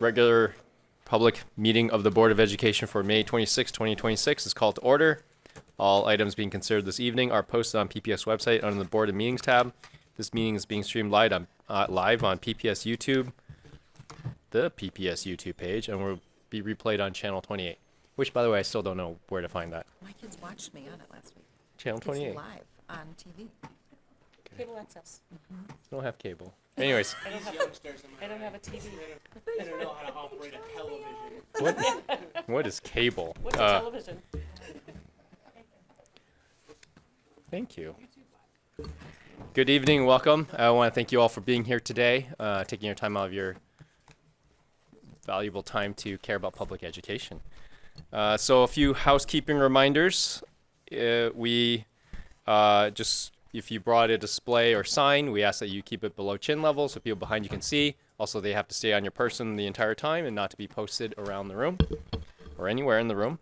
Regular public meeting of the Board of Education for May 26, 2026 is called to order. All items being considered this evening are posted on PPS website under the Board of Meetings tab. This meeting is being streamed live on PPS YouTube, the PPS YouTube page, and will be replayed on Channel 28, which, by the way, I still don't know where to find that. My kids watched me on it last week. Channel 28. It's live on TV. Cable access. I don't have cable. Anyways, I don't have a TV. I don't know how to operate a television. what is cable? What's a television? Thank you. Good evening, welcome. I want to thank you all for being here today, taking your time out of your valuable time to care about public education. So a few housekeeping reminders. If you brought a display or sign, we ask that you keep it below chin level so people behind you can see. Also, they have to stay on your person the entire time and not to be posted around the room or anywhere in the room.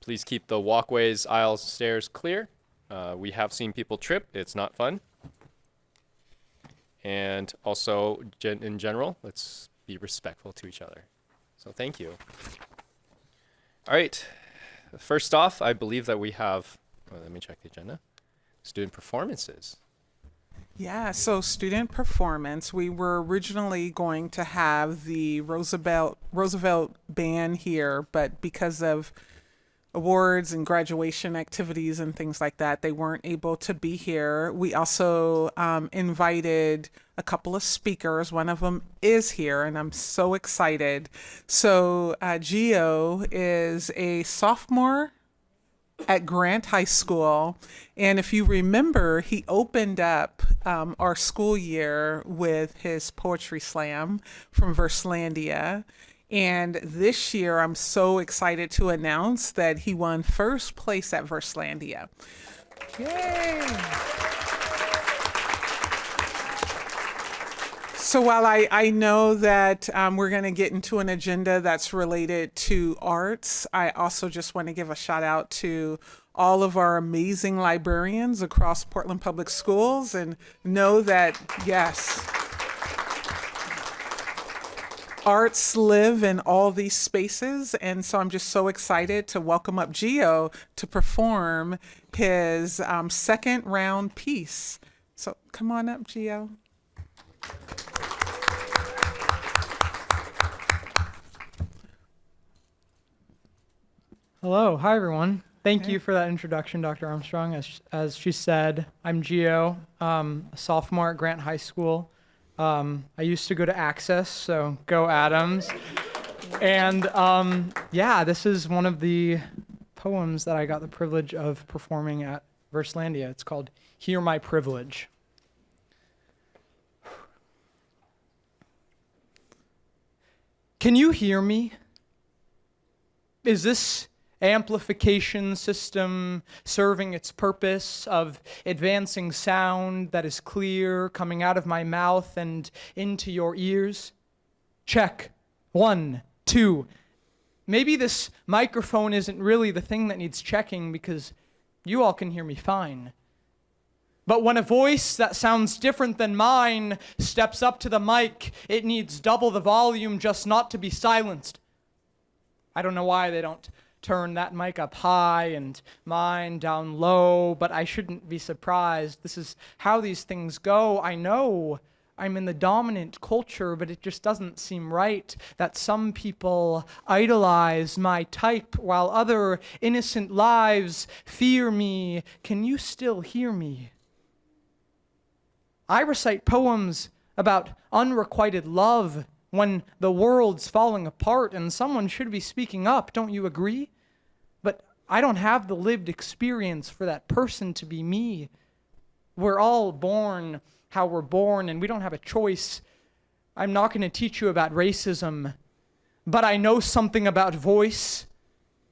Please keep the walkways, aisles, stairs clear. We have seen people trip. It's not fun. And also, in general, let's be respectful to each other. So thank you. All right. First off, I believe that we have, let me check the agenda. Student performances. Yeah, so student performance, we were originally going to have the Roosevelt band here, but because of awards and graduation activities and things like that, they weren't able to be here. We also invited a couple of speakers. One of them is here, and I'm so excited. So Gio is a sophomore at Grant High School, and if you remember, he opened up our school year with his poetry slam from Verslandia. And this year, I'm so excited to announce that he won first place at Verslandia. Yay! So while I know that we're going to get into an agenda that's related to arts, I also just want to give a shout out to all of our amazing librarians across Portland Public Schools and know that, yes, arts live in all these spaces. And so I'm just so excited to welcome up Gio to perform his second round piece. So come on up, Gio. Hello, hi everyone. Thank you for that introduction, Dr. Armstrong. As she said, I'm Gio, a sophomore at Grant High School. I used to go to Access, so go Adams. And yeah, this is one of the poems that I got the privilege of performing at Verslandia. It's called Hear My Privilege. Can you hear me? Is this amplification system serving its purpose of advancing sound that is clear coming out of my mouth and into your ears? Check. 1, 2. Maybe this microphone isn't really the thing that needs checking because you all can hear me fine. But when a voice that sounds different than mine steps up to the mic, it needs double the volume just not to be silenced. I don't know why they don't turn that mic up high and mine down low, but I shouldn't be surprised. This is how these things go. I know I'm in the dominant culture, but it just doesn't seem right that some people idolize my type while other innocent lives fear me. Can you still hear me? I recite poems about unrequited love when the world's falling apart and someone should be speaking up, don't you agree? But I don't have the lived experience for that person to be me. We're all born how we're born and we don't have a choice. I'm not going to teach you about racism, but I know something about voice.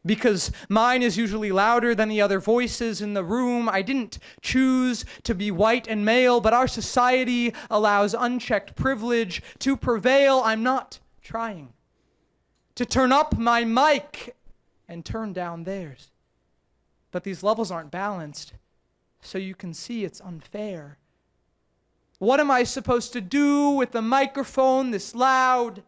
Because mine is usually louder than the other voices in the room. I didn't choose to be white and male, but our society allows unchecked privilege to prevail. I'm not trying to turn up my mic and turn down theirs. But these levels aren't balanced, so you can see it's unfair. What am I supposed to do with the microphone this loud?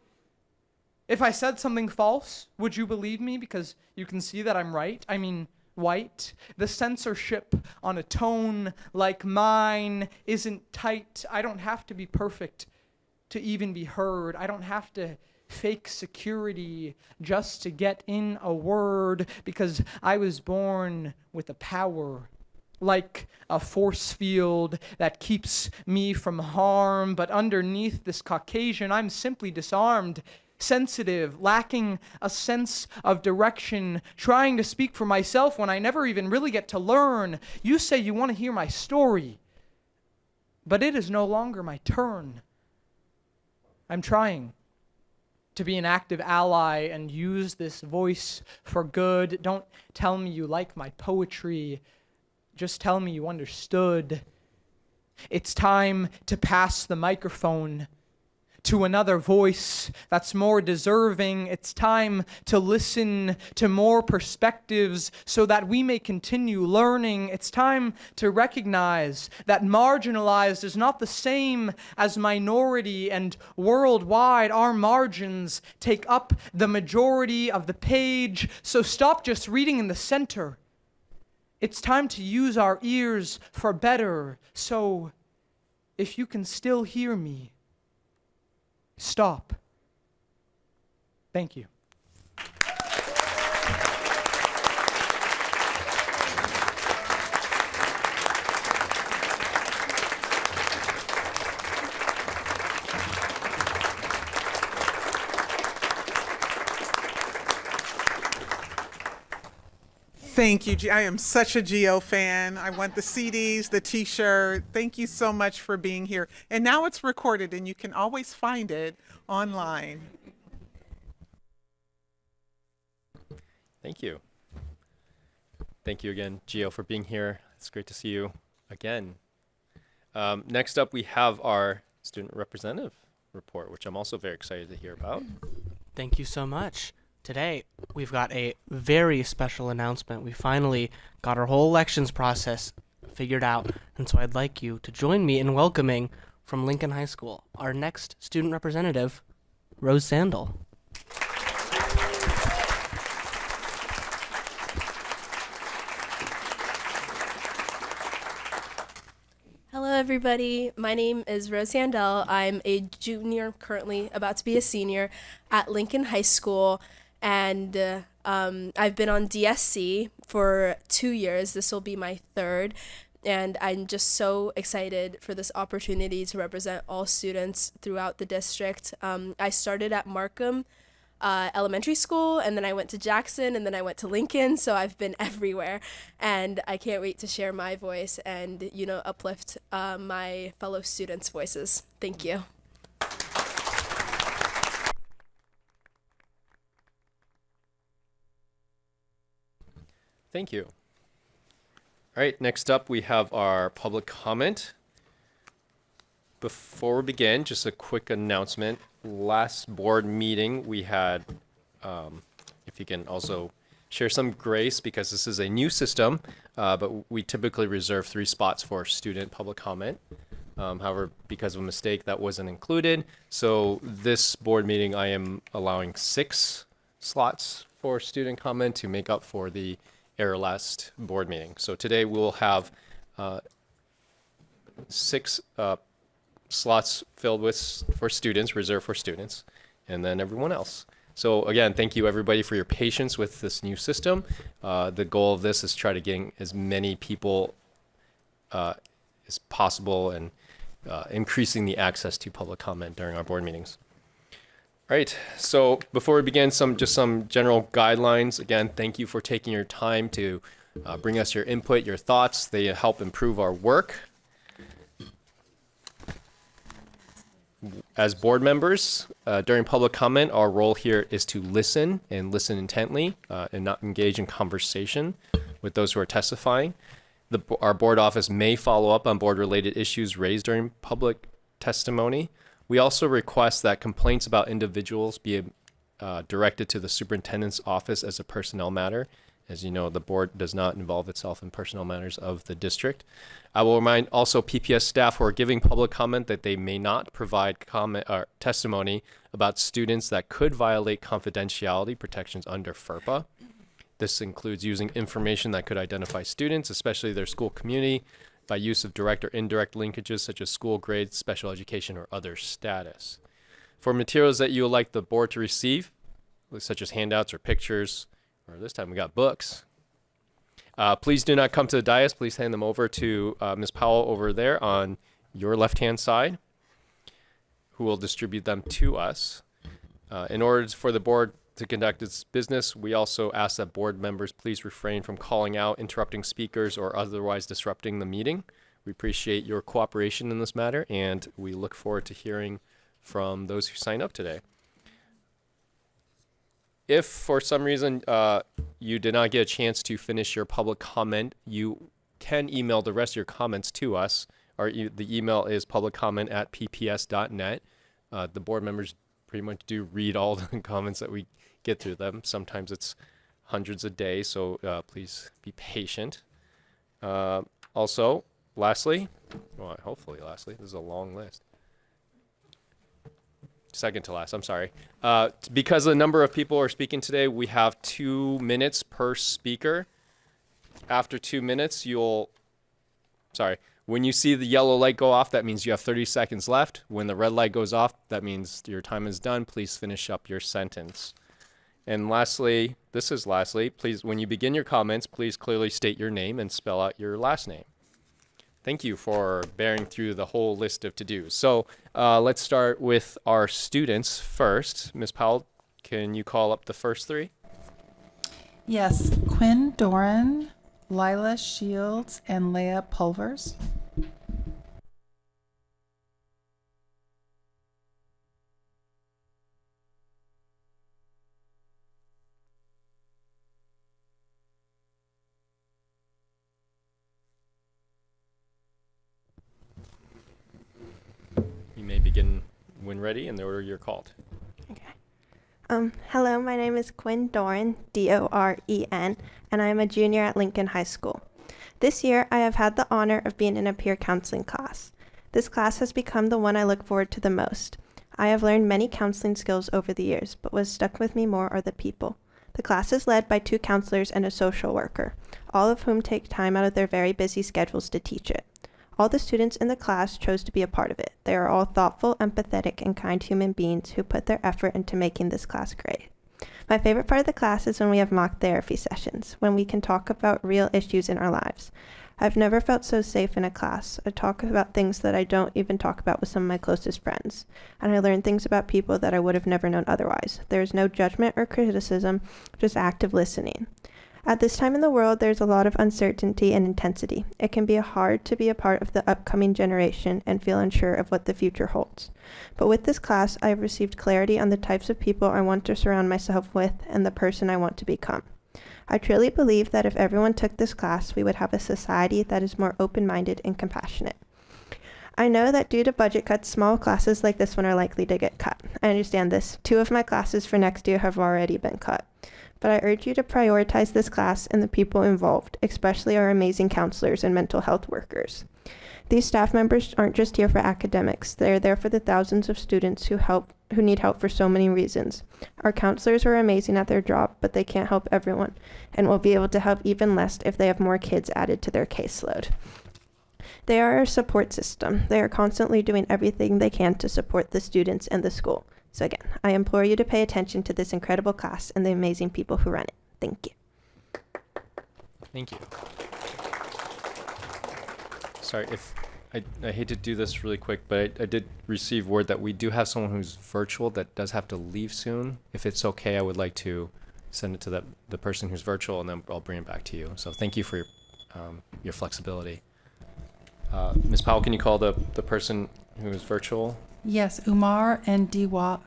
If I said something false, would you believe me? Because you can see that I'm right. I mean, white. The censorship on a tone like mine isn't tight. I don't have to be perfect to even be heard. I don't have to fake security just to get in a word, because I was born with a power, like a force field that keeps me from harm. But underneath this Caucasian, I'm simply disarmed, sensitive, lacking a sense of direction, trying to speak for myself when I never even really get to learn. You say you want to hear my story, but it is no longer my turn. I'm trying to be an active ally and use this voice for good. Don't tell me you like my poetry. Just tell me you understood. It's time to pass the microphone to another voice that's more deserving. It's time to listen to more perspectives so that we may continue learning. It's time to recognize that marginalized is not the same as minority, and worldwide our margins take up the majority of the page. So stop just reading in the center. It's time to use our ears for better. So if you can still hear me, stop. Thank you. Thank you, I am such a Geo fan. I want the CDs, the t-shirt. Thank you so much for being here. And now it's recorded and you can always find it online. Thank you. Thank you again, Gio, for being here. It's great to see you again. Next up, we have our student representative report, which I'm also very excited to hear about. Thank you so much. Today, we've got a very special announcement. We finally got our whole elections process figured out, and so I'd like you to join me in welcoming from Lincoln High School our next student representative, Rose Sandal. Hello, everybody. My name is Rose Sandel. I'm a junior, currently about to be a senior at Lincoln High School, and I've been on DSC for 2 years. This will be my third, and I'm just so excited for this opportunity to represent all students throughout the district. I started at Markham Elementary School, and then I went to Jackson, and then I went to Lincoln, so I've been everywhere, and I can't wait to share my voice and, uplift my fellow students' voices. Thank you. Thank you. All right, next up we have our public comment. Before we begin, just a quick announcement. Last board meeting we had, if you can also share some grace, because this is a new system, but we typically reserve 3 spots for student public comment. However, because of a mistake, that wasn't included. So this board meeting, I am allowing 6 slots for student comment to make up for the error last board meeting. So today we'll have 6 slots filled for students, reserved for students, and then everyone else. So again, thank you everybody for your patience with this new system. The goal of this is try to get as many people as possible, and increasing the access to public comment during our board meetings. All right, so before we begin, some general guidelines. Again, thank you for taking your time to bring us your input, your thoughts. They help improve our work. As board members, during public comment, our role here is to listen and listen intently, and not engage in conversation with those who are testifying. Our board office may follow up on board-related issues raised during public testimony. We also request that complaints about individuals be directed to the superintendent's office as a personnel matter, As you know, the board does not involve itself in personnel matters of the district. I will remind also PPS staff who are giving public comment that they may not provide comment or testimony about students that could violate confidentiality protections under FERPA. This includes using information that could identify students, especially their school community, by use of direct or indirect linkages such as school grades, special education, or other status. For materials that you would like the board to receive, such as handouts or pictures, or this time we got books, please do not come to the dais. Please hand them over to Ms. Powell over there on your left-hand side, who will distribute them to us. In order for the board to conduct its business, we also ask that board members please refrain from calling out, interrupting speakers, or otherwise disrupting the meeting. We appreciate your cooperation in this matter, and we look forward to hearing from those who sign up today. If for some reason you did not get a chance to finish your public comment, you can email the rest of your comments to us. The email is publiccomment@pps.net. The board members pretty much do read all the comments that we get through them. Sometimes it's hundreds a day, so please be patient. Also, lastly, hopefully lastly, this is a long list. Second to last, I'm sorry. Because the number of people are speaking today, we have 2 minutes per speaker. After 2 minutes, when you see the yellow light go off, that means you have 30 seconds left. When the red light goes off, that means your time is done. Please finish up your sentence. And lastly, please, when you begin your comments, please clearly state your name and spell out your last name. Thank you for bearing through the whole list of to-dos. So let's start with our students first. Ms. Powell, can you call up the first 3? Yes, Quinn Doran, Lila Shields, and Leah Pulvers. You may begin when ready in the order you're called. Hello, my name is Quinn Doran, D-O-R-E-N, and I am a junior at Lincoln High School. This year, I have had the honor of being in a peer counseling class. This class has become the one I look forward to the most. I have learned many counseling skills over the years, but what stuck with me more are the people. The class is led by 2 counselors and a social worker, all of whom take time out of their very busy schedules to teach it. All the students in the class chose to be a part of it. They are all thoughtful, empathetic, and kind human beings who put their effort into making this class great. My favorite part of the class is when we have mock therapy sessions, when we can talk about real issues in our lives. I've never felt so safe in a class. I talk about things that I don't even talk about with some of my closest friends. And I learn things about people that I would have never known otherwise. There is no judgment or criticism, just active listening. At this time in the world, there's a lot of uncertainty and intensity. It can be hard to be a part of the upcoming generation and feel unsure of what the future holds. But with this class, I have received clarity on the types of people I want to surround myself with and the person I want to become. I truly believe that if everyone took this class, we would have a society that is more open-minded and compassionate. I know that due to budget cuts, small classes like this one are likely to get cut. I understand this. 2 of my classes for next year have already been cut. But I urge you to prioritize this class and the people involved, especially our amazing counselors and mental health workers. These staff members aren't just here for academics. They're there for the thousands of students who need help for so many reasons. Our counselors are amazing at their job, but they can't help everyone, and will be able to help even less if they have more kids added to their caseload. They are our support system. They are constantly doing everything they can to support the students and the school. So again, I implore you to pay attention to this incredible class and the amazing people who run it. Thank you. Thank you. Sorry, if I hate to do this really quick, but I did receive word that we do have someone who's virtual that does have to leave soon. If it's okay, I would like to send it to the person who's virtual, and then I'll bring it back to you. So thank you for your flexibility. Ms. Powell, can you call the person who is virtual? Yes, Umar and Diwa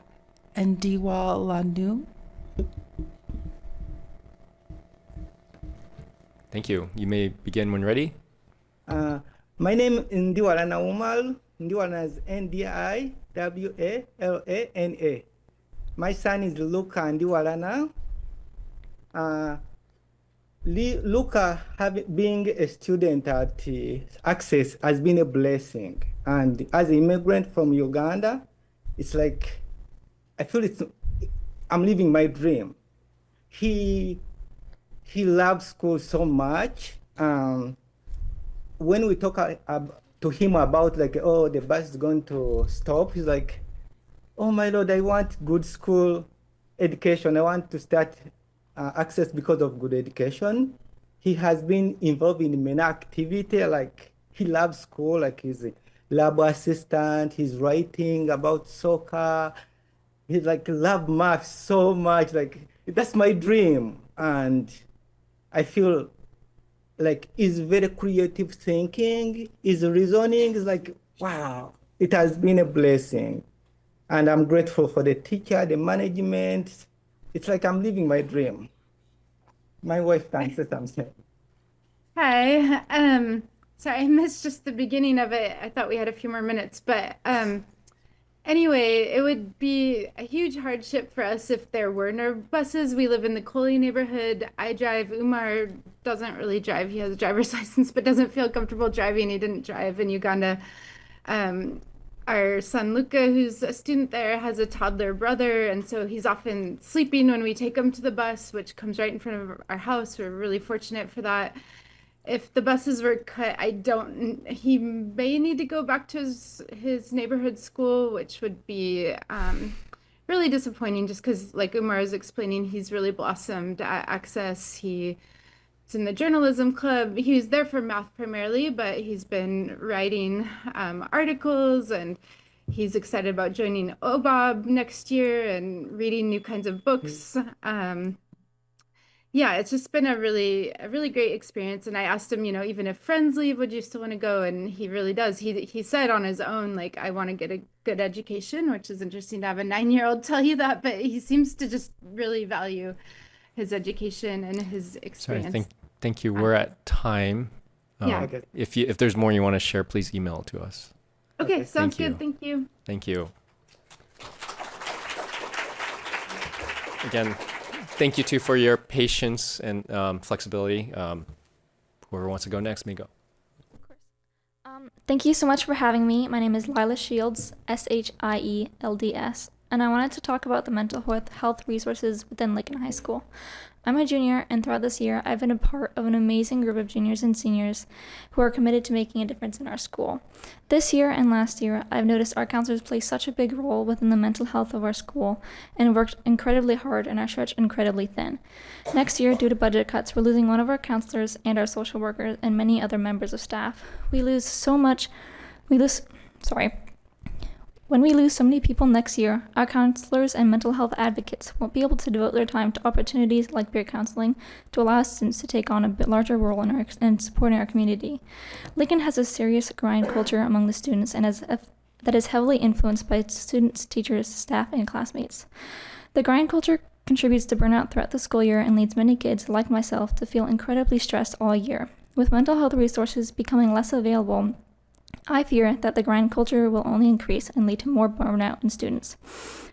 Lanu. Thank you. You may begin when ready. My name is Ndiwalana Umar. Ndiwalana is N-D-I-W-A-L-A-N-A. My son is Luca Ndiwalana. Luca, being a student at Access has been a blessing. And as an immigrant from Uganda, it's like, I feel I'm living my dream. He loves school so much. When we talk to him about like, oh, the bus is going to stop, he's like, oh my Lord, I want good school education. I want to start Access because of good education. He has been involved in many activity, like he loves school, like he's a lab assistant, he's writing about soccer. He's like love math so much, like that's my dream. And I feel like his very creative thinking, his reasoning is like, wow, it has been a blessing. And I'm grateful for the teacher, the management. It's like I'm living my dream. My wife thanks us, I'm saying. Hi. Sorry, I missed just the beginning of it. I thought we had a few more minutes, but anyway, it would be a huge hardship for us if there were no buses. We live in the Coley neighborhood. I drive. Umar doesn't really drive. He has a driver's license, but doesn't feel comfortable driving. He didn't drive in Uganda. Our son Luca, who's a student there, has a toddler brother, and so he's often sleeping when we take him to the bus, which comes right in front of our house. We're really fortunate for that. If the buses were cut, he may need to go back to his neighborhood school, which would be really disappointing just because, like Umar is explaining, he's really blossomed at Access. He's in the journalism club. He was there for math primarily, but he's been writing articles, and he's excited about joining OBOB next year and reading new kinds of books. Yeah, it's just been a really great experience. And I asked him, even if friends leave, would you still want to go? And he really does. He said on his own, like, I want to get a good education, which is interesting to have a 9-year-old tell you that, but he seems to just really value his education and his experience. Sorry, thank you. We're at time. Yeah. If there's more you want to share, please email it to us. Okay, sounds Thank you. good. Thank you. Thank you. Again, thank you too for your patience and flexibility. Whoever wants to go next may go. Thank you so much for having me. My name is Lila Shields, Shields, and I wanted to talk about the mental health resources within Lincoln High School. I'm a junior, and throughout this year, I've been a part of an amazing group of juniors and seniors who are committed to making a difference in our school. This year and last year, I've noticed our counselors play such a big role within the mental health of our school and worked incredibly hard and are stretched incredibly thin. Next year, due to budget cuts, we're losing one of our counselors and our social workers and many other members of staff. When we lose so many people next year, our counselors and mental health advocates won't be able to devote their time to opportunities like peer counseling to allow students to take on a bit larger role in supporting our community. Lincoln has a serious grind culture among the students that is heavily influenced by students, teachers, staff, and classmates. The grind culture contributes to burnout throughout the school year and leads many kids, like myself, to feel incredibly stressed all year. With mental health resources becoming less available, I fear that the grind culture will only increase and lead to more burnout in students.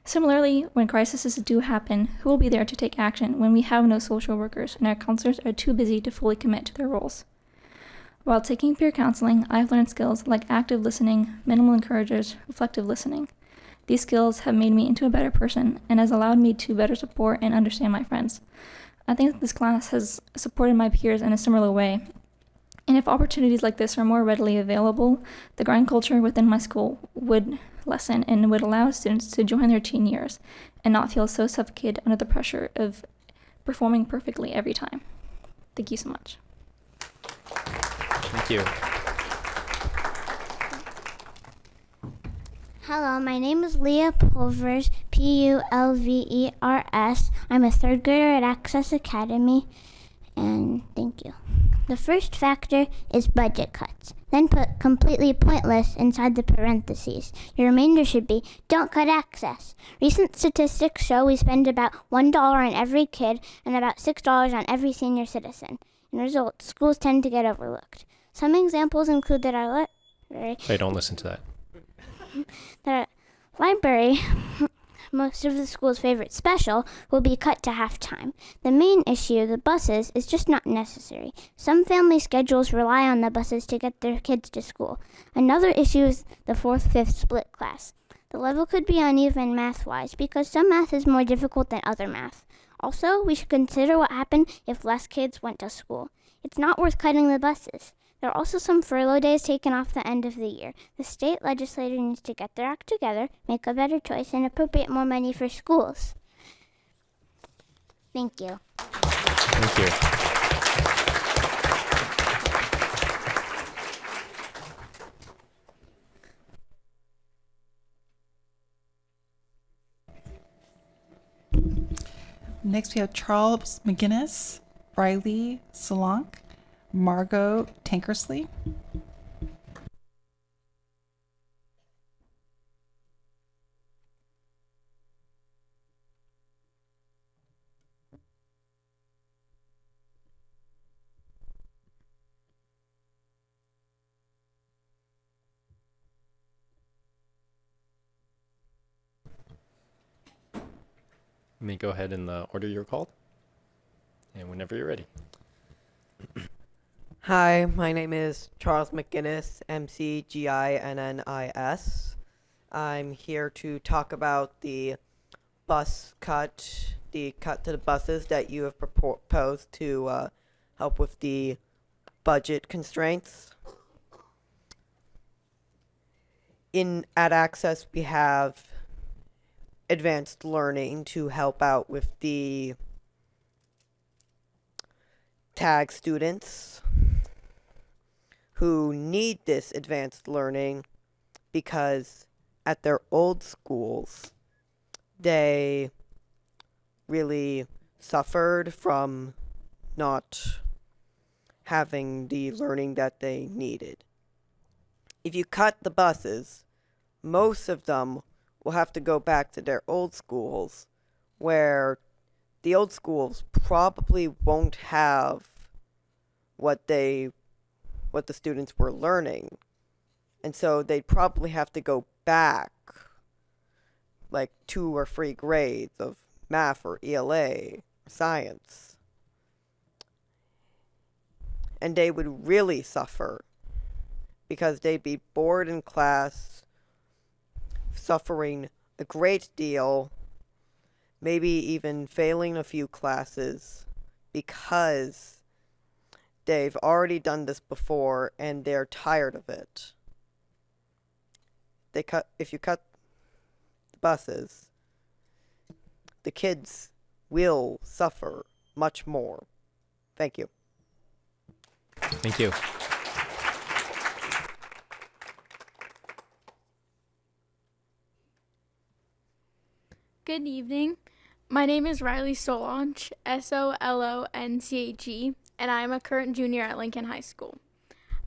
Similarly, when crises do happen, who will be there to take action when we have no social workers and our counselors are too busy to fully commit to their roles? While taking peer counseling, I've learned skills like active listening, minimal encouragers, reflective listening. These skills have made me into a better person and has allowed me to better support and understand my friends. I think this class has supported my peers in a similar way. And if opportunities like this are more readily available, the grind culture within my school would lessen and would allow students to join their teen years and not feel so suffocated under the pressure of performing perfectly every time. Thank you so much. Thank you. Hello, my name is Leah Pulvers, Pulvers. I'm a third grader at Access Academy, and thank you. The first factor is budget cuts. Then put completely pointless inside the parentheses. Your remainder should be, don't cut access. Recent statistics show we spend about $1 on every kid and about $6 on every senior citizen. In result, schools tend to get overlooked. Some examples include that our library... Hey, don't listen to that. That our library most of the school's favorite special, will be cut to half-time. The main issue, the buses, is just not necessary. Some family schedules rely on the buses to get their kids to school. Another issue is the 4th-5th split class. The level could be uneven math-wise because some math is more difficult than other math. Also, we should consider what happened if less kids went to school. It's not worth cutting the buses. There are also some furlough days taken off the end of the year. The state legislature needs to get their act together, make a better choice, and appropriate more money for schools. Thank you. Thank you. Next, we have Charles McGinnis, Riley Solank, Margot Tankersley. You may go ahead in the order you're called. And whenever you're ready. Hi, my name is Charles McGinnis, McGinnis. I'm here to talk about the bus cut, the cut to the buses that you have proposed to help with the budget constraints. At Access, we have advanced learning to help out with the tag students who need this advanced learning because at their old schools they really suffered from not having the learning that they needed. If you cut the buses, most of them will have to go back to their old schools, where the old schools probably won't have what the students were learning. And so they'd probably have to go back like 2 or 3 grades of math or ELA, science. And they would really suffer because they'd be bored in class, suffering a great deal, maybe even failing a few classes because they've already done this before and they're tired of it. If you cut the buses, the kids will suffer much more. Thank you. Thank you. Good evening. My name is Riley Solonch, Solonche, and I am a current junior at Lincoln High School.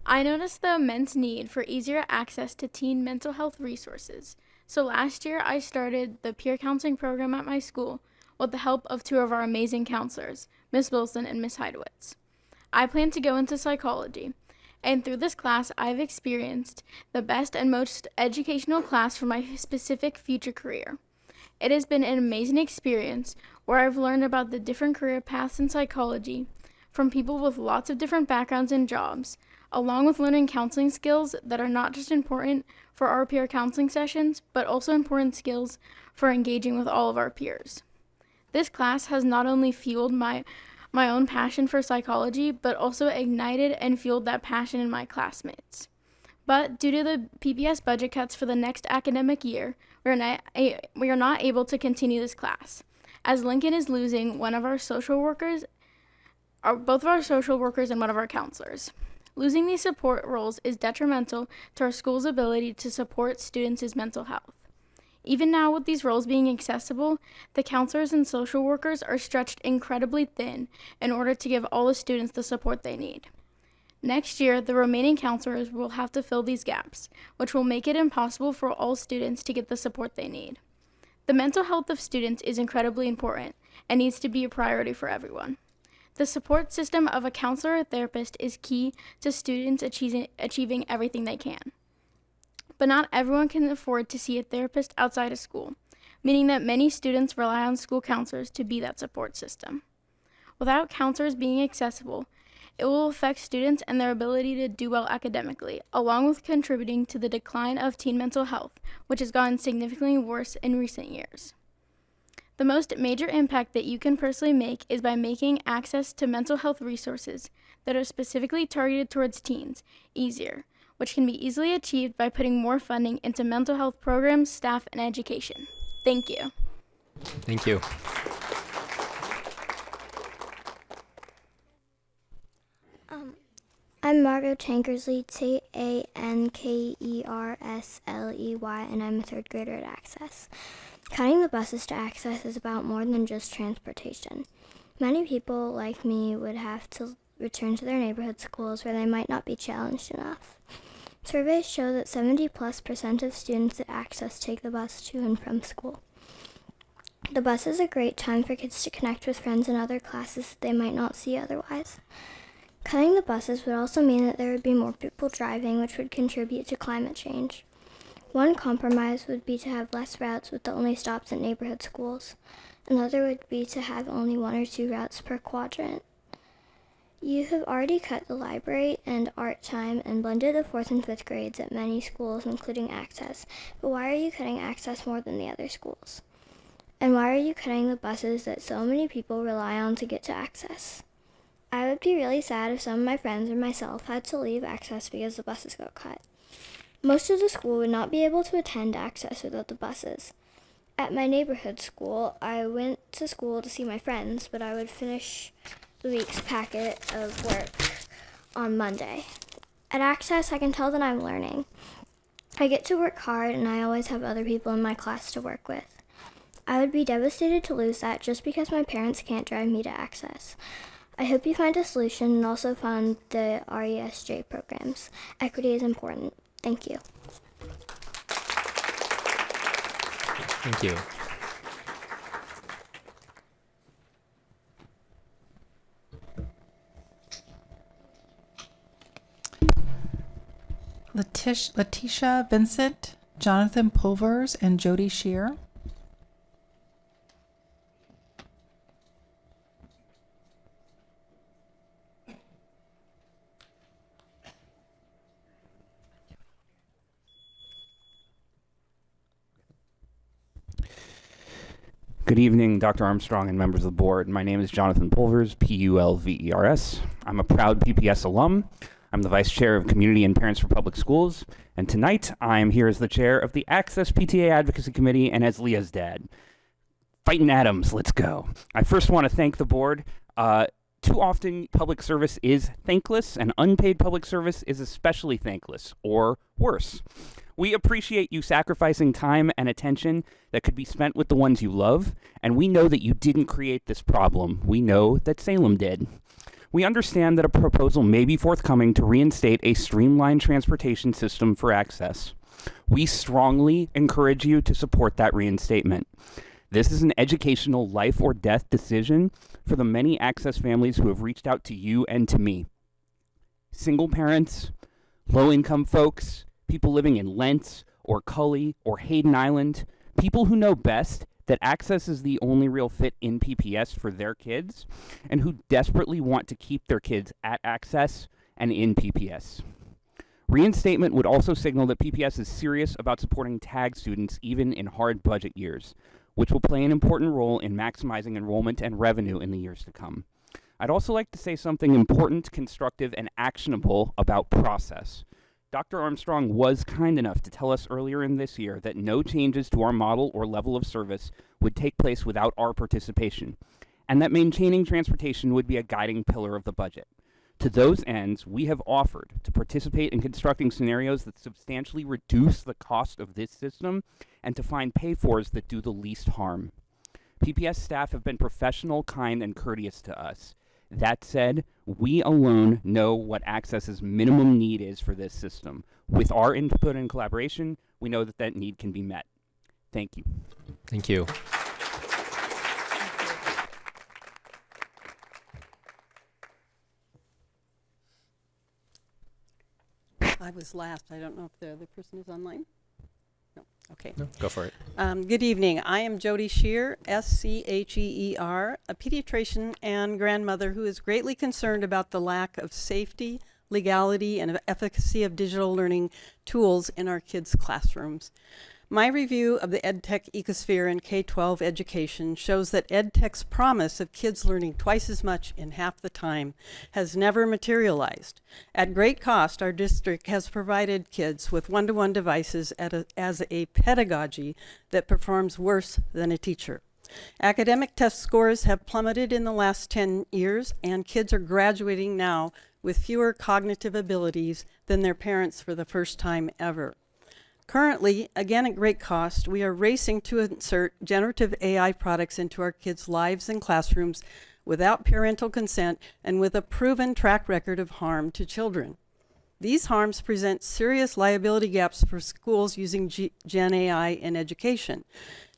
I noticed the immense need for easier access to teen mental health resources. So last year, I started the peer counseling program at my school with the help of 2 of our amazing counselors, Miss Wilson and Miss Heidowitz. I plan to go into psychology, and through this class, I've experienced the best and most educational class for my specific future career. It has been an amazing experience where I've learned about the different career paths in psychology from people with lots of different backgrounds and jobs, along with learning counseling skills that are not just important for our peer counseling sessions, but also important skills for engaging with all of our peers. This class has not only fueled my own passion for psychology, but also ignited and fueled that passion in my classmates. But due to the PBS budget cuts for the next academic year, we are not able to continue this class, as Lincoln is losing both of our social workers and one of our counselors. Losing these support roles is detrimental to our school's ability to support students' mental health. Even now, with these roles being accessible, the counselors and social workers are stretched incredibly thin in order to give all the students the support they need. Next year, the remaining counselors will have to fill these gaps, which will make it impossible for all students to get the support they need. The mental health of students is incredibly important and needs to be a priority for everyone. The support system of a counselor or therapist is key to students achieving everything they can. But not everyone can afford to see a therapist outside of school. meaning that many students rely on school counselors to be that support system. Without counselors being accessible, it will affect students and their ability to do well academically, along with contributing to the decline of teen mental health, which has gotten significantly worse in recent years. The most major impact that you can personally make is by making access to mental health resources that are specifically targeted towards teens easier, which can be easily achieved by putting more funding into mental health programs, staff, and education. Thank you. Thank you. I'm Margot Tankersley, Tankersley, and I'm a third grader at Access. Cutting the buses to Access is about more than just transportation. Many people like me would have to return to their neighborhood schools where they might not be challenged enough. Surveys show that 70+% of students at Access take the bus to and from school. The bus is a great time for kids to connect with friends in other classes that they might not see otherwise. Cutting the buses would also mean that there would be more people driving, which would contribute to climate change. One compromise would be to have less routes with the only stops at neighborhood schools. Another would be to have only 1 or 2 routes per quadrant. You have already cut the library and art time and blended the 4th and 5th grades at many schools, including Access. But why are you cutting Access more than the other schools? And why are you cutting the buses that so many people rely on to get to Access? I would be really sad if some of my friends or myself had to leave Access because the buses got cut. Most of the school would not be able to attend Access without the buses. At my neighborhood school, I went to school to see my friends, but I would finish the week's packet of work on Monday. At Access, I can tell that I'm learning. I get to work hard, and I always have other people in my class to work with. I would be devastated to lose that just because my parents can't drive me to Access. I hope you find a solution and also fund the RESJ programs. Equity is important. Thank you. Thank you. Letitia Vincent, Jonathan Pulvers, and Jody Shear. Good evening, Dr. Armstrong and members of the board. My name is Jonathan Pulvers, Pulvers. I'm a proud PPS alum. I'm the Vice Chair of Community and Parents for Public Schools, and tonight I'm here as the Chair of the Access PTA Advocacy Committee and as Leah's dad. Fighting Adams, let's go. I first want to thank the board. Too often, public service is thankless, and unpaid public service is especially thankless, or worse. We appreciate you sacrificing time and attention that could be spent with the ones you love, and we know that you didn't create this problem. We know that Salem did. We understand that a proposal may be forthcoming to reinstate a streamlined transportation system for Access. We strongly encourage you to support that reinstatement. This is an educational life or death decision for the many Access families who have reached out to you and to me. Single parents, low-income folks, people living in Lentz or Cully or Hayden Island, people who know best that Access is the only real fit in PPS for their kids, and who desperately want to keep their kids at Access and in PPS. Reinstatement would also signal that PPS is serious about supporting TAG students even in hard budget years, which will play an important role in maximizing enrollment and revenue in the years to come. I'd also like to say something important, constructive, and actionable about process. Dr. Armstrong was kind enough to tell us earlier in this year that no changes to our model or level of service would take place without our participation, and that maintaining transportation would be a guiding pillar of the budget. To those ends, we have offered to participate in constructing scenarios that substantially reduce the cost of this system and to find pay-fors that do the least harm. PPS staff have been professional, kind, and courteous to us. That said, we alone know what Access's minimum need is for this system. With our input and collaboration, we know that that need can be met. Thank you. Thank you. I was last. I don't know if the other person is online. No. Okay. No, go for it. Good evening. I am Jody Scheer, Scheer, a pediatrician and grandmother who is greatly concerned about the lack of safety, legality, and efficacy of digital learning tools in our kids' classrooms. My review of the EdTech ecosphere in K-12 education shows that EdTech's promise of kids learning twice as much in half the time has never materialized. At great cost, our district has provided kids with one-to-one devices as a pedagogy that performs worse than a teacher. Academic test scores have plummeted in the last 10 years, and kids are graduating now with fewer cognitive abilities than their parents for the first time ever. Currently, again at great cost, we are racing to insert generative AI products into our kids' lives and classrooms without parental consent and with a proven track record of harm to children. These harms present serious liability gaps for schools using Gen AI in education.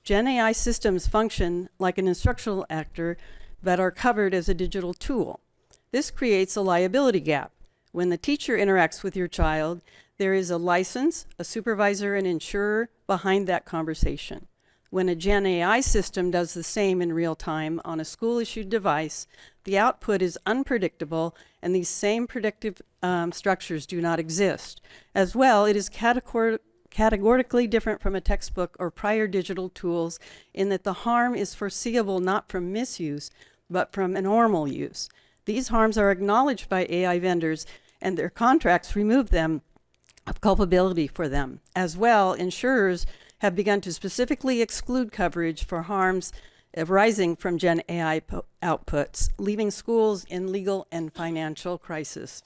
Gen AI systems function like an instructional actor but are covered as a digital tool. This creates a liability gap. When the teacher interacts with your child, there is a license, a supervisor, and insurer behind that conversation. When a Gen AI system does the same in real time on a school-issued device, the output is unpredictable, and these same predictive structures do not exist. As well, it is categorically different from a textbook or prior digital tools in that the harm is foreseeable not from misuse, but from normal use. These harms are acknowledged by AI vendors, and their contracts remove them of culpability for them. As well, insurers have begun to specifically exclude coverage for harms arising from Gen AI outputs, leaving schools in legal and financial crisis.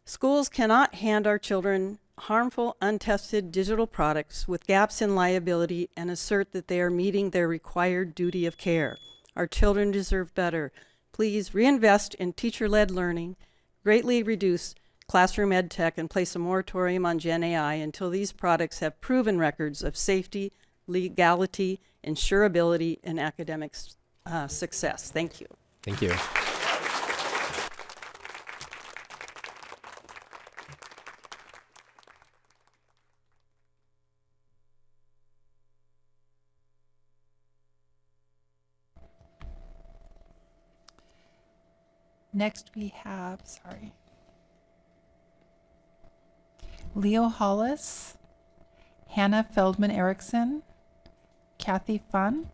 Schools cannot hand our children harmful, untested digital products with gaps in liability and assert that they are meeting their required duty of care. Our children deserve better. Please reinvest in teacher-led learning, greatly reduce classroom ed tech, and place a moratorium on Gen AI until these products have proven records of safety, legality, insurability, and academic success. Thank you. Thank you. Next we have, Leo Hollis, Hannah Feldman Erickson, Kathy Fun,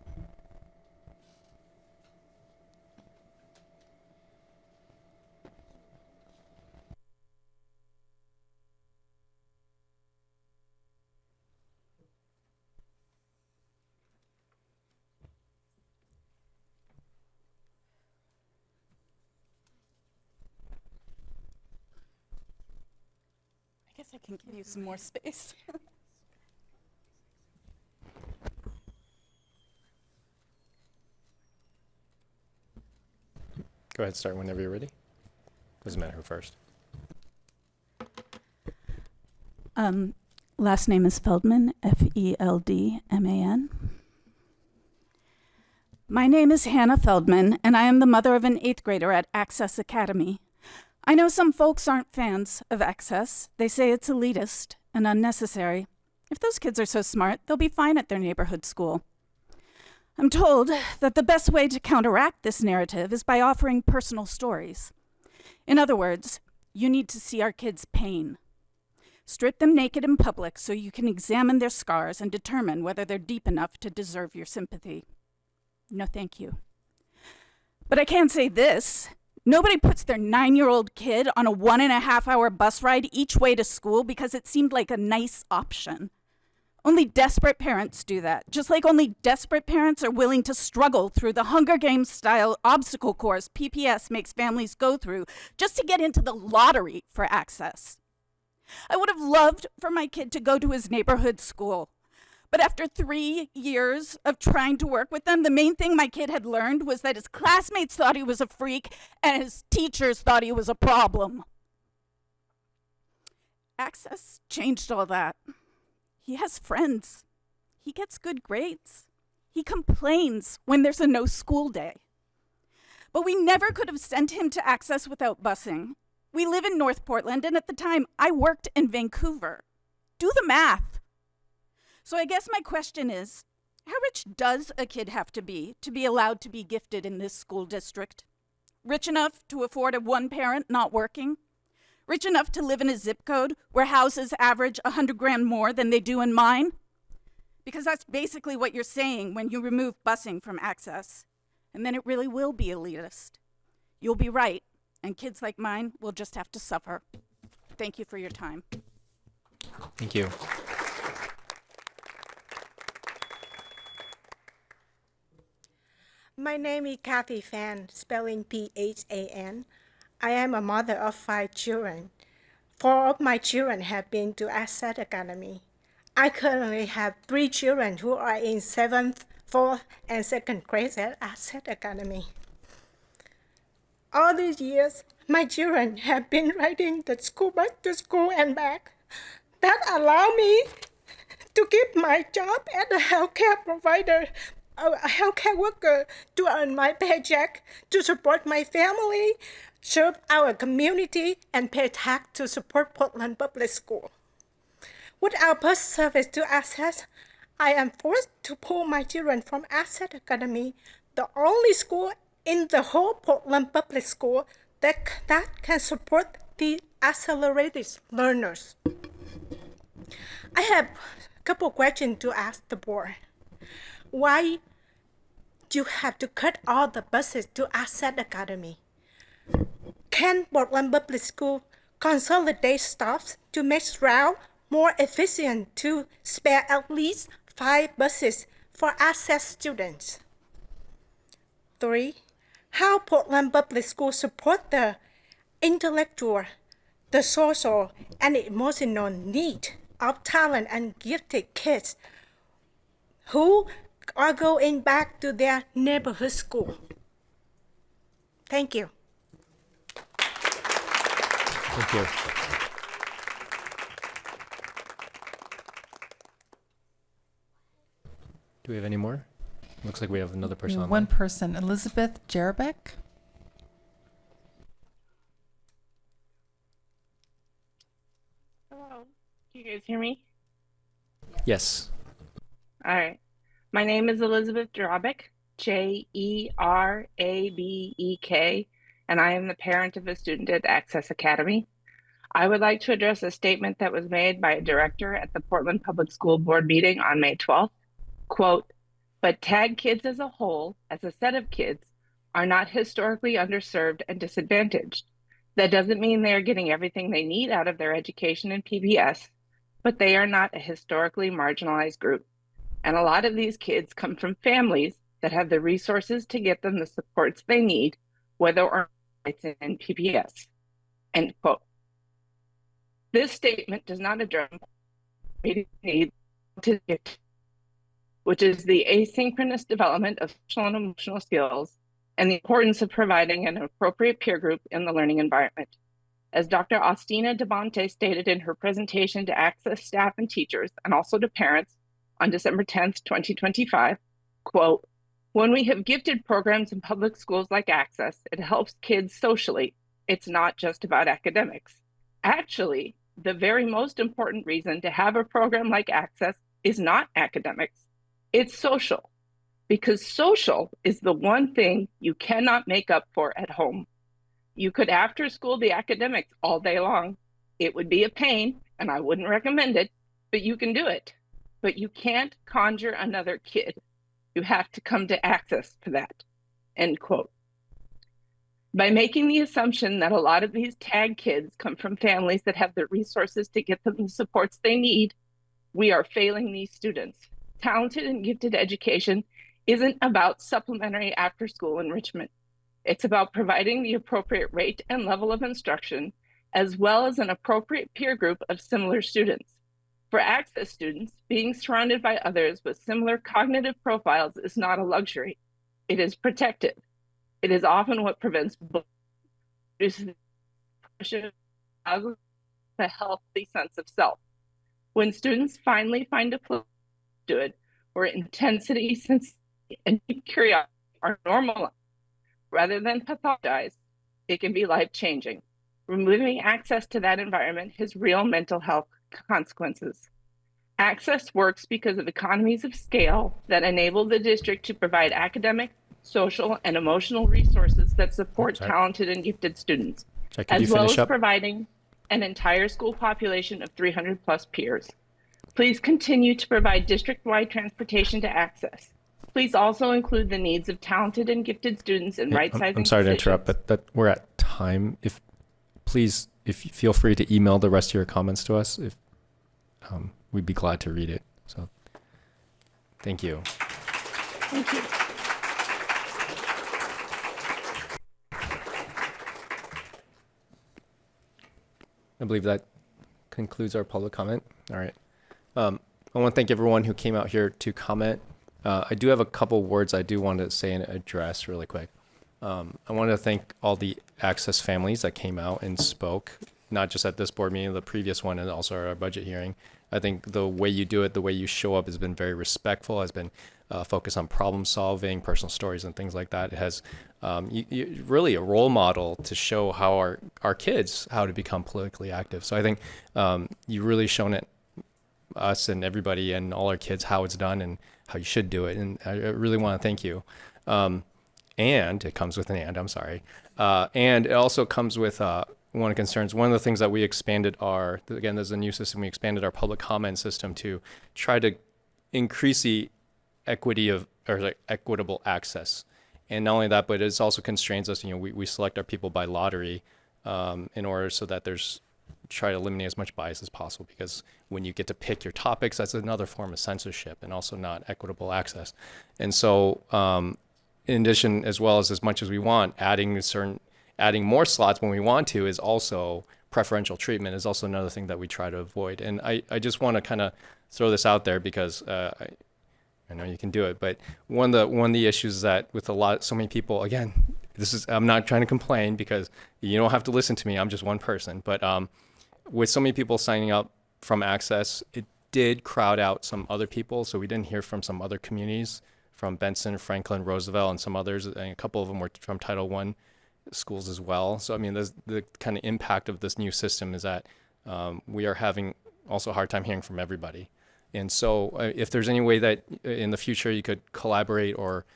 I guess I can give you some more space. Go ahead, start whenever you're ready. Doesn't matter who first. Last name is Feldman, Feldman. My name is Hannah Feldman, and I am the mother of an 8th grader at Access Academy. I know some folks aren't fans of Access. They say it's elitist and unnecessary. If those kids are so smart, they'll be fine at their neighborhood school. I'm told that the best way to counteract this narrative is by offering personal stories. In other words, you need to see our kids' pain. Strip them naked in public so you can examine their scars and determine whether they're deep enough to deserve your sympathy. No, thank you. But I can say this. Nobody puts their 9-year-old kid on a 1.5-hour bus ride each way to school because it seemed like a nice option. Only desperate parents do that, just like only desperate parents are willing to struggle through the Hunger Games-style obstacle course PPS makes families go through just to get into the lottery for access. I would have loved for my kid to go to his neighborhood school. But after 3 years of trying to work with them, the main thing my kid had learned was that his classmates thought he was a freak and his teachers thought he was a problem. Access changed all that. He has friends. He gets good grades. He complains when there's a no school day. But we never could have sent him to Access without busing. We live in North Portland, and at the time, I worked in Vancouver. Do the math. So I guess my question is, how rich does a kid have to be allowed to be gifted in this school district? Rich enough to afford a one-parent not working? Rich enough to live in a zip code where houses average $100,000 more than they do in mine? Because that's basically what you're saying when you remove busing from Access. And then it really will be elitist. You'll be right, and kids like mine will just have to suffer. Thank you for your time. Thank you. My name is Kathy Fan, spelling Phan. I am a mother of 5 children. 4 of my children have been to Access Academy. I currently have 3 children who are in 7th, 4th, and 2nd grade at Access Academy. All these years, my children have been riding the school bus to school and back. That allow me to keep my job as a healthcare provider, a healthcare worker, to earn my paycheck, to support my family, serve our community, and pay tax to support Portland Public School. Without bus service to Access, I am forced to pull my children from Access Academy, the only school in the whole Portland Public School that can support the accelerated learners. I have a couple questions to ask the board. Why do you have to cut all the buses to Access Academy? Can Portland Public School consolidate stops to make route more efficient to spare at least 5 buses for Access students? 3. How Portland Public School support the intellectual, the social, and emotional need of talent and gifted kids who are going back to their neighborhood school? Thank you. Thank you. Do we have any more? Looks like we have another person on. One person, Elizabeth Jerebeck. Hello, can you guys hear me? Yes. All right. My name is Elizabeth Jerebeck, Jereabek, and I am the parent of a student at Access Academy. I would like to address a statement that was made by a director at the Portland Public School Board meeting on May 12th. Quote, "But TAG kids as a whole, as a set of kids, are not historically underserved and disadvantaged. That doesn't mean they are getting everything they need out of their education in PBS, but they are not a historically marginalized group. And a lot of these kids come from families that have the resources to get them the supports they need, whether or not it's in PBS." End quote. This statement does not address need to get, which is the asynchronous development of social and emotional skills and the importance of providing an appropriate peer group in the learning environment. As Dr. Austina DeBonte stated in her presentation to Access staff and teachers, and also to parents on December 10th, 2025, quote, "When we have gifted programs in public schools like Access, it helps kids socially. It's not just about academics. Actually, the very most important reason to have a program like Access is not academics. It's social, because social is the one thing you cannot make up for at home. You could after school the academics all day long. It would be a pain, and I wouldn't recommend it, but you can do it. But you can't conjure another kid. You have to come to Access for that." End quote. By making the assumption that a lot of these TAG kids come from families that have the resources to get them the supports they need, we are failing these students. Talented and gifted education isn't about supplementary after-school enrichment. It's about providing the appropriate rate and level of instruction, as well as an appropriate peer group of similar students. For Access students, being surrounded by others with similar cognitive profiles is not a luxury. It is protective. It is often what prevents bullying, a healthy sense of self. When students finally find a place to do it, where intensity, sensitivity, and curiosity are normalized rather than pathologized, it can be life-changing. Removing access to that environment has real mental health consequences. Access works because of economies of scale that enable the district to provide academic, social, and emotional resources that support talented and gifted students, Jack, could you as well finish as up? providing an entire school population of 300 plus peers. Please continue to provide district-wide transportation to Access. Please also include the needs of talented and gifted students in right-sizing I'm sorry to decisions. interrupt, but that we're at time. If you feel free to email the rest of your comments to us, if we'd be glad to read it. So, thank you. Thank you. I believe that concludes our public comment. All right. I want to thank everyone who came out here to comment. I do have a couple words I do want to say and address really quick. I want to thank all the Access families that came out and spoke, not just at this board meeting, the previous one, and also our budget hearing. I think the way you do it, the way you show up has been very respectful, has been focused on problem solving, personal stories and things like that. It has you really a role model to show how our kids, how to become politically active. So I think you've really shown it, us and everybody and all our kids, how it's done and how you should do it. And I really want to thank you. And it comes with an and, I'm sorry. And it also comes with one of the concerns. One of the things that we expanded again, there's a new system, we expanded our public comment system to try to increase the equity of, or like equitable access. And not only that, but it also constrains us, we select our people by lottery in order so that try to eliminate as much bias as possible, because when you get to pick your topics, that's another form of censorship and also not equitable access. And so in addition, as well as much as we want, adding more slots when we want to is also preferential treatment, is also another thing that we try to avoid. And I just want to kind of throw this out there because I know you can do it, but one of the issues is that with so many people, again, I'm not trying to complain because you don't have to listen to me. I'm just one person, but with so many people signing up from Access, it did crowd out some other people. So we didn't hear from some other communities, from Benson, Franklin, Roosevelt, and some others, and a couple of them were from Title I schools as well. So I mean, the kind of impact of this new system is that we are having also a hard time hearing from everybody. And so if there's any way that in the future you could collaborate or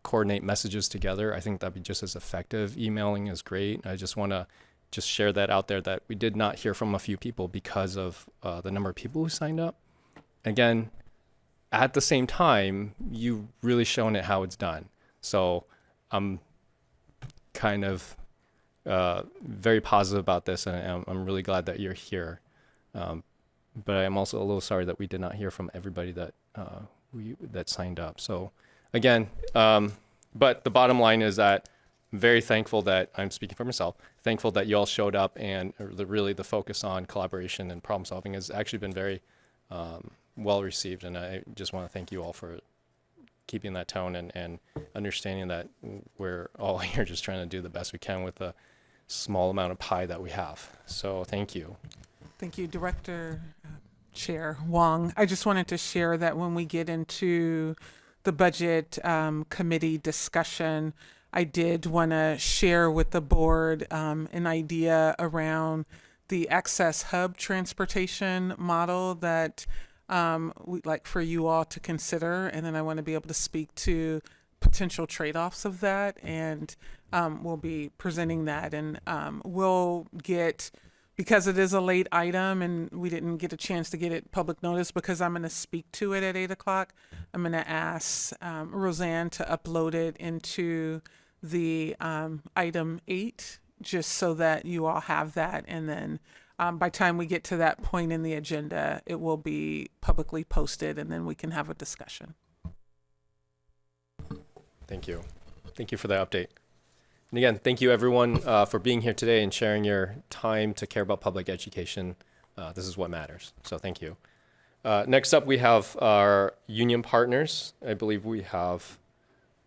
coordinate messages together, I think that'd be just as effective. Emailing is great. I just want to share that out there, that we did not hear from a few people because of the number of people who signed up. Again, at the same time, you've really shown it how it's done. So I'm kind of very positive about this, and I'm really glad that you're here. But I'm also a little sorry that we did not hear from everybody that that signed up. So again, but the bottom line is that I'm very thankful that, I'm speaking for myself, thankful that you all showed up, and really the focus on collaboration and problem solving has actually been very well received. And I just want to thank you all for keeping that tone and understanding that we're all here just trying to do the best we can with the small amount of pie that we have. So thank you. Thank you, Director Chair Wong. I just wanted to share that when we get into the budget committee discussion, I did want to share with the board an idea around the Access Hub transportation model that we'd like for you all to consider. And then I want to be able to speak to potential trade-offs of that. And we'll be presenting that. And we'll get, because it is a late item and we didn't get a chance to get it public notice, because I'm going to speak to it at 8 o'clock, I'm going to ask Roseanne to upload it into the item 8, just so that you all have that. And then by the time we get to that point in the agenda, it will be publicly posted, and then we can have a discussion. Thank you. Thank you for the update. And again, thank you everyone for being here today and sharing your time to care about public education. This is what matters. So thank you. Next up, we have our union partners. I believe we have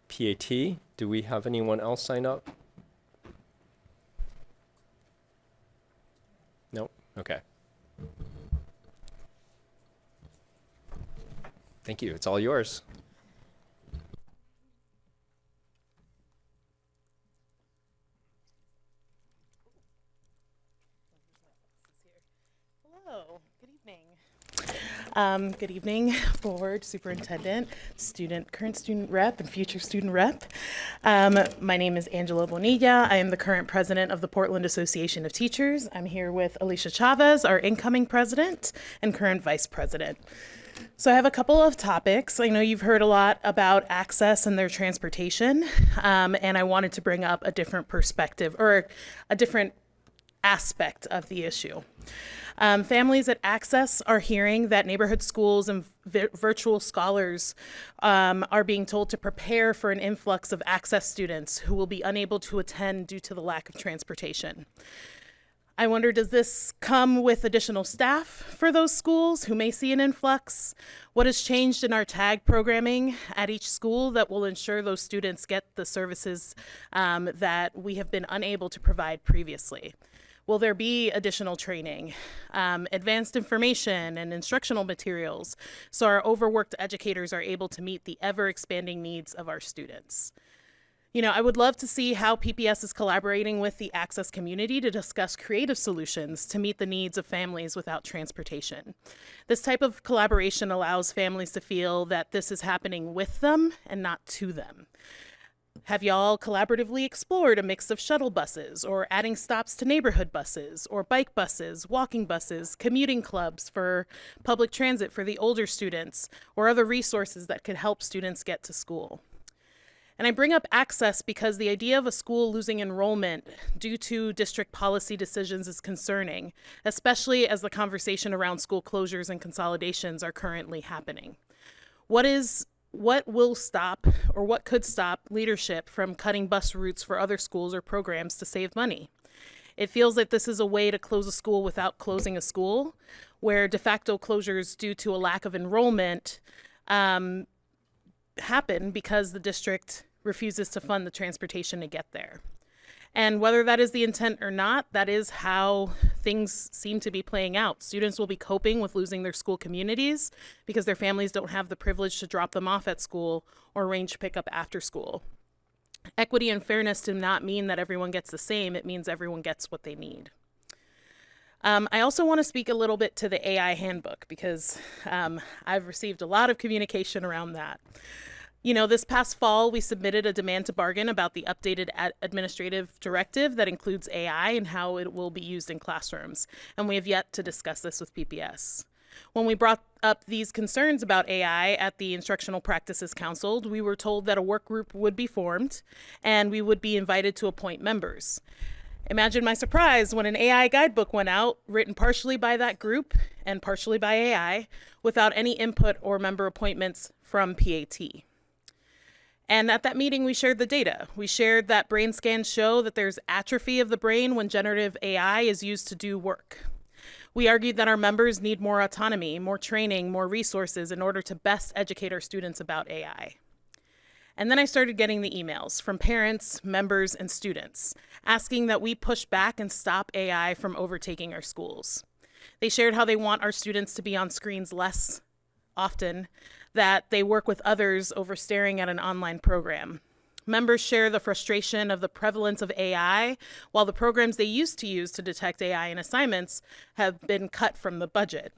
PAT. Do we have anyone else sign up? Nope. Okay. Thank you. It's all yours. Hello, good evening. Good evening, board, superintendent, current student rep, and future student rep. My name is Angela Bonilla. I am the current president of the Portland Association of Teachers. I'm here with Alicia Chavez, our incoming president and current vice president. So I have a couple of topics. I know you've heard a lot about access and their transportation, and I wanted to bring up a different perspective or a different aspect of the issue. Families at Access are hearing that neighborhood schools and virtual scholars are being told to prepare for an influx of Access students who will be unable to attend due to the lack of transportation. I wonder, does this come with additional staff for those schools who may see an influx? What has changed in our TAG programming at each school that will ensure those students get the services that we have been unable to provide previously? Will there be additional training, advanced information and instructional materials so our overworked educators are able to meet the ever-expanding needs of our students? You know, I would love to see how PPS is collaborating with the Access community to discuss creative solutions to meet the needs of families without transportation. This type of collaboration allows families to feel that this is happening with them and not to them. Have y'all collaboratively explored a mix of shuttle buses or adding stops to neighborhood buses or bike buses, walking buses, commuting clubs for public transit for the older students, or other resources that could help students get to school? And I bring up Access because the idea of a school losing enrollment due to district policy decisions is concerning, especially as the conversation around school closures and consolidations are currently happening. What will stop, or what could stop, leadership from cutting bus routes for other schools or programs to save money? It feels like this is a way to close a school without closing a school, where de facto closures due to a lack of enrollment happen because the district refuses to fund the transportation to get there. And whether that is the intent or not, that is how things seem to be playing out. Students will be coping with losing their school communities because their families don't have the privilege to drop them off at school or arrange pickup after school. Equity and fairness do not mean that everyone gets the same. It means everyone gets what they need. I also want to speak a little bit to the AI handbook because I've received a lot of communication around that. You know, this past fall, we submitted a demand to bargain about the updated administrative directive that includes AI and how it will be used in classrooms, and we have yet to discuss this with PPS. When we brought up these concerns about AI at the Instructional Practices Council, we were told that a work group would be formed and we would be invited to appoint members. Imagine my surprise when an AI guidebook went out, written partially by that group and partially by AI, without any input or member appointments from PAT. And at that meeting, we shared the data. We shared that brain scans show that there's atrophy of the brain when generative AI is used to do work. We argued that our members need more autonomy, more training, more resources in order to best educate our students about AI. And then I started getting the emails from parents, members, and students asking that we push back and stop AI from overtaking our schools. They shared how they want our students to be on screens less often, that they work with others over staring at an online program. Members share the frustration of the prevalence of AI, while the programs they used to use to detect AI in assignments have been cut from the budget.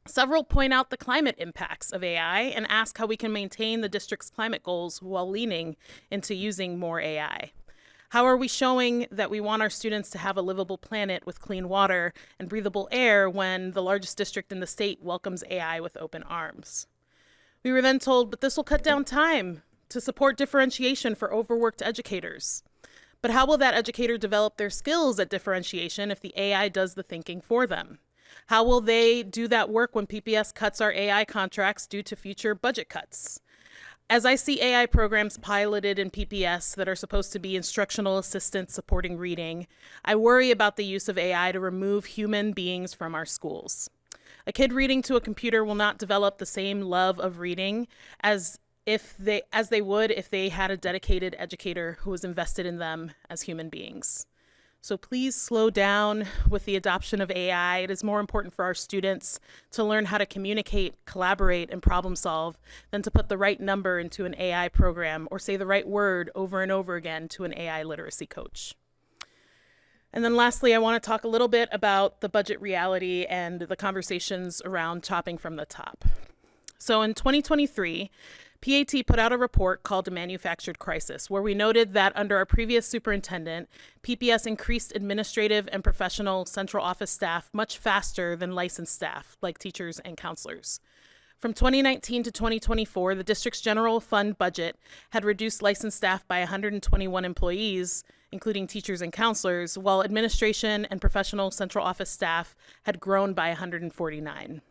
Several point out the climate impacts of AI and ask how we can maintain the district's climate goals while leaning into using more AI. How are we showing that we want our students to have a livable planet with clean water and breathable air when the largest district in the state welcomes AI with open arms? We were then told, but this will cut down time to support differentiation for overworked educators. But how will that educator develop their skills at differentiation if the AI does the thinking for them? How will they do that work when PPS cuts our AI contracts due to future budget cuts? As I see AI programs piloted in PPS that are supposed to be instructional assistants supporting reading, I worry about the use of AI to remove human beings from our schools. A kid reading to a computer will not develop the same love of reading as they would if they had a dedicated educator who was invested in them as human beings. So please slow down with the adoption of AI. It is more important for our students to learn how to communicate, collaborate, and problem solve than to put the right number into an AI program or say the right word over and over again to an AI literacy coach. And then lastly, I want to talk a little bit about the budget reality and the conversations around chopping from the top. So in 2023, PAT put out a report called A Manufactured Crisis, where we noted that under our previous superintendent, PPS increased administrative and professional central office staff much faster than licensed staff, like teachers and counselors. From 2019 to 2024, the district's general fund budget had reduced licensed staff by 121 employees, including teachers and counselors, while administration and professional central office staff had grown by 149.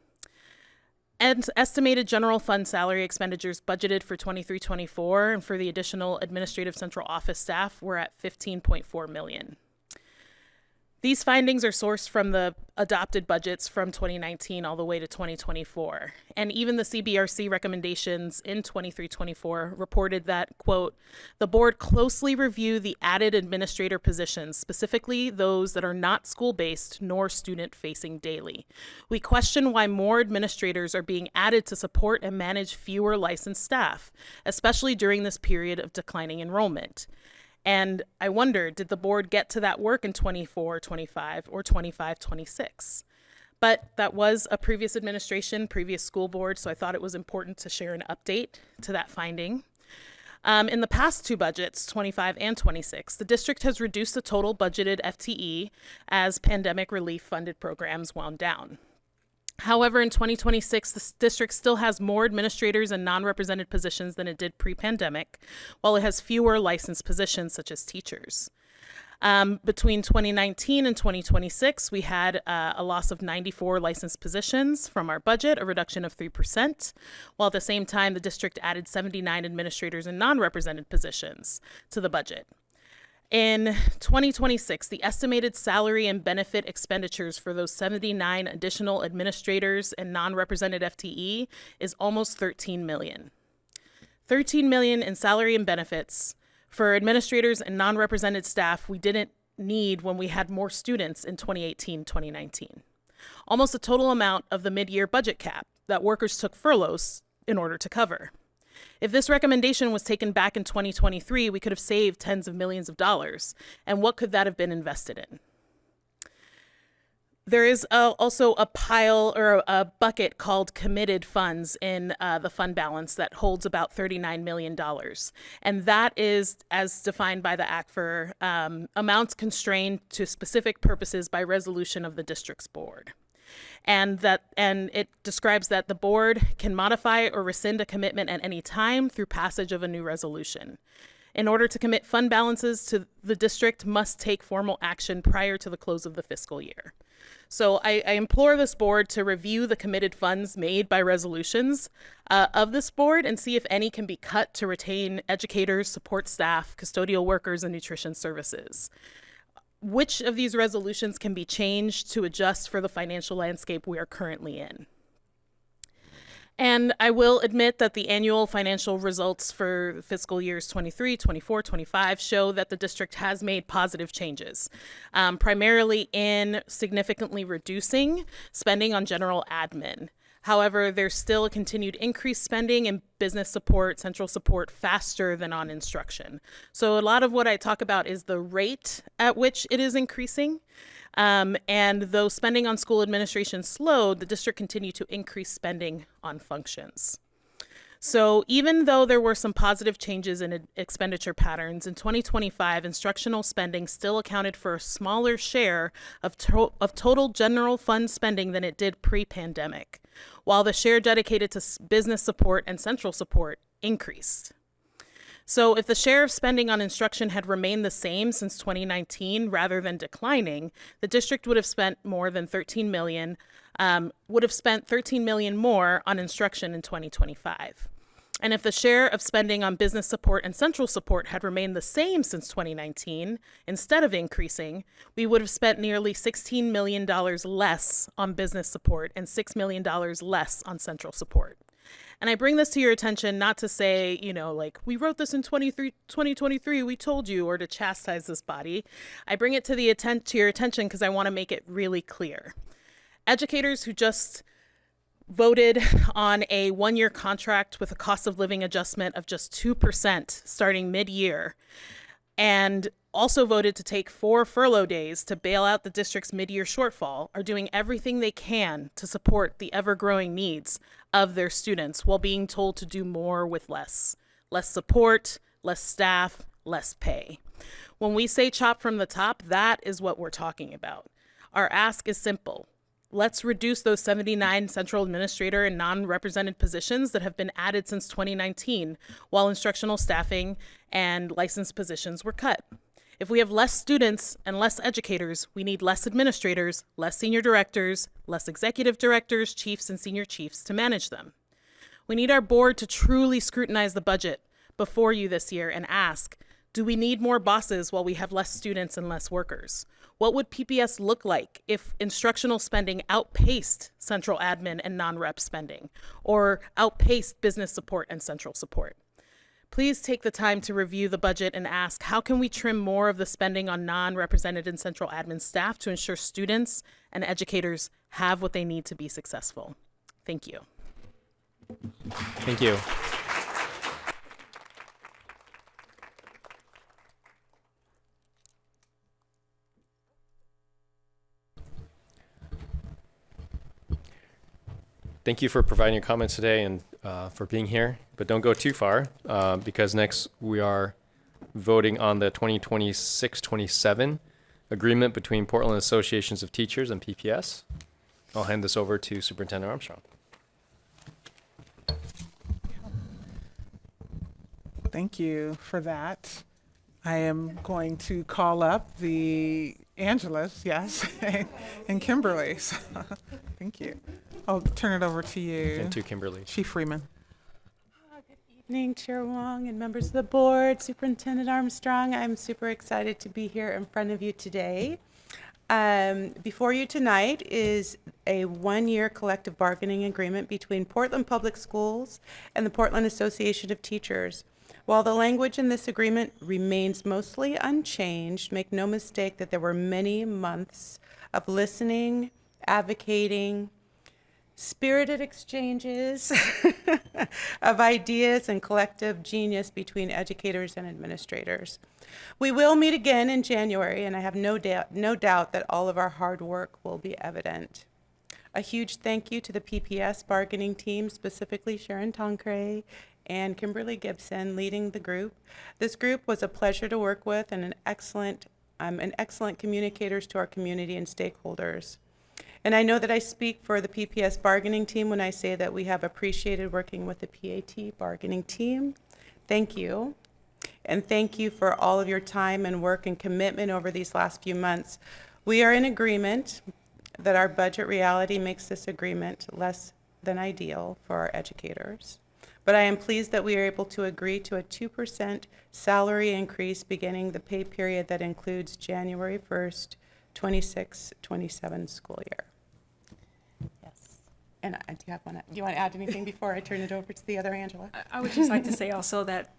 And estimated general fund salary expenditures budgeted for 23-24 and for the additional administrative central office staff were at $15.4 million. These findings are sourced from the adopted budgets from 2019 all the way to 2024. And even the CBRC recommendations in 23-24 reported that, quote, the board closely review the added administrator positions, specifically those that are not school-based nor student-facing daily. We question why more administrators are being added to support and manage fewer licensed staff, especially during this period of declining enrollment. And I wonder, did the board get to that work in 24-25 or 25-26? But that was a previous administration, previous school board, so I thought it was important to share an update to that finding. In the past two budgets, 25 and 26, the district has reduced the total budgeted FTE as pandemic relief funded programs wound down. However, in 2026, the district still has more administrators and non-represented positions than it did pre-pandemic, while it has fewer licensed positions, such as teachers. Between 2019 and 2026, we had a loss of 94 licensed positions from our budget, a reduction of 3%, while at the same time, the district added 79 administrators and non-represented positions to the budget. In 2026, the estimated salary and benefit expenditures for those 79 additional administrators and non-represented FTE is almost $13 million. $13 million in salary and benefits for administrators and non-represented staff we didn't need when we had more students in 2018-2019. Almost the total amount of the mid-year budget cap that workers took furloughs in order to cover. If this recommendation was taken back in 2023, we could have saved tens of millions of dollars. And what could that have been invested in? There is also a pile or a bucket called committed funds in the fund balance that holds about $39 million. And that is, as defined by the ACFR, amounts constrained to specific purposes by resolution of the district's board. And it describes that the board can modify or rescind a commitment at any time through passage of a new resolution. In order to commit fund balances to the district must take formal action prior to the close of the fiscal year. So I implore this board to review the committed funds made by resolutions of this board and see if any can be cut to retain educators, support staff, custodial workers, and nutrition services. Which of these resolutions can be changed to adjust for the financial landscape we are currently in? And I will admit that the annual financial results for fiscal years 23, 24, 25 show that the district has made positive changes, primarily in significantly reducing spending on general admin. However, there's still a continued increased spending in business support, central support, faster than on instruction. So a lot of what I talk about is the rate at which it is increasing. And though spending on school administration slowed, the district continued to increase spending on functions. So even though there were some positive changes in expenditure patterns, in 2025, instructional spending still accounted for a smaller share of total general fund spending than it did pre-pandemic, while the share dedicated to business support and central support increased. So if the share of spending on instruction had remained the same since 2019 rather than declining, the district would have spent more than $13 million, $13 million more on instruction in 2025. And if the share of spending on business support and central support had remained the same since 2019, instead of increasing, we would have spent nearly $16 million less on business support and $6 million less on central support. And I bring this to your attention not to say, like, we wrote this in 2023, we told you, or to chastise this body. I bring it to your attention because I want to make it really clear. Educators who just voted on a one-year contract with a cost of living adjustment of just 2% starting mid-year, and also voted to take 4 furlough days to bail out the district's mid-year shortfall, are doing everything they can to support the ever-growing needs of their students while being told to do more with less. Less support, less staff, less pay. When we say chop from the top, that is what we're talking about. Our ask is simple. Let's reduce those 79 central administrator and non-represented positions that have been added since 2019, while instructional staffing and licensed positions were cut. If we have less students and less educators, we need less administrators, less senior directors, less executive directors, chiefs, and senior chiefs to manage them. We need our board to truly scrutinize the budget before you this year and ask, do we need more bosses while we have less students and less workers? What would PPS look like if instructional spending outpaced central admin and non-rep spending, or outpaced business support and central support? Please take the time to review the budget and ask, how can we trim more of the spending on non-represented and central admin staff to ensure students and educators have what they need to be successful? Thank you. Thank you. Thank you for providing your comments today and for being here, but don't go too far because next we are voting on the 2026-27 agreement between Portland Associations of Teachers and PPS. I'll hand this over to Superintendent Armstrong. Thank you for that. I am going to call up the Angelas, yes, and Kimberly. So, thank you. I'll turn it over to you. And to Kimberly. Chief Freeman. Evening, Chair Wong and members of the board, Superintendent Armstrong. I'm super excited to be here in front of you today. Before you tonight is a one-year collective bargaining agreement between Portland Public Schools and the Portland Association of Teachers. While the language in this agreement remains mostly unchanged, make no mistake that there were many months of listening, advocating, spirited exchanges of ideas and collective genius between educators and administrators. We will meet again in January, and I have no doubt that all of our hard work will be evident. A huge thank you to the PPS bargaining team, specifically Sharon Toncray and Kimberly Gibson leading the group. This group was a pleasure to work with and an excellent communicators to our community and stakeholders. And I know that I speak for the PPS bargaining team when I say that we have appreciated working with the PAT bargaining team. Thank you. And thank you for all of your time and work and commitment over these last few months. We are in agreement that our budget reality makes this agreement less than ideal for our educators. But I am pleased that we are able to agree to a 2% salary increase beginning the pay period that includes January 1st, 26-27 school year. Yes. And do you want to add anything before I turn it over to the other Angela? I would just like to say also that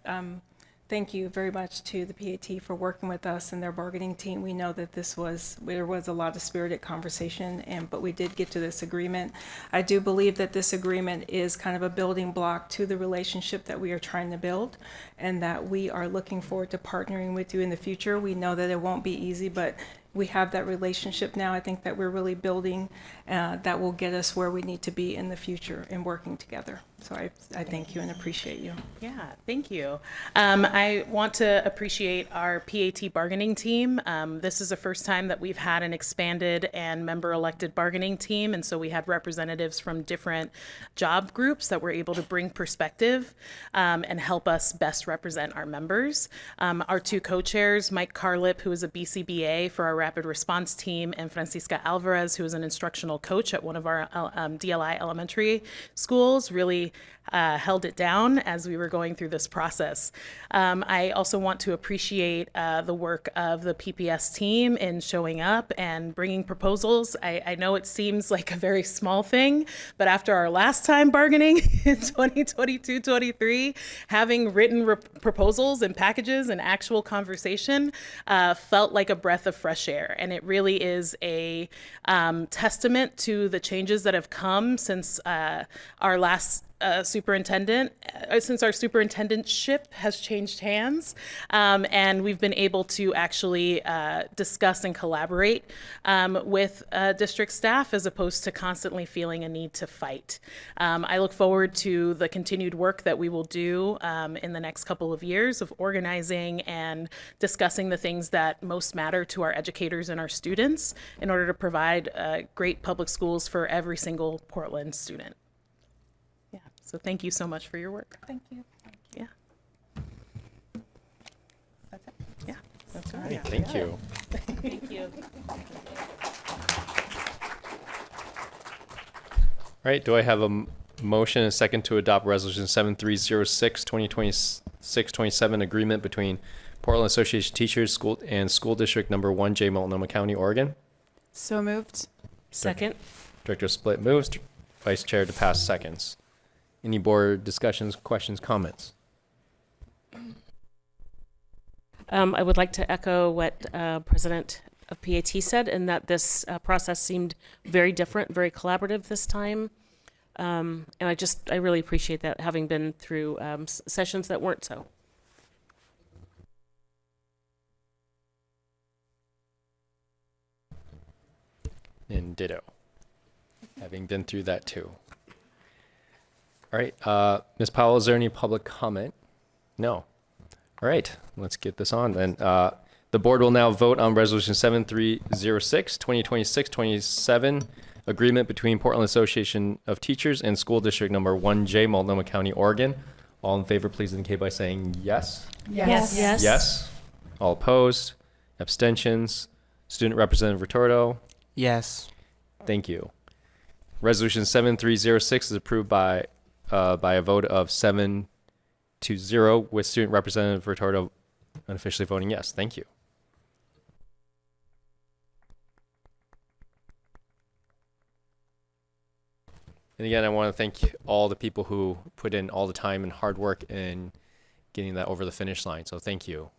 thank you very much to the PAT for working with us and their bargaining team. We know that there was a lot of spirited conversation, but we did get to this agreement. I do believe that this agreement is kind of a building block to the relationship that we are trying to build, and that we are looking forward to partnering with you in the future. We know that it won't be easy, but we have that relationship now. I think that we're really building that will get us where we need to be in the future in working together. So I thank you and appreciate you. Yeah, thank you. I want to appreciate our PAT bargaining team. This is the first time that we've had an expanded and member-elected bargaining team, and so we had representatives from different job groups that were able to bring perspective and help us best represent our members. Our two co-chairs, Mike Carlip, who is a BCBA for our rapid response team, and Francisca Alvarez, who is an instructional coach at one of our DLI elementary schools, really held it down as we were going through this process. I also want to appreciate the work of the PPS team in showing up and bringing proposals. I know it seems like a very small thing, but after our last time bargaining in 2022-23, having written proposals and packages and actual conversation felt like a breath of fresh air. And it really is a testament to the changes that have come since our last superintendent, since our superintendentship has changed hands, and we've been able to actually discuss and collaborate with district staff as opposed to constantly feeling a need to fight. I look forward to the continued work that we will do in the next couple of years of organizing and discussing the things that most matter to our educators and our students in order to provide great public schools for every single Portland student. Yeah, so thank you so much for your work. Thank you. Yeah. That's it. Yeah, that's all right. Great, thank you. Thank you. All right, do I have a motion and a second to adopt Resolution 7306, 2026-27 agreement between Portland Association of Teachers School and School District Number 1J, Multnomah County, Oregon? So moved. Second. Director Split moves, Vice Chair to pass seconds. Any board discussions, questions, comments? I would like to echo what President of PAT said, in that this process seemed very different, very collaborative this time. And I really appreciate that, having been through sessions that weren't so. And ditto, having been through that too. All right, Ms. Powell, is there any public comment? No. All right, let's get this on then. The board will now vote on Resolution 7306, 2026-27, agreement between Portland Association of Teachers and School District Number 1J, Multnomah County, Oregon. All in favor, please indicate by saying yes. Yes. Yes. Yes. All opposed? Abstentions? Student Representative Retorto? Yes. Thank you. Resolution 7306 is approved by a vote of 7-0, with Student Representative Retorto unofficially voting yes. Thank you. And again, I want to thank all the people who put in all the time and hard work in getting that over the finish line. So thank you. All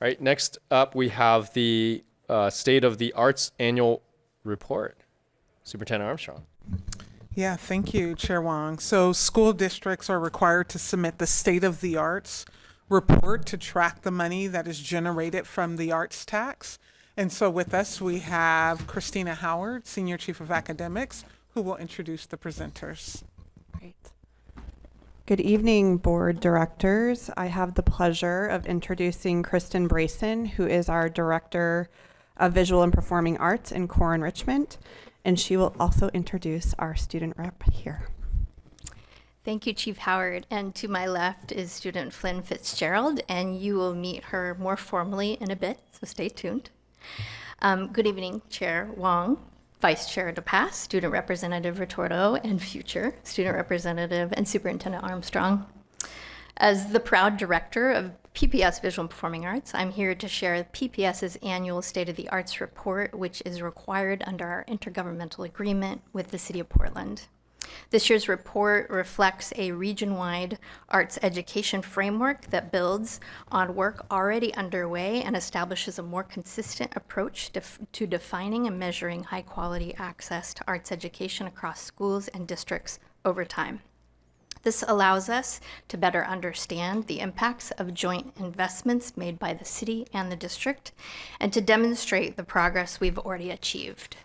right, next up we have the State of the Arts Annual Report. Superintendent Armstrong. Yeah, thank you, Chair Wong. So school districts are required to submit the State of the Arts report to track the money that is generated from the arts tax. And so with us, we have Christina Howard, Senior Chief of Academics, who will introduce the presenters. Great. Good evening, board directors. I have the pleasure of introducing Kristen Brayson, who is our Director of Visual and Performing Arts in core enrichment, and she will also introduce our student rep here. Thank you, Chief Howard. And to my left is student Flynn Fitzgerald, and you will meet her more formally in a bit, so stay tuned. Good evening, Chair Wong, Vice Chair DePass, Student Representative Retorto, and future Student Representative and Superintendent Armstrong. As the proud director of PPS Visual and Performing Arts, I'm here to share PPS's annual State of the Arts report, which is required under our intergovernmental agreement with the City of Portland. This year's report reflects a region-wide arts education framework that builds on work already underway and establishes a more consistent approach to defining and measuring high-quality access to arts education across schools and districts over time. This allows us to better understand the impacts of joint investments made by the city and the district, and to demonstrate the progress we've already achieved.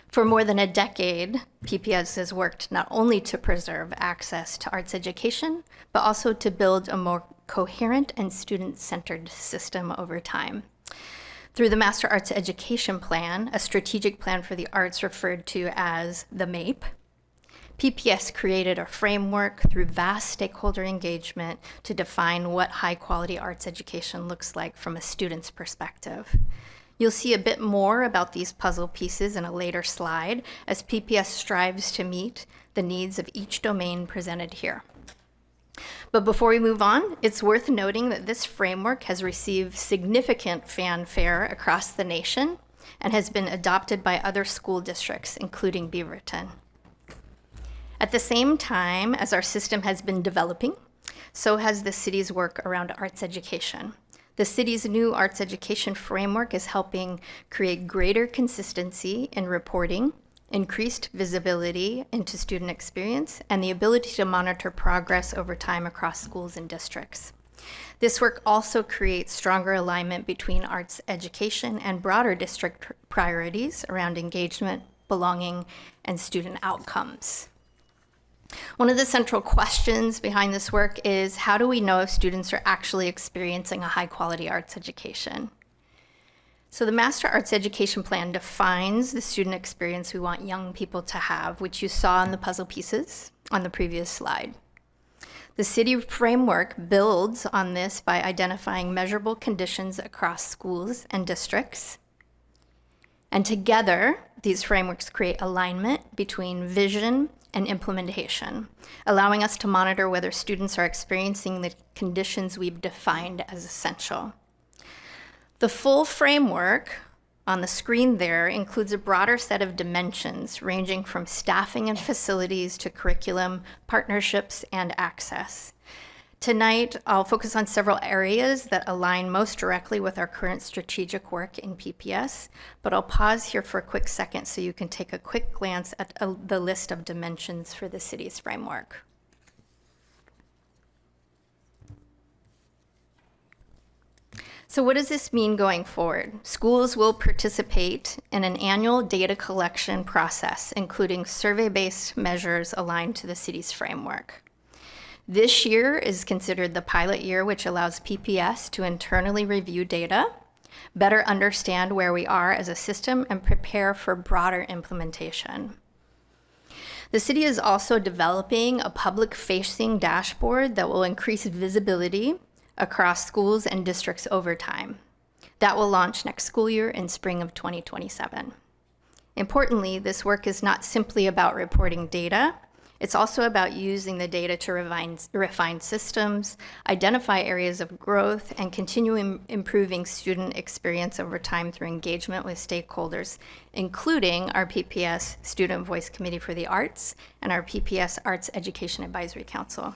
For more than a decade, PPS has worked not only to preserve access to arts education, but also to build a more coherent and student-centered system over time. Through the Master Arts Education Plan, a strategic plan for the arts referred to as the MAPE, PPS created a framework through vast stakeholder engagement to define what high-quality arts education looks like from a student's perspective. You'll see a bit more about these puzzle pieces in a later slide as PPS strives to meet the needs of each domain presented here. But before we move on, it's worth noting that this framework has received significant fanfare across the nation and has been adopted by other school districts, including Beaverton. At the same time as our system has been developing, so has the city's work around arts education. The city's new arts education framework is helping create greater consistency in reporting increased visibility into student experience, and the ability to monitor progress over time across schools and districts. This work also creates stronger alignment between arts education and broader district priorities around engagement, belonging, and student outcomes. One of the central questions behind this work is, how do we know if students are actually experiencing a high-quality arts education? So the Master Arts Education Plan defines the student experience we want young people to have, which you saw in the puzzle pieces on the previous slide. The city framework builds on this by identifying measurable conditions across schools and districts. And together, these frameworks create alignment between vision and implementation, allowing us to monitor whether students are experiencing the conditions we've defined as essential. The full framework on the screen there includes a broader set of dimensions ranging from staffing and facilities to curriculum, partnerships, and access. Tonight, I'll focus on several areas that align most directly with our current strategic work in PPS, but I'll pause here for a quick second so you can take a quick glance at the list of dimensions for the city's framework. So what does this mean going forward? Schools will participate in an annual data collection process, including survey-based measures aligned to the city's framework. This year is considered the pilot year, which allows PPS to internally review data, better understand where we are as a system, and prepare for broader implementation. The city is also developing a public-facing dashboard that will increase visibility across schools and districts over time. That will launch next school year in spring of 2027. Importantly, this work is not simply about reporting data. It's also about using the data to refine systems, identify areas of growth, and continue improving student experience over time through engagement with stakeholders, including our PPS Student Voice Committee for the Arts and our PPS Arts Education Advisory Council.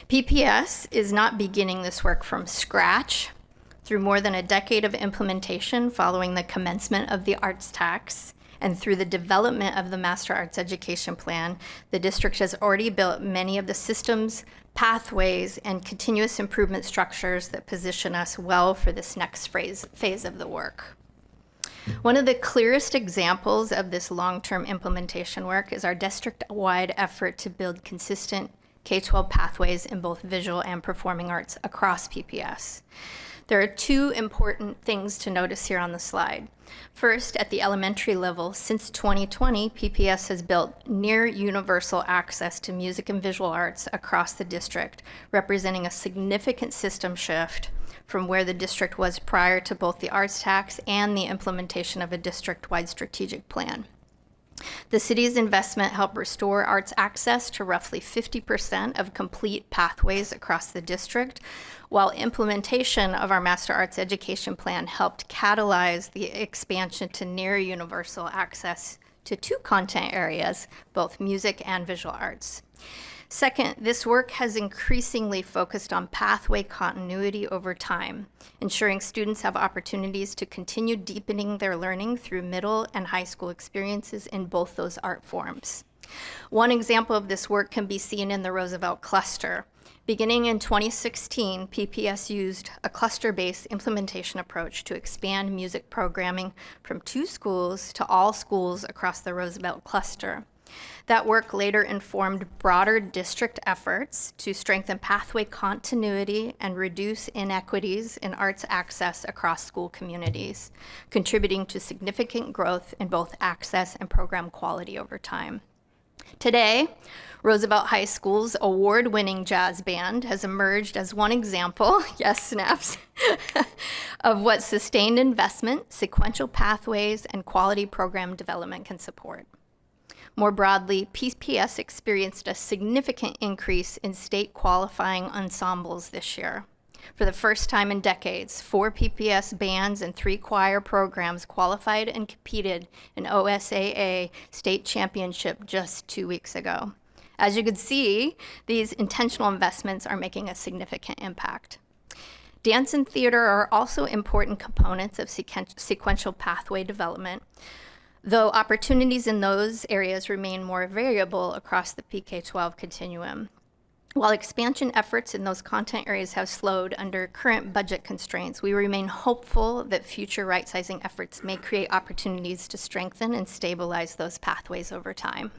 PPS is not beginning this work from scratch. Through more than a decade of implementation following the commencement of the arts tax and through the development of the Master Arts Education Plan, the district has already built many of the systems, pathways, and continuous improvement structures that position us well for this next phase of the work. One of the clearest examples of this long-term implementation work is our district-wide effort to build consistent K-12 pathways in both visual and performing arts across PPS. There are two important things to notice here on the slide. First, at the elementary level, since 2020, PPS has built near universal access to music and visual arts across the district, representing a significant system shift from where the district was prior to both the arts tax and the implementation of a district-wide strategic plan. The city's investment helped restore arts access to roughly 50% of complete pathways across the district, while implementation of our Master Arts Education Plan helped catalyze the expansion to near universal access to two content areas, both music and visual arts. Second, this work has increasingly focused on pathway continuity over time, ensuring students have opportunities to continue deepening their learning through middle and high school experiences in both those art forms. One example of this work can be seen in the Roosevelt Cluster. Beginning in 2016, PPS used a cluster-based implementation approach to expand music programming from 2 schools to all schools across the Roosevelt Cluster. That work later informed broader district efforts to strengthen pathway continuity and reduce inequities in arts access across school communities, contributing to significant growth in both access and program quality over time. Today, Roosevelt High School's award-winning jazz band has emerged as one example, yes, snaps, of what sustained investment, sequential pathways, and quality program development can support. More broadly, PPS experienced a significant increase in state qualifying ensembles this year. For the first time in decades, 4 PPS bands and 3 choir programs qualified and competed in OSAA state championship just 2 weeks ago. As you can see, these intentional investments are making a significant impact. Dance and theater are also important components of sequential pathway development. though opportunities in those areas remain more variable across the PK-12 continuum. While expansion efforts in those content areas have slowed under current budget constraints, we remain hopeful that future right-sizing efforts may create opportunities to strengthen and stabilize those pathways over time.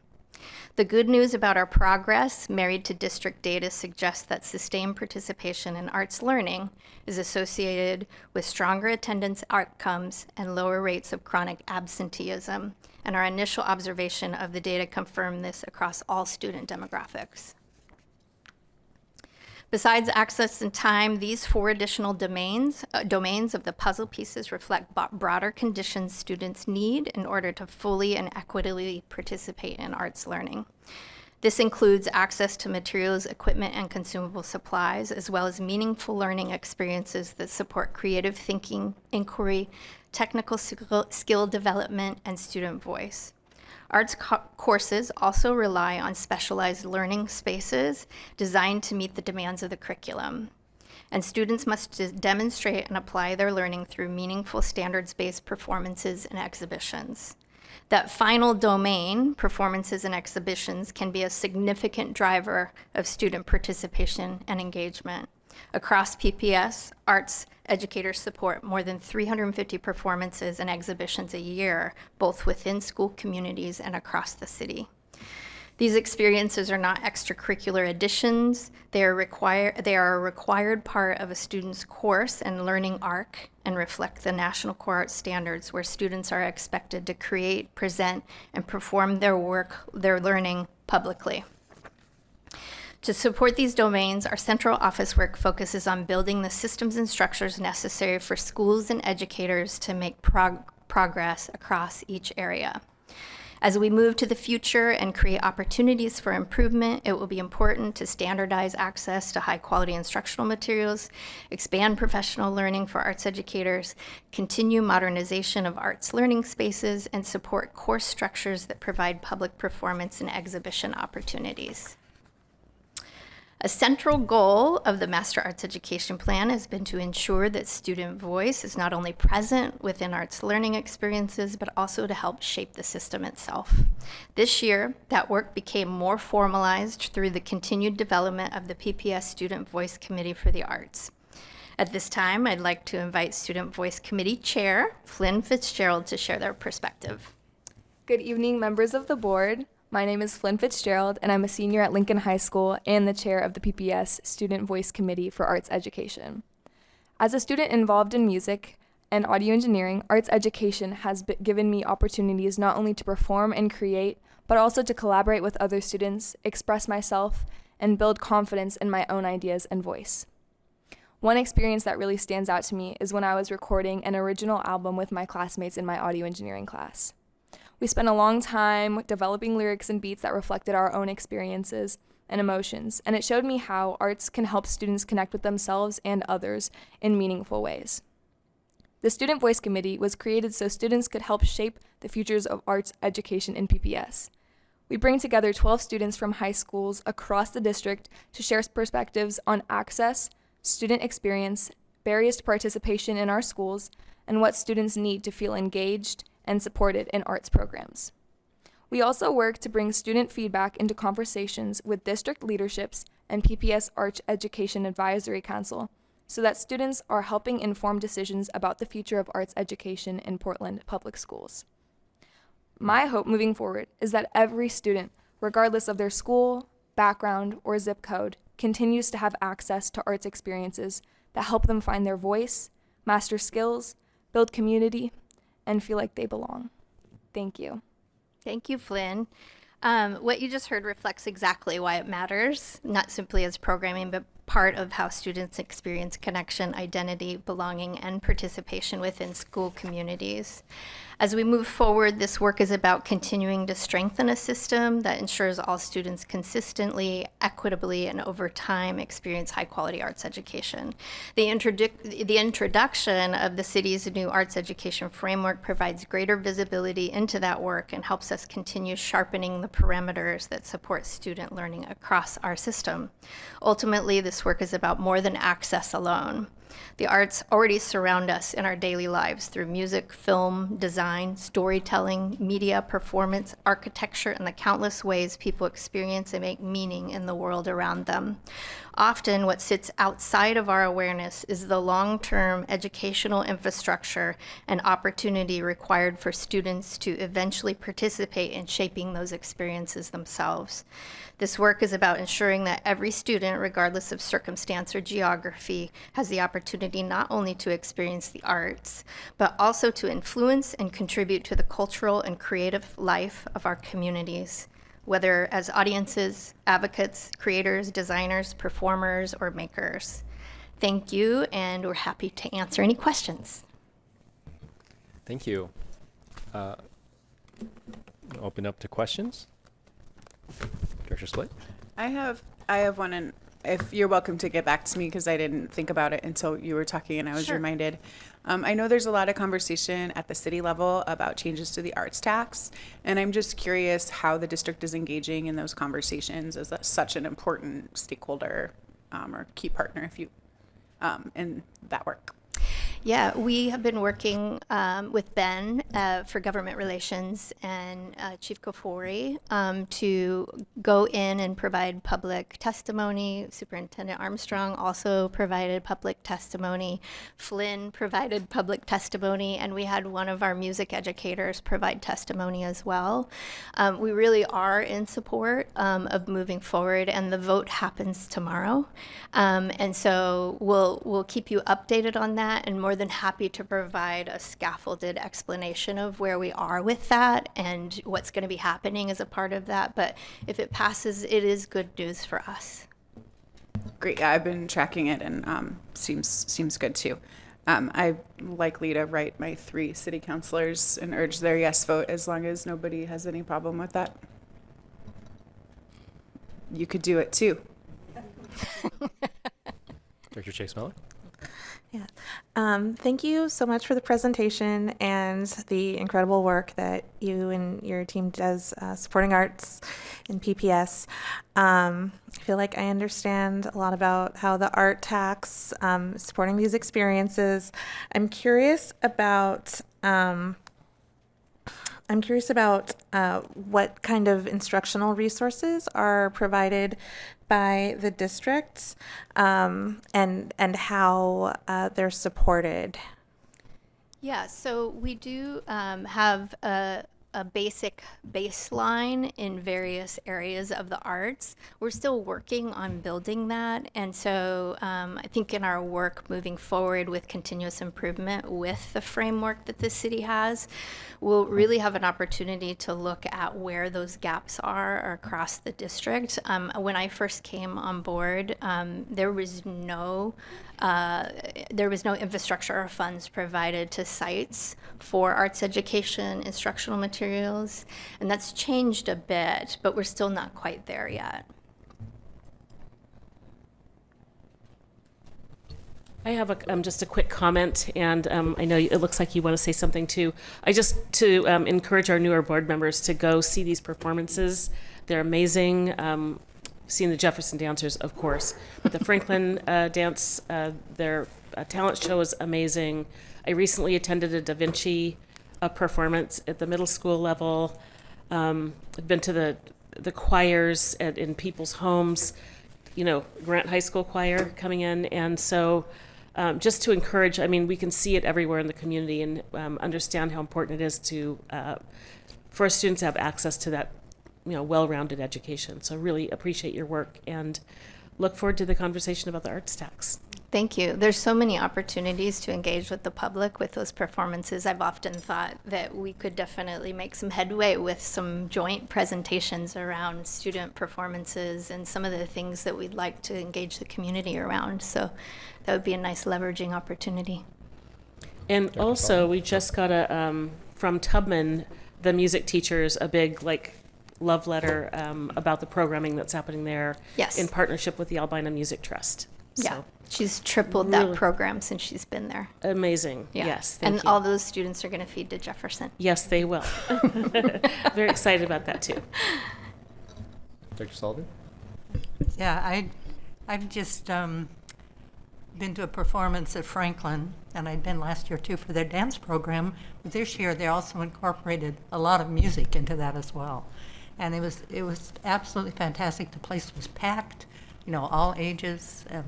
The good news about our progress, married to district data, suggests that sustained participation in arts learning is associated with stronger attendance outcomes and lower rates of chronic absenteeism, and our initial observation of the data confirm this across all student demographics. Besides access and time, these 4 additional domains of the puzzle pieces reflect broader conditions students need in order to fully and equitably participate in arts learning. This includes access to materials, equipment, and consumable supplies, as well as meaningful learning experiences that support creative thinking, inquiry, technical skill development, and student voice. Arts courses also rely on specialized learning spaces designed to meet the demands of the curriculum. And students must demonstrate and apply their learning through meaningful standards-based performances and exhibitions. That final domain, performances and exhibitions, can be a significant driver of student participation and engagement. Across PPS, arts educators support more than 350 performances and exhibitions a year, both within school communities and across the city. These experiences are not extracurricular additions. They are a required part of a student's course and learning arc and reflect the National Core Arts Standards, where students are expected to create, present, and perform their learning publicly. To support these domains, our central office work focuses on building the systems and structures necessary for schools and educators to make progress across each area. As we move to the future and create opportunities for improvement, it will be important to standardize access to high-quality instructional materials, expand professional learning for arts educators, continue modernization of arts learning spaces, and support course structures that provide public performance and exhibition opportunities. A central goal of the Master Arts Education Plan has been to ensure that student voice is not only present within arts learning experiences, but also to help shape the system itself. This year, that work became more formalized through the continued development of the PPS Student Voice Committee for the Arts. At this time, I'd like to invite Student Voice Committee Chair Flynn Fitzgerald to share their perspective. Good evening, members of the board. My name is Flynn Fitzgerald, and I'm a senior at Lincoln High School and the chair of the PPS Student Voice Committee for Arts Education. As a student involved in music and audio engineering, arts education has given me opportunities not only to perform and create, but also to collaborate with other students, express myself, and build confidence in my own ideas and voice. One experience that really stands out to me is when I was recording an original album with my classmates in my audio engineering class. We spent a long time developing lyrics and beats that reflected our own experiences and emotions, and it showed me how arts can help students connect with themselves and others in meaningful ways. The Student Voice Committee was created so students could help shape the futures of arts education in PPS. We bring together 12 students from high schools across the district to share perspectives on access, student experience, barriers to participation in our schools, and what students need to feel engaged and supported in arts programs. We also work to bring student feedback into conversations with district leaderships and PPS Arts Education Advisory Council so that students are helping inform decisions about the future of arts education in Portland Public Schools. My hope moving forward is that every student, regardless of their school, background, or zip code, continues to have access to arts experiences that help them find their voice, master skills, build community, and feel like they belong. Thank you. Thank you, Flynn. What you just heard reflects exactly why it matters, not simply as programming, but part of how students experience connection, identity, belonging, and participation within school communities. As we move forward, this work is about continuing to strengthen a system that ensures all students consistently, equitably, and over time experience high-quality arts education. The introduction of the city's new arts education framework provides greater visibility into that work and helps us continue sharpening the parameters that support student learning across our system. Ultimately, this work is about more than access alone. The arts already surround us in our daily lives through music, film, design, storytelling, media, performance, architecture, and the countless ways people experience and make meaning in the world around them. Often, what sits outside of our awareness is the long-term educational infrastructure and opportunity required for students to eventually participate in shaping those experiences themselves. This work is about ensuring that every student, regardless of circumstance or geography, has the opportunity not only to experience the arts, but also to influence and contribute to the cultural and creative life of our communities, whether as audiences, advocates, creators, designers, performers, or makers. Thank you, and we're happy to answer any questions. Thank you. Open up to questions. Director Split. I have one, and if you're welcome to get back to me because I didn't think about it until you were talking and I was reminded. I know there's a lot of conversation at the city level about changes to the arts tax, and I'm just curious how the district is engaging in those conversations as such an important stakeholder or key partner, if you in that work. Yeah, we have been working with Ben for government relations and Chief Kafori to go in and provide public testimony. Superintendent Armstrong also provided public testimony. Flynn provided public testimony, and we had one of our music educators provide testimony as well. We really are in support of moving forward, and the vote happens tomorrow. And so we'll keep you updated on that, and more than happy to provide a scaffolded explanation of where we are with that and what's going to be happening as a part of that. But if it passes, it is good news for us. Great. Yeah, I've been tracking it, and seems good too. I'm likely to write my 3 city councilors and urge their yes vote as long as nobody has any problem with that. You could do it too. Director Chase Miller. Yeah. Thank you so much for the presentation and the incredible work that you and your team does supporting arts in PPS. I feel like I understand a lot about how the art tax supporting these experiences. I'm curious about what kind of instructional resources are provided by the district and how they're supported. Yeah, so we do have a basic baseline in various areas of the arts. We're still working on building that, and so I think in our work moving forward with continuous improvement with the framework that the city has, we'll really have an opportunity to look at where those gaps are across the district. When I first came on board, there was no infrastructure or funds provided to sites for arts education, instructional materials, and that's changed a bit, but we're still not quite there yet. I have just a quick comment, and I know it looks like you want to say something too. To encourage our newer board members to go see these performances. They're amazing. Seen the Jefferson dancers, of course, but the Franklin dance, their talent show is amazing. I recently attended a Da Vinci performance at the middle school level. I've been to the choirs in people's homes, Grant High School choir coming in, and so just to encourage, we can see it everywhere in the community and understand how important it is for our students to have access to that well-rounded education. So really appreciate your work and look forward to the conversation about the arts tax. Thank you. There's so many opportunities to engage with the public with those performances. I've often thought that we could definitely make some headway with some joint presentations around student performances and some of the things that we'd like to engage the community around. So that would be a nice leveraging opportunity. And also, we just got from Tubman, the music teachers, a big love letter about the programming that's happening there. Yes. In partnership with the Albina Music Trust. Yeah, she's tripled that program since she's been there. Amazing. Yeah. Yes, and thank you. all those students are going to feed to Jefferson. Yes, they will. Very excited about that too. Dr. Sullivan? Yeah, I'm just been to a performance at Franklin, and I'd been last year too for their dance program. But this year they also incorporated a lot of music into that as well. And it was absolutely fantastic. The place was packed, you know, all ages, a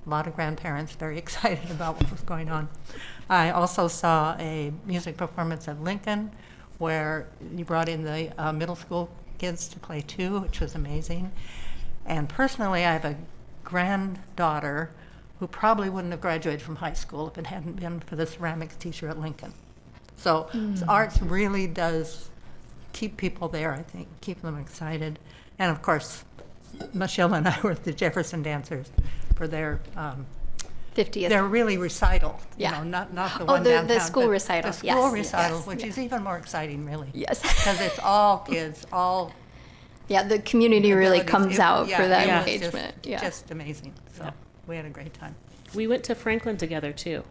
lot of grandparents very excited about what was going on. I also saw a music performance at Lincoln where you brought in the middle school kids to play too, which was amazing. And personally, I have a granddaughter who probably wouldn't have graduated from high school if it hadn't been for the ceramics teacher at Lincoln. So arts really does keep people there, I think, keep them excited. And of course, Michelle and I were the Jefferson dancers for their 50th. They're really recital, Yeah. you know, not the Oh, one the downtown. school but recital, The yes, school recital, yes, which yeah. is even more exciting, really. Yes. Because it's all kids, all. Yeah, the community really abilities. comes out for that it was engagement. Just, Yeah. just amazing. So we had a great time. We went to Franklin together too.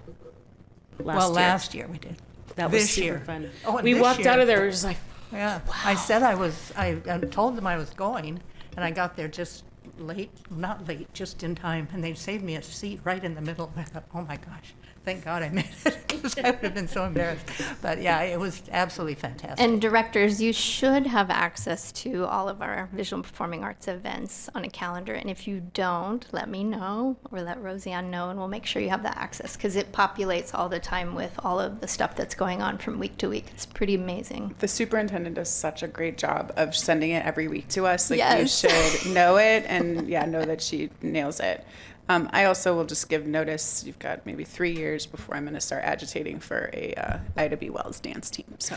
Last year we did. That was This super year. fun. Oh, and We this walked year. out of there, we were just like, Yeah, I said I told them I was going, and I got there just late, not late, just in time, and they saved me a seat right in the middle. I thought, oh my gosh, thank God I made it, because I would have been so embarrassed. But yeah, it was absolutely fantastic. And directors, you should have access to all of our visual and performing arts events on a calendar. And if you don't, let me know or let Roseanne know, and we'll make sure you have that access because it populates all the time with all of the stuff that's going on from week to week. It's pretty amazing. The superintendent does such a great job of sending it every week to us. Like Yes. you should know it and know that she nails it. I also will just give notice. You've got maybe 3 years before I'm going to start agitating for a Ida B. Wells dance team. So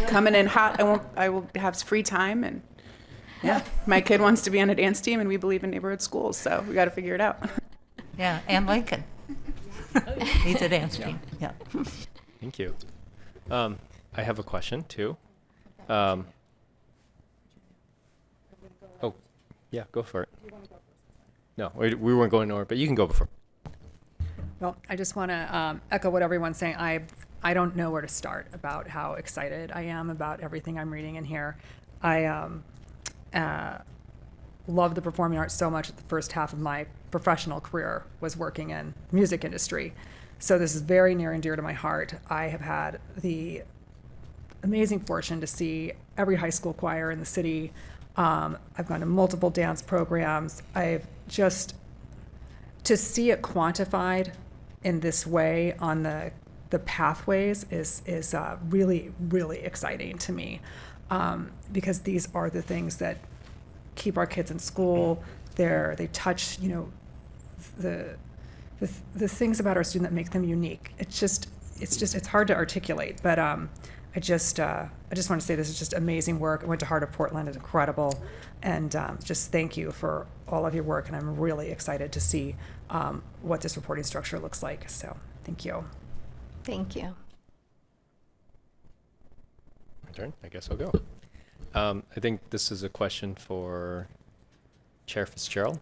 coming in hot. I will have free time, and my kid wants to be on a dance team, and we believe in neighborhood schools, so we got to figure it out. Yeah, and Lincoln. He's a dance team. Yeah. Thank you. I have a question too. Yeah, go for it. No, we weren't going nowhere, but you can go before. Well, I just want to echo what everyone's saying. I don't know where to start about how excited I am about everything I'm reading in here. I love the performing arts so much that the first half of my professional career was working in music industry. So this is very near and dear to my heart. I have had the amazing fortune to see every high school choir in the city. I've gone to multiple dance programs. I've just, to see it quantified in this way on the pathways is really, really exciting to me, because these are the things that keep our kids in school. They touch, the things about our student that make them unique. It's hard to articulate, but I just want to say this is just amazing work. I went to Heart of Portland, it's incredible, and just thank you for all of your work, and I'm really excited to see what this reporting structure looks like, so thank you. Thank you. My turn? I guess I'll go. I think this is a question for Chair Fitzgerald.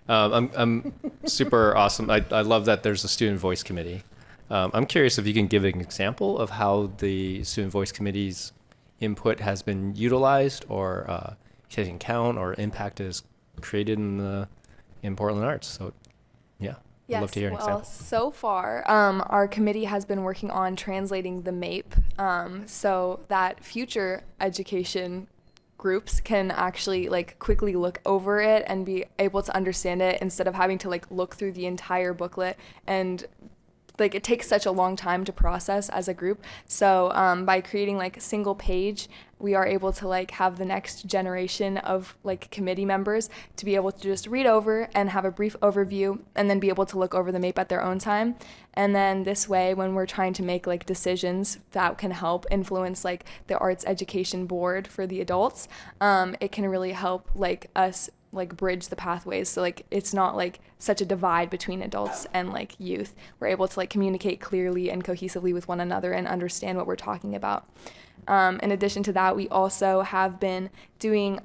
I'm super awesome. I love that there's a student voice committee. I'm curious if you can give an example of how the Student Voice Committee's input has been utilized or taken account or impact is created in Portland Arts. So, yeah, I'd love to hear an example. So far, our committee has been working on translating the MAPE so that future education groups can actually quickly look over it and be able to understand it instead of having to look through the entire booklet, and it takes such a long time to process as a group. So by creating a single page, we are able to have the next generation of committee members to be able to just read over and have a brief overview and then be able to look over the MAPE at their own time. And then this way, when we're trying to make decisions that can help influence the arts education board for the adults, it can really help us bridge the pathways, so it's not such a divide between adults and youth. We're able to communicate clearly and cohesively with one another and understand what we're talking about. In addition to that, we also have been doing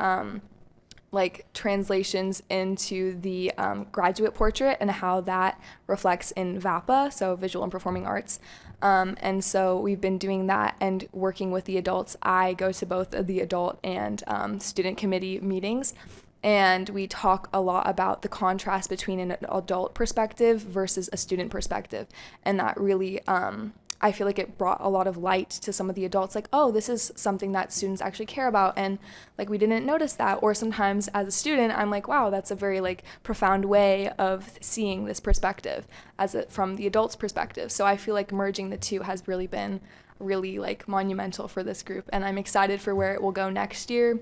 translations into the graduate portrait and how that reflects in VAPA, so Visual and Performing Arts. And so we've been doing that and working with the adults. I go to both the adult and student committee meetings. and we talk a lot about the contrast between an adult perspective versus a student perspective. And that really, I feel like it brought a lot of light to some of the adults, like, oh, this is something that students actually care about, and like we didn't notice that. Or sometimes as a student, I'm like, wow, that's a very like profound way of seeing this perspective from the adult's perspective. So I feel like merging the two has really been really like monumental for this group, and I'm excited for where it will go next year,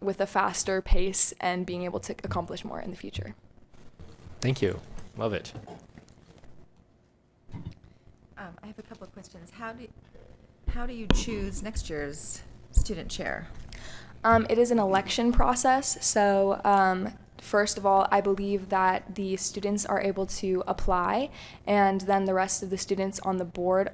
with a faster pace and being able to accomplish more in the future. Thank you. Love it. I have a couple of questions. How do you choose next year's student chair? It is an election process. So first of all, I believe that the students are able to apply, and then the rest of the students on the board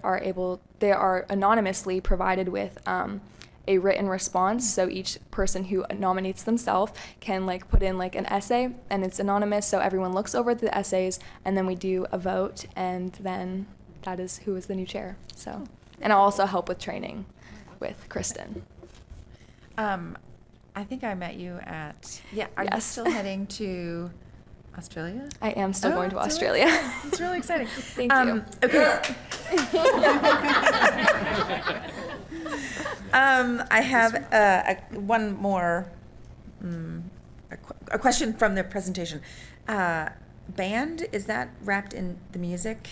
they are anonymously provided with a written response. So each person who nominates themselves can like put in like an essay, and it's anonymous. So everyone looks over the essays, and then we do a vote, and then that is who is the new chair. So, and I'll also help with training with Kristen. I think I met you at, are you Yes. still heading to Australia? I am still going to that's Australia. It's really exciting. Thank you. Okay. I have one more, a question from the presentation. Band, is that wrapped in the music?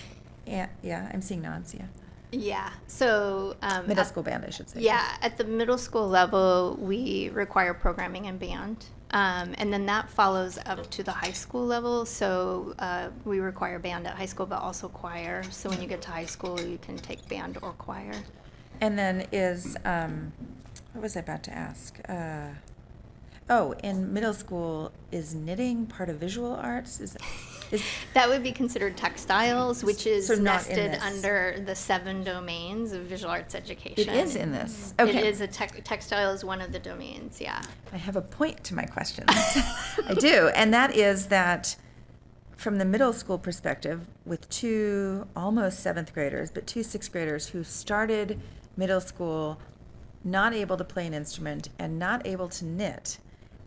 Yeah, I'm seeing nods, yeah. Yeah. So Middle school band, I should say. Yeah, at the middle school level, we require programming and band, and then that follows up to the high school level. So we require band at high school, but also choir. So when you get to high school, you can take band or choir. And then what was I about to ask? In middle school, is knitting part of visual arts? That would be considered textiles, which is So not in nested this. under the 7 domains of visual arts education. It is in this. It Okay. is textile is one of the domains, yeah. I have a point to my questions. I do, and that is that from the middle school perspective, with 2 almost 7th graders, but 2 6th graders who started middle school not able to play an instrument and not able to knit.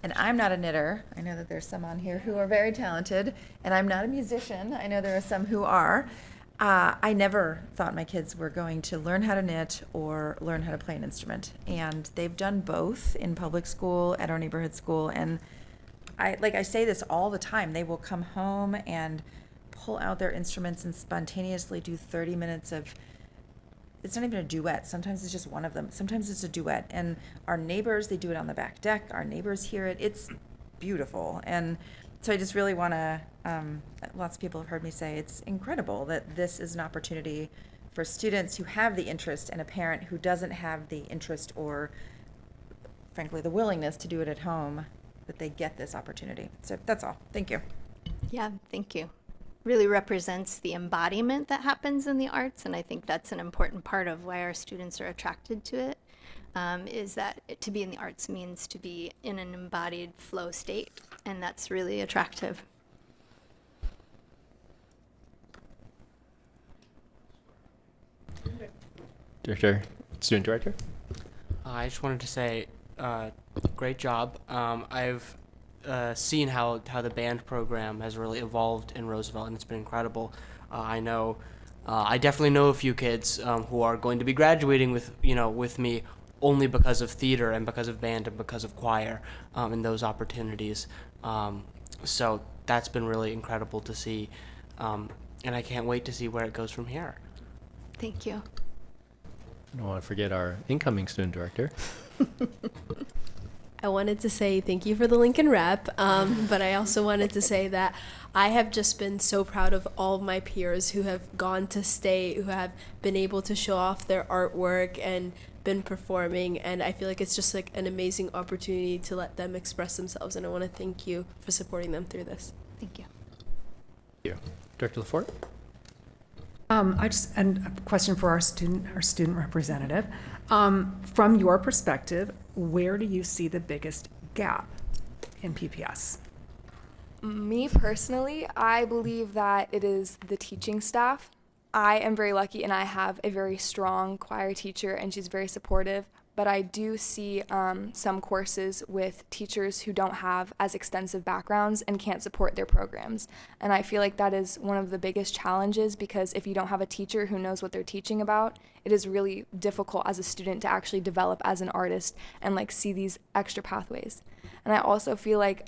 And I'm not a knitter. I know that there's some on here who are very talented, and I'm not a musician. I know there are some who are. I never thought my kids were going to learn how to knit or learn how to play an instrument. And they've done both in public school, at our neighborhood school. And I say this all the time. They will come home and pull out their instruments and spontaneously do 30 minutes of, it's not even a duet. Sometimes it's just one of them. Sometimes it's a duet. And our neighbors, they do it on the back deck. Our neighbors hear it. It's beautiful. And so I just really want to, lots of people have heard me say it's incredible that this is an opportunity for students who have the interest and a parent who doesn't have the interest or, frankly, the willingness to do it at home, that they get this opportunity. So that's all. Thank you. Yeah, thank you. Really represents the embodiment that happens in the arts, and I think that's an important part of why our students are attracted to it, is that to be in the arts means to be in an embodied flow state, and that's really attractive. Student director? I just wanted to say, great job. I've seen how the band program has really evolved in Roosevelt, and it's been incredible. I definitely know a few kids who are going to be graduating with me only because of theater and because of band and because of choir and those opportunities. So that's been really incredible to see, and I can't wait to see where it goes from here. Thank you. I don't want to forget our incoming student director. I wanted to say thank you for the Lincoln rep, but I also wanted to say that I have just been so proud of all of my peers who have gone to state, who have been able to show off their artwork and been performing, and I feel like it's just like an amazing opportunity to let them express themselves, and I want to thank you for supporting them through this. Thank you. Thank you. Director LaForte? And a question for our student representative. From your perspective, where do you see the biggest gap in PPS? Me personally, I believe that it is the teaching staff. I am very lucky and I have a very strong choir teacher and she's very supportive, but I do see some courses with teachers who don't have as extensive backgrounds and can't support their programs. And I feel like that is one of the biggest challenges, because if you don't have a teacher who knows what they're teaching about, it is really difficult as a student to actually develop as an artist and like see these extra pathways. And I also feel like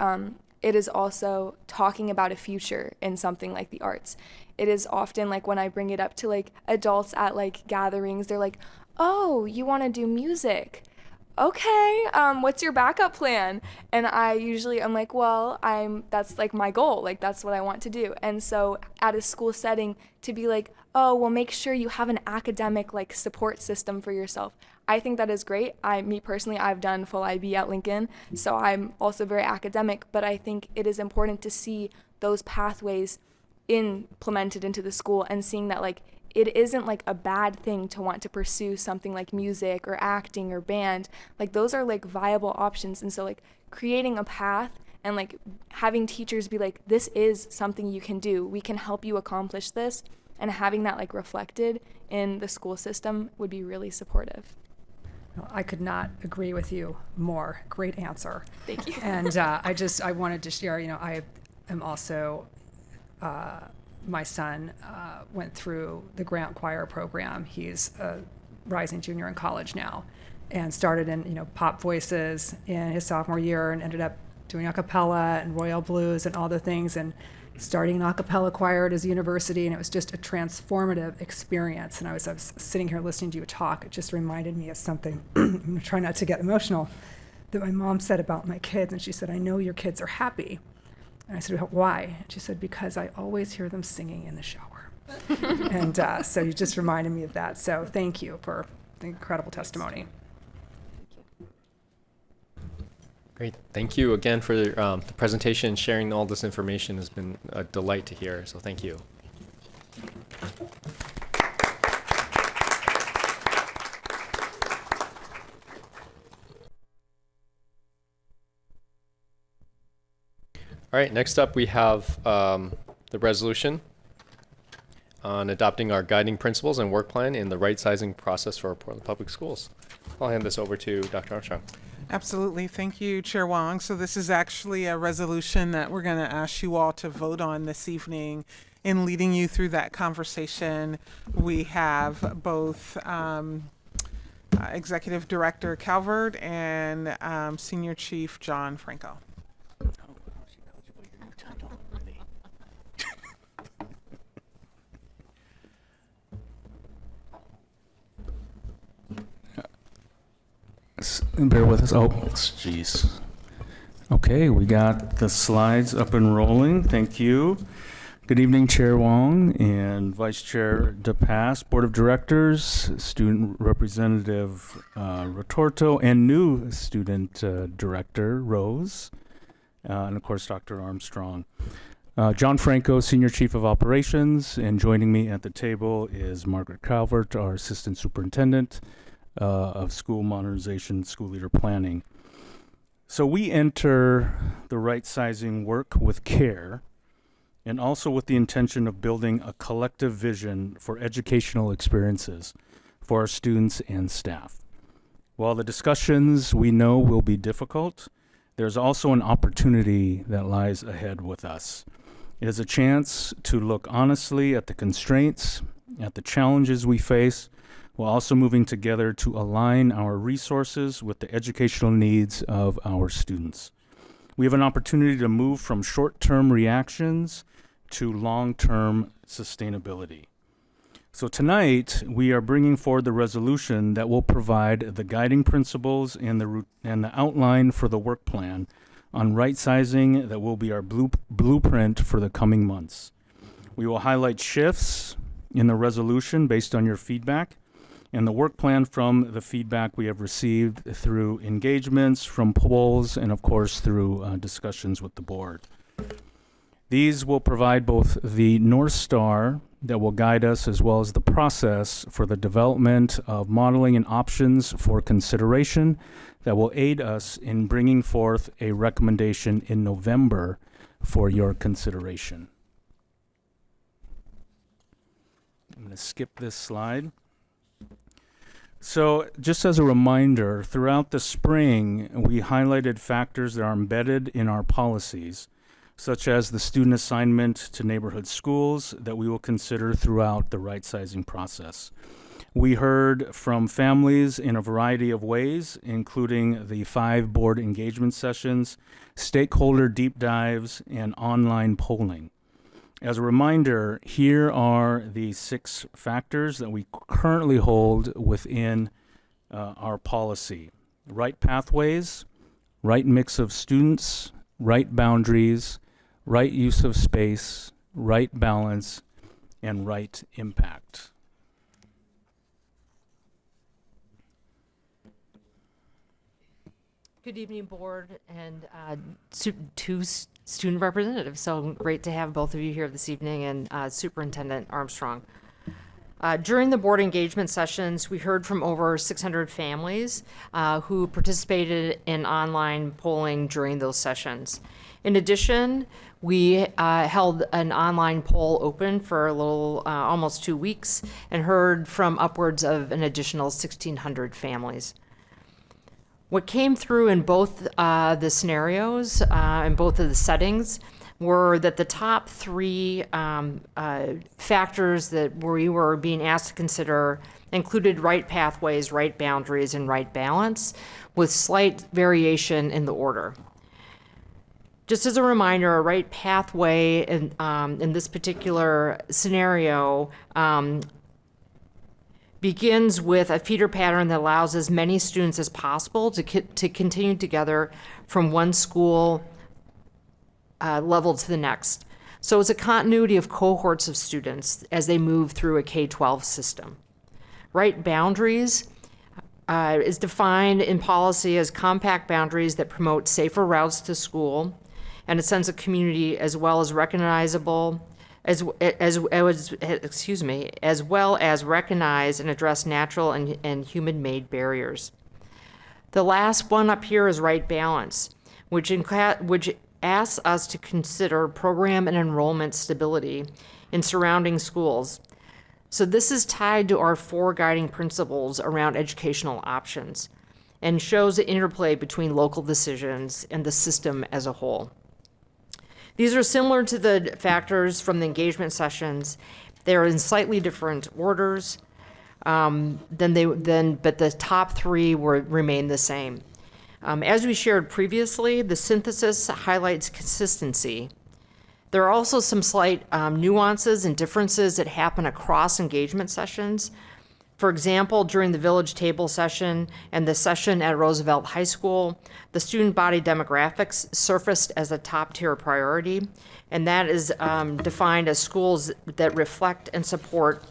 it is also talking about a future in something like the arts. It is often like when I bring it up to like adults at like gatherings, they're like, oh, you want to do music? Okay, what's your backup plan? And I'm like, well, that's like my goal, like that's what I want to do. And so at a school setting, to be like, oh, well, make sure you have an academic like support system for yourself. I think that is great. Me personally, I've done full IB at Lincoln, so I'm also very academic, but I think it is important to see those pathways implemented into the school and seeing that like it isn't like a bad thing to want to pursue something like music or acting or band. Like those are like viable options. And so like creating a path and like having teachers be like, this is something you can do. We can help you accomplish this. And having that like reflected in the school system would be really supportive. I could not agree with you more. Great answer. Thank you. And I wanted to share, I am also, my son went through the Grant Choir program. He's a rising junior in college now, and started in, pop voices in his sophomore year and ended up doing a cappella and royal blues and all the things, and starting an a cappella choir at his university, and it was just a transformative experience. And I was sitting here listening to you talk. It just reminded me of something, I'm gonna try not to get emotional, that my mom said about my kids. And she said, I know your kids are happy. And I said, why? And she said, because I always hear them singing in the shower. And so you just reminded me of that. So thank you for the incredible testimony. Great. Thank you again for the presentation. Sharing all this information has been a delight to hear. So thank you. All right. Next up, we have the resolution on adopting our guiding principles and work plan in the right sizing process for Portland Public Schools. I'll hand this over to Dr. Armstrong. Absolutely. Thank you, Chair Wong. So this is actually a resolution that we're going to ask you all to vote on this evening. In leading you through that conversation, we have both Executive Director Calvert and Senior Chief John Franco. Bear with us. Oh, jeez. Okay, we got the slides up and rolling. Thank you. Good evening, Chair Wong and Vice Chair DePass, Board of Directors, Student Representative Rotorto, and new Student Director Rose, and of course, Dr. Armstrong. John Franco, Senior Chief of Operations, and joining me at the table is Margaret Calvert, our Assistant Superintendent of School Modernization, School Leader Planning. So we enter the right sizing work with care, and also with the intention of building a collective vision for educational experiences for our students and staff. While the discussions we know will be difficult, there's also an opportunity that lies ahead with us. It is a chance to look honestly at the constraints, at the challenges we face, while also moving together to align our resources with the educational needs of our students. We have an opportunity to move from short-term reactions to long-term sustainability. So tonight, we are bringing forward the resolution that will provide the guiding principles and the outline for the work plan on right sizing that will be our blueprint for the coming months. We will highlight shifts in the resolution based on your feedback, and the work plan from the feedback we have received through engagements, from polls, and of course through discussions with the board. These will provide both the North Star that will guide us, as well as the process for the development of modeling and options for consideration that will aid us in bringing forth a recommendation in November for your consideration. I'm going to skip this slide. So, just as a reminder, throughout the spring, we highlighted factors that are embedded in our policies, such as the student assignment to neighborhood schools that we will consider throughout the right-sizing process. We heard from families in a variety of ways, including the 5 board engagement sessions, stakeholder deep dives, and online polling. As a reminder, here are the 6 factors that we currently hold within our policy. Right pathways, right mix of students, right boundaries, right use of space, right balance, and right impact. Good evening, board and two student representatives. So great to have both of you here this evening, and Superintendent Armstrong. During the board engagement sessions, we heard from over 600 families who participated in online polling during those sessions. In addition, we held an online poll open for a little, almost 2 weeks, and heard from upwards of an additional 1,600 families. What came through in both the scenarios, in both of the settings, were that the top 3 factors that we were being asked to consider included right pathways, right boundaries, and right balance, with slight variation in the order. Just as a reminder, a right pathway in this particular scenario begins with a feeder pattern that allows as many students as possible to continue together from one school level to the next. So it's a continuity of cohorts of students as they move through a K-12 system. Right boundaries is defined in policy as compact boundaries that promote safer routes to school and a sense of community, as well as recognizable as well as recognize and address natural and human-made barriers. The last one up here is right balance, which asks us to consider program and enrollment stability in surrounding schools. So this is tied to our 4 guiding principles around educational options and shows the interplay between local decisions and the system as a whole. These are similar to the factors from the engagement sessions. They're in slightly different orders, but the top 3 remain the same. As we shared previously, the synthesis highlights consistency. There are also some slight nuances and differences that happen across engagement sessions. For example, during the village table session and the session at Roosevelt High School, the student body demographics surfaced as a top-tier priority, and that is defined as schools that reflect and support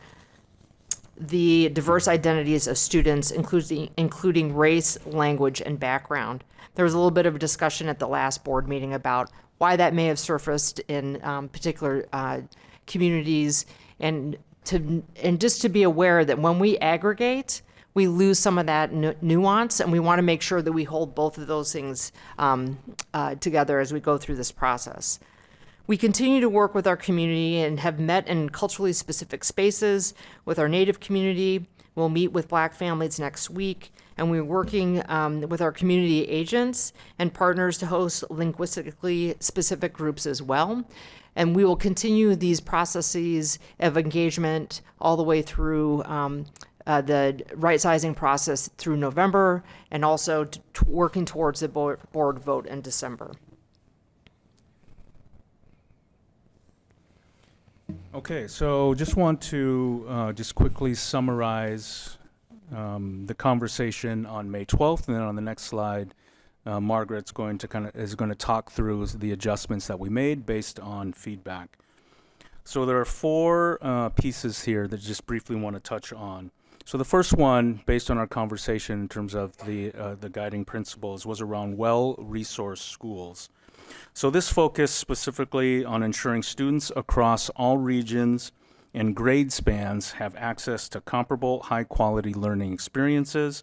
the diverse identities of students, including race, language, and background. There was a little bit of a discussion at the last board meeting about why that may have surfaced in particular communities, and just to be aware that when we aggregate, we lose some of that nuance, and we want to make sure that we hold both of those things together as we go through this process. We continue to work with our community and have met in culturally specific spaces with our Native community. We'll meet with Black families next week, and we're working with our community agents and partners to host linguistically specific groups as well. And we will continue these processes of engagement all the way through the right-sizing process through November, and also working towards the board vote in December. Okay, so just want to just quickly summarize the conversation on May 12th, and then on the next slide, Margaret's going to talk through the adjustments that we made based on feedback. So there are 4 pieces here that just briefly want to touch on. So the first one, based on our conversation in terms of the guiding principles, was around well-resourced schools. So this focused specifically on ensuring students across all regions and grade spans have access to comparable high-quality learning experiences.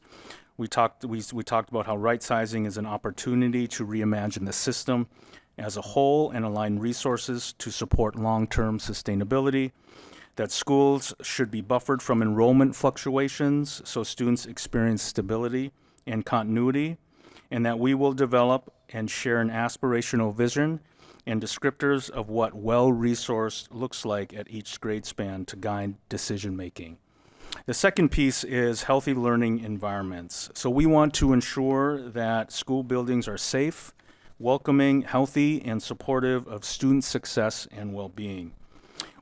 We talked about how right-sizing is an opportunity to reimagine the system as a whole and align resources to support long-term sustainability. that schools should be buffered from enrollment fluctuations so students experience stability and continuity, and that we will develop and share an aspirational vision and descriptors of what well-resourced looks like at each grade span to guide decision-making. The second piece is healthy learning environments. So we want to ensure that school buildings are safe, welcoming, healthy, and supportive of student success and well-being.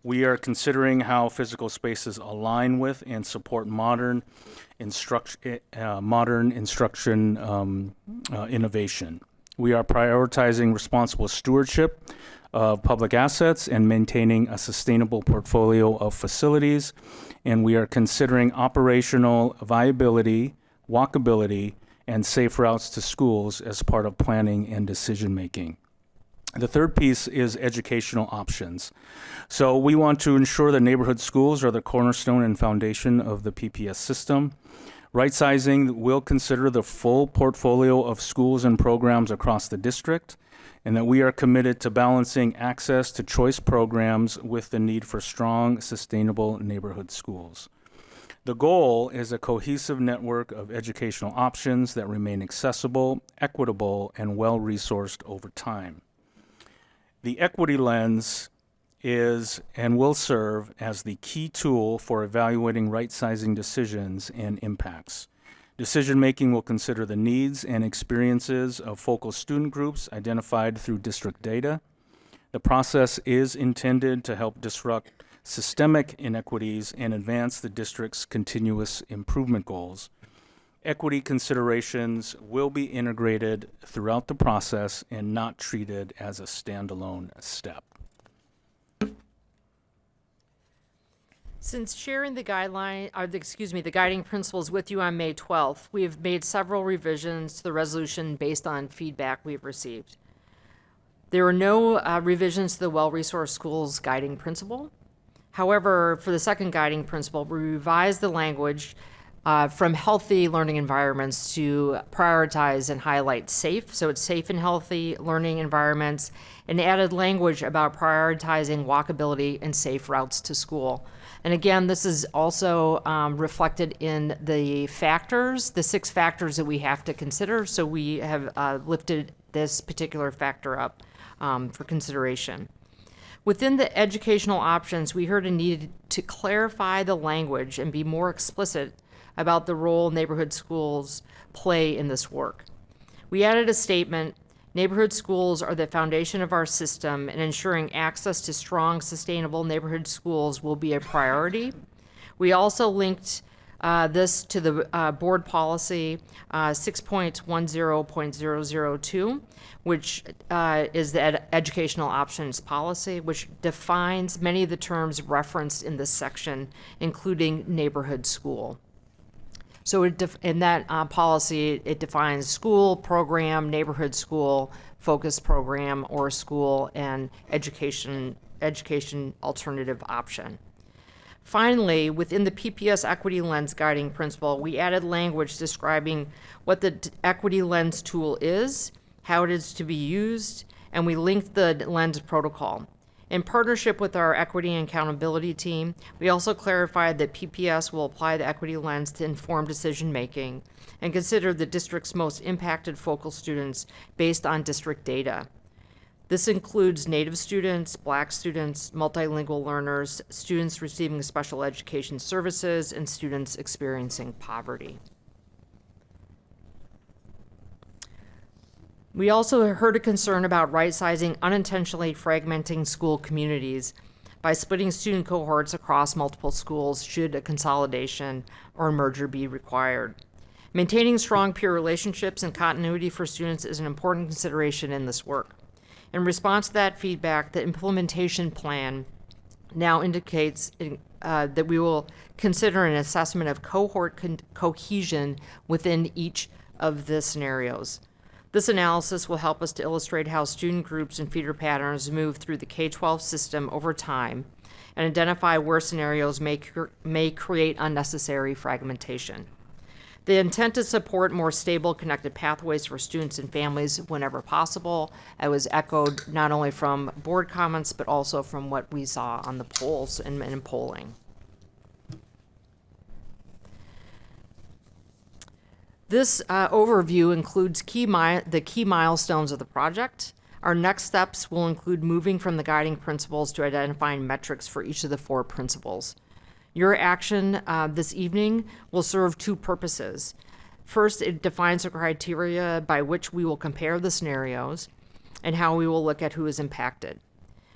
We are considering how physical spaces align with and support modern instruction innovation. We are prioritizing responsible stewardship of public assets and maintaining a sustainable portfolio of facilities, and we are considering operational viability, walkability, and safe routes to schools as part of planning and decision making. The third piece is educational options. So we want to ensure that neighborhood schools are the cornerstone and foundation of the PPS system. Right sizing will consider the full portfolio of schools and programs across the district, and that we are committed to balancing access to choice programs with the need for strong, sustainable neighborhood schools. The goal is a cohesive network of educational options that remain accessible, equitable, and well-resourced over time. The equity lens is and will serve as the key tool for evaluating right-sizing decisions and impacts. Decision-making will consider the needs and experiences of focal student groups identified through district data. The process is intended to help disrupt systemic inequities and advance the district's continuous improvement goals. Equity considerations will be integrated throughout the process and not treated as a standalone step. Since sharing the the guiding principles with you on May 12th, we have made several revisions to the resolution based on feedback we've received. There are no revisions to the well-resourced schools guiding principle. However, for the second guiding principle, we revised the language from healthy learning environments to prioritize and highlight safe. So it's safe and healthy learning environments, and added language about prioritizing walkability and safe routes to school. And again, this is also reflected in the factors, the 6 factors that we have to consider. So we have lifted this particular factor up for consideration. Within the educational options, we heard a need to clarify the language and be more explicit about the role neighborhood schools play in this work. We added a statement, neighborhood schools are the foundation of our system, and ensuring access to strong, sustainable neighborhood schools will be a priority. We also linked this to the board policy 6.10.002, which is the educational options policy, which defines many of the terms referenced in this section, including neighborhood school. So in that policy, it defines school, program, neighborhood school, focus program, or school, and education alternative option. Finally, within the PPS equity lens guiding principle, we added language describing what the equity lens tool is, how it is to be used, and we linked the lens protocol. In partnership with our equity and accountability team, we also clarified that PPS will apply the equity lens to inform decision-making and consider the district's most impacted focal students based on district data. This includes Native students, Black students, multilingual learners, students receiving special education services, and students experiencing poverty. We also heard a concern about right-sizing unintentionally fragmenting school communities by splitting student cohorts across multiple schools should a consolidation or merger be required. Maintaining strong peer relationships and continuity for students is an important consideration in this work. In response to that feedback, the implementation plan now indicates that we will consider an assessment of cohort cohesion within each of the scenarios. This analysis will help us to illustrate how student groups and feeder patterns move through the K-12 system over time and identify where scenarios may create unnecessary fragmentation. The intent is to support more stable, connected pathways for students and families whenever possible. It was echoed not only from board comments, but also from what we saw on the polls and in polling. This overview includes the key milestones of the project. Our next steps will include moving from the guiding principles to identifying metrics for each of the 4 principles. Your action this evening will serve 2 purposes. First, it defines the criteria by which we will compare the scenarios and how we will look at who is impacted.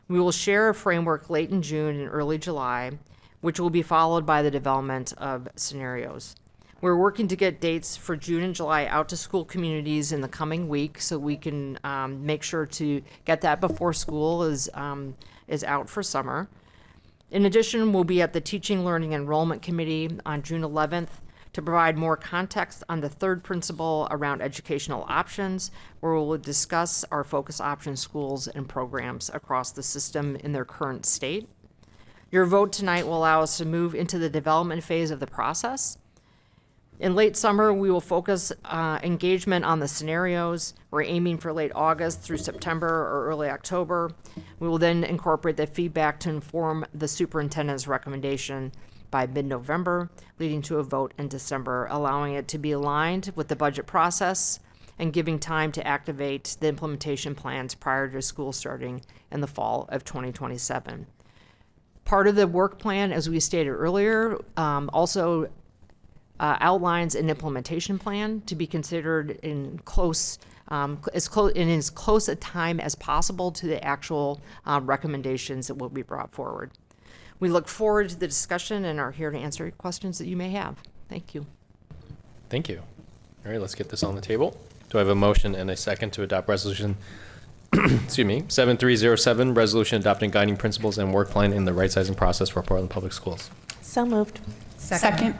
We will share a framework late in June and early July, which will be followed by the development of scenarios. We're working to get dates for June and July out to school communities in the coming week so we can make sure to get that before school is out for summer. In addition, we'll be at the Teaching, Learning, Enrollment Committee on June 11th to provide more context on the 3rd principle around educational options, where we'll discuss our focus option schools and programs across the system in their current state. Your vote tonight will allow us to move into the development phase of the process. In late summer, we will focus engagement on the scenarios. We're aiming for late August through September or early October. We will then incorporate the feedback to inform the superintendent's recommendation by mid-November, leading to a vote in December, allowing it to be aligned with the budget process and giving time to activate the implementation plans prior to school starting in the fall of 2027. Part of the work plan, as we stated earlier, also outlines an implementation plan to be considered in as close a time as possible to the actual recommendations that will be brought forward. We look forward to the discussion and are here to answer questions that you may have. Thank you. Thank you. All right, let's get this on the table. Do I have a motion and a second to adopt resolution, excuse me, 7307, resolution adopting guiding principles and work plan in the right sizing process for Portland Public Schools? So moved. Second.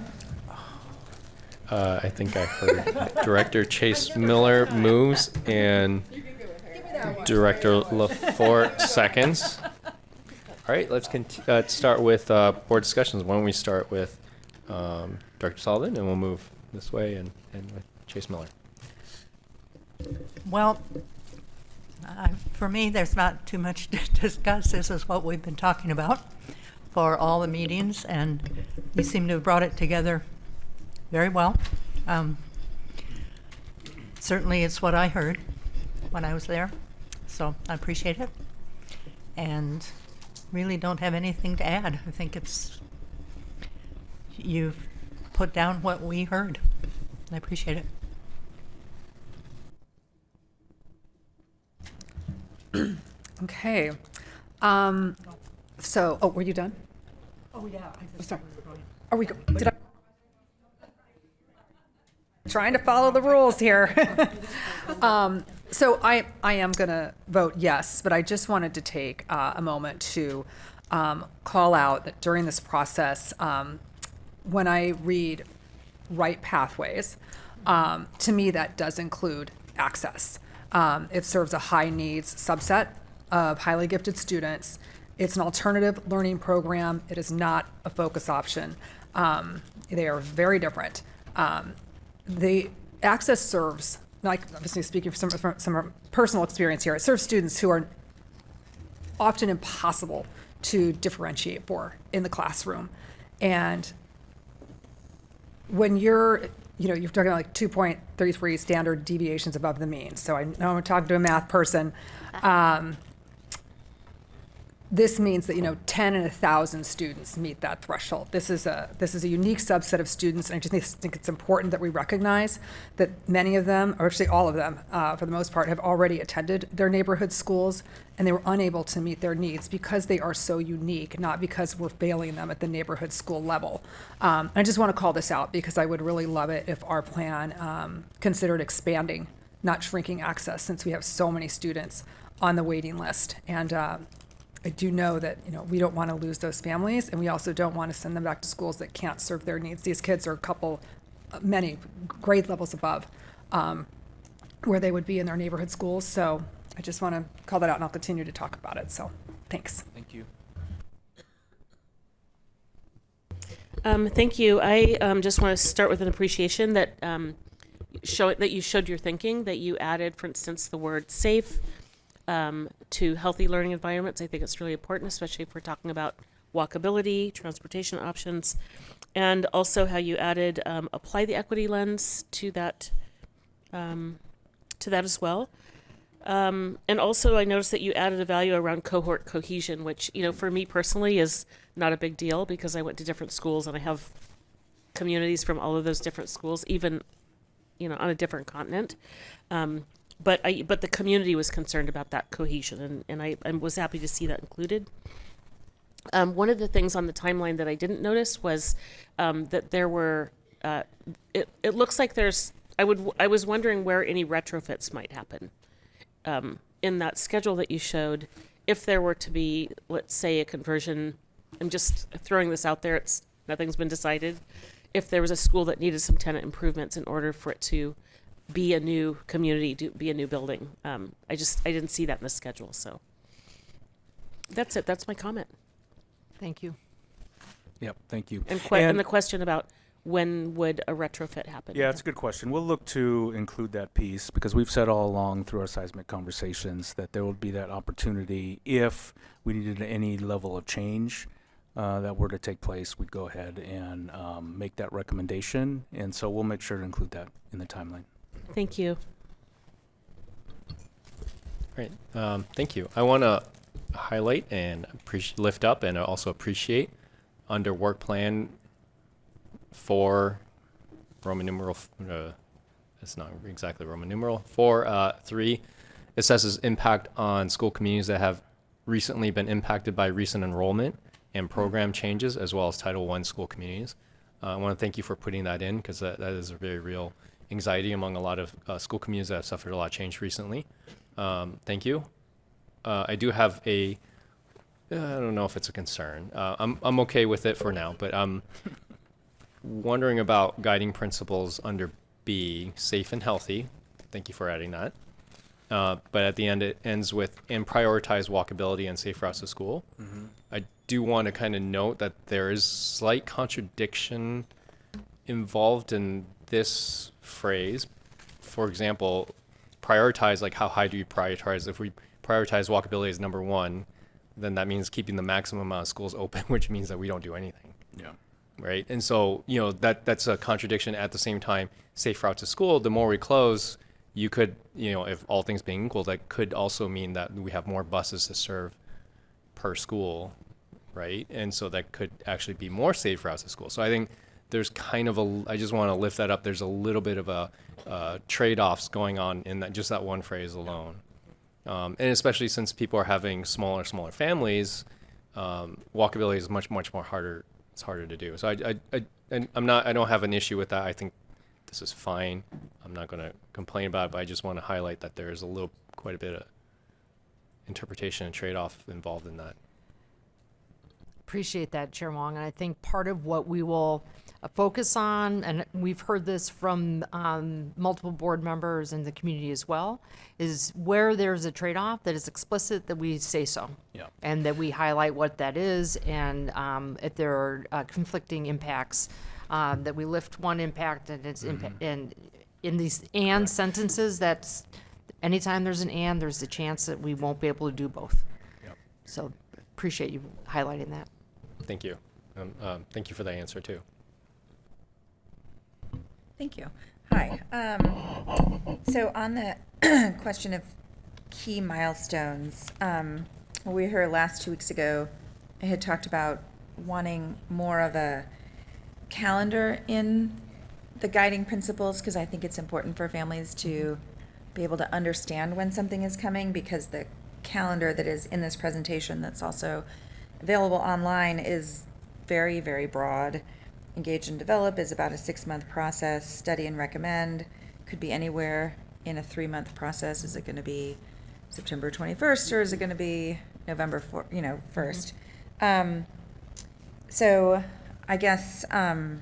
I think I heard Director Chase Miller moves and Director LaForte seconds. All right, let's start with board discussions. Why don't we start with Director Sullivan, and we'll move this way and with Chase Miller. Well, for me, there's not too much to discuss. This is what we've been talking about for all the meetings, and you seem to have brought it together very well. Certainly it's what I heard when I was there, so I appreciate it. And really don't have anything to add. I think you've put down what we heard. I appreciate it. Okay. Were you done? Oh, yeah. Sorry. Are we, did I? Trying to follow the rules here. So I am going to vote yes, but I just wanted to take a moment to call out that during this process, when I read right pathways, to me that does include access. It serves a high needs subset of highly gifted students. It's an alternative learning program. It is not a focus option. They are very different. The access serves, like obviously speaking from some personal experience here, it serves students who are often impossible to differentiate for in the classroom. And when you're talking about like 2.33 standard deviations above the mean. So I know I'm talking to a math person. This means that 10 in 1,000 students meet that threshold. This is a unique subset of students, and I just think it's important that we recognize that many of them, or actually all of them, for the most part, have already attended their neighborhood schools, and they were unable to meet their needs because they are so unique, not because we're failing them at the neighborhood school level. I just want to call this out because I would really love it if our plan considered expanding, not shrinking access, since we have so many students on the waiting list. And I do know that we don't want to lose those families, and we also don't want to send them back to schools that can't serve their needs. These kids are many grade levels above where they would be in their neighborhood schools. So I just want to call that out, and I'll continue to talk about it. So thanks. Thank you. Thank you. I just want to start with an appreciation that you showed your thinking, that you added, for instance, the word safe to healthy learning environments. I think it's really important, especially if we're talking about walkability, transportation options, and also how you added apply the equity lens to that as well. And also I noticed that you added a value around cohort cohesion, which, for me personally is not a big deal because I went to different schools and I have communities from all of those different schools, even, on a different continent. But the community was concerned about that cohesion, and I was happy to see that included. One of the things on the timeline that I didn't notice was that there were, it looks like I was wondering where any retrofits might happen. In that schedule that you showed, if there were to be, let's say, a conversion, I'm just throwing this out there, nothing's been decided. If there was a school that needed some tenant improvements in order for it to be a new community, to be a new building, I didn't see that in the schedule. So that's it. That's my comment. Thank you. Yep, thank you. And the question about when would a retrofit happen? Yeah, it's a good question. We'll look to include that piece because we've said all along through our seismic conversations that there will be that opportunity if we needed any level of change that were to take place. We'd go ahead and make that recommendation, and so we'll make sure to include that in the timeline. Thank you. Great. Thank you. I want to highlight and lift up and also appreciate under work plan for Roman numeral, it's not exactly Roman numeral, 4.3 assesses impact on school communities that have recently been impacted by recent enrollment and program changes, as well as Title I school communities. I want to thank you for putting that in because that is a very real anxiety among a lot of school communities that have suffered a lot of change recently. Thank you. I do have I don't know if it's a concern. I'm okay with it for now, but I'm wondering about guiding principles under B, safe and healthy. Thank you for adding that. But at the end, it ends with, and prioritize walkability and safe routes to school. Mm-hmm. I do want to kind of note that there is slight contradiction involved in this phrase. For example, prioritize, like how high do you prioritize? If we prioritize walkability as number one, then that means keeping the maximum amount of schools open, which means that we don't do anything. Yeah. Right. And so, that's a contradiction. At the same time, safe route to school, the more we close, you could, if all things being equal, that could also mean that we have more buses to serve per school. Right. And so that could actually be more safe routes to school. So I think there's kind of I just want to lift that up. There's a little bit of a trade-offs going on in that one phrase alone. And especially since people are having smaller families, walkability is much more harder. It's harder to do. So I don't have an issue with that. I think this is fine. I'm not going to complain about it, but I just want to highlight that there is quite a bit of interpretation and trade-off involved in that. Appreciate that, Chair Wong. And I think part of what we will focus on, and we've heard this from multiple board members in the community as well, is where there's a trade-off that is explicit, that we say so. Yeah. And that we highlight what that is, and if there are conflicting impacts, that we lift one impact and its impact. And in these and sentences, that's anytime there's an and, there's a chance that we won't be able to do both. Yep. So appreciate you highlighting that. Thank you. Thank you for that answer too. Thank you. Hi. So on the question of key milestones, when we were here last 2 weeks ago, I had talked about wanting more of a calendar in the guiding principles, because I think it's important for families to be able to understand when something is coming, because the calendar that is in this presentation that's also available online is very, very broad. Engage and develop is about a 6-month process. Study and recommend could be anywhere in a 3-month process. Is it going to be September 21st or is it going to be November 1st? So I guess I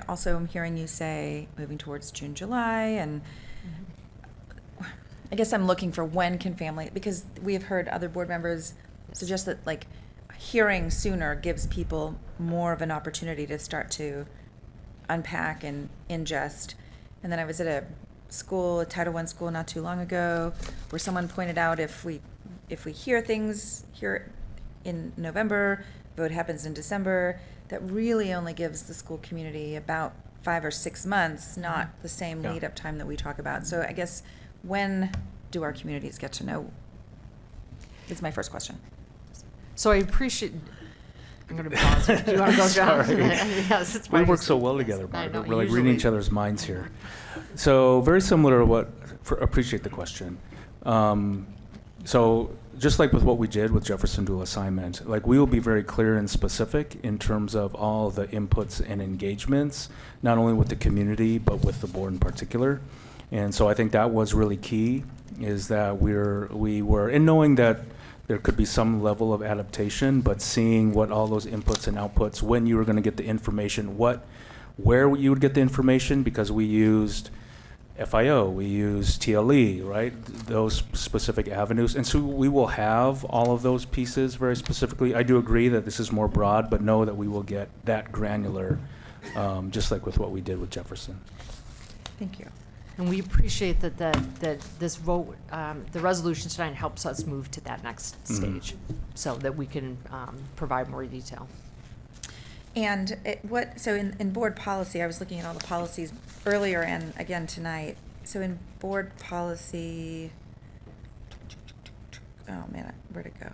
also am hearing you say moving towards June, July, and I guess I'm looking for when can family, because we have heard other board members suggest that like a hearing sooner gives people more of an opportunity to start to unpack and ingest. And then I was at a school, a Title I school not too long ago, where someone pointed out if we hear things here in November, vote happens in December, that really only gives the school community about 5 or 6 months, not the same lead up time that we talk about. So I guess, when do our communities get to know? Is my first question. So I appreciate. I'm going to pause. Do you want to go, John? Sorry. Yes, it's We my- work so well together, I know, Margaret. We're like reading each usually. other's minds here. So very similar to what, appreciate the question. So just like with what we did with Jefferson Dual Assignment, like we will be very clear and specific in terms of all the inputs and engagements, not only with the community, but with the board in particular. And so I think that was really key, is that we were, and knowing that there could be some level of adaptation, but seeing what all those inputs and outputs, when you were going to get the information, where you would get the information, because we used FIO, we used TLE, right? Those specific avenues. And so we will have all of those pieces very specifically. I do agree that this is more broad, but know that we will get that granular, just like with what we did with Jefferson. Thank you. And we appreciate that this vote, the resolution tonight helps us move to that next stage, so that we can provide more detail. And so in board policy, I was looking at all the policies earlier and again tonight. So in board policy, oh man, where'd it go?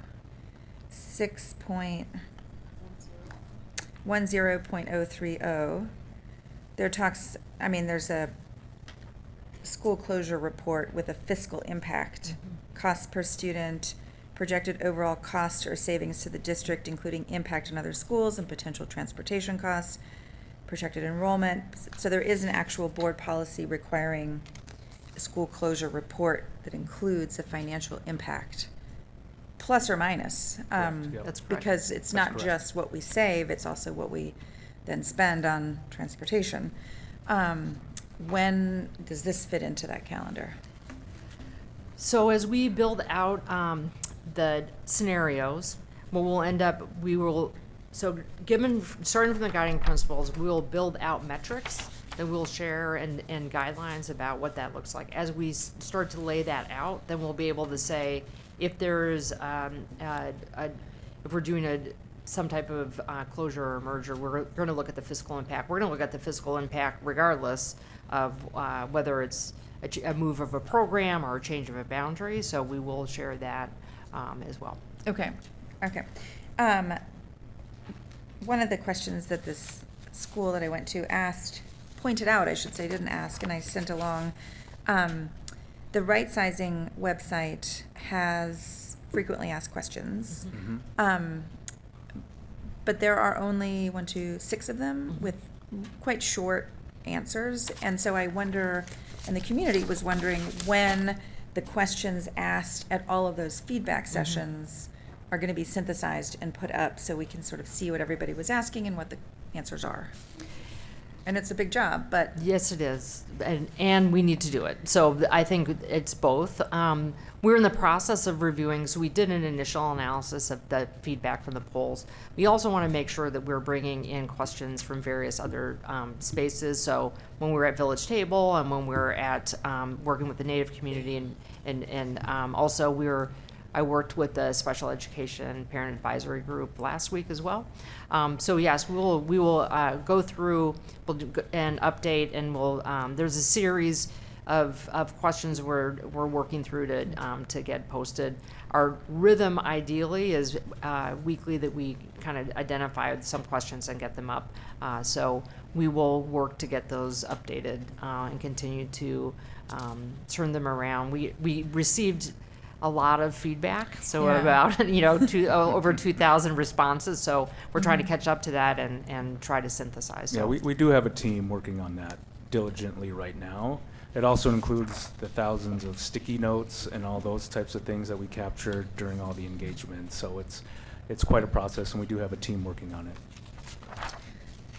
6.10.030, there's a school closure report with a fiscal impact, costs per student, projected overall cost or savings to the district, including impact on other schools and potential transportation costs, projected enrollment. So there is an actual board policy requiring a school closure report that includes a financial impact, plus or minus. That's correct. Because it's not just what we save, it's also what we then spend on transportation. When does this fit into that calendar? So as we build out the scenarios, starting from the guiding principles, we will build out metrics that we'll share and guidelines about what that looks like. As we start to lay that out, then we'll be able to say if there's if we're doing some type of closure or merger, we're going to look at the fiscal impact. We're going to look at the fiscal impact regardless of whether it's a move of a program or a change of a boundary. So we will share that as well. Okay. One of the questions that this school that I went to pointed out, didn't ask, and I sent along, the Right Sizing website has frequently asked questions. But there are only 6 of them with quite short answers. And so I wonder, and the community was wondering, when the questions asked at all of those feedback sessions are going to be synthesized and put up so we can sort of see what everybody was asking and what the answers are. And it's a big job, but. Yes, it is. And we need to do it. So I think it's both. We're in the process of reviewing, so we did an initial analysis of the feedback from the polls. We also want to make sure that we're bringing in questions from various other spaces. So when we're at Village Table and when we're at working with the Native community and also I worked with the Special Education Parent Advisory Group last week as well. So yes, we will go through and update, and there's a series of questions we're working through to get posted. Our rhythm ideally is weekly, that we kind of identify some questions and get them up. So we will work to get those updated and continue to turn them around. We received a lot of feedback, so about over 2,000 responses. So we're trying to catch up to that and try to synthesize. Yeah, we do have a team working on that diligently right now. It also includes the thousands of sticky notes and all those types of things that we captured during all the engagements. So it's quite a process, and we do have a team working on it.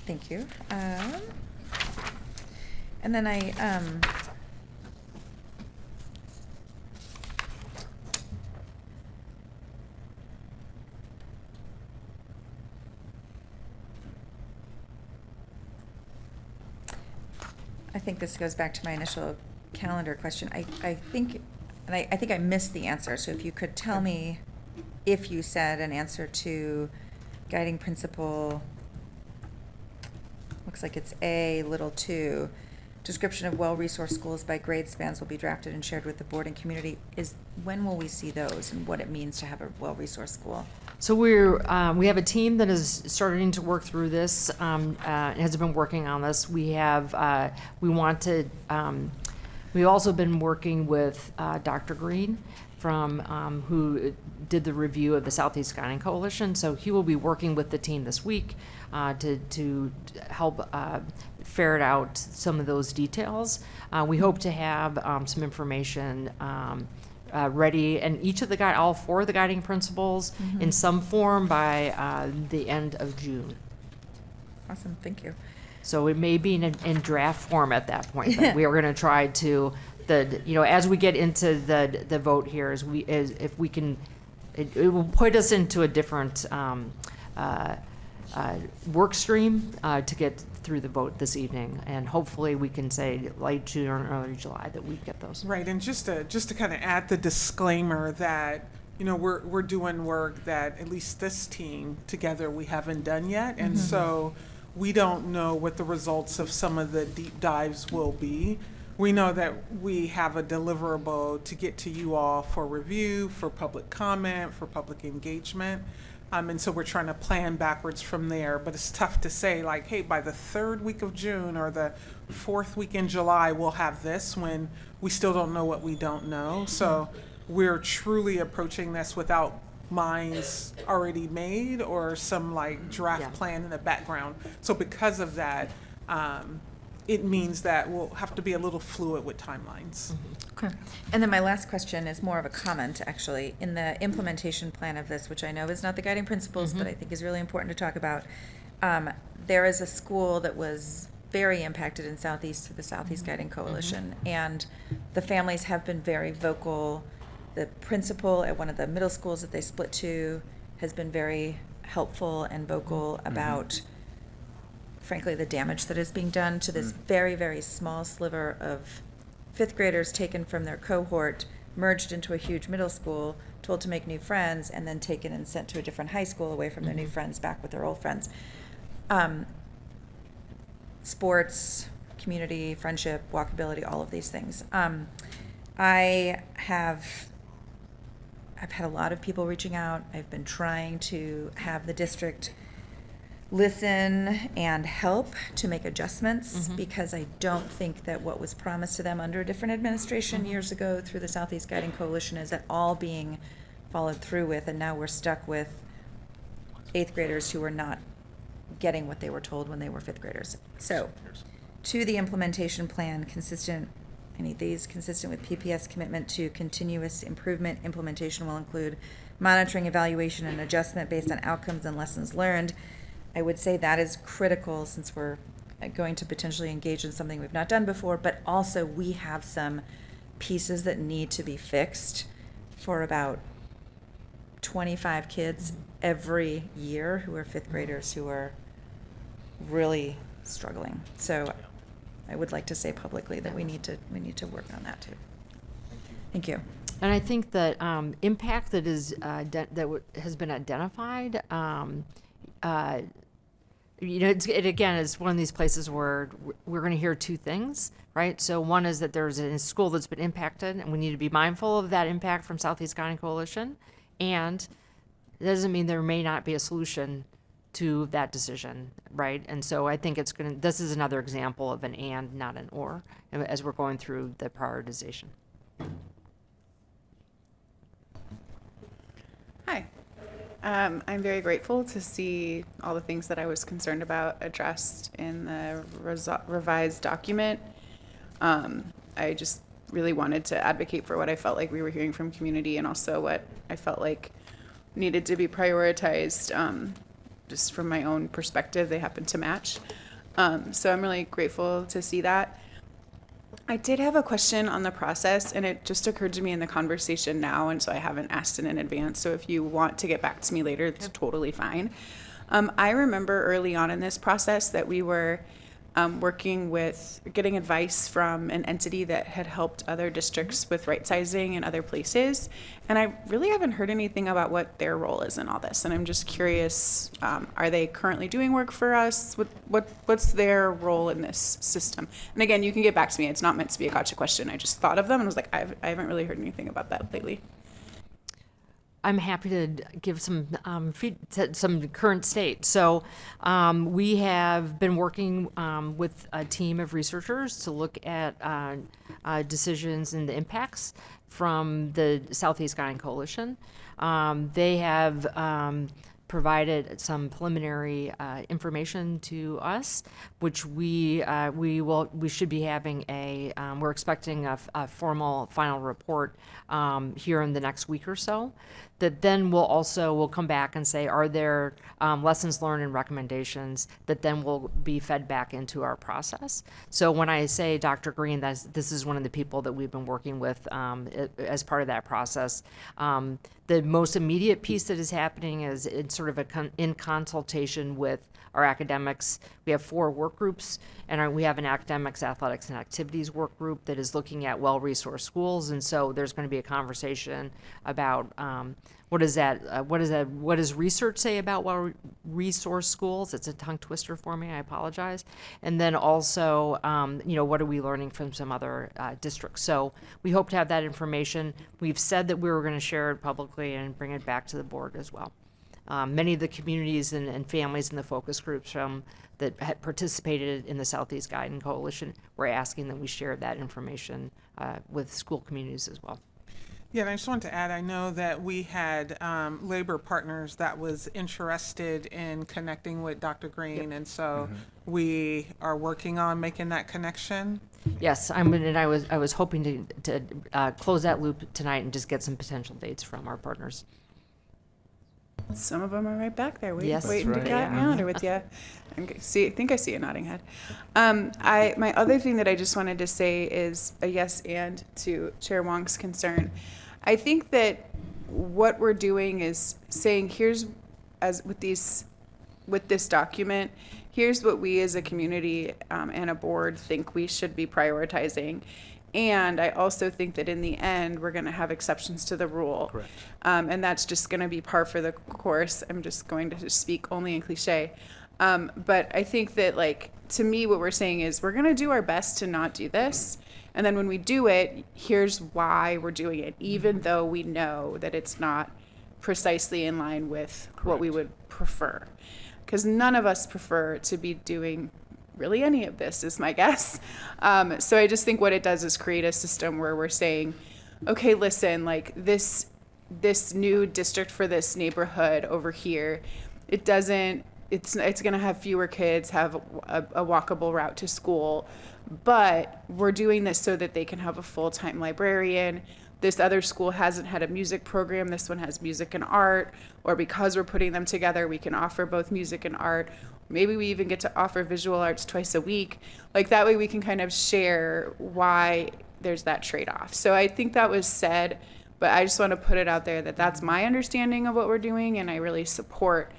Thank you. And then I think this goes back to my initial calendar question. I think I missed the answer. So if you could tell me if you said an answer to guiding principle, looks like it's A(2). Description of well-resourced schools by grade spans will be drafted and shared with the board and community. When will we see those and what it means to have a well-resourced school? So we have a team that is starting to work through this, has been working on this. We've also been working with Dr. Green from who did the review of the Southeast Guiding Coalition. So he will be working with the team this week to help ferret out some of those details. We hope to have some information ready, and all 4 of the guiding principles in some form by the end of June. Awesome, thank you. So it may be in draft form at that point, but we are going to try to, as we get into the vote here, if we can, it will put us into a different work stream to get through the vote this evening, and hopefully we can say late June or early July that we get those. Right, and just to kind of add the disclaimer that we're doing work that at least this team together we haven't done yet, and so we don't know what the results of some of the deep dives will be. We know that we have a deliverable to get to you all for review, for public comment, for public engagement. And so we're trying to plan backwards from there, but it's tough to say like, hey, by the 3rd week of June or the 4th week in July, we'll have this, when we still don't know what we don't know. So we're truly approaching this without minds already made or some like draft plan in the background. So because of that, it means that we'll have to be a little fluid with timelines. Okay. And then my last question is more of a comment, actually. In the implementation plan of this, which I know is not the guiding principles, but I think is really important to talk about, there is a school that was very impacted in Southeast through the Southeast Guiding Coalition, and the families have been very vocal. The principal at one of the middle schools that they split to has been very helpful and vocal about, frankly, the damage that is being done to this very, very small sliver of 5th graders taken from their cohort, merged into a huge middle school, told to make new friends, and then taken and sent to a different high school away from their new friends, back with their old friends. Sports, community, friendship, walkability, all of these things. I've had a lot of people reaching out. I've been trying to have the district listen and help to make adjustments, because I don't think that what was promised to them under a different administration years ago through the Southeast Guiding Coalition is at all being followed through with, and now we're stuck with 8th graders who are not getting what they were told when they were 5th graders. So, to the implementation plan, consistent with PPS commitment to continuous improvement, implementation will include monitoring, evaluation, and adjustment based on outcomes and lessons learned. I would say that is critical, since we're going to potentially engage in something we've not done before, but also we have some pieces that need to be fixed for about 25 kids every year who are 5th graders who are really struggling. So I would like to say publicly that we need to work on that too. Thank you. And I think that impact that is has been identified. It is one of these places where we're going to hear 2 things, right? So one is that there's a school that's been impacted, and we need to be mindful of that impact from Southeast Guiding Coalition. And it doesn't mean there may not be a solution to that decision, right? And so I think this is another example of an and, not an or, as we're going through the prioritization. Hi. I'm very grateful to see all the things that I was concerned about addressed in the revised document. I just really wanted to advocate for what I felt like we were hearing from community, and also what I felt like needed to be prioritized. Just from my own perspective, they happen to match. So I'm really grateful to see that. I did have a question on the process, and it just occurred to me in the conversation now, and so I haven't asked it in advance. So if you want to get back to me later, it's totally fine. I remember early on in this process that we were getting advice from an entity that had helped other districts with right sizing in other places. And I really haven't heard anything about what their role is in all this. And I'm just curious, are they currently doing work for us? What's their role in this system? And again, you can get back to me. It's not meant to be a gotcha question. I just thought of them and was like, I haven't really heard anything about that lately. I'm happy to give some some current state. So we have been working with a team of researchers to look at decisions and the impacts from the Southeast Guiding Coalition. They have provided some preliminary information to us, which we should be having we're expecting a formal final report here in the next week or so. That then we'll come back and say, are there lessons learned and recommendations that then will be fed back into our process. So when I say Dr. Green, this is one of the people that we've been working with as part of that process. The most immediate piece that is happening is it's sort of in consultation with our academics. We have 4 work groups, and we have an academics, athletics, and activities work group that is looking at well-resourced schools. And so there's going to be a conversation about what does research say about well-resourced schools? It's a tongue twister for me. I apologize. And then also, what are we learning from some other districts? So we hope to have that information. We've said that we were going to share it publicly and bring it back to the board as well. Many of the communities and families in the focus groups that had participated in the Southeast Guiding Coalition were asking that we share that information with school communities as well. Yeah, and I just want to add, I know that we had labor partners that was interested in connecting with Dr. Green, and so we are working on making that connection. Yes, I was hoping to close that loop tonight and just get some potential dates from our partners. Some of them are right back there, waiting Yes, to right. get calendar with you. I think I see a nodding head. My other thing that I just wanted to say is a yes and to Chair Wong's concern. I think that what we're doing is saying, with this document, here's what we as a community and a board think we should be prioritizing. And I also think that in the end, we're going to have exceptions to the rule. Correct. And that's just going to be par for the course. I'm just going to speak only in cliche. But I think that, to me, what we're saying is we're going to do our best to not do this. And then when we do it, here's why we're doing it, even though we know that it's not precisely in line with what we would prefer. Because none of us prefer to be doing really any of this, is my guess. So I just think what it does is create a system where we're saying, okay, listen, this new district for this neighborhood over here, it's going to have fewer kids, have a walkable route to school, but we're doing this so that they can have a full-time librarian. This other school hasn't had a music program. This one has music and art, or because we're putting them together, we can offer both music and art. Maybe we even get to offer visual arts twice a week. That way we can kind of share why there's that trade-off. So I think that was said, but I just want to put it out there that that's my understanding of what we're doing, and I really support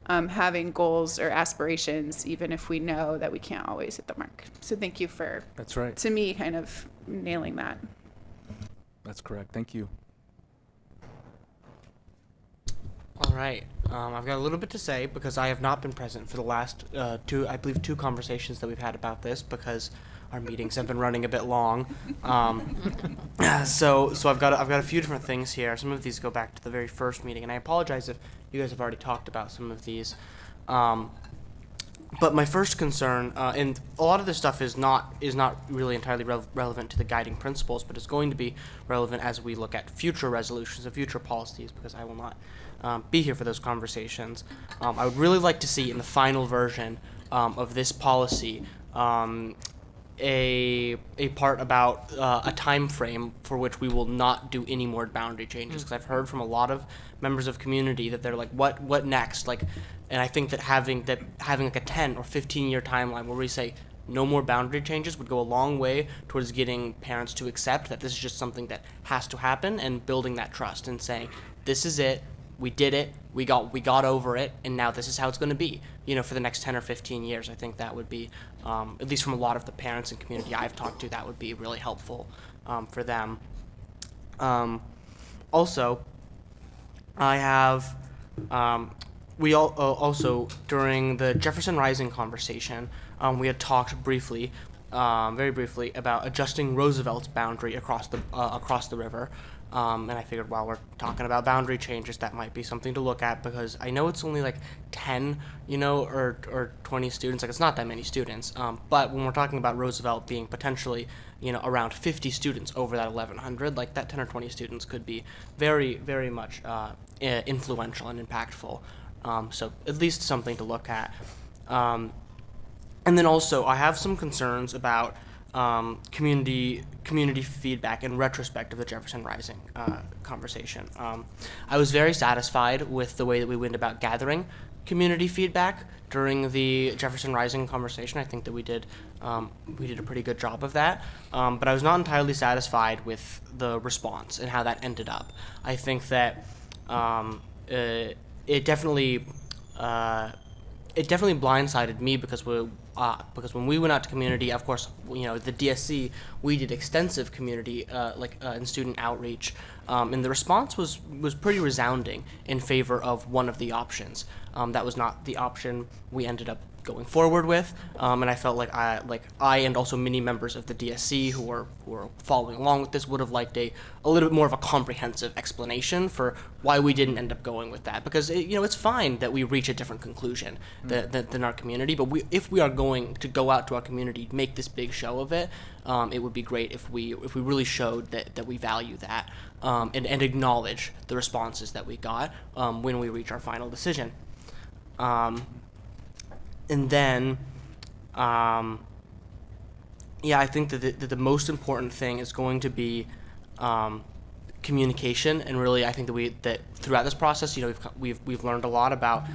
having goals or aspirations, even if we know that we can't always hit the mark. So thank you for, That's right. to me, kind of nailing that. That's correct. Thank you. All right. I've got a little bit to say because I have not been present for the last two conversations that we've had about this because our meetings have been running a bit long. So I've got a few different things here. Some of these go back to the very first meeting, and I apologize if you guys have already talked about some of these. But my first concern, and a lot of this stuff is not really entirely relevant to the guiding principles, but it's going to be relevant as we look at future resolutions and future policies, because I will not be here for those conversations. I would really like to see in the final version of this policy a part about a time frame for which we will not do any more boundary changes, because I've heard from a lot of members of community that they're like, what next? And I think that having like a 10 or 15-year timeline where we say no more boundary changes would go a long way towards getting parents to accept that this is just something that has to happen and building that trust and saying, this is it, we did it, we got over it, and now this is how it's going to be, for the next 10 or 15 years. I think that would be, at least from a lot of the parents and community I've talked to, that would be really helpful for them. Also, I have, we also, during the Jefferson Rising conversation, we had talked briefly, very briefly, about adjusting Roosevelt's boundary across the river. And I figured while we're talking about boundary changes, that might be something to look at, because I know it's only like 10, or 20 students. Like, it's not that many students. But when we're talking about Roosevelt being potentially, around 50 students over that 1,100, like that 10 or 20 students could be very, very much influential and impactful. So at least something to look at. And then also, I have some concerns about community feedback in retrospect of the Jefferson Rising conversation. I was very satisfied with the way that we went about gathering community feedback during the Jefferson Rising conversation. I think that we did a pretty good job of that, but I was not entirely satisfied with the response and how that ended up. I think that it definitely blindsided me, because when we went out to community, of course, the DSC, we did extensive community, and student outreach, and the response was pretty resounding in favor of one of the options. That was not the option we ended up going forward with, and I felt like I and also many members of the DSC who were following along with this would have liked a little bit more of a comprehensive explanation for why we didn't end up going with that, because it's fine that we reach a different conclusion than our community, but if we are going to go out to our community, make this big show of it, it would be great if we really showed that we value that, and acknowledge the responses that we got when we reach our final decision. And then, I think that the most important thing is going to be communication, and really, I think that throughout this process, we've learned a lot about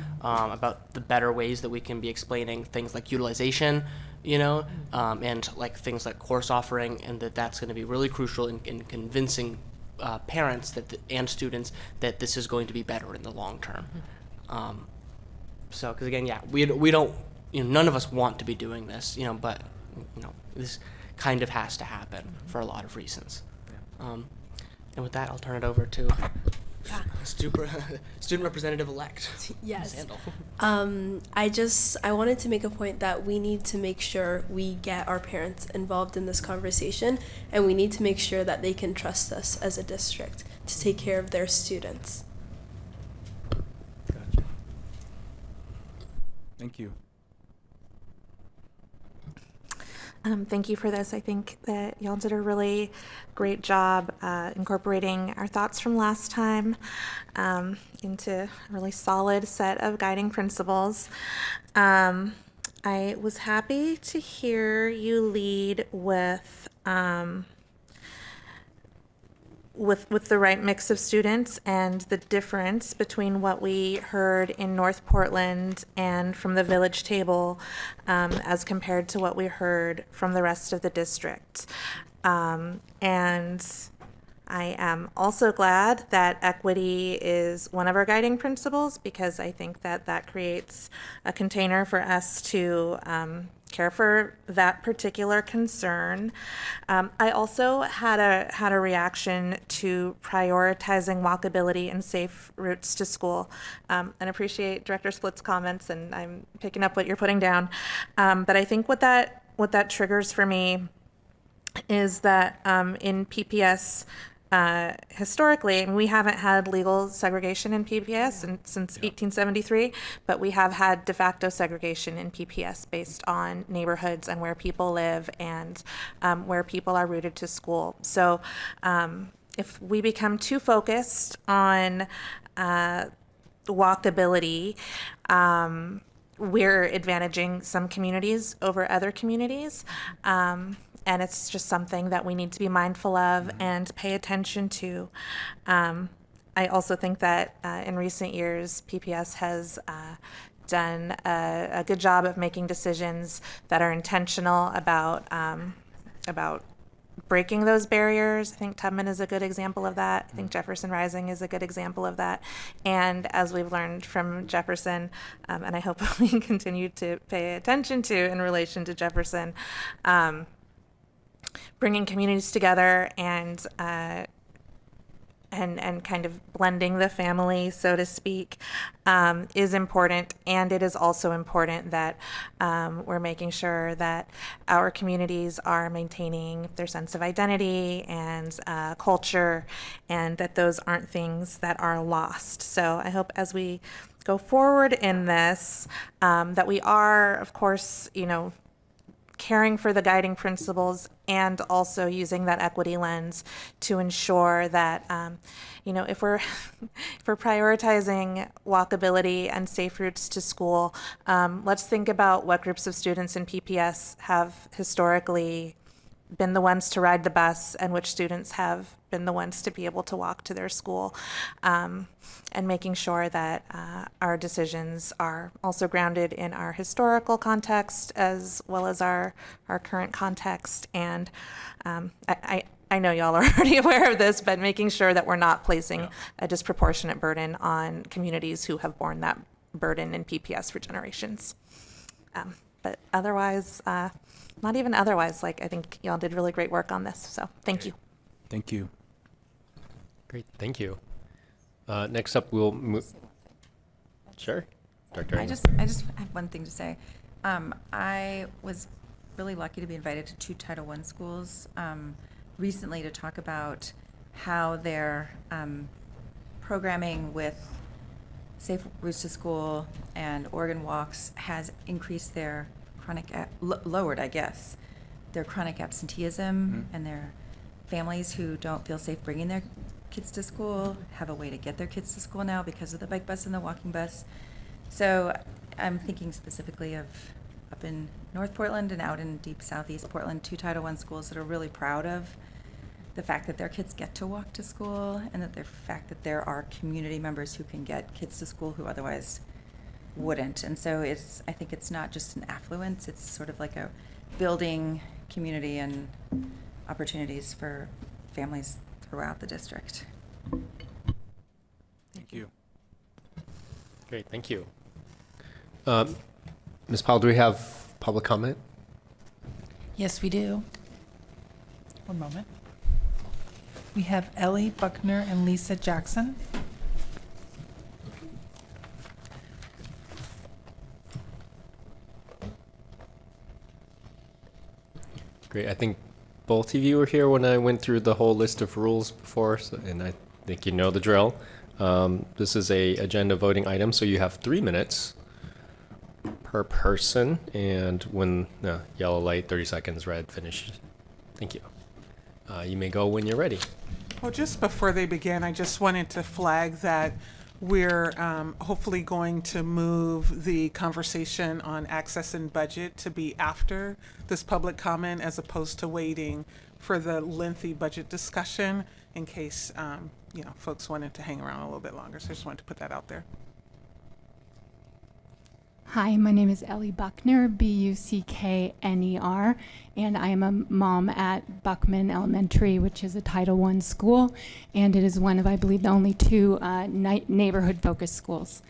the better ways that we can be explaining things like utilization, and like things like course offering, and that's going to be really crucial in convincing parents and students that this is going to be better in the long term. So, because again, we don't, none of us want to be doing this, but, this kind of has to happen for a lot of reasons. And with that, I'll turn it over to student representative-elect. Yes. Sandal. I wanted to make a point that we need to make sure we get our parents involved in this conversation, and we need to make sure that they can trust us as a district to take care of their students. Thank you. Thank you for this. I think that y'all did a really great job incorporating our thoughts from last time into a really solid set of guiding principles. I was happy to hear you lead with the right mix of students and the difference between what we heard in North Portland and from the village table as compared to what we heard from the rest of the district. And I am also glad that equity is one of our guiding principles, because I think that creates a container for us to care for that particular concern. I also had a reaction to prioritizing walkability and safe routes to school, and appreciate Director Splitt's comments, and I'm picking up what you're putting down. But I think what that triggers for me is that in PPS, historically, and we haven't had legal segregation in PPS since 1873, but we have had de facto segregation in PPS based on neighborhoods and where people live and where people are rooted to school. So if we become too focused on walkability, we're advantaging some communities over other communities. And it's just something that we need to be mindful of and pay attention to. I also think that in recent years, PPS has done a good job of making decisions that are intentional about breaking those barriers. I think Tubman is a good example of that. I think Jefferson Rising is a good example of that. And as we've learned from Jefferson, and I hope we continue to pay attention to in relation to Jefferson, bringing communities together and kind of blending the family, so to speak, is important. And it is also important that we're making sure that our communities are maintaining their sense of identity and culture, and that those aren't things that are lost. So I hope as we go forward in this, that we are, of course, caring for the guiding principles and also using that equity lens to ensure that, if we're prioritizing walkability and safe routes to school, let's think about what groups of students in PPS have historically been the ones to ride the bus and which students have been the ones to be able to walk to their school, and making sure that our decisions are also grounded in our historical context as well as our current context. And I know y'all are already aware of this, but making sure that we're not placing a disproportionate burden on communities who have borne that burden in PPS for generations. But otherwise, not even otherwise, I think y'all did really great work on this. So thank you. Thank you. Great, thank you. Next up, we'll move. Sure, Dr. I just have one thing to say. I was really lucky to be invited to 2 Title I schools recently to talk about how their programming with Safe Routes to School and Oregon Walks has increased their lowered, I guess, their chronic absenteeism, and their families who don't feel safe bringing their kids to school have a way to get their kids to school now because of the bike bus and the walking bus. So I'm thinking specifically of up in North Portland and out in deep Southeast Portland, 2 Title I schools that are really proud of the fact that their kids get to walk to school, and that the fact that there are community members who can get kids to school who otherwise wouldn't. And so I think it's not just an affluence, it's sort of like a building community and opportunities for families throughout the district. Thank you. Great, thank you. Ms. Powell, do we have public comment? Yes, we do. One moment. We have Ellie Buckner and Lisa Jackson. Great, I think both of you were here when I went through the whole list of rules before, and I think you know the drill. This is a agenda voting item, so you have 3 minutes per person, and when yellow light, 30 seconds, red, finish. Thank you. You may go when you're ready. Well, just before they begin, I just wanted to flag that we're hopefully going to move the conversation on access and budget to be after this public comment, as opposed to waiting for the lengthy budget discussion in case folks wanted to hang around a little bit longer. So I just wanted to put that out there. Hi, my name is Ellie Buckner, Buckner, and I am a mom at Buckman Elementary, which is a Title I school, and it is one of, I believe, the only 2 neighborhood-focused schools.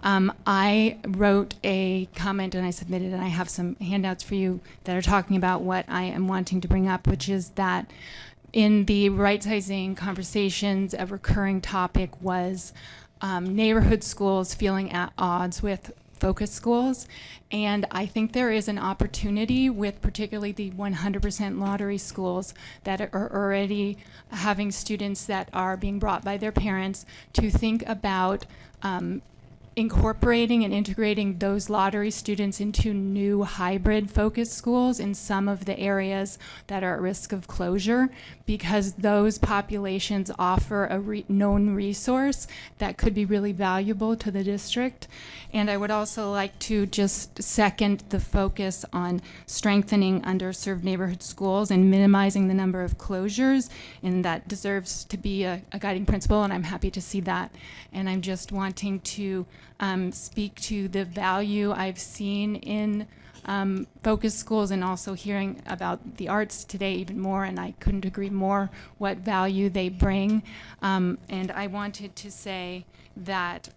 I wrote a comment and I submitted, and I have some handouts for you that are talking about what I am wanting to bring up, which is that in the right-sizing conversations, a recurring topic was neighborhood schools feeling at odds with focus schools, and I think there is an opportunity with particularly the 100% lottery schools that are already having students that are being brought by their parents to think about incorporating and integrating those lottery students into new hybrid focus schools in some of the areas that are at risk of closure, because those populations offer a known resource that could be really valuable to the district. And I would also like to just second the focus on strengthening underserved neighborhood schools and minimizing the number of closures, and that deserves to be a guiding principle, and I'm happy to see that. And I'm just wanting to speak to the value I've seen in focus schools, and also hearing about the arts today even more, and I couldn't agree more what value they bring. And I wanted to say that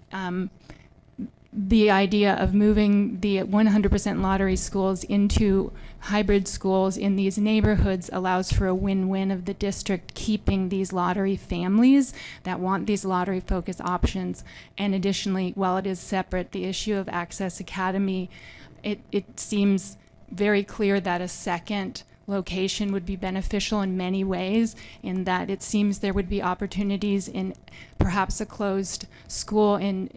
the idea of moving the 100% lottery schools into hybrid schools in these neighborhoods allows for a win-win of the district keeping these lottery families that want these lottery focused options. And additionally, while it is separate, the issue of Access Academy, it seems very clear that a second location would be beneficial in many ways, in that it seems there would be opportunities in perhaps a closed school in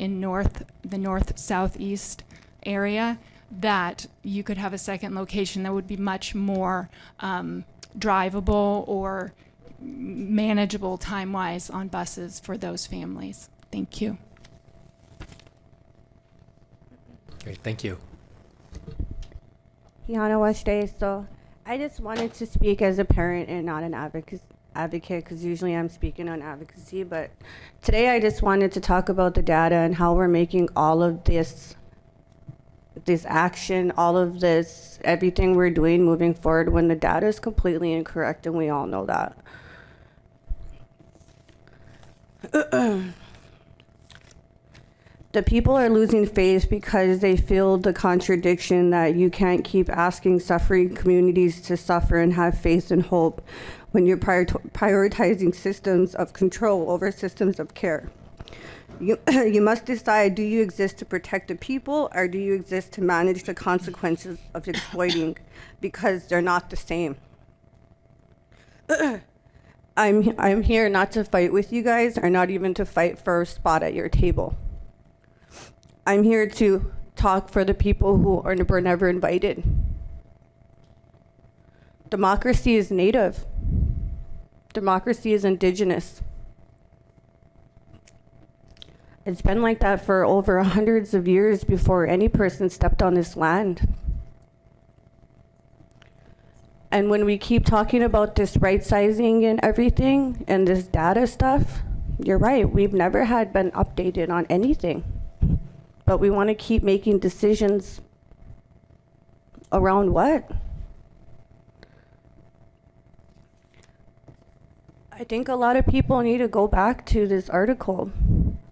the north-southeast area, that you could have a second location that would be much more drivable or manageable time-wise on buses for those families. Thank you. Great, thank you. Yana Westday. So I just wanted to speak as a parent and not an advocate, because usually I'm speaking on advocacy. But today I just wanted to talk about the data and how we're making all of this action, all of this, everything we're doing moving forward when the data is completely incorrect, and we all know that. The people are losing faith because they feel the contradiction that you can't keep asking suffering communities to suffer and have faith and hope when you're prioritizing systems of control over systems of care. You must decide, do you exist to protect the people, or do you exist to manage the consequences of exploiting? Because they're not the same. I'm here not to fight with you guys, or not even to fight for a spot at your table. I'm here to talk for the people who were never invited. Democracy is native. Democracy is indigenous. It's been like that for over hundreds of years before any person stepped on this land. And when we keep talking about this right sizing and everything and this data stuff, you're right, we've never had been updated on anything. But we want to keep making decisions around what? I think a lot of people need to go back to this article.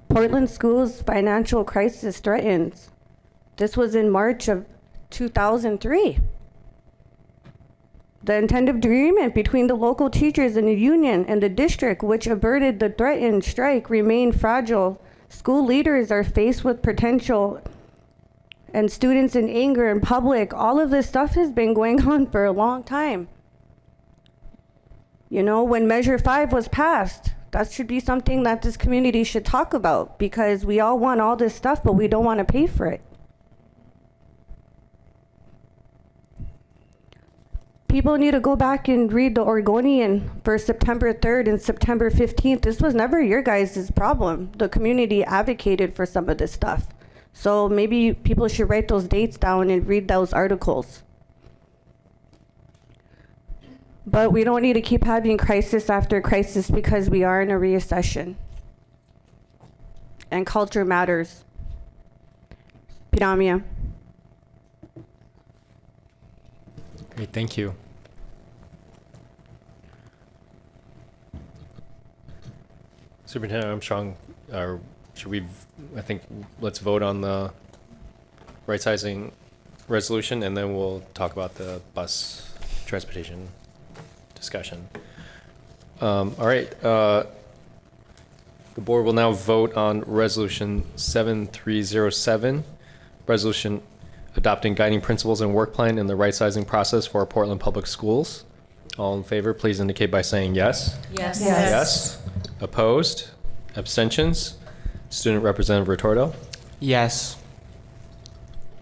Portland schools' financial crisis threatens. This was in March of 2003. The intended agreement between the local teachers and the union and the district, which averted the threatened strike, remained fragile. School leaders are faced with potential, and students in anger in public. All of this stuff has been going on for a long time. You know, when Measure 5 was passed, that should be something that this community should talk about, because we all want all this stuff, but we don't want to pay for it. People need to go back and read the Oregonian for September 3rd and September 15th. This was never your guys' problem. The community advocated for some of this stuff. So maybe people should write those dates down and read those articles. But we don't need to keep having crisis after crisis, because we are in a recession. And culture matters. Piramia. Great, thank you. Superintendent Armstrong, let's vote on the right sizing resolution, and then we'll talk about the bus transportation discussion. All right, the board will now vote on resolution 7307, resolution adopting guiding principles and work plan in the right sizing process for Portland Public Schools. All in favor, please indicate by saying yes. Yes. Yes. Yes. Opposed? Abstentions? Student Representative Retorto? Yes.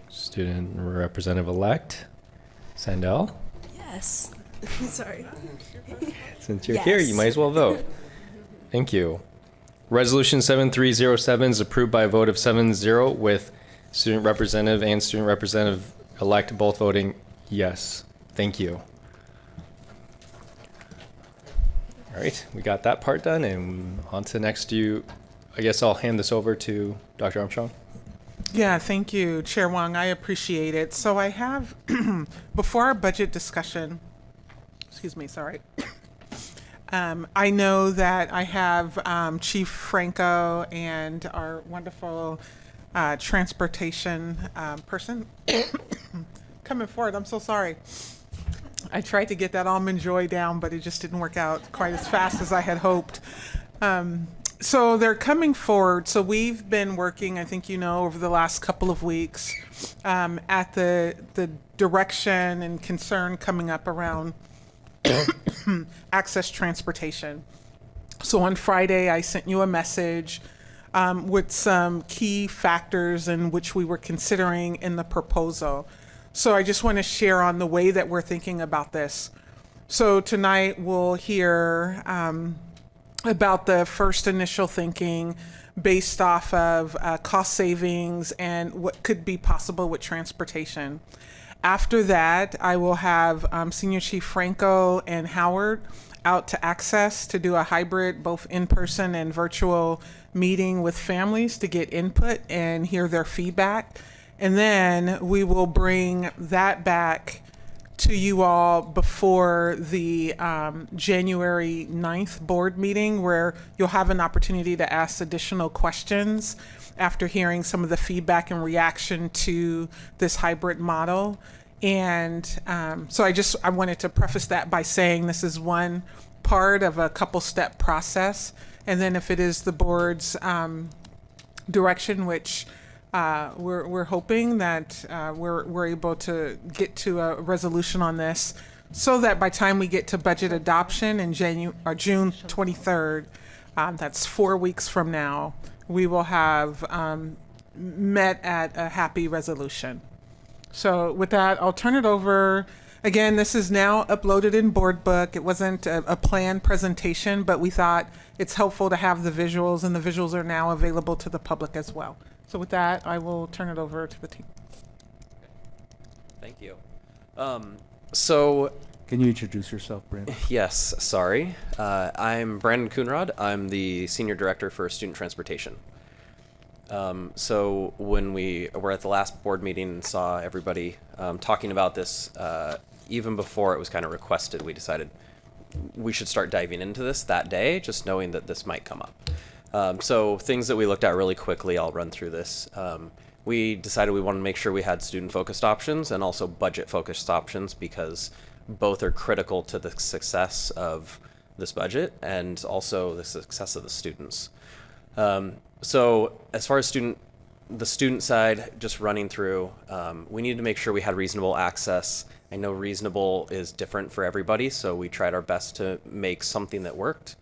Student Representative-elect Sandell? Yes. Sorry. Since you're here, you might as well vote. Thank you. Resolution 7307 is approved by a vote of 7-0, with Student Representative and Student Representative-elect both voting yes. Thank you. All right, we got that part done, and on to the next. I guess I'll hand this over to Dr. Armstrong. Yeah, thank you, Chair Wong. I appreciate it. So I have, before our budget discussion, excuse me, sorry. I know that I have Chief Franco and our wonderful transportation person coming forward. I'm so sorry. I tried to get that almond joy down, but it just didn't work out quite as fast as I had hoped. So they're coming forward. So we've been working, I think you know, over the last couple of weeks at the direction and concern coming up around access transportation. So on Friday, I sent you a message with some key factors in which we were considering in the proposal. So I just want to share on the way that we're thinking about this. So tonight we'll hear about the first initial thinking based off of cost savings and what could be possible with transportation. After that, I will have Senior Chief Franco and Howard out to Access to do a hybrid, both in-person and virtual meeting with families to get input and hear their feedback. And then we will bring that back to you all before the January 9th board meeting, where you'll have an opportunity to ask additional questions after hearing some of the feedback and reaction to this hybrid model. And so I wanted to preface that by saying this is one part of a couple step process. And then if it is the board's direction, which we're hoping that we're able to get to a resolution on this, so that by the time we get to budget adoption in June 23rd, that's 4 weeks from now, we will have met at a happy resolution. So with that, I'll turn it over. Again, this is now uploaded in Board Book. It wasn't a planned presentation, but we thought it's helpful to have the visuals, and the visuals are now available to the public as well. So with that, I will turn it over to the team. Thank you. So, can you introduce yourself, Brandon? Yes, sorry. I'm Brandon Coonrod. I'm the Senior Director for Student Transportation. So when we were at the last board meeting and saw everybody talking about this, even before it was kind of requested, we decided we should start diving into this that day, just knowing that this might come up. So things that we looked at really quickly, I'll run through this. We decided we wanted to make sure we had student-focused options and also budget-focused options, because both are critical to the success of this budget and also the success of the students. So as far as the student side, just running through, we needed to make sure we had reasonable access. I know reasonable is different for everybody, so we tried our best to make something that worked.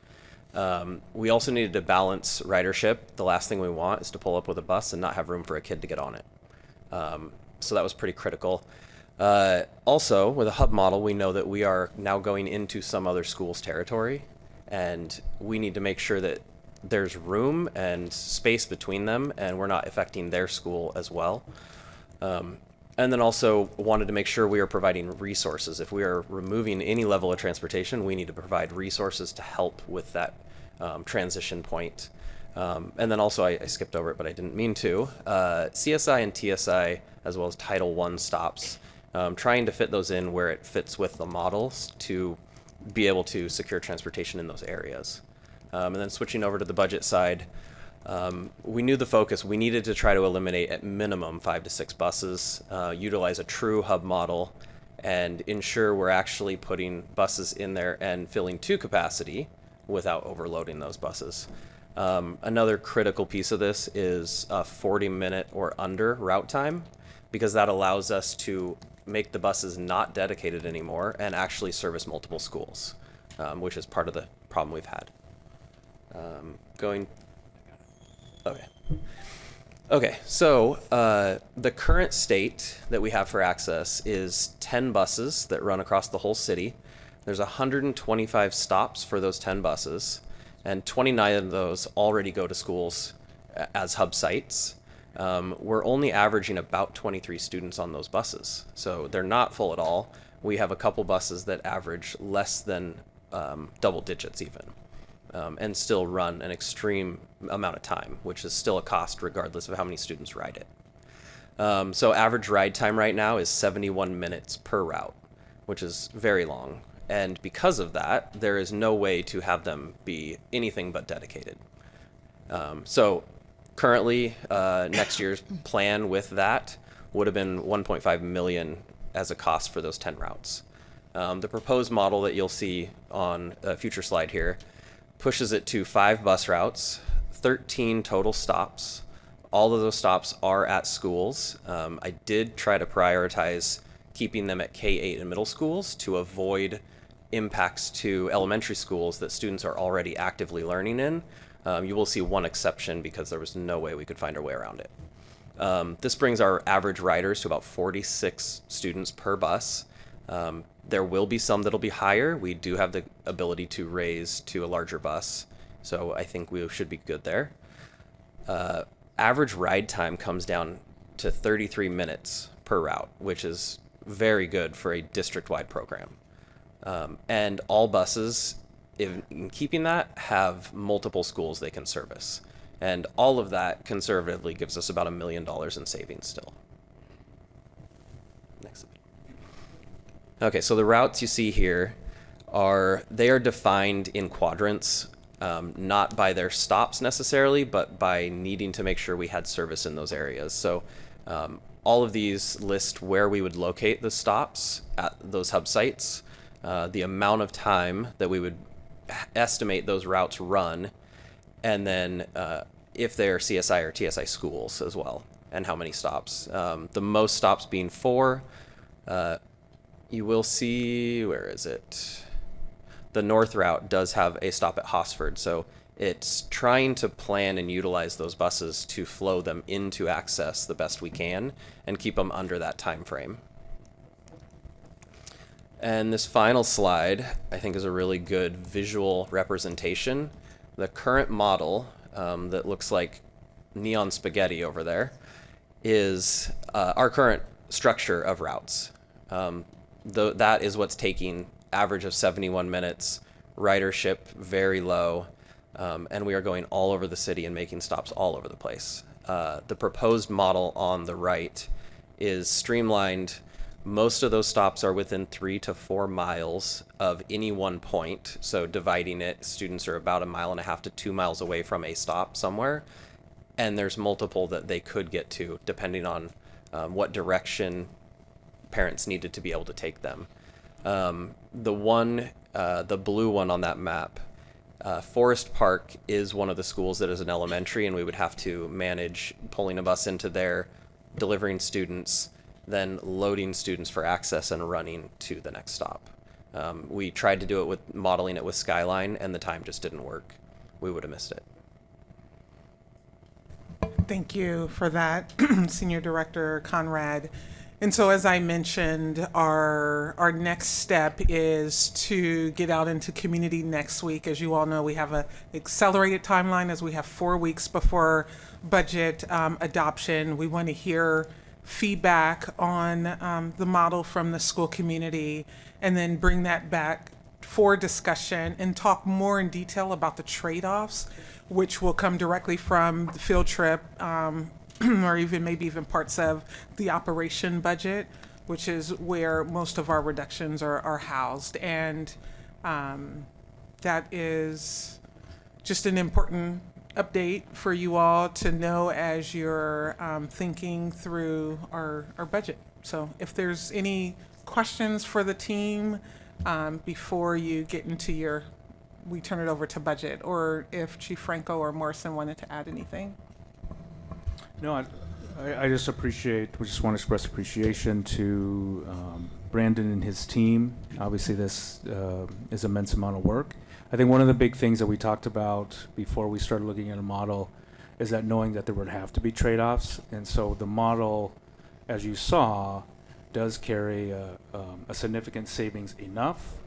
We also needed to balance ridership. The last thing we want is to pull up with a bus and not have room for a kid to get on it. So that was pretty critical. Also, with a hub model, we know that we are now going into some other school's territory, and we need to make sure that there's room and space between them, and we're not affecting their school as well. And then also wanted to make sure we are providing resources. If we are removing any level of transportation, we need to provide resources to help with that transition point. And then also, I skipped over it, but I didn't mean to. CSI and TSI, as well as Title I stops, trying to fit those in where it fits with the models to be able to secure transportation in those areas. And then switching over to the budget side, we knew the focus. We needed to try to eliminate at minimum 5 to 6 buses, utilize a true hub model, and ensure we're actually putting buses in there and filling to capacity without overloading those buses. Another critical piece of this is a 40-minute or under route time, because that allows us to make the buses not dedicated anymore and actually service multiple schools, which is part of the problem we've had. Okay, so the current state that we have for access is 10 buses that run across the whole city. There's 125 stops for those 10 buses, and 29 of those already go to schools as hub sites. We're only averaging about 23 students on those buses, so they're not full at all. We have a couple buses that average less than double digits even. And still run an extreme amount of time, which is still a cost regardless of how many students ride it. So average ride time right now is 71 minutes per route, which is very long. And because of that, there is no way to have them be anything but dedicated. So currently, next year's plan with that would have been 1.5 million as a cost for those 10 routes. The proposed model that you'll see on a future slide here pushes it to 5 bus routes, 13 total stops. All of those stops are at schools. I did try to prioritize keeping them at K-8 and middle schools to avoid impacts to elementary schools that students are already actively learning in. You will see one exception because there was no way we could find our way around it. This brings our average riders to about 46 students per bus. There will be some that'll be higher. We do have the ability to raise to a larger bus, so I think we should be good there. Average ride time comes down to 33 minutes per route, which is very good for a district-wide program. And all buses, in keeping that, have multiple schools they can service. And all of that conservatively gives us about $1 million in savings still. Next. Okay, so the routes you see here are defined in quadrants, not by their stops necessarily, but by needing to make sure we had service in those areas. So all of these list where we would locate the stops at those hub sites, the amount of time that we would estimate those routes run, and then if they're CSI or TSI schools as well, and how many stops. The most stops being 4. You will see, where is it? The north route does have a stop at Hosford, so it's trying to plan and utilize those buses to flow them into Access the best we can and keep them under that time frame. And this final slide, I think, is a really good visual representation. The current model that looks like neon spaghetti over there is our current structure of routes. That is what's taking average of 71 minutes, ridership very low, and we are going all over the city and making stops all over the place. The proposed model on the right is streamlined. Most of those stops are within 3 to 4 miles of any one point. So dividing it, students are about 1.5 miles to 2 miles away from a stop somewhere. And there's multiple that they could get to depending on what direction parents needed to be able to take them. The blue one on that map, Forest Park is one of the schools that is an elementary, and we would have to manage pulling a bus into there, delivering students, then loading students for Access and running to the next stop. We tried to do it with modeling it with Skyline, and the time just didn't work. We would have missed it. Thank you for that, Senior Director Conrad. And so, as I mentioned, our next step is to get out into community next week. As you all know, we have an accelerated timeline as we have 4 weeks before budget adoption. We want to hear feedback on the model from the school community and then bring that back for discussion and talk more in detail about the trade-offs, which will come directly from the field trip, or maybe even parts of the operation budget, which is where most of our reductions are housed. And that is just an important update for you all to know as you're thinking through our budget. So if there's any questions for the team before you get into we turn it over to budget, or if Chief Franco or Morrison wanted to add anything. No, I just we just want to express appreciation to Brandon and his team. Obviously, this is immense amount of work. I think one of the big things that we talked about before we started looking at a model is that knowing that there would have to be trade-offs. And so the model, as you saw, does carry a significant savings enough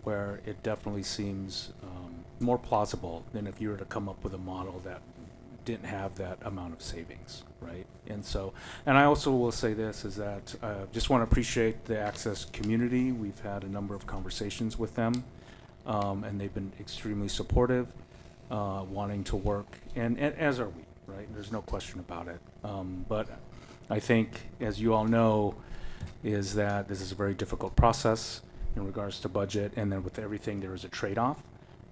where it definitely seems more plausible than if you were to come up with a model that didn't have that amount of savings, right? And I also will say this, is that I just want to appreciate the Access community. We've had a number of conversations with them, and they've been extremely supportive, wanting to work, and as are we, right? There's no question about it. But I think, as you all know, is that this is a very difficult process in regards to budget, and then with everything there is a trade-off.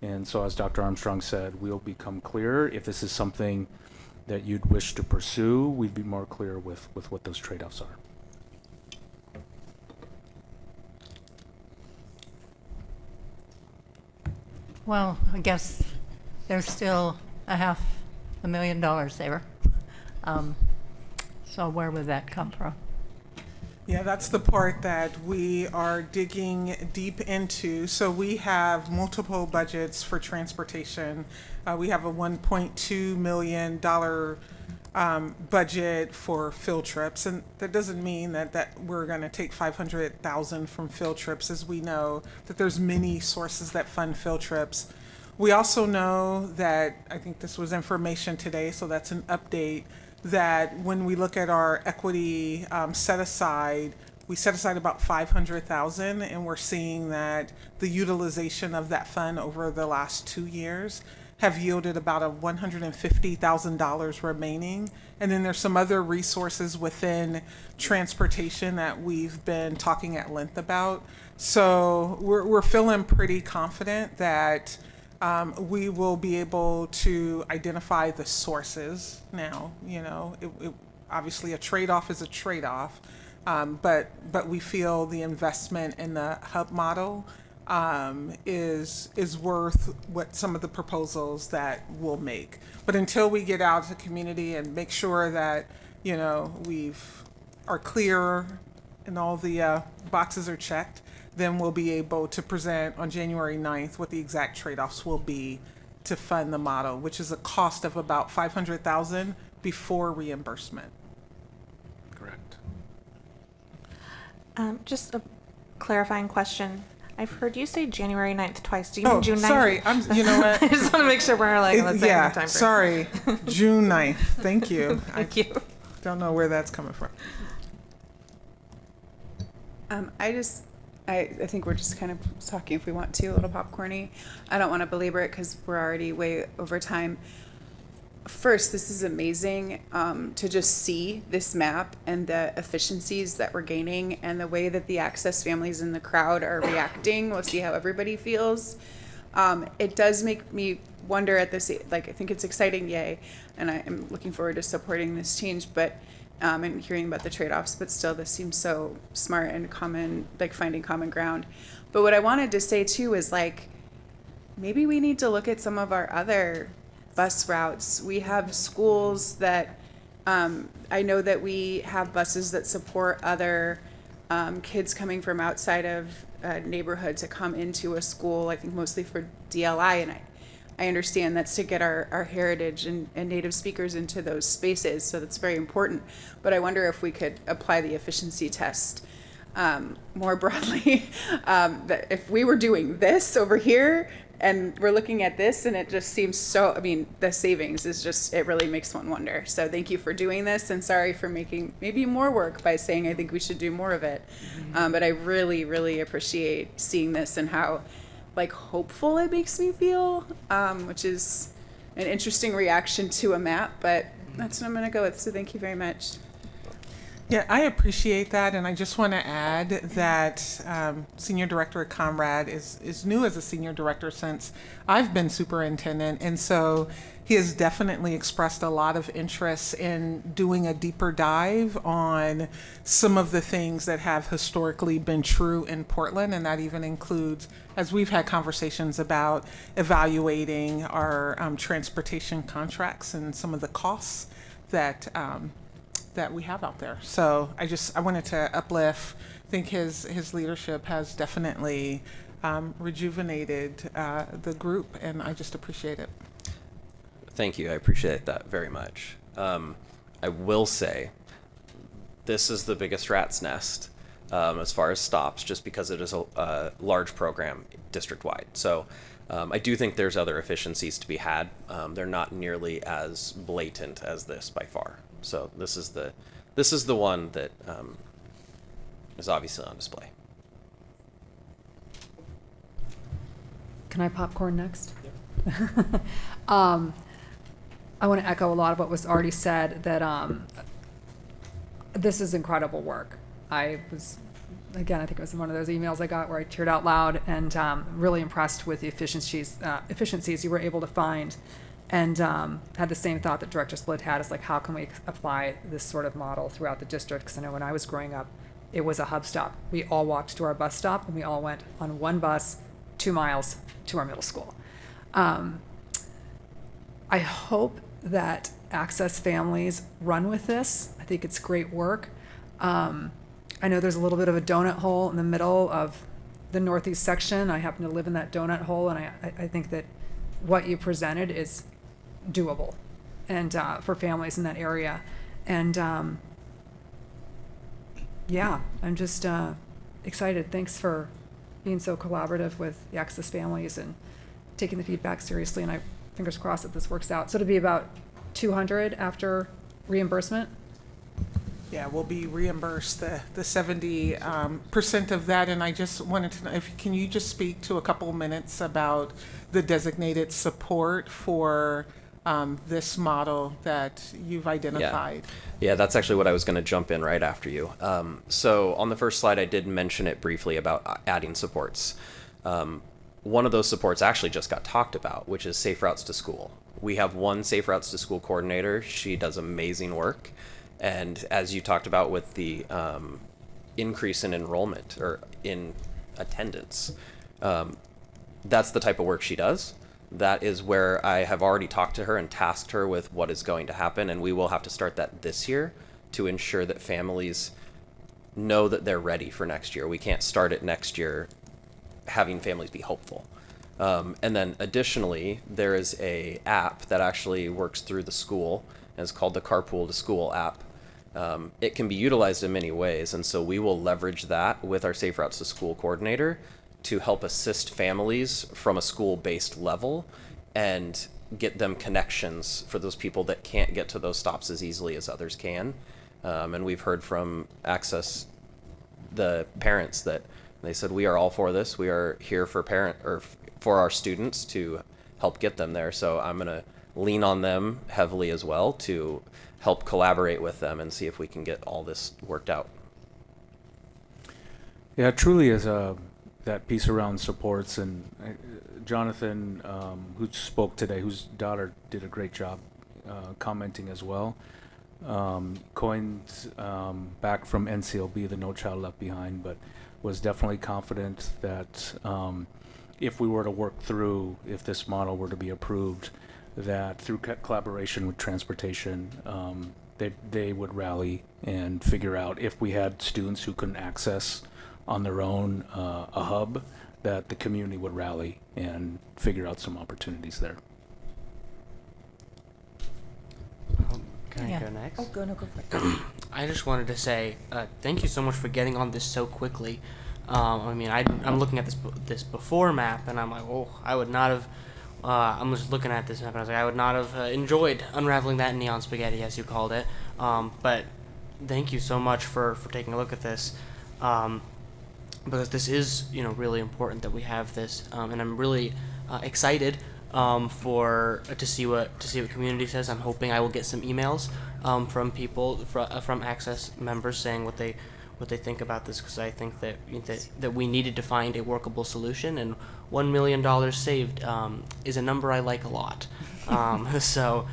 And so as Dr. Armstrong said, we'll become clearer. If this is something that you'd wish to pursue, we'd be more clear with what those trade-offs are. Well, I guess there's still $500,000 there. So where would that come from? Yeah, that's the part that we are digging deep into. So we have multiple budgets for transportation. We have a $1.2 million budget for field trips, and that doesn't mean that we're going to take $500,000 from field trips, as we know that there's many sources that fund field trips. We also know that, I think this was information today, so that's an update, that when we look at our equity set aside, we set aside about $500,000, and we're seeing that the utilization of that fund over the last 2 years have yielded about a $150,000 remaining. And then there's some other resources within transportation that we've been talking at length about. So we're feeling pretty confident that we will be able to identify the sources now. You know, obviously a trade-off is a trade-off, but we feel the investment in the hub model is worth what some of the proposals that we'll make. But until we get out to the community and make sure that, you know, are clear and all the boxes are checked, then we'll be able to present on January 9th what the exact trade-offs will be to fund the model, which is a cost of about $500,000 before reimbursement. Correct. Just a clarifying question. I've heard you say January 9th twice. Do you mean June 9th? Sorry. You know what? I just want to make sure we're like on the same time frame. Sorry. June 9th. Thank you. Thank you. Don't know where that's coming from. I think we're just kind of talking, if we want to, a little popcorny. I don't want to belabor it because we're already way over time. First, this is amazing to just see this map and the efficiencies that we're gaining and the way that the Access families in the crowd are reacting. We'll see how everybody feels. It does make me wonder at this, like, I think it's exciting, yay, and I am looking forward to supporting this change, but and hearing about the trade-offs, but still this seems so smart and common, like finding common ground. But what I wanted to say too is, like, maybe we need to look at some of our other bus routes. We have schools that, I know that we have buses that support other kids coming from outside of neighborhood to come into a school, I think mostly for DLI, and I understand that's to get our heritage and native speakers into those spaces, so that's very important. But I wonder if we could apply the efficiency test more broadly. That if we were doing this over here and we're looking at this, and it just seems so, I mean, the savings is just, it really makes one wonder. So thank you for doing this, and sorry for making maybe more work by saying I think we should do more of it. But I really, really appreciate seeing this and how, like, hopeful it makes me feel, which is an interesting reaction to a map, but that's what I'm going to go with. So thank you very much. Yeah, I appreciate that, and I just want to add that Senior Director Conrad is new as a Senior Director since I've been Superintendent, and so he has definitely expressed a lot of interest in doing a deeper dive on some of the things that have historically been true in Portland, and that even includes, as we've had conversations about, evaluating our transportation contracts and some of the costs that we have out there. So I wanted to uplift. I think his leadership has definitely rejuvenated the group, and I just appreciate it. Thank you. I appreciate that very much. I will say this is the biggest rat's nest as far as stops, just because it is a large program district-wide. So I do think there's other efficiencies to be had. They're not nearly as blatant as this by far. So this is the one that is obviously on display. Can I popcorn next? Yep. I want to echo a lot of what was already said, that this is incredible work. I was, again, I think it was one of those emails I got where I teared out loud, and really impressed with the efficiencies you were able to find, and had the same thought that Director Split had, is like, how can we apply this sort of model throughout the district? Because I know when I was growing up, it was a hub stop. We all walked to our bus stop, and we all went on one bus 2 miles to our middle school. I hope that Access families run with this. I think it's great work. I know there's a little bit of a donut hole in the middle of the northeast section. I happen to live in that donut hole, and I think that what you presented is doable, and for families in that area. And yeah, I'm just excited. Thanks for being so collaborative with the Access families and taking the feedback seriously. And I fingers crossed that this works out. So to be about 200 after reimbursement. Yeah, we'll be reimbursed the 70% of that. And I just wanted to know, can you just speak to a couple minutes about the designated support for this model that you've identified? Yeah, that's actually what I was going to jump in right after you. So on the first slide, I did mention it briefly about adding supports. One of those supports actually just got talked about, which is Safe Routes to School. We have one Safe Routes to School coordinator. She does amazing work. And as you talked about with the increase in enrollment or in attendance, that's the type of work she does. That is where I have already talked to her and tasked her with what is going to happen. And we will have to start that this year to ensure that families know that they're ready for next year. We can't start it next year having families be hopeful. And then additionally, there is a app that actually works through the school, and it's called the Carpool to School app. It can be utilized in many ways, and so we will leverage that with our Safe Routes to School coordinator to help assist families from a school-based level and get them connections for those people that can't get to those stops as easily as others can. And we've heard from Access, the parents, that they said, we are all for this. We are here for for our students to help get them there. So I'm going to lean on them heavily as well to help collaborate with them and see if we can get all this worked out. Yeah, it truly is that piece around supports, and Jonathan, who spoke today, whose daughter did a great job commenting as well, coined back from NCLB, the No Child Left Behind, but was definitely confident that if we were to work through, if this model were to be approved, that through collaboration with transportation, they would rally and figure out if we had students who couldn't access on their own a hub, that the community would rally and figure out some opportunities there. Can I go next? Oh, go for it. I just wanted to say thank you so much for getting on this so quickly. I mean, I'm looking at this before map, and I'm like, oh, I would not have. I'm just looking at this map, and I was like, I would not have enjoyed unraveling that neon spaghetti, as you called it. But thank you so much for taking a look at this, because this is, really important that we have this, and I'm really excited to see what community says. I'm hoping I will get some emails from people from Access members saying what they think about this, because I think that we needed to find a workable solution, and $1 million saved is a number I like a lot. So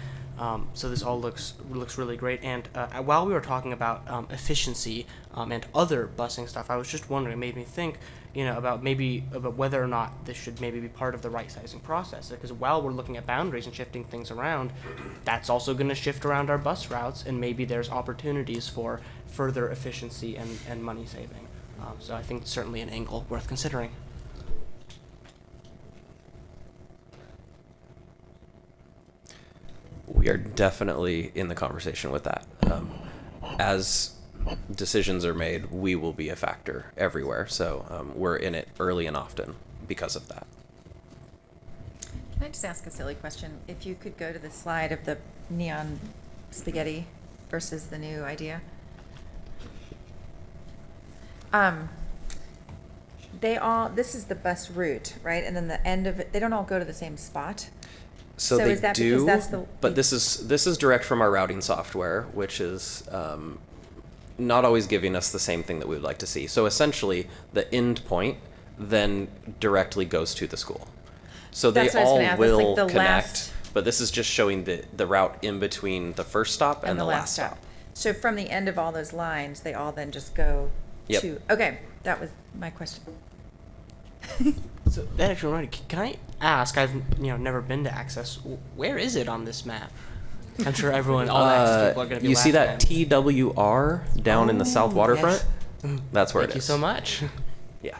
this all looks really great. And while we were talking about efficiency and other busing stuff, I was just wondering, it made me think, about whether or not this should maybe be part of the right sizing process. Because while we're looking at boundaries and shifting things around, that's also going to shift around our bus routes, and maybe there's opportunities for further efficiency and money saving. So I think it's certainly an angle worth considering. We are definitely in the conversation with that. As decisions are made, we will be a factor everywhere. So we're in it early and often because of that. Can I just ask a silly question? If you could go to the slide of the neon spaghetti versus the new idea. This is the bus route, right? And then the end of it, they don't all go to the same spot. So they is that do, because that's but this is direct from our routing software, which is not always giving us the same thing that we would like to see. So essentially, the end point then directly goes to the school. So they That's what I was all gonna ask. That's like will the connect, last- but this is just showing the route in between the first stop and the last stop. So from the end of all those lines, they all then just go Yep. to, okay, that was my question. So that actually reminded me, can I ask? I've never been to Access. Where is it on this map? I'm sure everyone, all the Access people are going to be. You see that laughing at me. TWR down in the south Oh, waterfront? yes. That's where Thank it is. you so much. Yeah.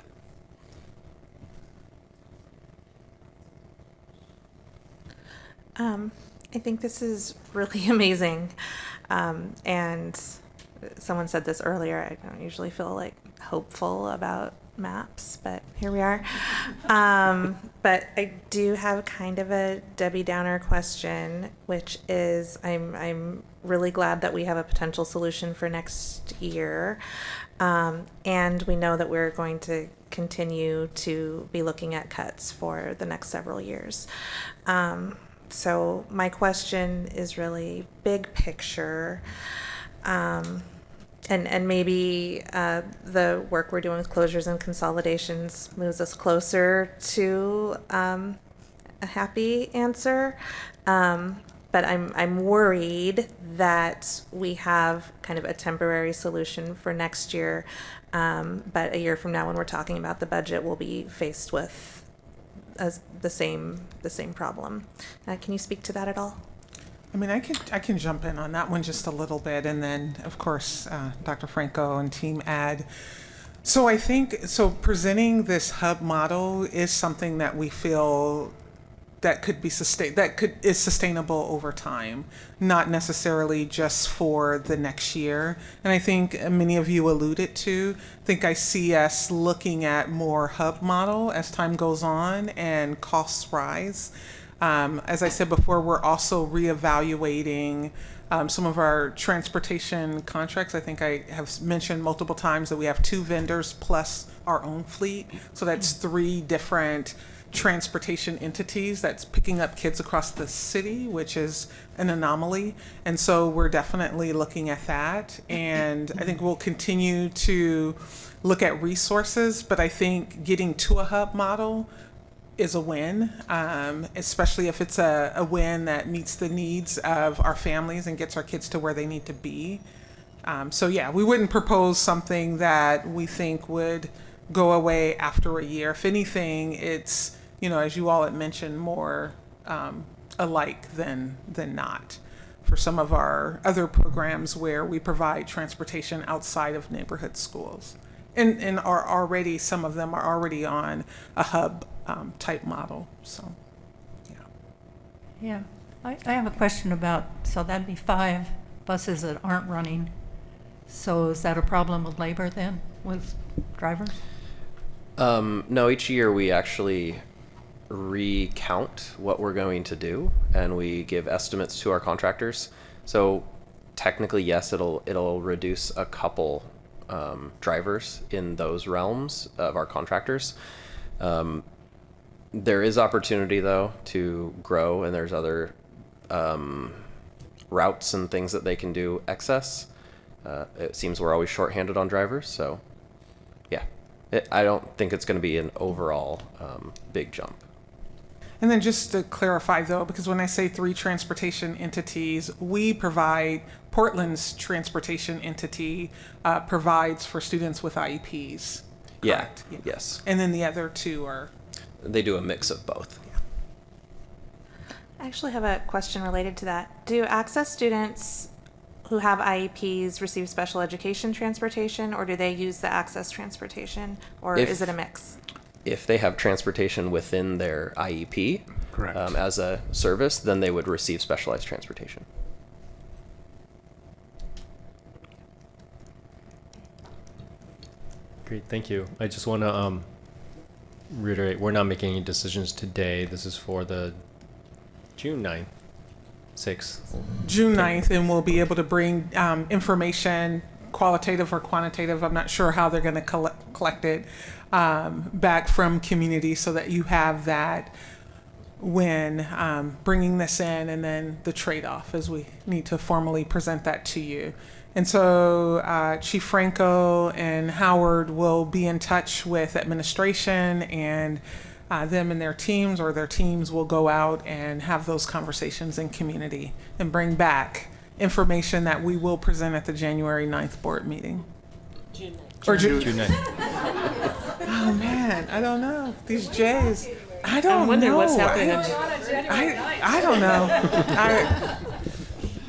I think this is really amazing. And someone said this earlier, I don't usually feel like hopeful about maps, but here we are. But I do have kind of a Debbie Downer question, which is I'm really glad that we have a potential solution for next year. And we know that we're going to continue to be looking at cuts for the next several years. So my question is really big picture. And maybe the work we're doing with closures and consolidations moves us closer to a happy answer. But I'm worried that we have kind of a temporary solution for next year. But a year from now, when we're talking about the budget, we'll be faced with the same problem. Can you speak to that at all? I mean, I can jump in on that one just a little bit, and then of course Dr. Franco and team add. So I think presenting this hub model is something that we feel that could be is sustainable over time, not necessarily just for the next year. And I think many of you alluded to, I think I see us looking at more hub model as time goes on and costs rise. As I said before, we're also reevaluating some of our transportation contracts. I think I have mentioned multiple times that we have 2 vendors plus our own fleet. So that's 3 different transportation entities that's picking up kids across the city, which is an anomaly. And so we're definitely looking at that. And I think we'll continue to look at resources, but I think getting to a hub model is a win, especially if it's a win that meets the needs of our families and gets our kids to where they need to be. So yeah, we wouldn't propose something that we think would go away after a year. If anything, it's, as you all had mentioned, more alike than not. For some of our other programs where we provide transportation outside of neighborhood schools. And are already, some of them are already on a hub type model, so, yeah. Yeah, I have a question about, so that'd be 5 buses that aren't running. So is that a problem with labor then, with drivers? No, each year we actually recount what we're going to do, and we give estimates to our contractors. So technically, yes, it'll reduce a couple drivers in those realms of our contractors. There is opportunity though to grow, and there's other routes and things that they can do excess. It seems we're always shorthanded on drivers, so yeah, I don't think it's going to be an overall big jump. And then just to clarify though, because when I say 3 transportation entities, we provide, Portland's transportation entity provides for students with IEPs. Correct? Yeah, yes. And then the other 2 are? They do a mix of both. I actually have a question related to that. Do Access students who have IEPs receive special education transportation, or do they use the Access transportation, or is it a mix? If they have transportation within their IEP, correct, as a service, then they would receive specialized transportation. Great, thank you. I just want to reiterate, we're not making any decisions today. This is for the June 9th, 6th. June 9th, and we'll be able to bring information, qualitative or quantitative. I'm not sure how they're going to collect it back from community, so that you have that when bringing this in, and then the trade-off as we need to formally present that to you. And so Chief Franco and Howard will be in touch with administration, and them and their teams, or their teams will go out and have those conversations in community and bring back information that we will present at the January 9th board meeting. June 9th. Or June. June 9th. Oh man, I don't know. These J's. I don't I'm wondering know. what's happening on I don't know.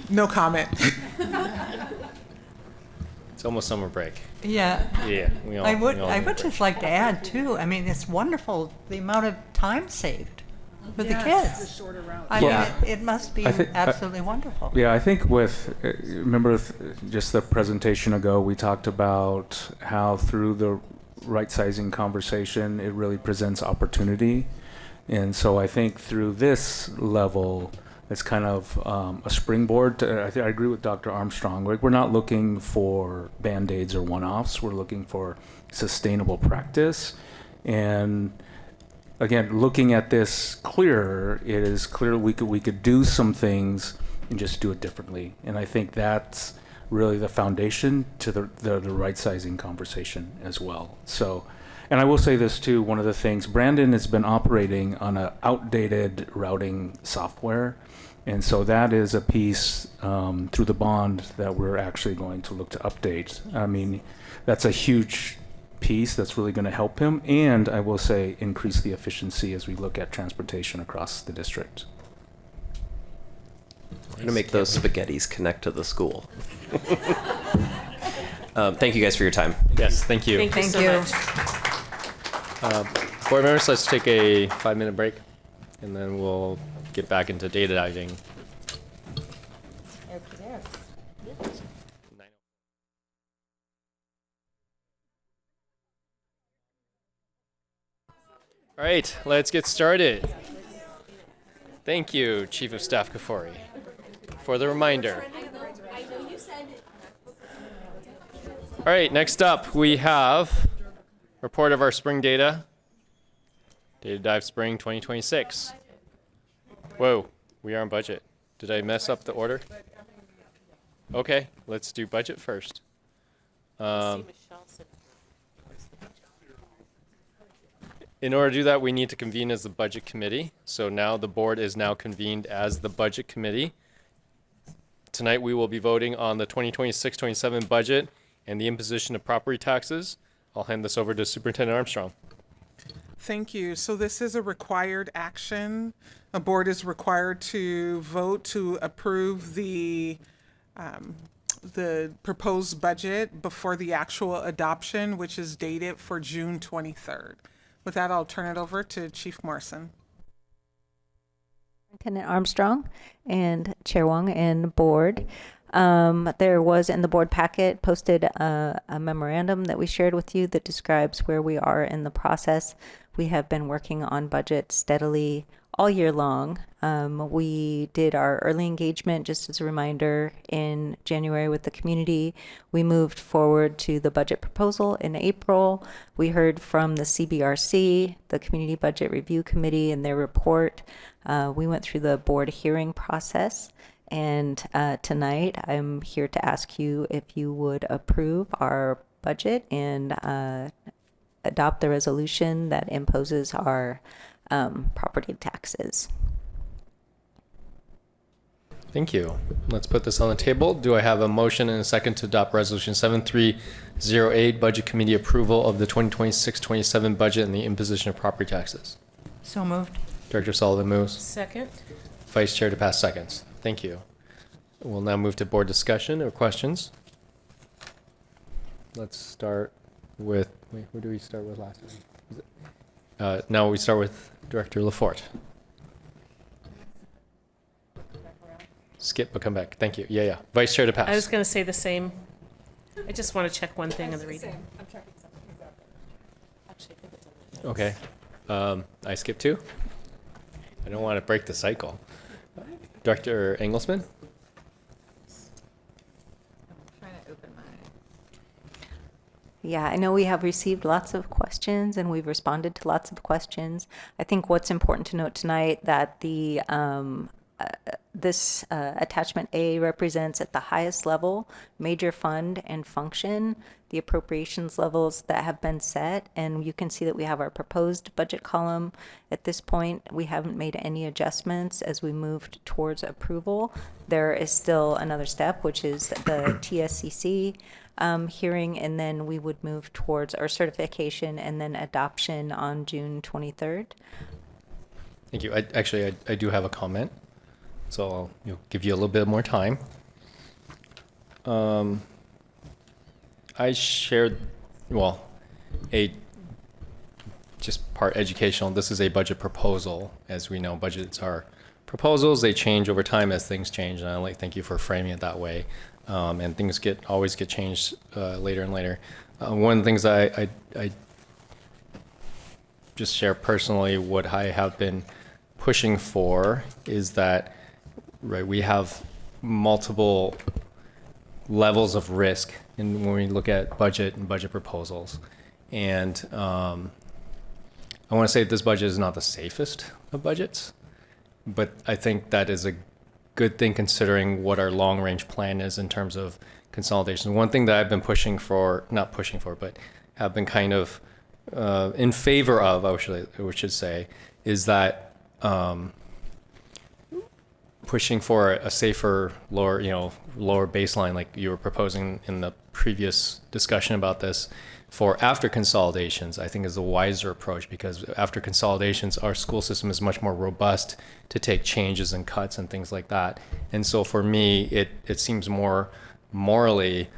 No comment. It's almost summer break. Yeah. Yeah. We all, I would we all I need a would break. just like to add too. I mean, it's wonderful the amount of time saved for the Yes, kids. the shorter route. I Yeah. mean, it must be I think- absolutely wonderful. Yeah, I think with, remember just the presentation ago, we talked about how through the right sizing conversation, it really presents opportunity. And so I think through this level, it's kind of a springboard. I agree with Dr. Armstrong. Like, we're not looking for Band-Aids or one-offs. We're looking for sustainable practice. And again, looking at this clearer, it is clear we could do some things and just do it differently. And I think that's really the foundation to the right sizing conversation as well. So, and I will say this too, one of the things, Brandon has been operating on an outdated routing software. And so that is a piece through the bond that we're actually going to look to update. I mean, that's a huge piece that's really going to help him, and I will say increase the efficiency as we look at transportation across the district. We're going to make those spaghettis connect to the school. Thank you guys for your time. Yes, thank you. Thank you so much. Board members, let's take a 5-minute break, and then we'll get back into data diving. All right, let's get started. Thank you, Chief of Staff Kafori, for the reminder. All right, next up we have report of our spring data. Data Dive Spring 2026. Whoa, we are on budget. Did I mess up the order? Okay, let's do budget first. In order to do that, we need to convene as the budget committee. So now the board is now convened as the budget committee. Tonight we will be voting on the 2026-27 budget and the imposition of property taxes. I'll hand this over to Superintendent Armstrong. Thank you. So this is a required action. A board is required to vote to approve the proposed budget before the actual adoption, which is dated for June 23rd. With that, I'll turn it over to Chief Morrison. Superintendent Armstrong and Chair Wong and board. There was in the board packet posted a memorandum that we shared with you that describes where we are in the process. We have been working on budget steadily all year long. We did our early engagement, just as a reminder, in January with the community. We moved forward to the budget proposal in April. We heard from the CBRC, the Community Budget Review Committee, and their report. We went through the board hearing process. And tonight, I'm here to ask you if you would approve our budget and adopt the resolution that imposes our property taxes. Thank you. Let's put this on the table. Do I have a motion and a second to adopt Resolution 7308, Budget Committee approval of the 2026-27 budget and the imposition of property taxes? So moved. Director Sullivan moves. Second. Vice Chair to pass seconds. Thank you. We'll now move to board discussion or questions. Let's start with, wait, who do we start with last time? Now we start with Director Laforte. Skip, but come back. Thank you. Yeah. Vice Chair to pass. I was going to say the same. I just want to check one thing in the reading. Okay. I skip two. I don't want to break the cycle. Director Engelsman? Yeah, I know we have received lots of questions and we've responded to lots of questions. I think what's important to note tonight that the this attachment A represents at the highest level major fund and function the appropriations levels that have been set, and you can see that we have our proposed budget column. At this point, we haven't made any adjustments as we moved towards approval. There is still another step, which is the TSCC hearing, and then we would move towards our certification and then adoption on June 23rd. Thank you. I do have a comment, so I'll give you a little bit more time. I shared, well, just part educational. This is a budget proposal. As we know, budgets are proposals. They change over time as things change, and I thank you for framing it that way. And things always get changed later and later. One of the things I just share personally, what I have been pushing for is that, right, we have multiple levels of risk when we look at budget and budget proposals. And I want to say that this budget is not the safest of budgets, but I think that is a good thing considering what our long range plan is in terms of consolidation. One thing that I've been pushing for, not pushing for, but have been kind of in favor of, I should say, is that pushing for a safer, lower baseline, like you were proposing in the previous discussion about this, for after consolidations, I think is a wiser approach, because after consolidations, our school system is much more robust to take changes and cuts and things like that. And so for me, it seems more morally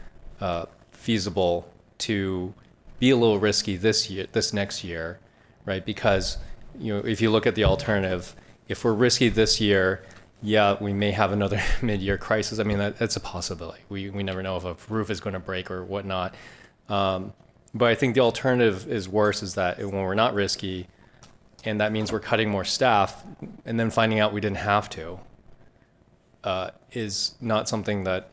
feasible to be a little risky this next year, right? Because if you look at the alternative, if we're risky this year, yeah, we may have another mid-year crisis. I mean, that's a possibility. We never know if a roof is going to break or whatnot. But I think the alternative is worse, is that when we're not risky, and that means we're cutting more staff, and then finding out we didn't have to, is not something that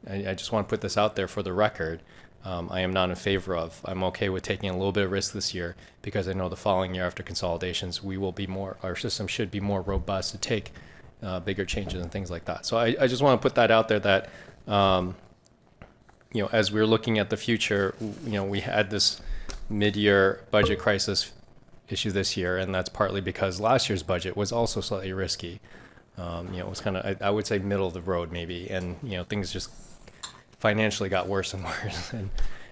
I just want to put this out there for the record. I am not in favor of. I'm okay with taking a little bit of risk this year, because I know the following year after consolidations, our system should be more robust to take bigger changes and things like that. So I just want to put that out there that, as we're looking at the future, we had this mid-year budget crisis issue this year, and that's partly because last year's budget was also slightly risky. It was kind of, I would say, middle of the road maybe, and things just financially got worse and worse, and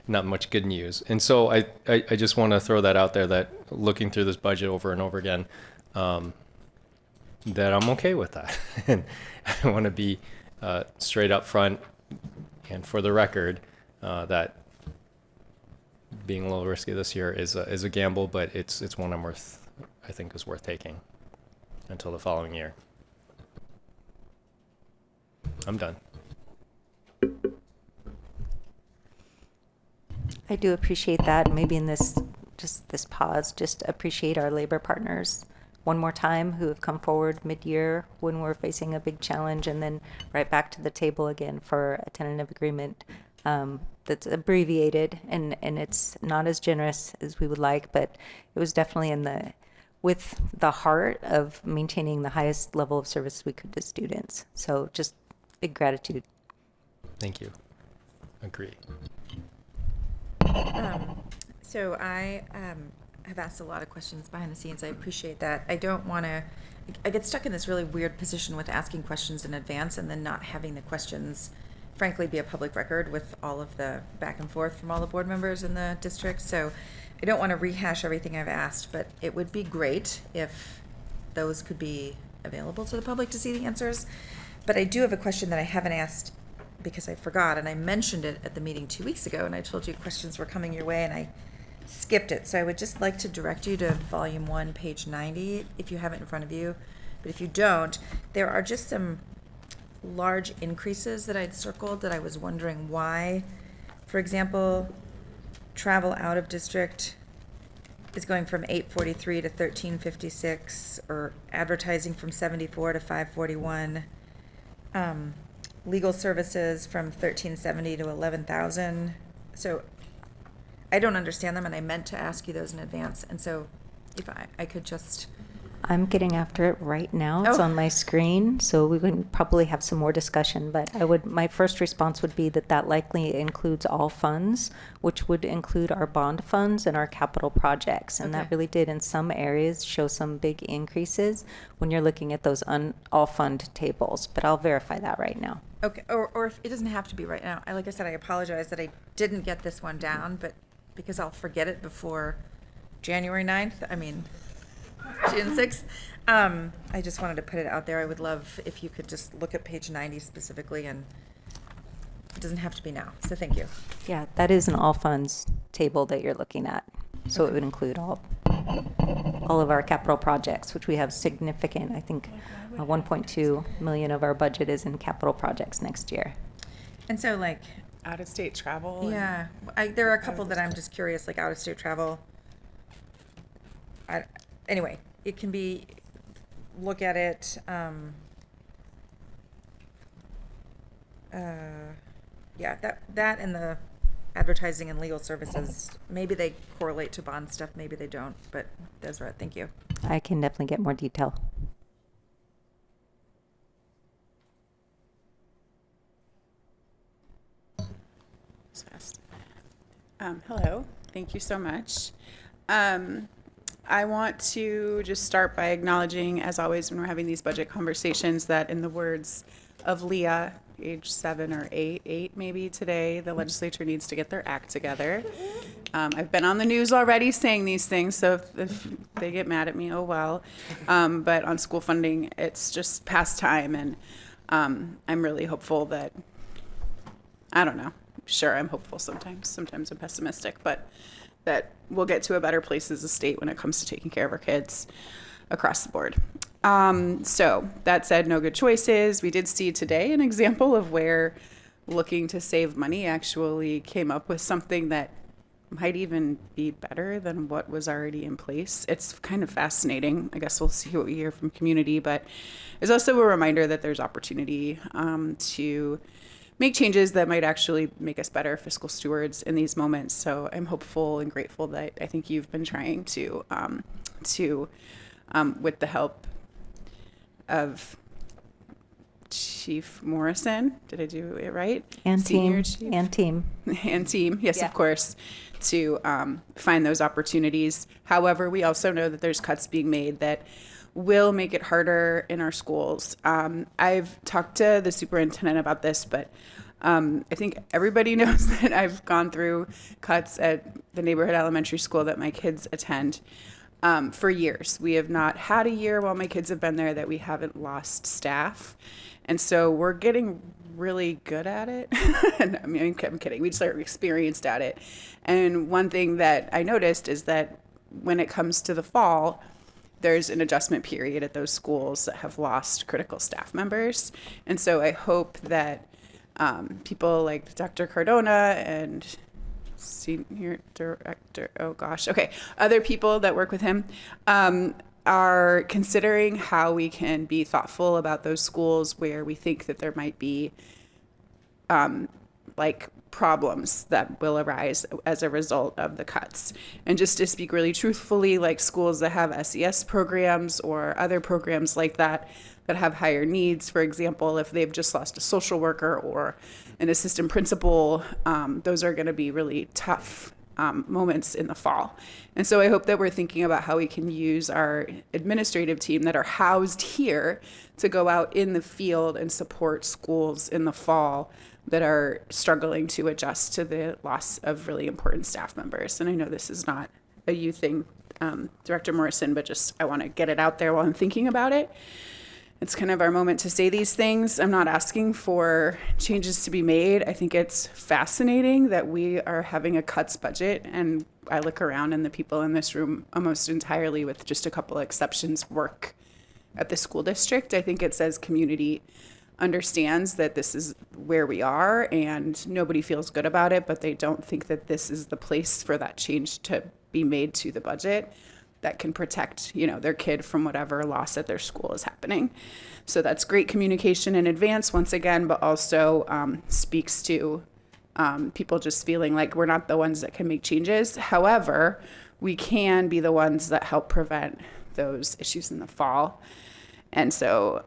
not much good news. And so I just want to throw that out there, that looking through this budget over and over again, that I'm okay with that. And I want to be straight up front and for the record, that being a little risky this year is a gamble, but it's one I think is worth taking until the following year. I'm done. I do appreciate that. Maybe in this pause, just appreciate our labor partners one more time who have come forward mid-year when we're facing a big challenge, and then right back to the table again for a tentative agreement that's abbreviated, and it's not as generous as we would like, but it was definitely with the heart of maintaining the highest level of service we could to students. So just big gratitude. Thank you. Agree. So I have asked a lot of questions behind the scenes. I appreciate that. I don't want to, I get stuck in this really weird position with asking questions in advance and then not having the questions, frankly, be a public record with all of the back and forth from all the board members in the district. So I don't want to rehash everything I've asked, but it would be great if those could be available to the public to see the answers. But I do have a question that I haven't asked because I forgot, and I mentioned it at the meeting 2 weeks ago, and I told you questions were coming your way, and I skipped it. So I would just like to direct you to volume 1, page 90, if you have it in front of you. But if you don't, there are just some large increases that I'd circled that I was wondering why. For example, travel out of district is going from 843 to 1356, or advertising from 74 to 541. Legal services from 1370 to 11,000. So I don't understand them, and I meant to ask you those in advance. And so if I could just I'm getting after it right now. It's Oh. on my screen, so we can probably have some more discussion. But my first response would be that likely includes all funds, which would include our bond funds and our capital projects. And that Okay. really did, in some areas, show some big increases when you're looking at those all fund tables. But I'll verify that right now. Okay, or if it doesn't have to be right now. Like I said, I apologize that I didn't get this one down, but because I'll forget it before January 9th, June 6th. I just wanted to put it out there. I would love if you could just look at page 90 specifically, and it doesn't have to be now. So thank you. Yeah, that is an all funds table that you're looking at. So it would include all of our capital projects, which we have significant, I think 1.2 million of our budget is in capital projects next year. And so like out-of-state travel. Yeah, there are a couple that I'm just curious, like out-of-state travel. Anyway, it can be, look at it, yeah, that and the advertising and legal services, maybe they correlate to bond stuff, maybe they don't, but those are it. Thank you. I can definitely get more detail. Fast. Hello, thank you so much. I want to just start by acknowledging, as always, when we're having these budget conversations, that in the words of Leah, age 7 or 8 maybe today, the legislature needs to get their act together. I've been on the news already saying these things, so if they get mad at me, oh well. But on school funding, it's just past time, and I'm really hopeful that, I don't know, sure, I'm hopeful sometimes I'm pessimistic, but that we'll get to a better place as a state when it comes to taking care of our kids across the board. So that said, no good choices. We did see today an example of where looking to save money actually came up with something that might even be better than what was already in place. It's kind of fascinating. I guess we'll see what we hear from community, but it's also a reminder that there's opportunity to make changes that might actually make us better fiscal stewards in these moments. So I'm hopeful and grateful that I think you've been trying to with the help of Chief Morrison, did I do it right? And Senior team, Chief? and team. And team, yes, Yeah. of course, to find those opportunities. However, we also know that there's cuts being made that will make it harder in our schools. I've talked to the superintendent about this, but I think everybody knows that I've gone through cuts at the neighborhood elementary school that my kids attend for years. We have not had a year while my kids have been there that we haven't lost staff. And so we're getting really good at it. And I mean, I'm kidding. We just are experienced at it. And one thing that I noticed is that when it comes to the fall, there's an adjustment period at those schools that have lost critical staff members. And so I hope that people like Dr. Cardona and Senior Director, other people that work with him are considering how we can be thoughtful about those schools where we think that there might be problems that will arise as a result of the cuts. And just to speak really truthfully, like schools that have SES programs or other programs like that have higher needs, for example, if they've just lost a social worker or an assistant principal, those are going to be really tough moments in the fall. And so I hope that we're thinking about how we can use our administrative team that are housed here to go out in the field and support schools in the fall that are struggling to adjust to the loss of really important staff members. And I know this is not a you thing, Director Morrison, but just I want to get it out there while I'm thinking about it. It's kind of our moment to say these things. I'm not asking for changes to be made. I think it's fascinating that we are having a cuts budget, and I look around and the people in this room almost entirely, with just a couple of exceptions, work at the school district. I think it says community understands that this is where we are and nobody feels good about it, but they don't think that this is the place for that change to be made to the budget that can protect, their kid from whatever loss at their school is happening. So that's great communication in advance, once again, but also speaks to people just feeling like we're not the ones that can make changes. However, we can be the ones that help prevent those issues in the fall. And so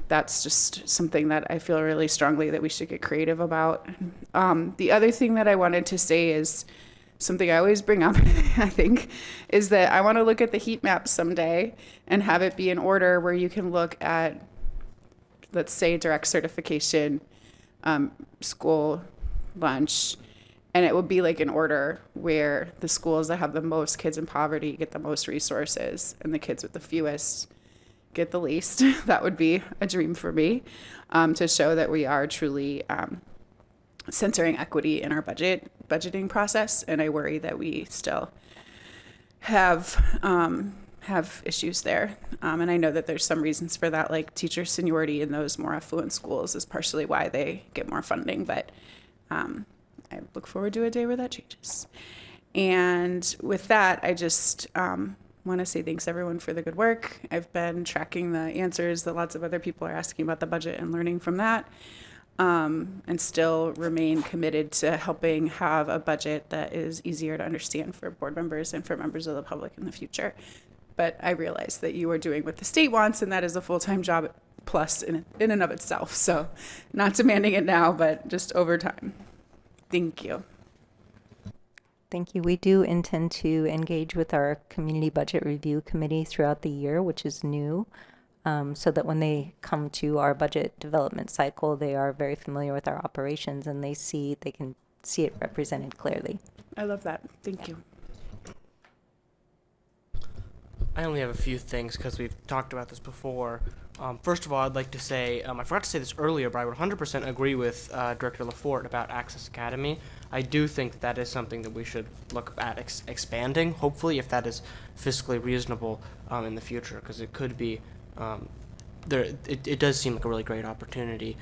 that's just something that I feel really strongly that we should get creative about. The other thing that I wanted to say is something I always bring up, I think, is that I want to look at the heat map someday and have it be in order where you can look at, let's say, direct certification, school lunch, and it would be like in order where the schools that have the most kids in poverty get the most resources and the kids with the fewest get the least. That would be a dream for me, to show that we are truly centering equity in our budgeting process. And I worry that we still have issues there. And I know that there's some reasons for that, like teacher seniority in those more affluent schools is partially why they get more funding. But I look forward to a day where that changes. And with that, I just want to say thanks everyone for the good work. I've been tracking the answers that lots of other people are asking about the budget and learning from that, and still remain committed to helping have a budget that is easier to understand for board members and for members of the public in the future. But I realize that you are doing what the state wants, and that is a full-time job plus in and of itself. So not demanding it now, but just over time. Thank you. Thank you. We do intend to engage with our Community Budget Review Committee throughout the year, which is new, so that when they come to our budget development cycle, they are very familiar with our operations and they can see it represented clearly. I love that. Thank you. I only have a few things because we've talked about this before. First of all, I'd like to say, I forgot to say this earlier, but I would 100% agree with Director LaForte about Access Academy. I do think that is something that we should look at expanding, hopefully, if that is fiscally reasonable in the future, because it could be, it does seem like a really great opportunity.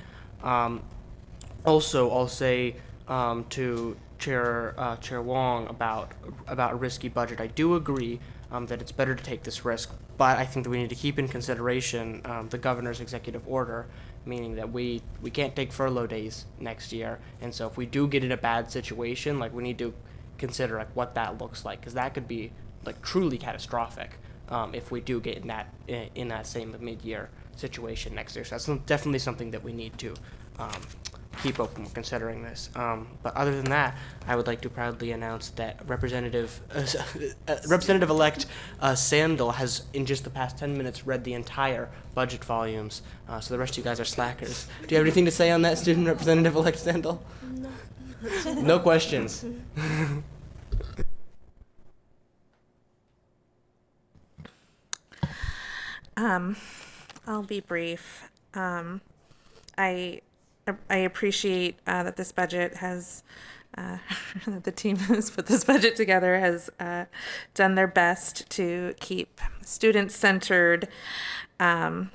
Also, I'll say to Chair Wong about a risky budget. I do agree that it's better to take this risk, but I think that we need to keep in consideration the governor's executive order, meaning that we can't take furlough days next year. And so if we do get in a bad situation, like, we need to consider like what that looks like, because that could be like truly catastrophic if we do get in that same mid-year situation next year. So that's definitely something that we need to keep open when considering this. But other than that, I would like to proudly announce that Representative-elect Sandel has, in just the past 10 minutes, read the entire budget volumes. So the rest of you guys are slackers. Do you have anything to say on that, Student Representative-elect Sandel? No. No questions. I'll be brief. I appreciate that this budget has, that the team who's put this budget together has done their best to keep students centered and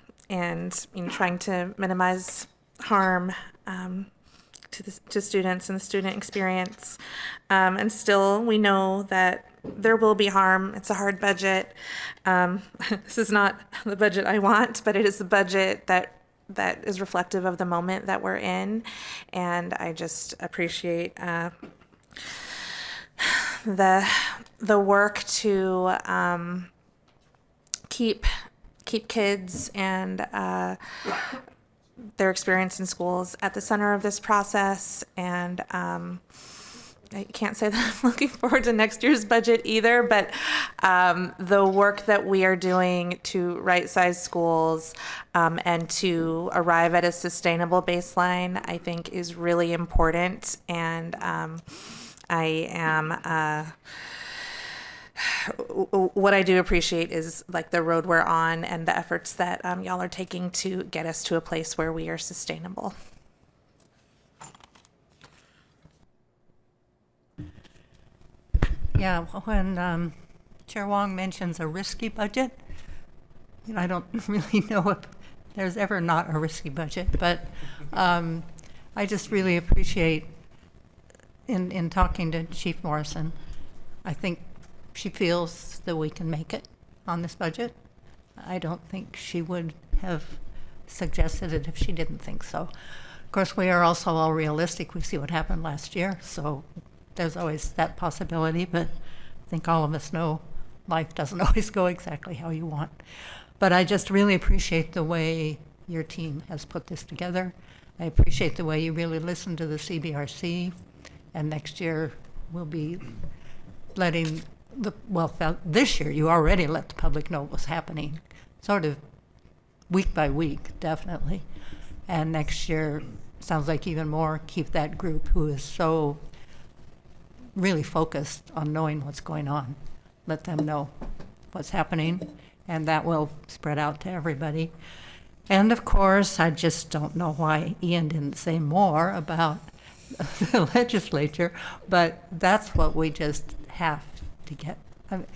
trying to minimize harm to students and the student experience. And still, we know that there will be harm. It's a hard budget. This is not the budget I want, but it is the budget that is reflective of the moment that we're in. And I just appreciate the work to keep kids and their experience in schools at the center of this process. And I can't say that I'm looking forward to next year's budget either, but the work that we are doing to right-size schools and to arrive at a sustainable baseline, I think, is really important. And I am, what I do appreciate is like the road we're on and the efforts that y'all are taking to get us to a place where we are sustainable. Yeah, when Chair Wong mentions a risky budget, I don't really know if there's ever not a risky budget, but I just really appreciate in talking to Chief Morrison, I think she feels that we can make it on this budget. I don't think she would have suggested it if she didn't think so. Of course, we are also all realistic. We see what happened last year, so there's always that possibility, but I think all of us know life doesn't always go exactly how you want. But I just really appreciate the way your team has put this together. I appreciate the way you really listen to the CBRC. And next year we'll be letting this year you already let the public know what's happening, sort of week by week, definitely. And next year, sounds like even more, keep that group who is so really focused on knowing what's going on. Let them know what's happening, and that will spread out to everybody. And of course, I just don't know why Ian didn't say more about the legislature, but that's what we just have to get. I mean,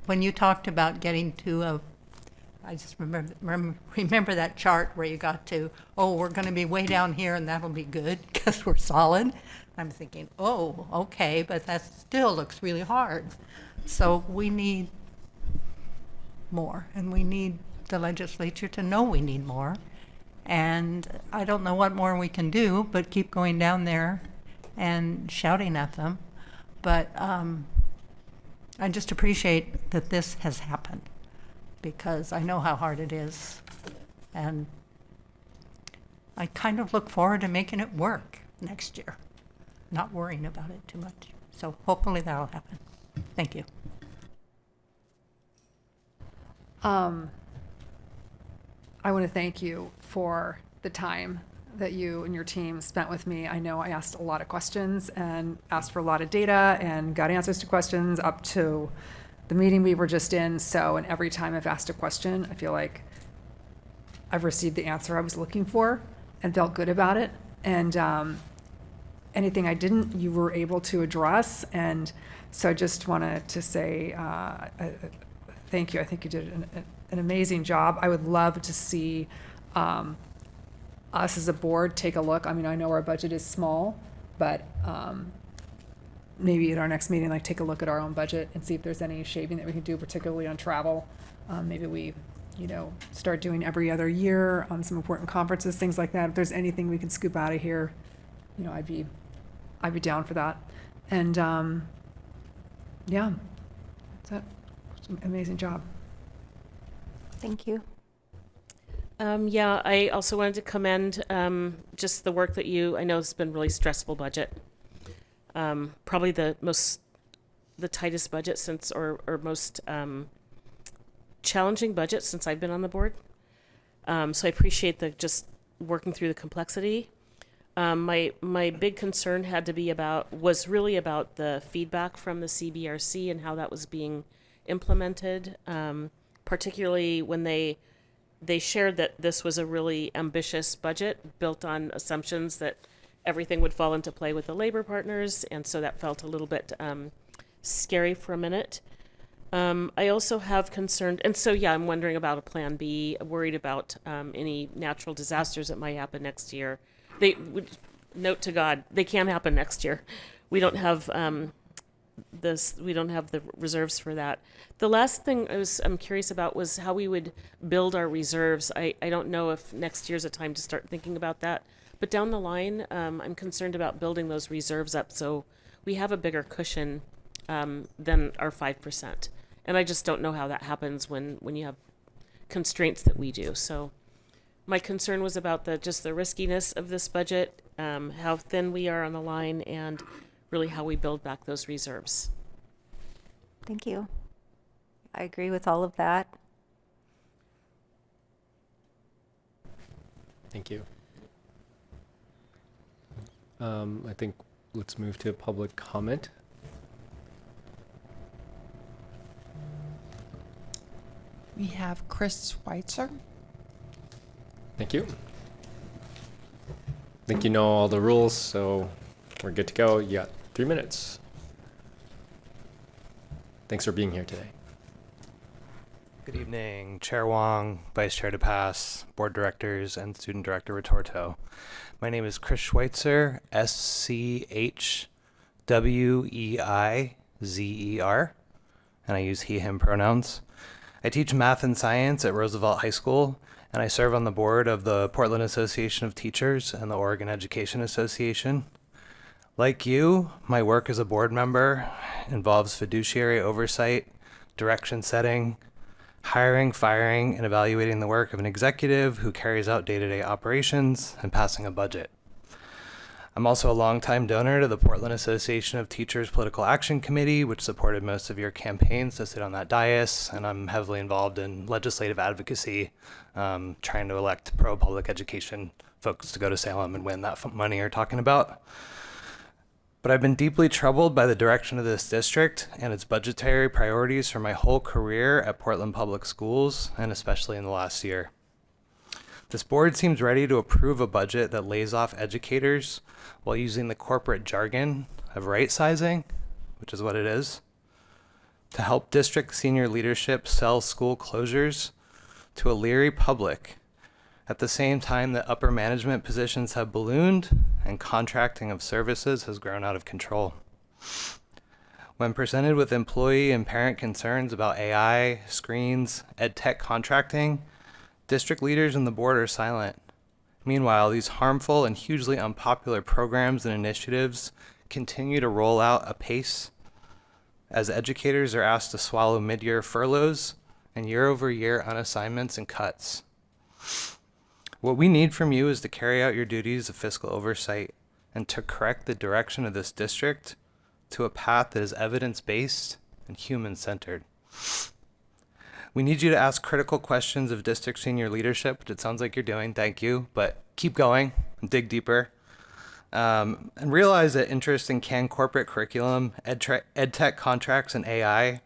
when you talked about getting to I just remember that chart where you got to, oh, we're going to be way down here and that'll be good because we're solid. I'm thinking, oh, okay, but that still looks really hard. So we need more, and we need the legislature to know we need more. And I don't know what more we can do, but keep going down there and shouting at them. But I just appreciate that this has happened, because I know how hard it is. And I kind of look forward to making it work next year, not worrying about it too much. So hopefully that'll happen. Thank you. I want to thank you for the time that you and your team spent with me. I know I asked a lot of questions and asked for a lot of data and got answers to questions up to the meeting we were just in. So, and every time I've asked a question, I feel like I've received the answer I was looking for and felt good about it. And anything I didn't, you were able to address. And so I just wanted to say thank you. I think you did an amazing job. I would love to see us as a board take a look. I mean, I know our budget is small, but maybe at our next meeting, like, take a look at our own budget and see if there's any shaving that we can do, particularly on travel. Maybe we, start doing every other year on some important conferences, things like that. If there's anything we can scoop out of here, I'd be down for that. And yeah, that's it. It's an amazing job. Thank you. Yeah, I also wanted to commend just the work that I know it's been really stressful budget. Probably the tightest budget since, or most challenging budget since I've been on the board. So I appreciate just working through the complexity. My big concern was really about the feedback from the CBRC and how that was being implemented, particularly when they shared that this was a really ambitious budget built on assumptions that everything would fall into play with the labor partners, and so that felt a little bit scary for a minute. I also have concerned, and so yeah, I'm wondering about a plan B, worried about any natural disasters that might happen next year. They would, note to God, they can't happen next year. We don't have we don't have the reserves for that. The last thing I'm curious about was how we would build our reserves. I don't know if next year's a time to start thinking about that, but down the line, I'm concerned about building those reserves up so we have a bigger cushion than our 5%. And I just don't know how that happens when you have constraints that we do. So my concern was about just the riskiness of this budget, how thin we are on the line, and really how we build back those reserves. Thank you. I agree with all of that. Thank you. I think let's move to public comment. We have Chris Schweitzer. Thank you. I think you know all the rules, so we're good to go. You got 3 minutes. Thanks for being here today. Good evening, Chair Wong, Vice Chair DePass, Board Directors, and Student Director Retorto. My name is Chris Schweitzer, SCHWEIZER, and I use he, him pronouns. I teach math and science at Roosevelt High School, and I serve on the board of the Portland Association of Teachers and the Oregon Education Association. Like you, my work as a board member involves fiduciary oversight, direction setting, hiring, firing, and evaluating the work of an executive who carries out day-to-day operations, and passing a budget. I'm also a longtime donor to the Portland Association of Teachers Political Action Committee, which supported most of your campaigns to sit on that dais, and I'm heavily involved in legislative advocacy, trying to elect pro-public education folks to go to Salem and win that money you're talking about. But I've been deeply troubled by the direction of this district and its budgetary priorities for my whole career at Portland Public Schools, and especially in the last year. This board seems ready to approve a budget that lays off educators while using the corporate jargon of right sizing, which is what it is, to help district senior leadership sell school closures to a leery public at the same time that upper management positions have ballooned and contracting of services has grown out of control. When presented with employee and parent concerns about AI, screens, ed tech contracting, district leaders and the board are silent. Meanwhile, these harmful and hugely unpopular programs and initiatives continue to roll out apace as educators are asked to swallow mid-year furloughs and year-over-year unassignments and cuts. What we need from you is to carry out your duties of fiscal oversight and to correct the direction of this district to a path that is evidence-based and human-centered. We need you to ask critical questions of district senior leadership, which it sounds like you're doing, thank you, but keep going and dig deeper. And realize that interest in canned corporate curriculum, ed tech contracts, and AI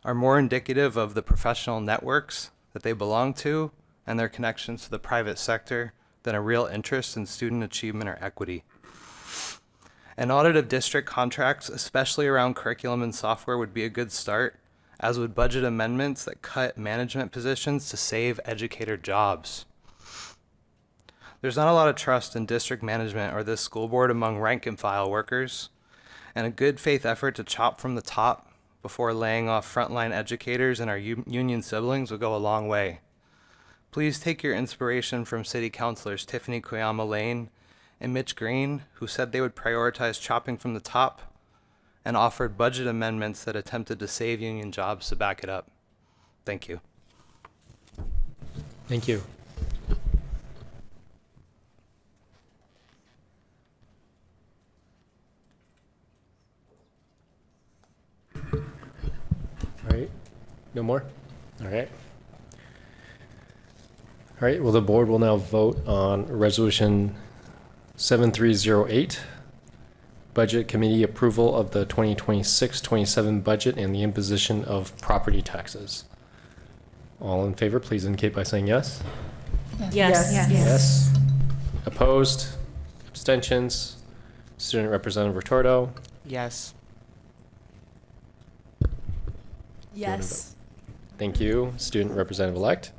are more indicative of the professional networks that they belong to and their connections to the private sector than a real interest in student achievement or equity. An audit of district contracts, especially around curriculum and software, would be a good start, as would budget amendments that cut management positions to save educator jobs. There's not a lot of trust in district management or this school board among rank and file workers, and a good faith effort to chop from the top before laying off frontline educators and our union siblings would go a long way. Please take your inspiration from City Councilors Tiffany Koyama Lane and Mitch Green, who said they would prioritize chopping from the top and offered budget amendments that attempted to save union jobs to back it up. Thank you. Thank you. All right. No more? All right. All right. Well, the board will now vote on Resolution 7308, Budget Committee approval of the 2026-27 budget and the imposition of property taxes. All in favor, please indicate by saying yes. Yes. Yes. Opposed? Abstentions? Student Representative Retorto? Yes. Yes. Thank you. Student Representative-elect.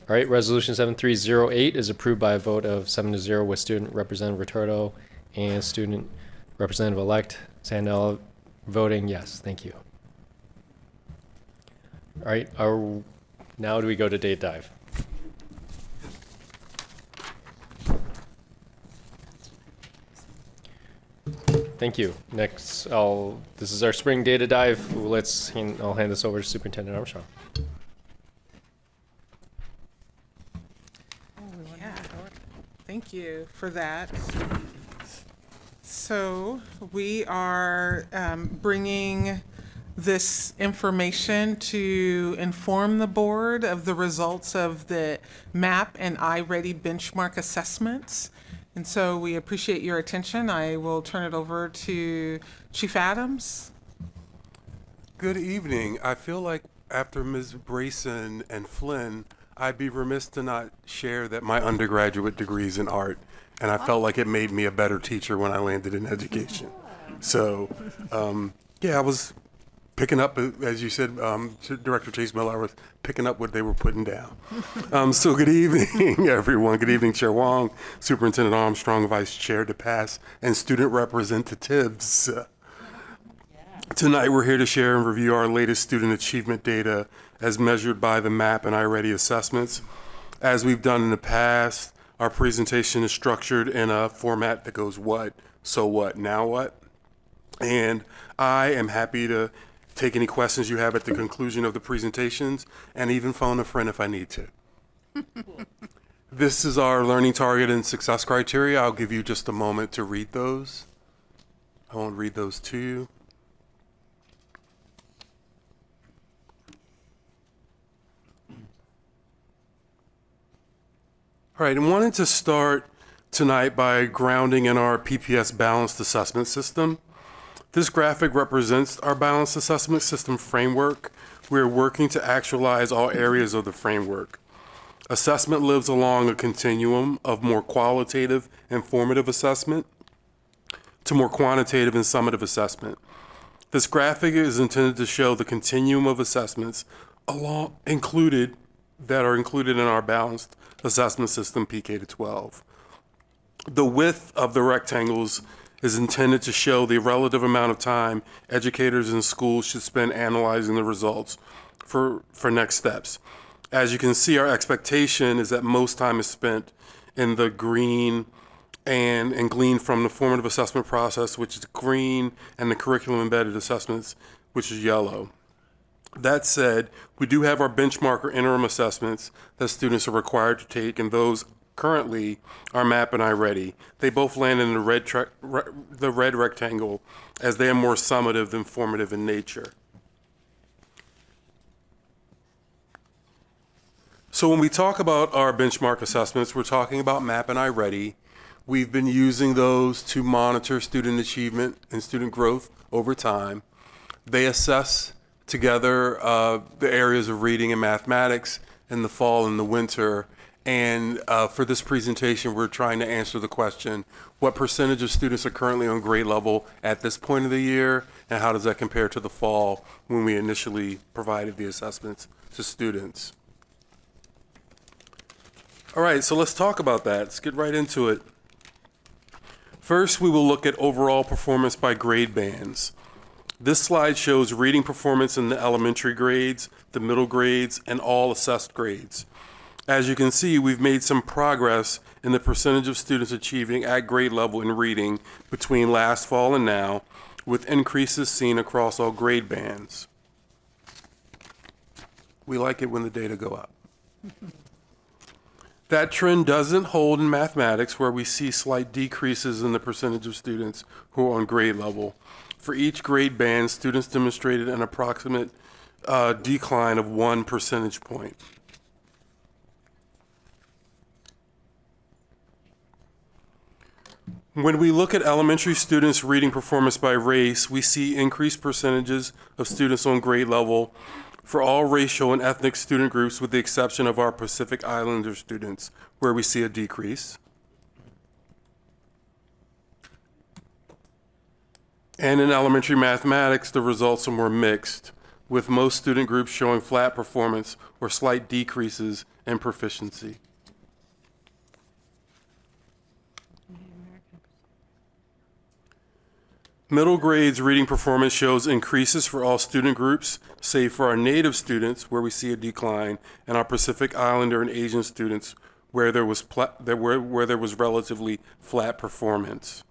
All right, Resolution 7308 is approved by a vote of 7-0 with Student Representative Retorto and Student Representative-elect Sandell voting yes. Thank you. All right, now do we go to date dive? Thank you. Next, this is our spring data dive. I'll hand this over to Superintendent Armstrong. Thank you for that. So we are bringing this information to inform the board of the results of the MAP and iReady benchmark assessments. And so we appreciate your attention. I will turn it over to Chief Adams. Good evening. I feel like after Ms. Brayson and Flynn, I'd be remiss to not share that my undergraduate degree is in art, and I felt like it made me a better teacher when I landed in education. So, I was picking up, as you said, Director Chase Miller, I was picking up what they were putting down. So good evening, everyone. Good evening, Chair Wong, Superintendent Armstrong, Vice Chair DePass, and student representatives. Tonight, we're here to share and review our latest student achievement data as measured by the MAP and iReady assessments. As we've done in the past, our presentation is structured in a format that goes what, so what, now what? And I am happy to take any questions you have at the conclusion of the presentations, and even phone a friend if I need to. This is our learning target and success criteria. I'll give you just a moment to read those. I won't read those to you. All right, I wanted to start tonight by grounding in our PPS balanced assessment system. This graphic represents our balanced assessment system framework. We're working to actualize all areas of the framework. Assessment lives along a continuum of more qualitative and formative assessment to more quantitative and summative assessment. This graphic is intended to show the continuum of assessments that are included in our balanced assessment system PK to 12. The width of the rectangles is intended to show the relative amount of time educators in schools should spend analyzing the results for next steps. As you can see, our expectation is that most time is spent in the green and gleaned from the formative assessment process, which is green, and the curriculum embedded assessments, which is yellow. That said, we do have our benchmark or interim assessments that students are required to take, and those currently are MAP and iReady. They both land in the red rectangle, as they are more summative than formative in nature. So when we talk about our benchmark assessments, we're talking about MAP and iReady. We've been using those to monitor student achievement and student growth over time. They assess together the areas of reading and mathematics in the fall and the winter. And for this presentation, we're trying to answer the question, what percentage of students are currently on grade level at this point of the year, and how does that compare to the fall when we initially provided the assessments to students? All right, so let's talk about that. Let's get right into it. First, we will look at overall performance by grade bands. This slide shows reading performance in the elementary grades, the middle grades, and all assessed grades. As you can see, we've made some progress in the percentage of students achieving at grade level in reading between last fall and now, with increases seen across all grade bands. We like it when the data go up. That trend doesn't hold in mathematics, where we see slight decreases in the percentage of students who are on grade level. For each grade band, students demonstrated an approximate decline of 1 percentage point. When we look at elementary students' reading performance by race, we see increased percentages of students on grade level for all racial and ethnic student groups, with the exception of our Pacific Islander students, where we see a decrease. And in elementary mathematics, the results are more mixed, with most student groups showing flat performance or slight decreases in proficiency. Middle grades reading performance shows increases for all student groups, save for our native students, where we see a decline, and our Pacific Islander and Asian students, where there was relatively flat performance.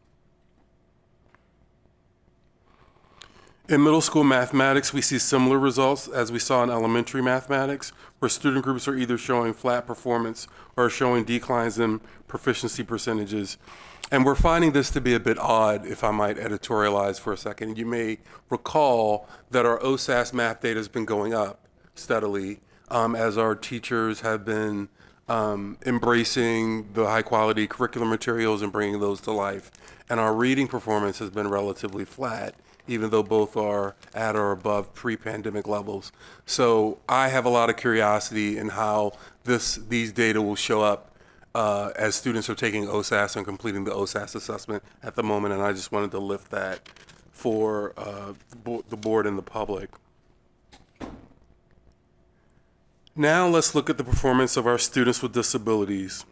In middle school mathematics, we see similar results as we saw in elementary mathematics, where student groups are either showing flat performance or showing declines in proficiency percentages. And we're finding this to be a bit odd, if I might editorialize for a second. You may recall that our OSAS math data has been going up steadily as our teachers have been embracing the high quality curriculum materials and bringing those to life. And our reading performance has been relatively flat, even though both are at or above pre-pandemic levels. So I have a lot of curiosity in how these data will show up as students are taking OSAS and completing the OSAS assessment at the moment, and I just wanted to lift that for the board and the public. Now let's look at the performance of our students with disabilities.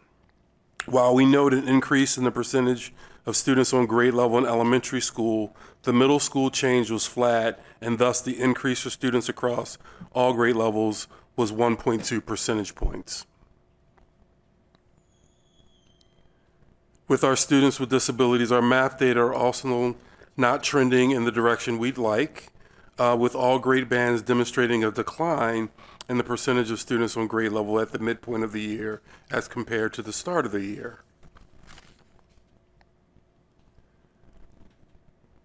While we note an increase in the percentage of students on grade level in elementary school, the middle school change was flat, and thus the increase for students across all grade levels was 1.2 percentage points. With our students with disabilities, our math data are also not trending in the direction we'd like. with all grade bands demonstrating a decline in the percentage of students on grade level at the midpoint of the year as compared to the start of the year.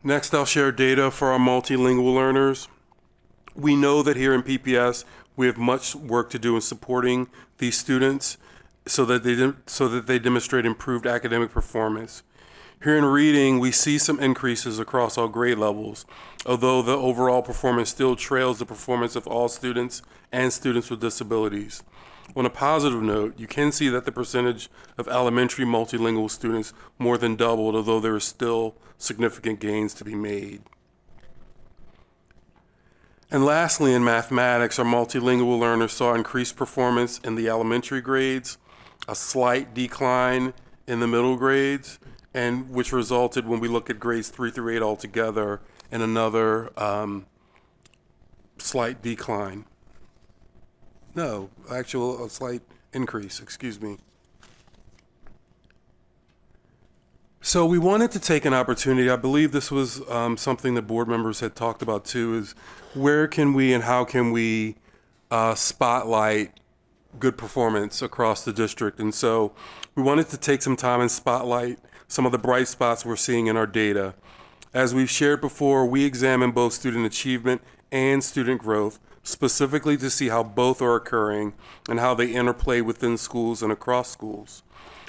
Next, I'll share data for our multilingual learners. We know that here in PPS, we have much work to do in supporting these students so that they demonstrate improved academic performance. Here in reading, we see some increases across all grade levels, although the overall performance still trails the performance of all students and students with disabilities. On a positive note, you can see that the percentage of elementary multilingual students more than doubled, although there is still significant gains to be made. And lastly, in mathematics, our multilingual learners saw increased performance in the elementary grades, a slight decline in the middle grades, and which resulted, when we look at grades 3 through 8 altogether, in another slight decline. No, a slight increase, excuse me. So we wanted to take an opportunity, I believe this was something that board members had talked about too, is where can we and how can we spotlight good performance across the district. And so we wanted to take some time and spotlight some of the bright spots we're seeing in our data. As we've shared before, we examine both student achievement and student growth, specifically to see how both are occurring and how they interplay within schools and across schools.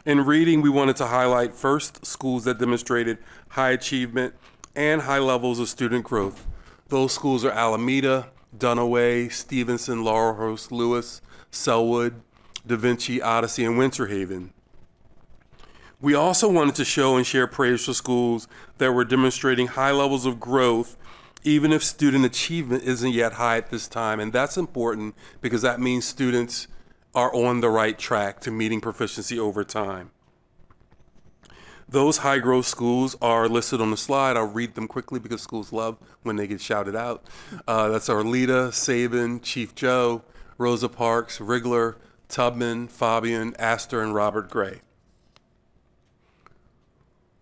In reading, we wanted to highlight first schools that demonstrated high achievement and high levels of student growth. Those schools are Alameda, Dunaway, Stevenson, Laurelhurst, Lewis, Selwood, Da Vinci, Odyssey, and Winter Haven. We also wanted to show and share praise for schools that were demonstrating high levels of growth, even if student achievement isn't yet high at this time. And that's important because that means students are on the right track to meeting proficiency over time. Those high growth schools are listed on the slide. I'll read them quickly because schools love when they get shouted out. That's Arleta, Sabin, Chief Joe, Rosa Parks, Rigler, Tubman, Fabian, Astor, and Robert Gray.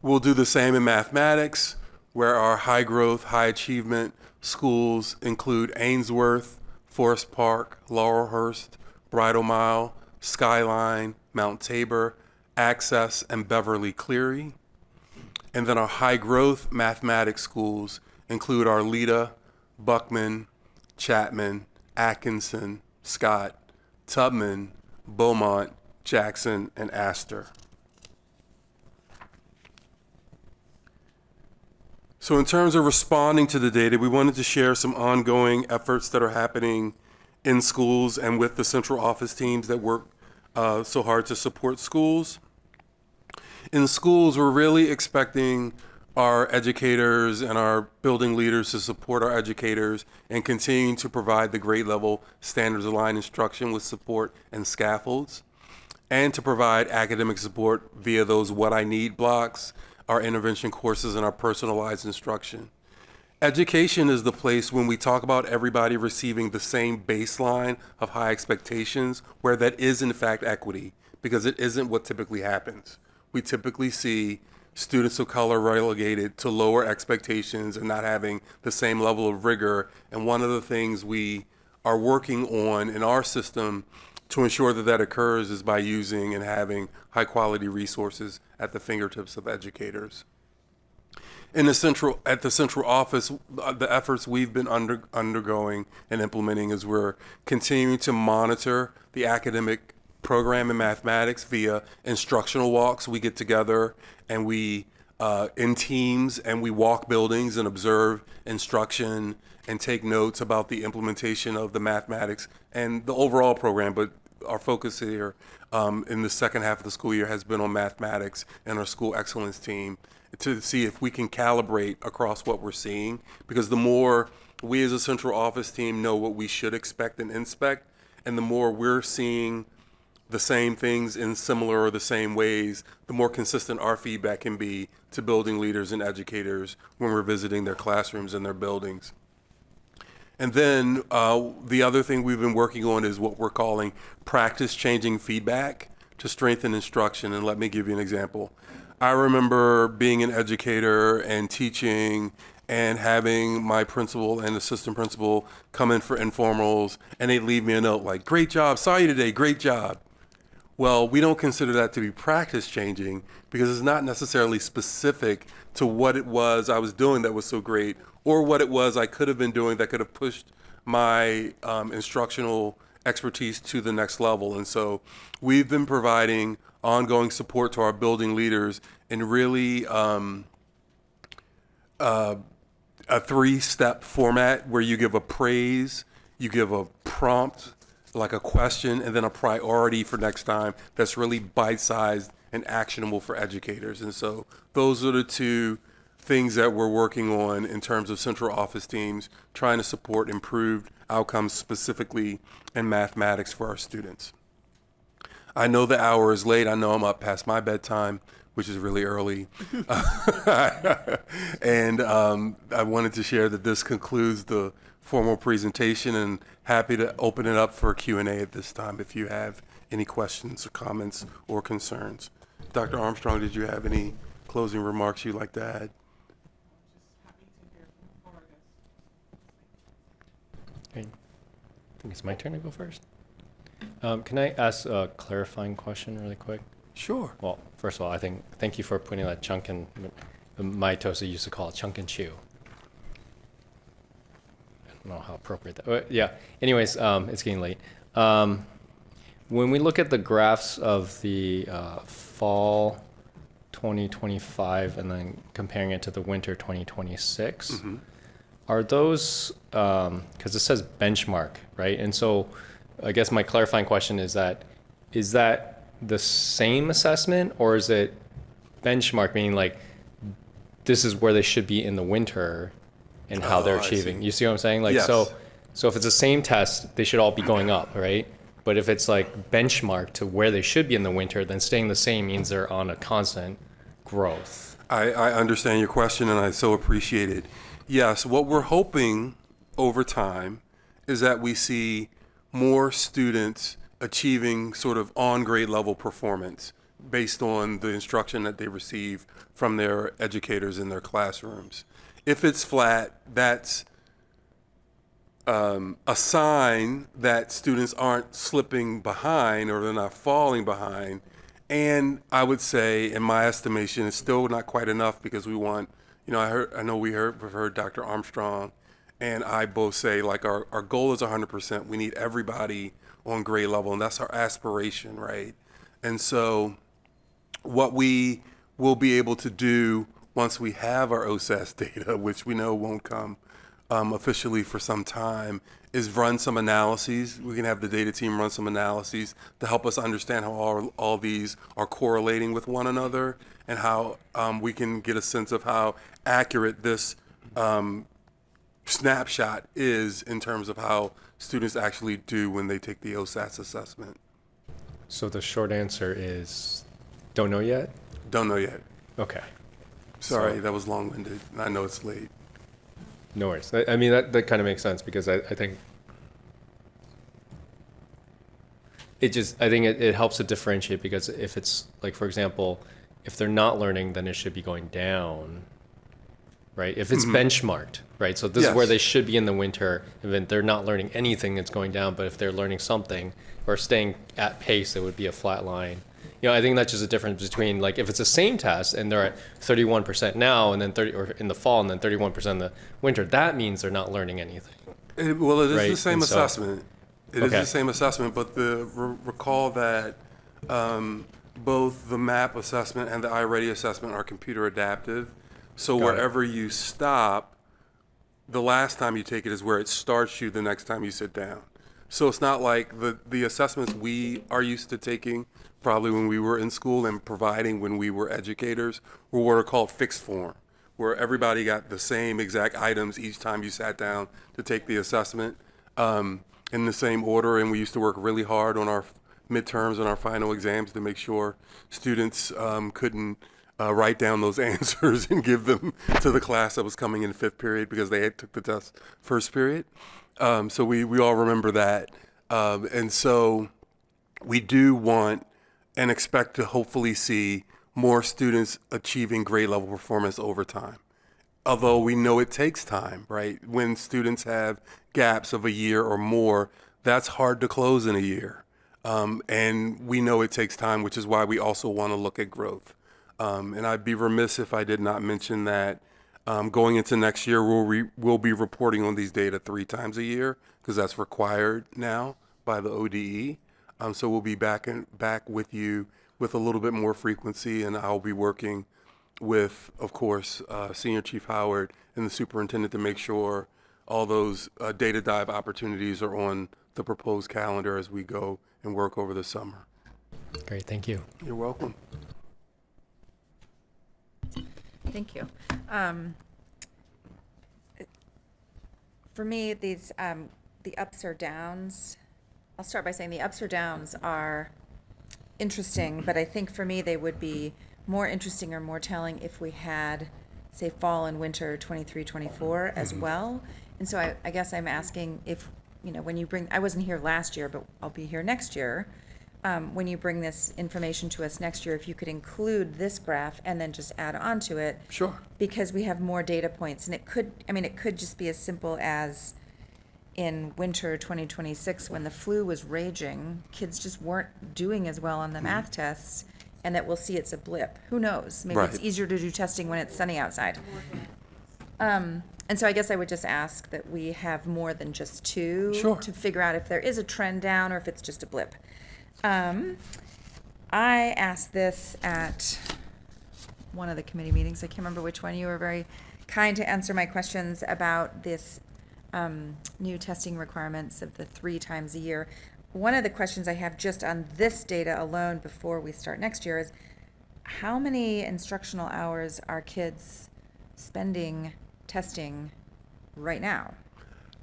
We'll do the same in mathematics, where our high growth, high achievement schools include Ainsworth, Forest Park, Laurelhurst, Bridal Mile, Skyline, Mount Tabor, Access, and Beverly Cleary. And then our high growth mathematics schools include Arleta, Buckman, Chapman, Atkinson, Scott, Tubman, Beaumont, Jackson, and Astor. So in terms of responding to the data, we wanted to share some ongoing efforts that are happening in schools and with the central office teams that work so hard to support schools. In schools, we're really expecting our educators and our building leaders to support our educators and continuing to provide the grade level standards aligned instruction with support and scaffolds, and to provide academic support via those What I Need blocks, our intervention courses, and our personalized instruction. Education is the place when we talk about everybody receiving the same baseline of high expectations, where that is in fact equity, because it isn't what typically happens. We typically see students of color relegated to lower expectations and not having the same level of rigor. And one of the things we are working on in our system to ensure that that occurs is by using and having high quality resources at the fingertips of educators. At the central office, the efforts we've been undergoing and implementing is we're continuing to monitor the academic program in mathematics via instructional walks. We get together and we, in teams, and we walk buildings and observe instruction and take notes about the implementation of the mathematics and the overall program. But our focus here in the second half of the school year has been on mathematics and our school excellence team to see if we can calibrate across what we're seeing, because the more we as a central office team know what we should expect and inspect, and the more we're seeing the same things in similar or the same ways, the more consistent our feedback can be to building leaders and educators when we're visiting their classrooms and their buildings. And then the other thing we've been working on is what we're calling practice changing feedback to strengthen instruction. And let me give you an example. I remember being an educator and teaching and having my principal and assistant principal come in for informals, and they'd leave me a note like, "Great job, saw you today, great job." Well, we don't consider that to be practice changing because it's not necessarily specific to what it was I was doing that was so great, or what it was I could have been doing that could have pushed my instructional expertise to the next level. And so we've been providing ongoing support to our building leaders in really a 3-step format where you give a praise, you give a prompt, like a question, and then a priority for next time that's really bite-sized and actionable for educators. And so those are the 2 things that we're working on in terms of central office teams, trying to support improved outcomes specifically in mathematics for our students. I know the hour is late. I know I'm up past my bedtime, which is really early. And I wanted to share that this concludes the formal presentation, and happy to open it up for Q&A at this time if you have any questions or comments or concerns. Dr. Armstrong, did you have any closing remarks you'd like to add? I think it's my turn to go first. Can I ask a clarifying question really quick? Sure. Well, first of all, thank you for putting that chunk in. My Tosa used to call it chunk and chew. I don't know how appropriate that. Yeah. Anyways, it's getting late. When we look at the graphs of the fall 2025 and then comparing it to the winter 2026, are those because it says benchmark, right? And so, I guess my clarifying question is that the same assessment, or is it benchmark, meaning like this is where they should be in the winter and how they're achieving? You see what I'm saying? Like, yes. so if it's the same test, they should all be going up, right? But if it's like benchmark to where they should be in the winter, then staying the same means they're on a constant growth. I understand your question, and I so appreciate it. Yes, what we're hoping over time is that we see more students achieving sort of on grade level performance based on the instruction that they receive from their educators in their classrooms. If it's flat, that's a sign that students aren't slipping behind or they're not falling behind. And I would say, in my estimation, it's still not quite enough because we want, we've heard Dr. Armstrong and I both say, like, our goal is 100%. We need everybody on grade level, and that's our aspiration, right? And so what we will be able to do once we have our OSAS data, which we know won't come officially for some time, is run some analyses. We can have the data team run some analyses to help us understand how all these are correlating with one another, and how we can get a sense of how accurate this snapshot is in terms of how students actually do when they take the OSAS assessment. So the short answer is don't know yet? Don't know yet. Okay. Sorry, that was long-winded. I know it's late. No worries. I mean, that kind of makes sense because I think it helps to differentiate, because if it's like, for example, if they're not learning, then it should be going down, right? If it's benchmarked, right? So this is where they should be in the winter, and then they're not learning anything, it's going down. But if they're learning something or staying at pace, it would be a flat line. I think that's just a difference between, like, if it's the same test and they're at 31% now and then 30, or in the fall, and then 31% in the winter, that means they're not learning anything. It is right? The same assessment. It is the same assessment, but recall that both the MAP assessment and the iReady assessment are computer adaptive. So wherever you stop, the last time you take it is where it starts you the next time you sit down. So it's not like the assessments we are used to taking probably when we were in school and providing when we were educators were what are called fixed form, where everybody got the same exact items each time you sat down to take the assessment in the same order. And we used to work really hard on our midterms and our final exams to make sure students couldn't write down those answers and give them to the class that was coming in fifth period because they had took the test first period. So we all remember that. And so we do want and expect to hopefully see more students achieving grade level performance over time. although we know it takes time, right? When students have gaps of a year or more, that's hard to close in a year. And we know it takes time, which is why we also want to look at growth. And I'd be remiss if I did not mention that going into next year, we'll be reporting on these data 3 times a year because that's required now by the ODE. So we'll be back with you with a little bit more frequency, and I'll be working with, of course, Senior Chief Howard and the superintendent to make sure all those data dive opportunities are on the proposed calendar as we go and work over the summer. Great, thank you. You're welcome. Thank you. For me, these the ups or downs, I'll start by saying the ups or downs are interesting, but I think for me they would be more interesting or more telling if we had, say, fall and winter 23-24 as well. And so I guess I'm asking if, when you bring, I wasn't here last year, but I'll be here next year. When you bring this information to us next year, if you could include this graph and then just add on to it. Sure. Because we have more data points, and it could just be as simple as in winter 2026, when the flu was raging, kids just weren't doing as well on the math tests, and that we'll see it's a blip. Who knows? Maybe it's easier to do testing when it's sunny outside. And so I guess I would just ask that we have more than just 2 to figure out if there is a trend down or if it's just a blip. I asked this at one of the committee meetings. I can't remember which one. You were very kind to answer my questions about this new testing requirements of the 3 times a year. One of the questions I have just on this data alone before we start next year is how many instructional hours are kids spending testing right now?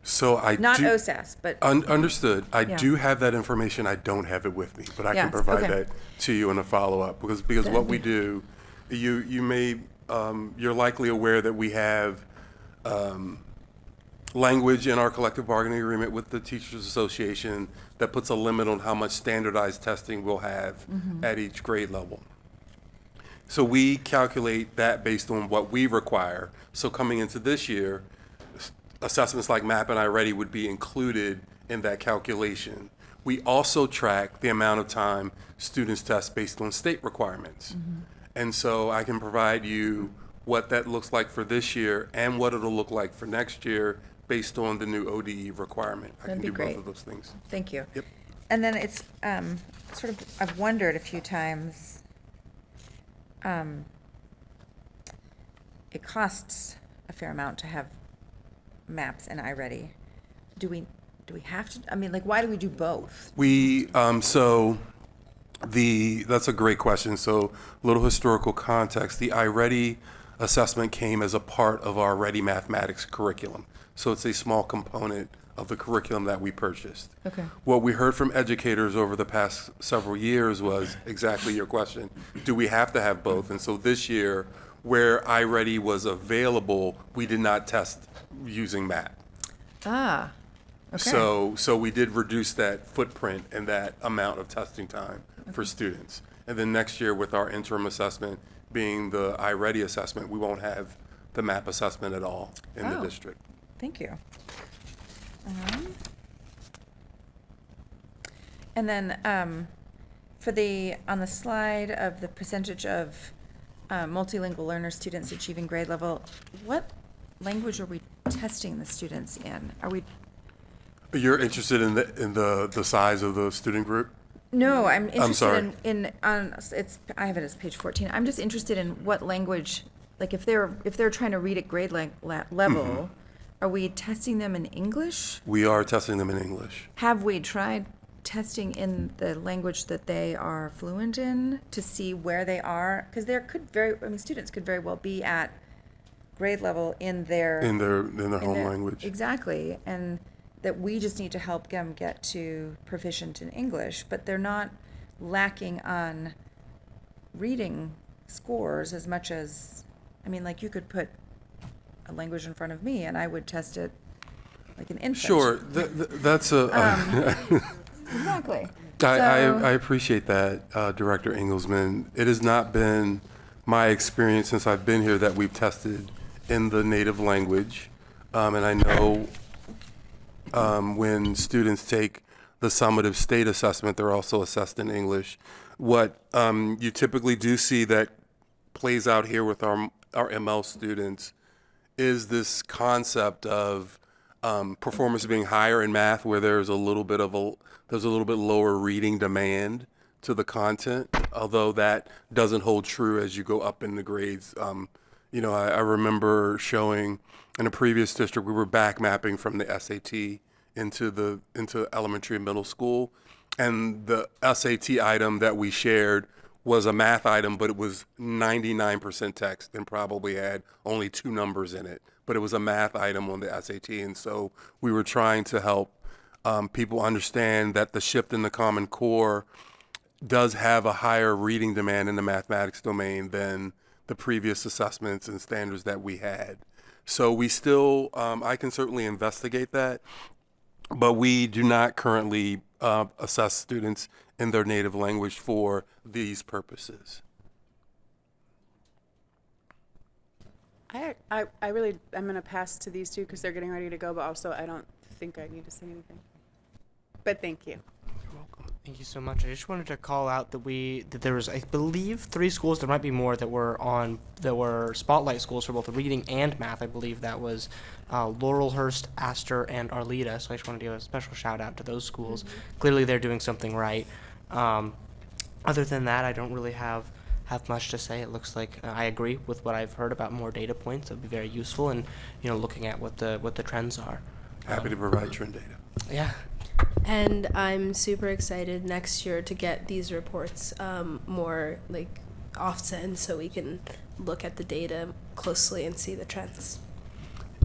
So not OSAS, but understood. I Yeah. do have that information. I don't have it with me, but I Yes, can provide okay. that to you in a follow-up because what we do, you may you're likely aware that we have language in our collective bargaining agreement with the Teachers Association that puts a limit on how much standardized testing we'll have at each grade level. So we calculate that based on what we require. So coming into this year, assessments like MAP and iReady would be included in that calculation. We also track the amount of time students test based on state requirements. And so I can provide you what that looks like for this year and what it'll look like for next year based on the new ODE requirement. I That'd can be do great. both of those things. Thank you. Yep. And then it's I've wondered a few times. It costs a fair amount to have maps and iReady. Do we have to? I mean, why do we do both? We that's a great question. So a little historical context. The iReady assessment came as a part of our Ready Mathematics curriculum. So it's a small component of the curriculum that we purchased. Okay. What we heard from educators over the past several years was exactly your question. Do we have to have both? And so this year, where iReady was available, we did not test using MAP. Okay. So we did reduce that footprint and that amount of testing time for students. And then next year with our interim assessment being the iReady assessment, we won't have the MAP assessment at all in the district. Thank you. And then on the slide of the percentage of multilingual learner students achieving grade level, what language are we testing the students in? Are we? You're interested in the size of the student group? No, I'm interested sorry. I have it as page 14. I'm just interested in what language, if they're trying to read at grade level, are we testing them in English? We are testing them in English. Have we tried testing in the language that they are fluent in to see where they are? Because students could very well be at grade level in their home language. Exactly, and that we just need to help them get to proficient in English, but they're not lacking on reading scores as much as, you could put a language in front of me and I would test it like an infant. Sure, that's exactly. I appreciate that, Director Engelsman. It has not been my experience since I've been here that we've tested in the native language. And I know when students take the summative state assessment, they're also assessed in English. What you typically do see that plays out here with our ML students is this concept of performance being higher in math, where there's a little bit lower reading demand to the content, although that doesn't hold true as you go up in the grades. I remember showing in a previous district, we were back mapping from the SAT into elementary and middle school, and the SAT item that we shared was a math item, but it was 99% text and probably had only 2 numbers in it. But it was a math item on the SAT, and so we were trying to help people understand that the shift in the Common Core does have a higher reading demand in the mathematics domain than the previous assessments and standards that we had. So we still, I can certainly investigate that, but we do not currently assess students in their native language for these purposes. I really, I'm going to pass to these two because they're getting ready to go, but also I don't think I need to say anything. But thank you. Thank you so much. I just wanted to call out that there was, I believe, 3 schools. There might be more that were spotlight schools for both reading and math. I believe that was Laurelhurst, Astor, and Arleta. So I just wanted to give a special shout out to those schools. Clearly, they're doing something right. Other than that, I don't really have much to say. It looks like I agree with what I've heard about more data points. It would be very useful in looking at what the trends are. Happy to provide trend data. Yeah. And I'm super excited next year to get these reports more often so we can look at the data closely and see the trends.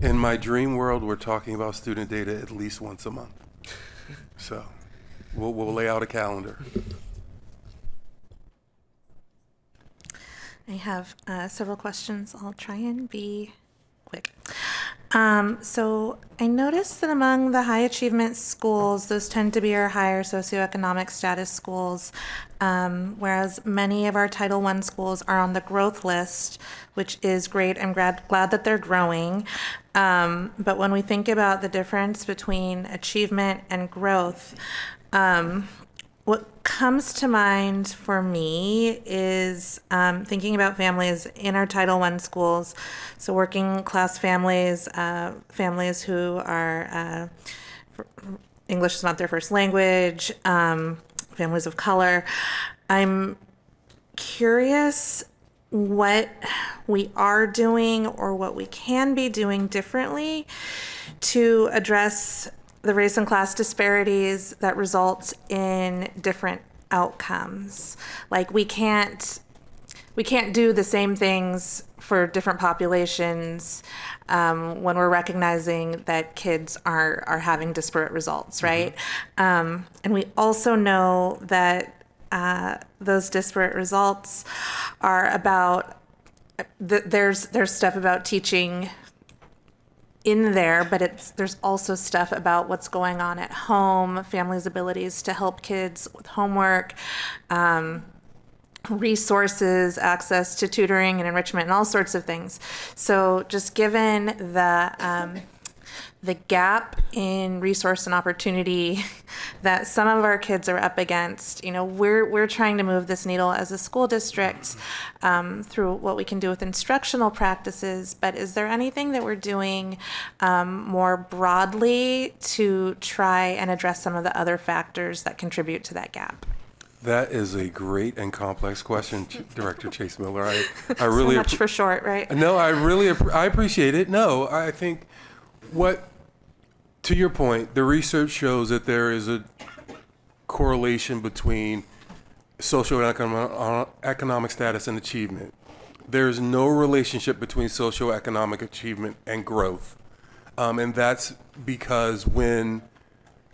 In my dream world, we're talking about student data at least once a month. So we'll lay out a calendar. I have several questions. I'll try and be quick. So I noticed that among the high achievement schools, those tend to be our higher socioeconomic status schools, whereas many of our Title I schools are on the growth list, which is great. I'm glad that they're growing. But when we think about the difference between achievement and growth, what comes to mind for me is thinking about families in our Title I schools, so working class families, families who are English is not their first language, families of color. I'm curious what we are doing or what we can be doing differently to address the race and class disparities that result in different outcomes. Like we can't do the same things for different populations when we're recognizing that kids are having disparate results, right? And we also know that those disparate results are about, there's stuff about teaching in there, but there's also stuff about what's going on at home, families' abilities to help kids with homework, resources, access to tutoring and enrichment, and all sorts of things. So just given the gap in resource and opportunity that some of our kids are up against, we're trying to move this needle as a school district through what we can do with instructional practices. But is there anything that we're doing more broadly to try and address some of the other factors that contribute to that gap? That is a great and complex question, Director Chase Miller. I really so much for short, right? No, I appreciate it. No, I think to your point, the research shows that there is a correlation between socioeconomic status and achievement. There's no relationship between socioeconomic achievement and growth. And that's because when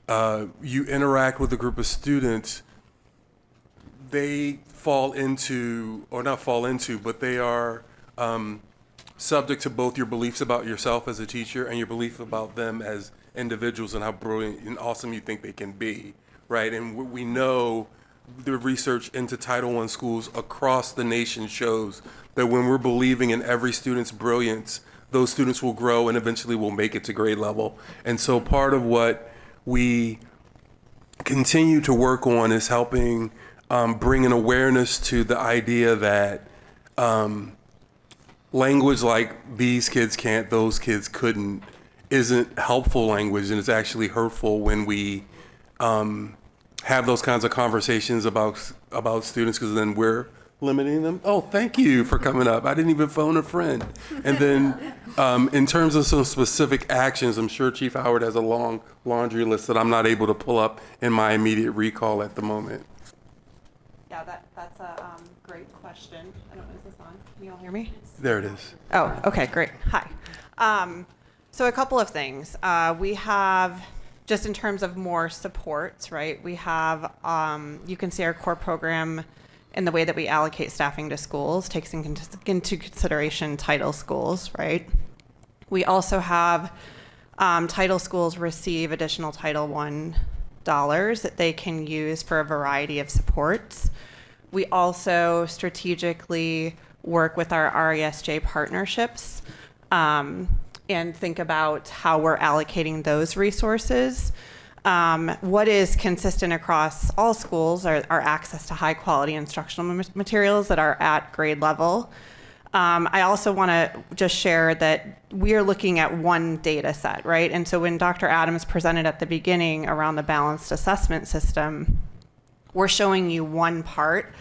you interact with a group of students, they they are subject to both your beliefs about yourself as a teacher and your belief about them as individuals and how brilliant and awesome you think they can be, right? And we know the research into Title I schools across the nation shows that when we're believing in every student's brilliance, those students will grow and eventually will make it to grade level. And so part of what we continue to work on is helping bring an awareness to the idea that language like these kids can't, those kids couldn't, isn't helpful language, and it's actually hurtful when we have those kinds of conversations about students, because then we're limiting them. Oh, thank you for coming up. I didn't even phone a friend. And then in terms of some specific actions, I'm sure Chief Howard has a long laundry list that I'm not able to pull up in my immediate recall at the moment. Yeah, that's a great question. I don't know, is this on? Can you all hear me? There it is. Oh, okay, great. Hi. So a couple of things. We have, just in terms of more supports, right? We have, you can see our core program in the way that we allocate staffing to schools takes into consideration title schools, right? We also have title schools receive additional Title I dollars that they can use for a variety of supports. We also strategically work with our RESJ partnerships and think about how we're allocating those resources. What is consistent across all schools are access to high quality instructional materials that are at grade level. I also want to just share that we are looking at one data set, right? And so when Dr. Adams presented at the beginning around the balanced assessment system, we're showing you one part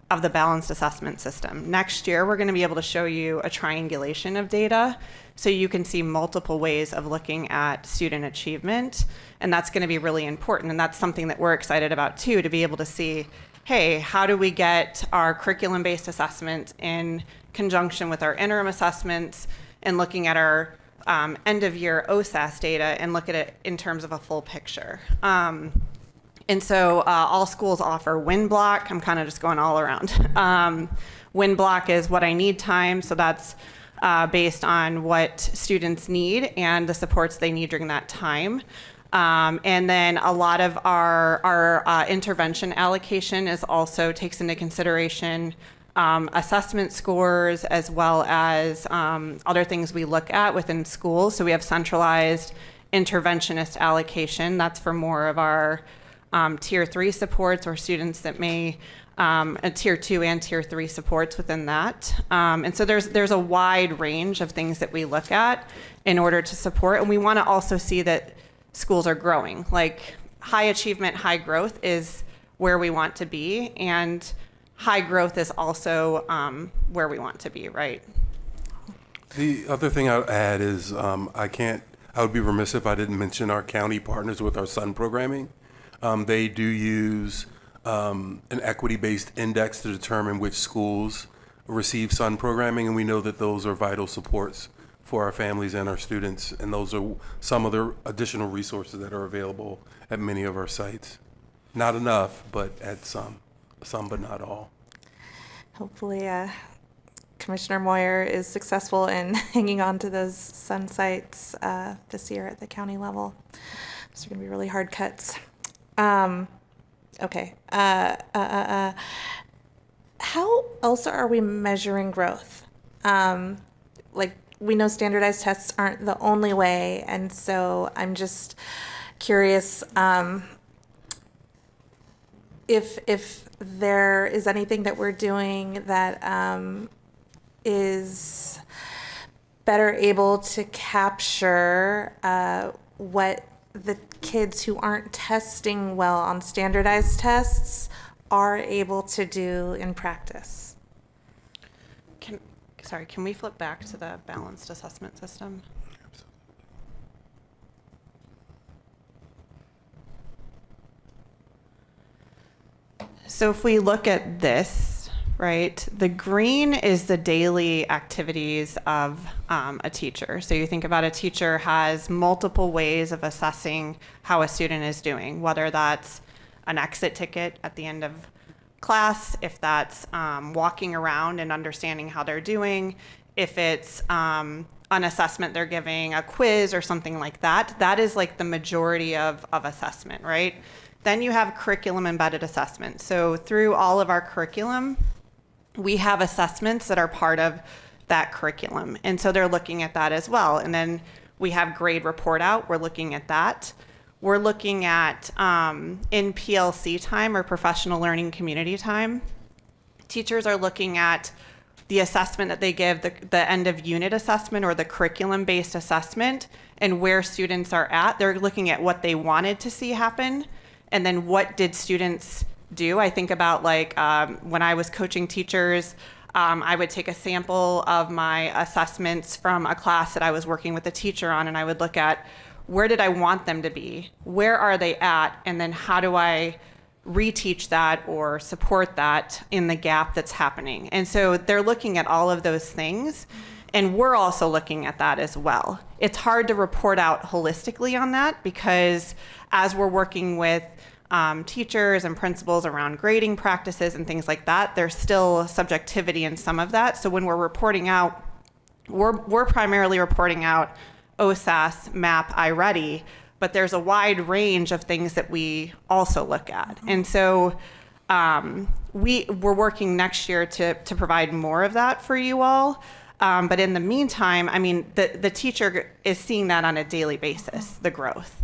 of the balanced assessment system. Next year, we're going to be able to show you a triangulation of data so you can see multiple ways of looking at student achievement. And that's going to be really important. And that's something that we're excited about too, to be able to see, hey, how do we get our curriculum-based assessment in conjunction with our interim assessments and looking at our end-of-year OSAS data and look at it in terms of a full picture. And so all schools offer WinBlock. I'm kind of just going all around. WinBlock is what I need time. So that's based on what students need and the supports they need during that time. And then a lot of our intervention allocation is also takes into consideration assessment scores as well as other things we look at within schools. So we have centralized interventionist allocation. That's for more of our Tier 3 supports or students that may Tier 2 and Tier 3 supports within that. And so there's a wide range of things that we look at in order to support. And we want to also see that schools are growing. Like high achievement, high growth is where we want to be. And high growth is also where we want to be, right? The other thing I would add is I would be remiss if I didn't mention our county partners with our SUN programming. They do use an equity-based index to determine which schools receive SUN programming, and we know that those are vital supports for our families and our students, and those are some of the additional resources that are available at many of our sites. Not enough, but at some but not all. Hopefully Commissioner Moyer is successful in hanging on to those SUN sites this year at the county level. Those are going to be really hard cuts. Okay. How else are we measuring growth? Like, we know standardized tests aren't the only way, and so I'm just curious if there is anything that we're doing that is better able to capture what the kids who aren't testing well on standardized tests are able to do in practice. Can we flip back to the balanced assessment system? So if we look at this, right, the green is the daily activities of a teacher. So you think about a teacher has multiple ways of assessing how a student is doing, whether that's an exit ticket at the end of class, if that's walking around and understanding how they're doing, if it's an assessment they're giving, a quiz or something like that. That is like the majority of assessment, right? Then you have curriculum embedded assessment. So through all of our curriculum, we have assessments that are part of that curriculum. And so they're looking at that as well. And then we have grade report out. We're looking at that. We're looking at in PLC time, or professional learning community time, teachers are looking at the assessment that they give, the end of unit assessment or the curriculum-based assessment, and where students are at. They're looking at what they wanted to see happen, and then what did students do. I think about like when I was coaching teachers, I would take a sample of my assessments from a class that I was working with a teacher on, and I would look at where did I want them to be? Where are they at? And then how do I reteach that or support that in the gap that's happening? And so they're looking at all of those things, and we're also looking at that as well. It's hard to report out holistically on that because as we're working with teachers and principals around grading practices and things like that, there's still subjectivity in some of that. So when we're reporting out, we're primarily reporting out OSAS, MAP, iReady, but there's a wide range of things that we also look at. And so we're working next year to provide more of that for you all. But in the meantime, I mean, the teacher is seeing that on a daily basis, the growth.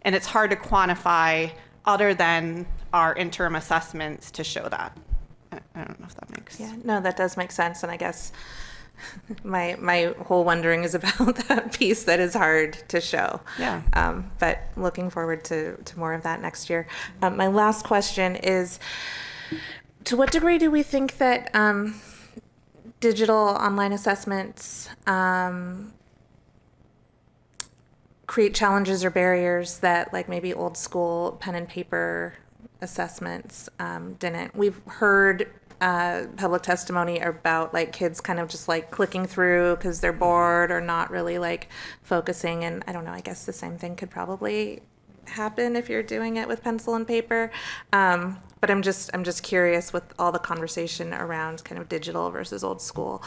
And it's hard to quantify other than our interim assessments to show that. I don't know if that makes sense. Yeah, no, that does make sense. And I guess my whole wondering is about that piece that is hard to show. Yeah. But looking forward to more of that next year. My last question is, to what degree do we think that digital online assessments create challenges or barriers that like maybe old school pen and paper assessments didn't? We've heard public testimony about like kids kind of just like clicking through because they're bored or not really like focusing. And I don't know, I guess the same thing could probably happen if you're doing it with pencil and paper. But I'm just curious with all the conversation around kind of digital versus old school,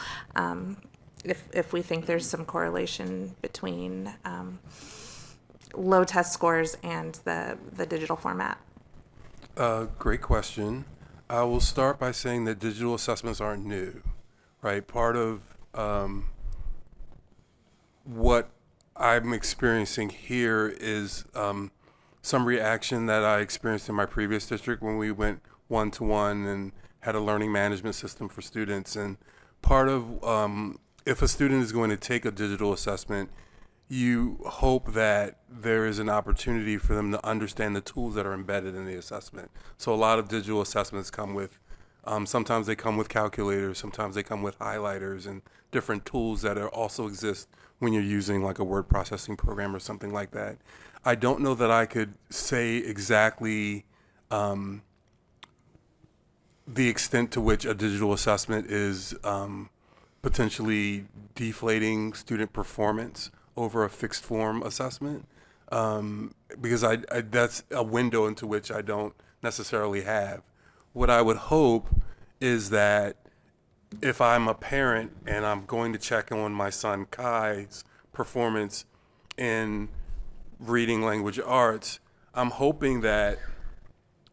if we think there's some correlation between low test scores and the digital format. Great question. I will start by saying that digital assessments aren't new, right? Part of what I'm experiencing here is some reaction that I experienced in my previous district when we went one-to-one and had a learning management system for students. And part of, if a student is going to take a digital assessment, you hope that there is an opportunity for them to understand the tools that are embedded in the assessment. So a lot of digital assessments come with, sometimes they come with calculators, sometimes they come with highlighters and different tools that also exist when you're using like a word processing program or something like that. I don't know that I could say exactly the extent to which a digital assessment is potentially deflating student performance over a fixed form assessment, because I that's a window into which I don't necessarily have. What I would hope is that if I'm a parent and I'm going to check on my son Kai's performance in reading language arts, I'm hoping that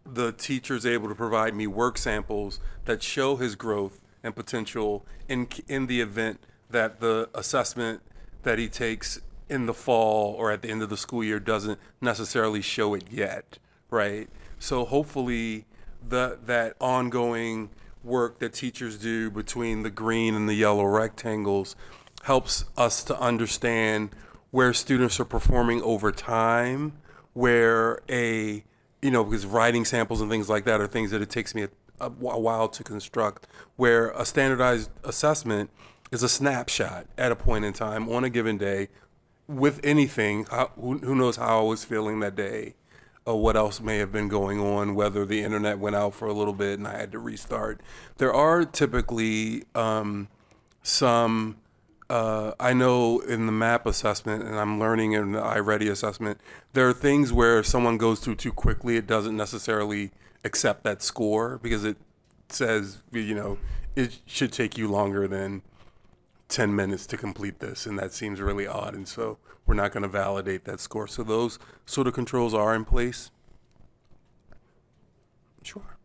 the teacher's able to provide me work samples that show his growth and potential in the event that the assessment that he takes in the fall or at the end of the school year doesn't necessarily show it yet, right? So hopefully that ongoing work that teachers do between the green and the yellow rectangles helps us to understand where students are performing over time, where because writing samples and things like that are things that it takes me a while to construct, where a standardized assessment is a snapshot at a point in time on a given day with anything. Who knows how I was feeling that day or what else may have been going on, whether the internet went out for a little bit and I had to restart. There are typically some, I know in the MAP assessment, and I'm learning in the iReady assessment, there are things where if someone goes through too quickly, it doesn't necessarily accept that score because it says, it should take you longer than 10 minutes to complete this, and that seems really odd, and so we're not going to validate that score. So those sort of controls are in place. Sure.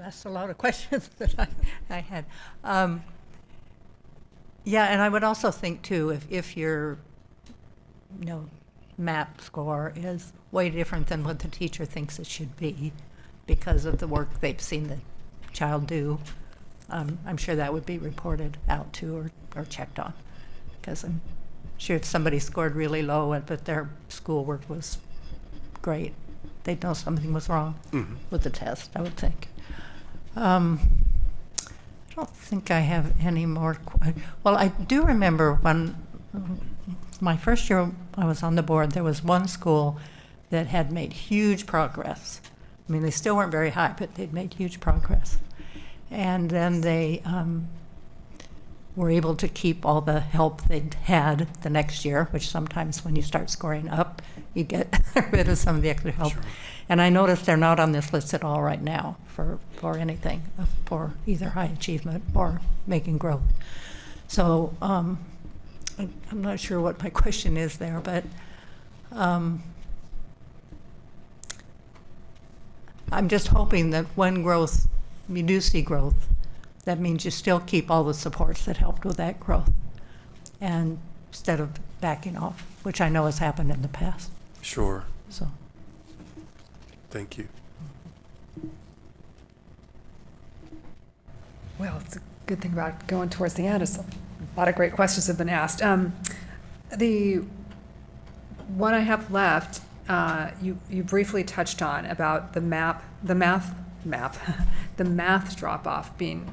asked a lot of questions that I had. Yeah, and I would also think too, if your, MAP score is way different than what the teacher thinks it should be because of the work they've seen the child do, I'm sure that would be reported out to or checked on. Because I'm sure if somebody scored really low but their schoolwork was great, they'd know something was wrong with the test, I would think. I don't think I have any more. Well, I do remember when my first year I was on the board, there was one school that had made huge progress. I mean, they still weren't very high, but they'd made huge progress. And then they were able to keep all the help they'd had the next year, which sometimes when you start scoring up, you get rid of some of the extra help. Sure. And I noticed they're not on this list at all right now for anything, for either high achievement or making growth. So I'm not sure what my question is there, but I'm just hoping that when growth, you do see growth, that means you still keep all the supports that helped with that growth, and instead of backing off, which I know has happened in the past. Sure. So. Thank you. Well, it's a good thing about going towards the end is a lot of great questions have been asked. The one I have left, you briefly touched on about the math drop-off being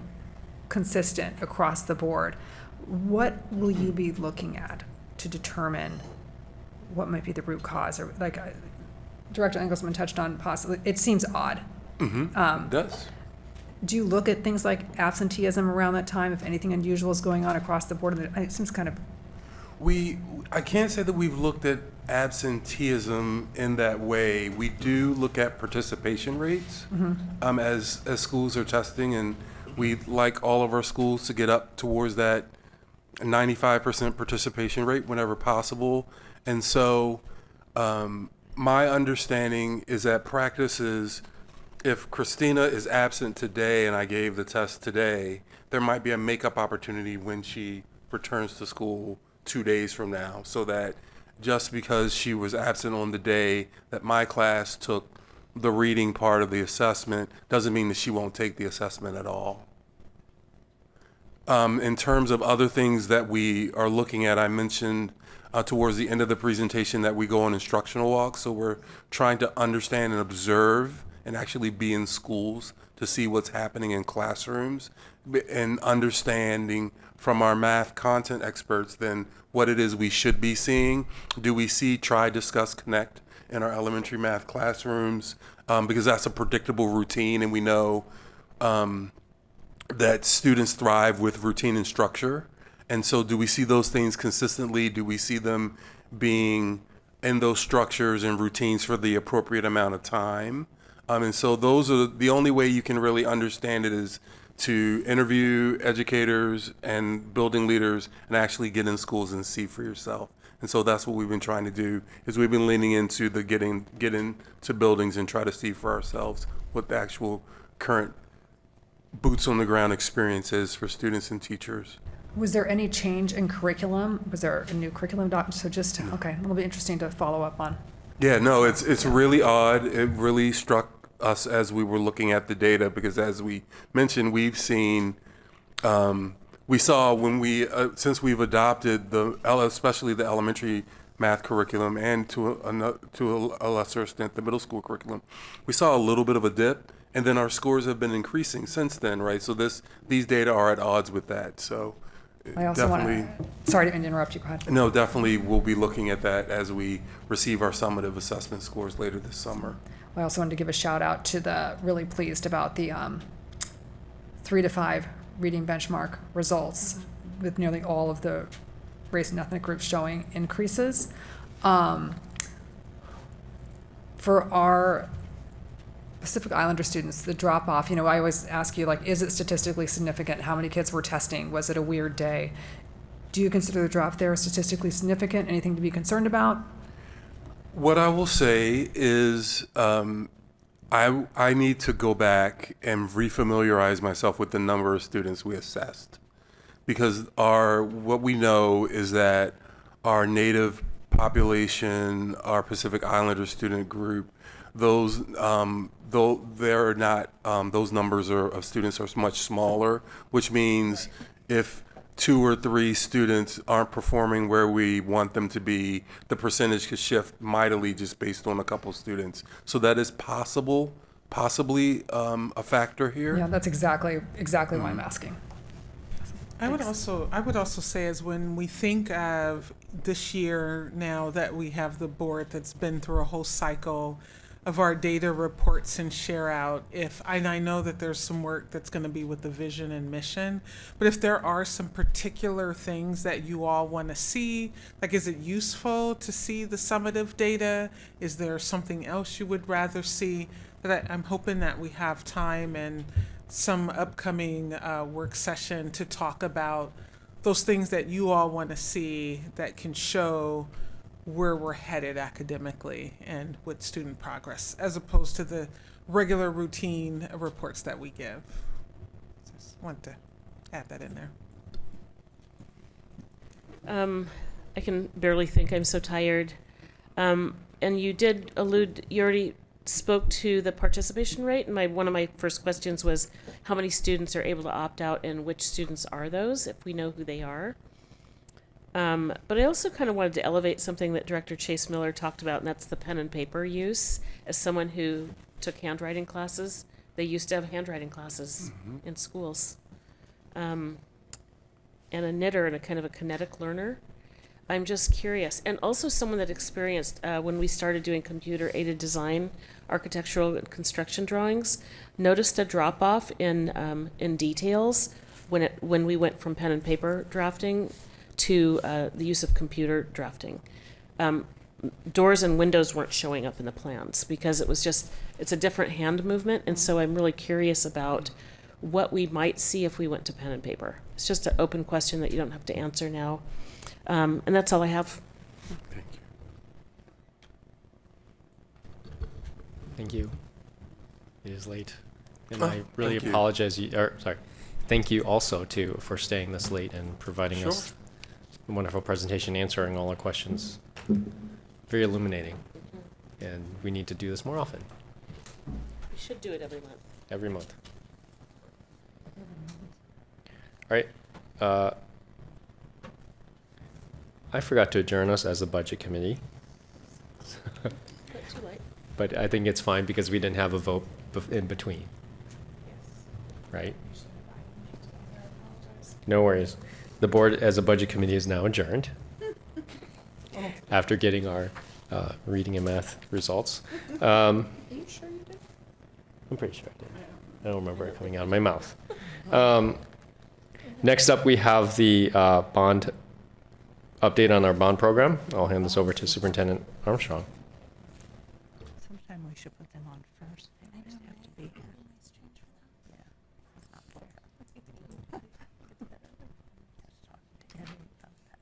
consistent across the board. What will you be looking at to determine what might be the root cause? Or like Director Engelsman touched on possibly, it seems odd. It does. Do you look at things like absenteeism around that time, if anything unusual is going on across the board? It seems kind of... I can't say that we've looked at absenteeism in that way. We do look at participation rates as schools are testing, and we'd like all of our schools to get up towards that 95% participation rate whenever possible. And so my understanding is that practices, if Christina is absent today and I gave the test today, there might be a makeup opportunity when she returns to school 2 days from now, so that just because she was absent on the day that my class took the reading part of the assessment doesn't mean that she won't take the assessment at all. In terms of other things that we are looking at, I mentioned towards the end of the presentation that we go on instructional walks. So we're trying to understand and observe and actually be in schools to see what's happening in classrooms, and understanding from our math content experts then what it is we should be seeing. Do we see try, discuss, connect in our elementary math classrooms? Because that's a predictable routine, and we know that students thrive with routine and structure. And so do we see those things consistently? Do we see them being in those structures and routines for the appropriate amount of time? And so those are the only way you can really understand it is to interview educators and building leaders and actually get in schools and see for yourself. And so that's what we've been trying to do, is we've been leaning into the get into buildings and try to see for ourselves what the actual current boots on the ground experience is for students and teachers. Was there any change in curriculum? Was there a new curriculum document? So just, okay, it'll be interesting to follow up on. Yeah, no, it's really odd. It really struck us as we were looking at the data, because as we mentioned, we've seen, we saw when we, since we've adopted especially the elementary math curriculum and to a lesser extent the middle school curriculum, we saw a little bit of a dip, and then our scores have been increasing since then, right? So these data are at odds with that. So I also want to, sorry to interrupt you, go ahead. No, definitely we'll be looking at that as we receive our summative assessment scores later this summer. I also wanted to give a shout out to the, really pleased about the 3 to 5 reading benchmark results, with nearly all of the race and ethnic groups showing increases. For our Pacific Islander students, the drop off, I always ask you, like, is it statistically significant? How many kids were testing? Was it a weird day? Do you consider the drop there statistically significant? Anything to be concerned about? What I will say is I need to go back and refamiliarize myself with the number of students we assessed, because what we know is that our Native population, our Pacific Islander student group, those though they're not those numbers of students are much smaller, which means if 2 or 3 students aren't performing where we want them to be, the percentage could shift mightily just based on a couple students. So that is possibly a factor here. Yeah, that's exactly why I'm asking. I would also say, as when we think of this year, now that we have the board that's been through a whole cycle of our data reports and share out, and I know that there's some work that's going to be with the vision and mission, but if there are some particular things that you all want to see, like, is it useful to see the summative data? Is there something else you would rather see? That I'm hoping that we have time and some upcoming work session to talk about those things that you all want to see that can show where we're headed academically and with student progress, as opposed to the regular routine reports that we give. Just want to add that in there. I can barely think, I'm so tired. And you did allude, you already spoke to the participation rate, and one of my first questions was how many students are able to opt out and which students are those, if we know who they are. But I also kind of wanted to elevate something that Director Chase Miller talked about, and that's the pen and paper use. As someone who took handwriting classes, they used to have handwriting classes in schools. And a knitter and a kind of a kinetic learner. I'm just curious. And also someone that experienced, when we started doing computer-aided design, architectural and construction drawings, noticed a drop-off in details when we went from pen and paper drafting to the use of computer drafting. Doors and windows weren't showing up in the plans because it's a different hand movement, and so I'm really curious about what we might see if we went to pen and paper. It's just an open question that you don't have to answer now. And that's all I have. Thank you. Thank you. It is late. And Oh, I really thank you. apologize. Thank you also, too, for staying this late and providing Sure. us a wonderful presentation, answering all our questions. Very illuminating. And we need to do this more often, We should do it every month. every month. All right. I forgot to adjourn us as a budget committee. Not too late. But I think it's fine because we didn't have a vote in between. Right? No worries. The board as a budget committee is now adjourned after getting our reading and math results. Are you sure you did? I'm pretty sure I did. I don't remember it coming out of my mouth. Next up, we have the bond update on our bond program. I'll hand this over to Superintendent Armstrong. Sometime we should put them on first. They just have to be here. Yeah, that's not fair. Let's talk to Eddie about that.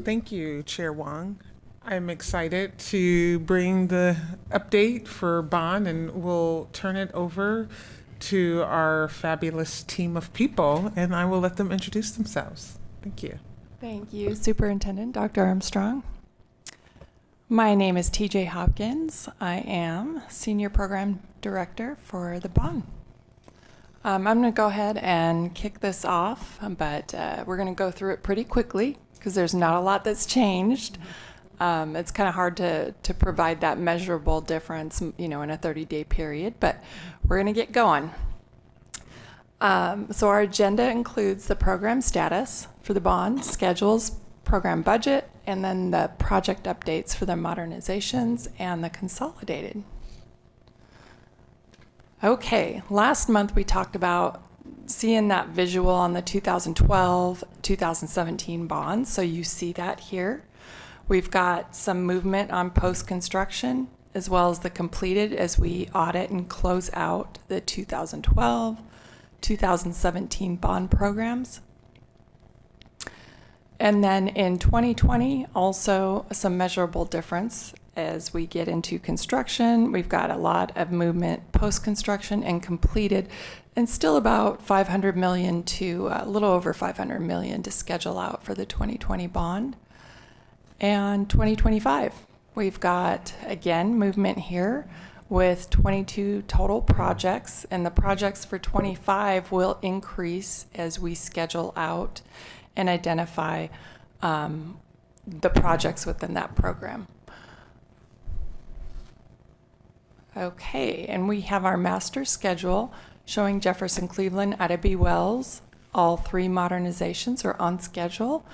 Thank you, Chair Wong. I'm excited to bring the update for bond, and we'll turn it over to our fabulous team of people, and I will let them introduce themselves. Thank you. Thank you, Superintendent Dr. Armstrong. My name is TJ Hopkins. I am Senior Program Director for the bond. I'm going to go ahead and kick this off, but we're going to go through it pretty quickly because there's not a lot that's changed. It's kind of hard to provide that measurable difference, in a 30-day period, but we're going to get going. So our agenda includes the program status for the bond, schedules, program budget, and then the project updates for the modernizations and the consolidated. Okay, last month we talked about seeing that visual on the 2012-2017 bonds, so you see that here. We've got some movement on post-construction as well as the completed as we audit and close out the 2012, 2017 bond programs. And then in 2020, also some measurable difference as we get into construction. We've got a lot of movement post-construction and completed, and still about 500 million to a little over 500 million to schedule out for the 2020 bond. And 2025, we've got, again, movement here with 22 total projects, and the projects for 25 will increase as we schedule out and identify the projects within that program. Okay, and we have our master schedule showing Jefferson, Cleveland, Ida B. Wells. All 3 modernizations are on schedule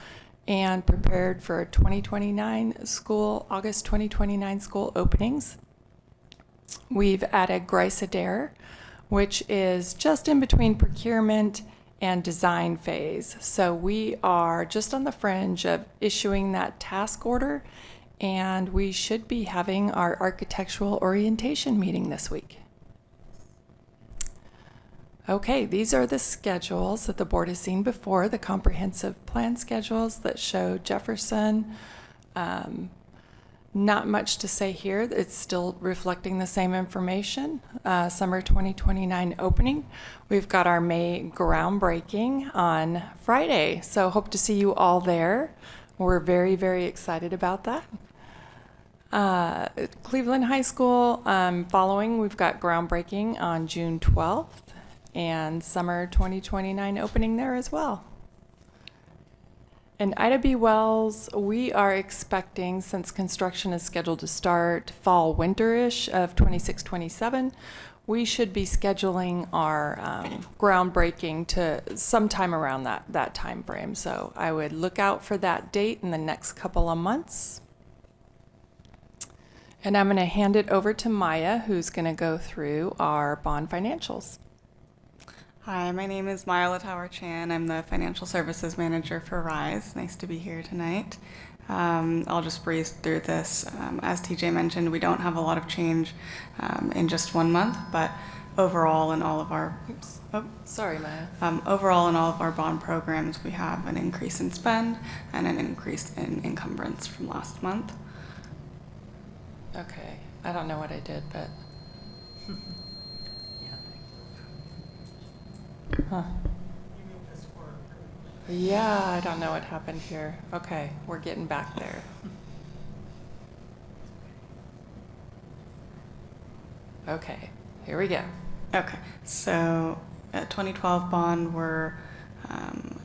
and prepared for 2029 school, August 2029 school openings. We've added Grice Adair, which is just in between procurement and design phase. So we are just on the fringe of issuing that task order, and we should be having our architectural orientation meeting this week. Okay, these are the schedules that the board has seen before, the comprehensive plan schedules that show Jefferson. Not much to say here. It's still reflecting the same information. Summer 2029 opening. We've got our May groundbreaking on Friday, so hope to see you all there. We're very, very excited about that. Cleveland High School following, we've got groundbreaking on June 12th and summer 2029 opening there as well. And Ida B. Wells, we are expecting, since construction is scheduled to start fall winterish of 26-27, we should be scheduling our groundbreaking to sometime around that time frame. So I would look out for that date in the next couple of months. And I'm going to hand it over to Maya, who's going to go through our bond financials. Hi, my name is Maya Latauer Chan. I'm the Financial Services Manager for RISE. Nice to be here tonight. I'll just breeze through this. As TJ mentioned, we don't have a lot of change in just 1 month, but overall in all of our Sorry, Maya. Overall in all of our bond programs, we have an increase in spend and an increase in encumbrance from last month. Okay, I don't know what I did, but... Huh. Yeah, I don't know what happened here. Okay, we're getting back there. Okay, here we go. Okay, so at 2012 bond, we're,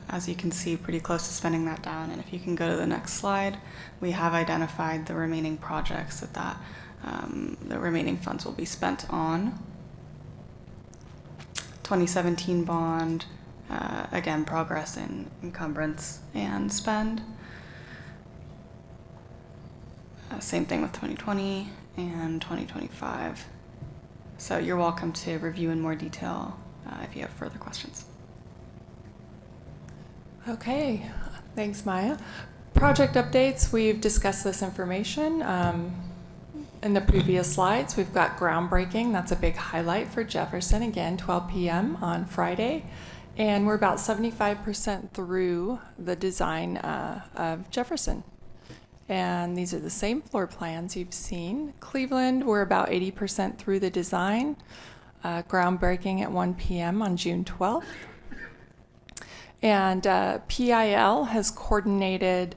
as you can see, pretty close to spending that down. And if you can go to the next slide, we have identified the remaining projects that the remaining funds will be spent on. 2017 bond, again, progress in encumbrance and spend. Same thing with 2020 and 2025. So you're welcome to review in more detail if you have further questions. Okay, thanks, Maya. Project updates, we've discussed this information. In the previous slides, we've got groundbreaking. That's a big highlight for Jefferson. Again, 12 p.m. on Friday. And we're about 75% through the design of Jefferson. And these are the same floor plans you've seen. Cleveland, we're about 80% through the design. Groundbreaking at 1 p.m. on June 12th. And PIL has coordinated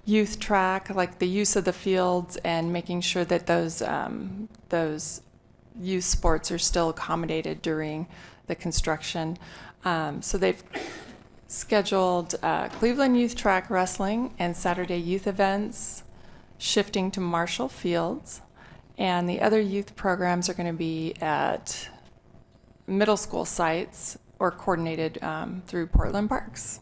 youth track, like the use of the fields and making sure that those youth sports are still accommodated during the construction. So they've scheduled Cleveland Youth Track Wrestling and Saturday youth events, shifting to Marshall Fields. And the other youth programs are going to be at middle school sites or coordinated through Portland Parks.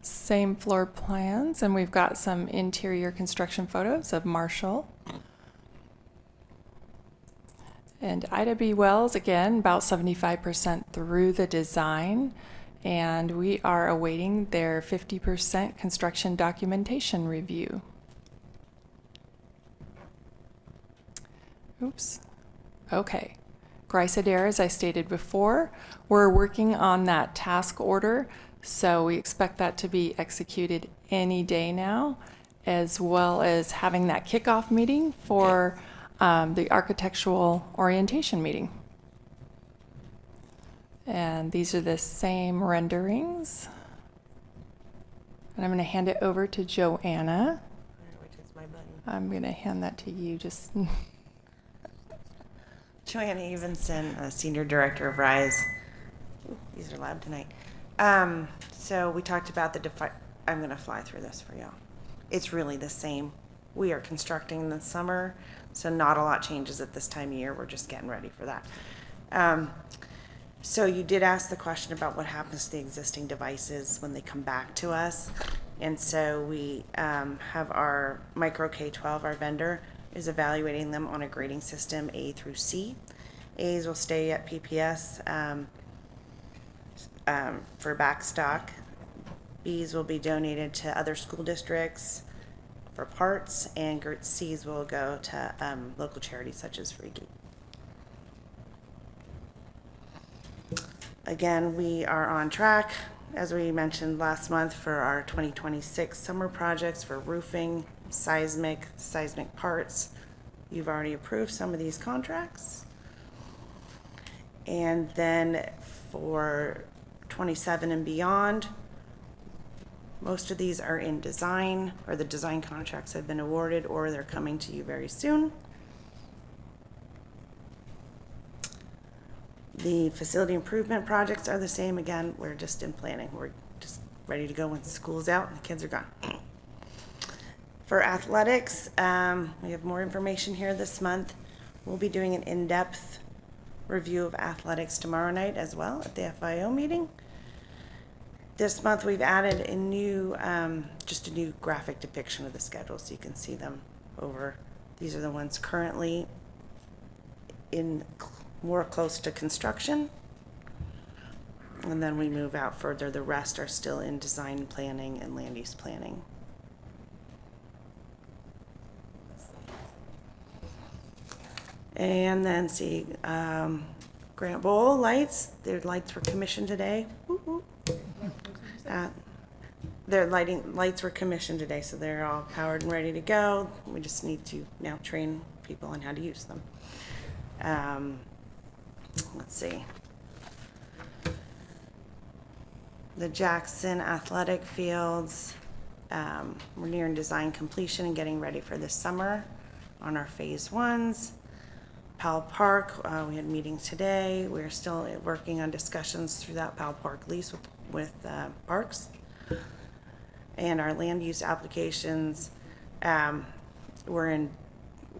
Same floor plans, and we've got some interior construction photos of Marshall. And Ida B. Wells, again, about 75% through the design, and we are awaiting their 50% construction documentation review. Oops. Okay. Grice Adair, as I stated before, we're working on that task order, so we expect that to be executed any day now, as well as having that kickoff meeting for the architectural orientation meeting. And these are the same renderings. And I'm going to hand it over to Joanna. Which is my button. I'm going to hand that to you. Just Joanna Evenson, Senior Director of RISE. Ooh, these are loud tonight. So we talked about I'm going to fly through this for y'all. It's really the same. We are constructing in the summer, so not a lot changes at this time of year. We're just getting ready for that. So you did ask the question about what happens to the existing devices when they come back to us. And so we have our Micro K-12, our vendor, is evaluating them on a grading system A through C. A's will stay at PPS for backstock. B's will be donated to other school districts for parts, and C's will go to local charities such as Free Geek. Again, we are on track, as we mentioned last month, for our 2026 summer projects for roofing, seismic parts. You've already approved some of these contracts. And then for 27 and beyond, most of these are in design, or the design contracts have been awarded, or they're coming to you very soon. The facility improvement projects are the same. Again, we're just in planning. We're just ready to go when school's out and the kids are gone. For athletics, we have more information here this month. We'll be doing an in-depth review of athletics tomorrow night as well at the FIO meeting. This month we've added a new, just a new graphic depiction of the schedule so you can see them over. These are the ones currently in more close to construction. And then we move out further. The rest are still in design planning and land use planning. And then see, Grant Bowl lights. Their lights were commissioned today. Their lights were commissioned today, so they're all powered and ready to go. We just need to now train people on how to use them. Let's see. The Jackson athletic fields, we're nearing design completion and getting ready for this summer on our phase ones. Powell Park, we had meetings today. We're still working on discussions through that Powell Park lease with Parks. And our land use applications, we're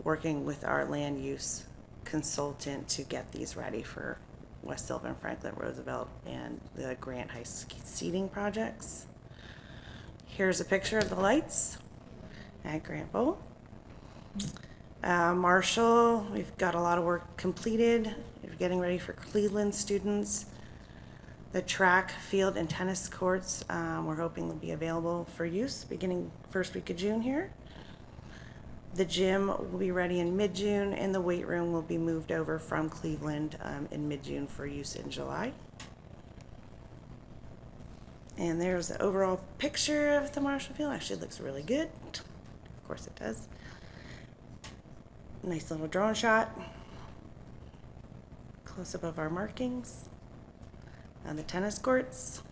working with our land use consultant to get these ready for West Sylvan, Franklin, Roosevelt, and the Grant High seating projects. Here's a picture of the lights at Grant Bowl. Marshall, we've got a lot of work completed. We're getting ready for Cleveland students. The track, field, and tennis courts, we're hoping will be available for use beginning first week of June here. The gym will be ready in mid-June, and the weight room will be moved over from Cleveland in mid-June for use in July. And there's the overall picture of the Marshall Field. Actually, it looks really good. Of course it does. Nice little drone shot. Close up of our markings. On the tennis courts.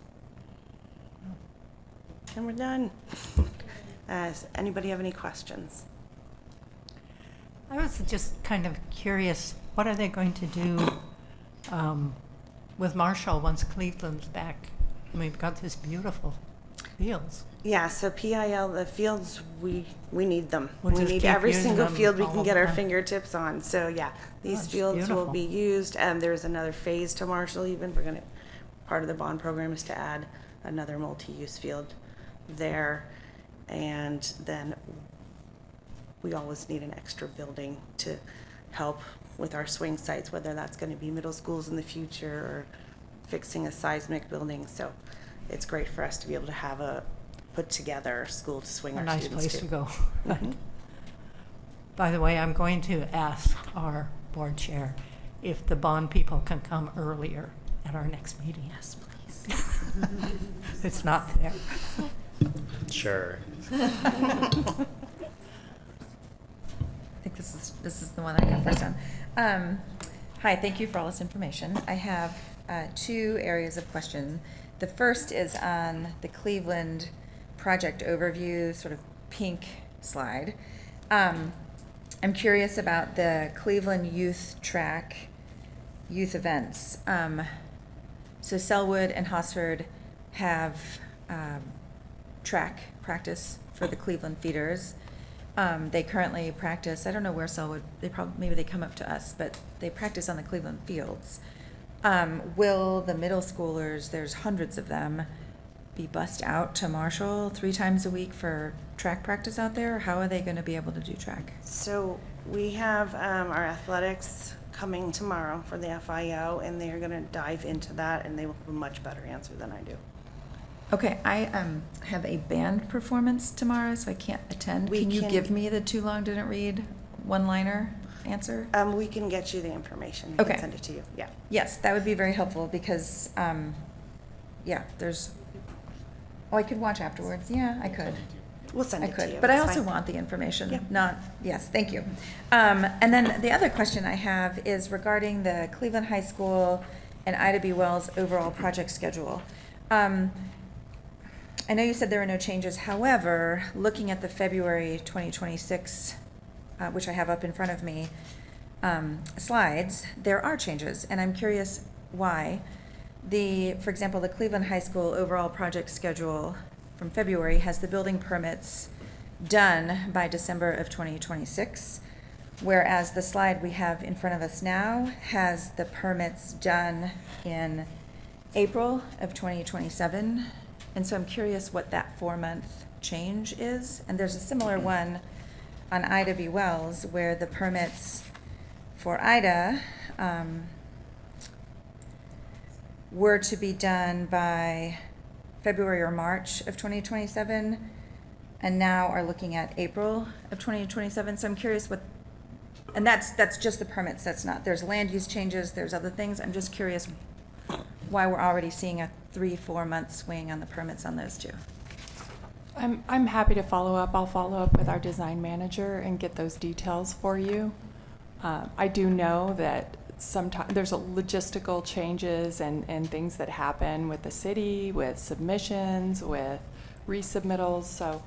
And we're done. Does anybody have any questions? I was just kind of curious, what are they going to do with Marshall once Cleveland's back? I mean, we've got these beautiful fields. Yeah, so PIL, the fields, we need them. We'll we just need keep every using single them field we all can the get our time. fingertips on. So yeah, these That's fields will beautiful. be used. And there's another phase to Marshall even. We're going to, part of the bond program is to add another multi-use field there. And then we always need an extra building to help with our swing sites, whether that's going to be middle schools in the future or fixing a seismic building. So it's great for us to be able to have a put together school to swing A our nice students place to go. Mhm. By the way, I'm going to ask our board chair if the bond people can come earlier at our next meeting. Yes, please. It's not there. Sure. I think this is the one I got first on. Hi, thank you for all this information. I have 2 areas of question. The first is on the Cleveland project overview, sort of pink slide. I'm curious about the Cleveland Youth Track youth events. So Selwood and Hosford have track practice for the Cleveland feeders. They currently practice, I don't know where Selwood, maybe they come up to us, but they practice on the Cleveland fields. Will the middle schoolers, there's hundreds of them, be bussed out to Marshall 3 times a week for track practice out there? How are they going to be able to do track? So we have our athletics coming tomorrow for the FIO, and they're going to dive into that, and they will have a much better answer than I do. Okay, I have a band performance tomorrow, so I can't attend. Can you give me the too long didn't read one-liner answer? We can get you the information. Okay. Can send it to you. Yeah. Yes, that would be very helpful because, yeah, there's. Oh, I could watch afterwards. Yeah, I could. We'll send I it could, to you. but I It's also fine. want the information. Yeah. Not yes, thank you. And then the other question I have is regarding the Cleveland High School and Ida B. Wells overall project schedule. I know you said there were no changes. However, looking at the February 2026, which I have up in front of me, slides, there are changes, and I'm curious why. For example, the Cleveland High School overall project schedule from February has the building permits done by December of 2026, whereas the slide we have in front of us now has the permits done in April of 2027. And so I'm curious what that 4-month change is. And there's a similar one on Ida B. Wells where the permits for Ida were to be done by February or March of 2027, and now are looking at April of 2027. So I'm curious and that's just the permits. That's not, there's land use changes, there's other things. I'm just curious why we're already seeing a 3-4 month swing on the permits on those 2. I'm happy to follow up. I'll follow up with our design manager and get those details for you. I do know that sometimes there's logistical changes and things that happen with the city, with submissions, with resubmittals. So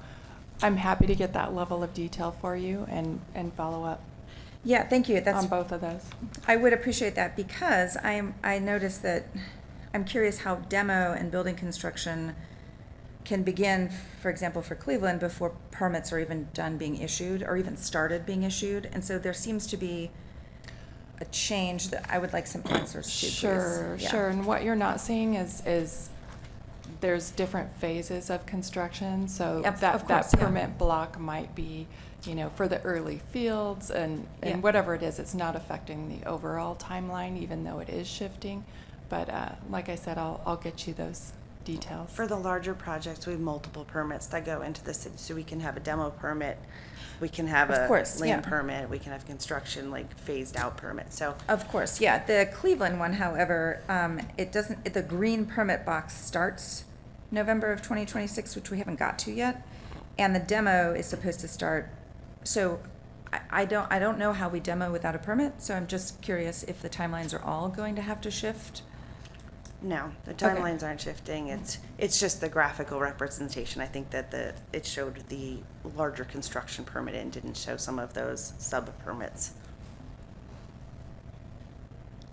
I'm happy to get that level of detail for you and follow up. Yeah, thank you. That's on both of those. I would appreciate that because I noticed that I'm curious how demo and building construction can begin, for example, for Cleveland before permits are even done being issued or even started being issued. And so there seems to be a change that I would like some answers to. Sure, please. Yeah. sure. And what you're not seeing is there's different phases of construction. So Yep, that of course, that yeah. permit block might be, for the early fields and Yeah. whatever it is, it's not affecting the overall timeline, even though it is shifting. But like I said, I'll get you those details. For the larger projects, we have multiple permits that go into the city, so we can have a demo permit, we can have Of a course, land yeah. permit, we can have construction, like phased out permit, so. Of course, yeah. The Cleveland one, however, it doesn't, the green permit box starts November of 2026, which we haven't got to yet. And the demo is supposed to start, so I don't know how we demo without a permit, so I'm just curious if the timelines are all going to have to shift. No, the Okay. timelines aren't shifting, it's just the graphical representation. I think that it showed the larger construction permit and didn't show some of those sub-permits.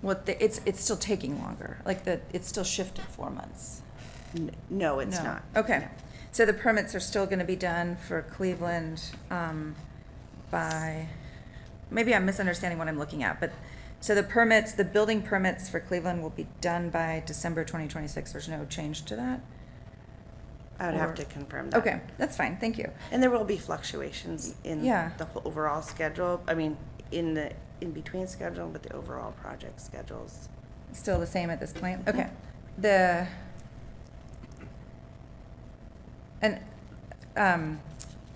Well, it's still taking longer, it's still shifted 4 months. No, it's not. Okay. No. So the permits are still going to be done for Cleveland by, maybe I'm misunderstanding what I'm looking at, but so the building permits for Cleveland will be done by December 2026. There's no change to that? I would Or- have to confirm that. Okay, that's fine. Thank you. And there will be fluctuations in Yeah. the whole overall schedule. I mean, in between schedule, but the overall project schedules. Still the same at this point? Okay.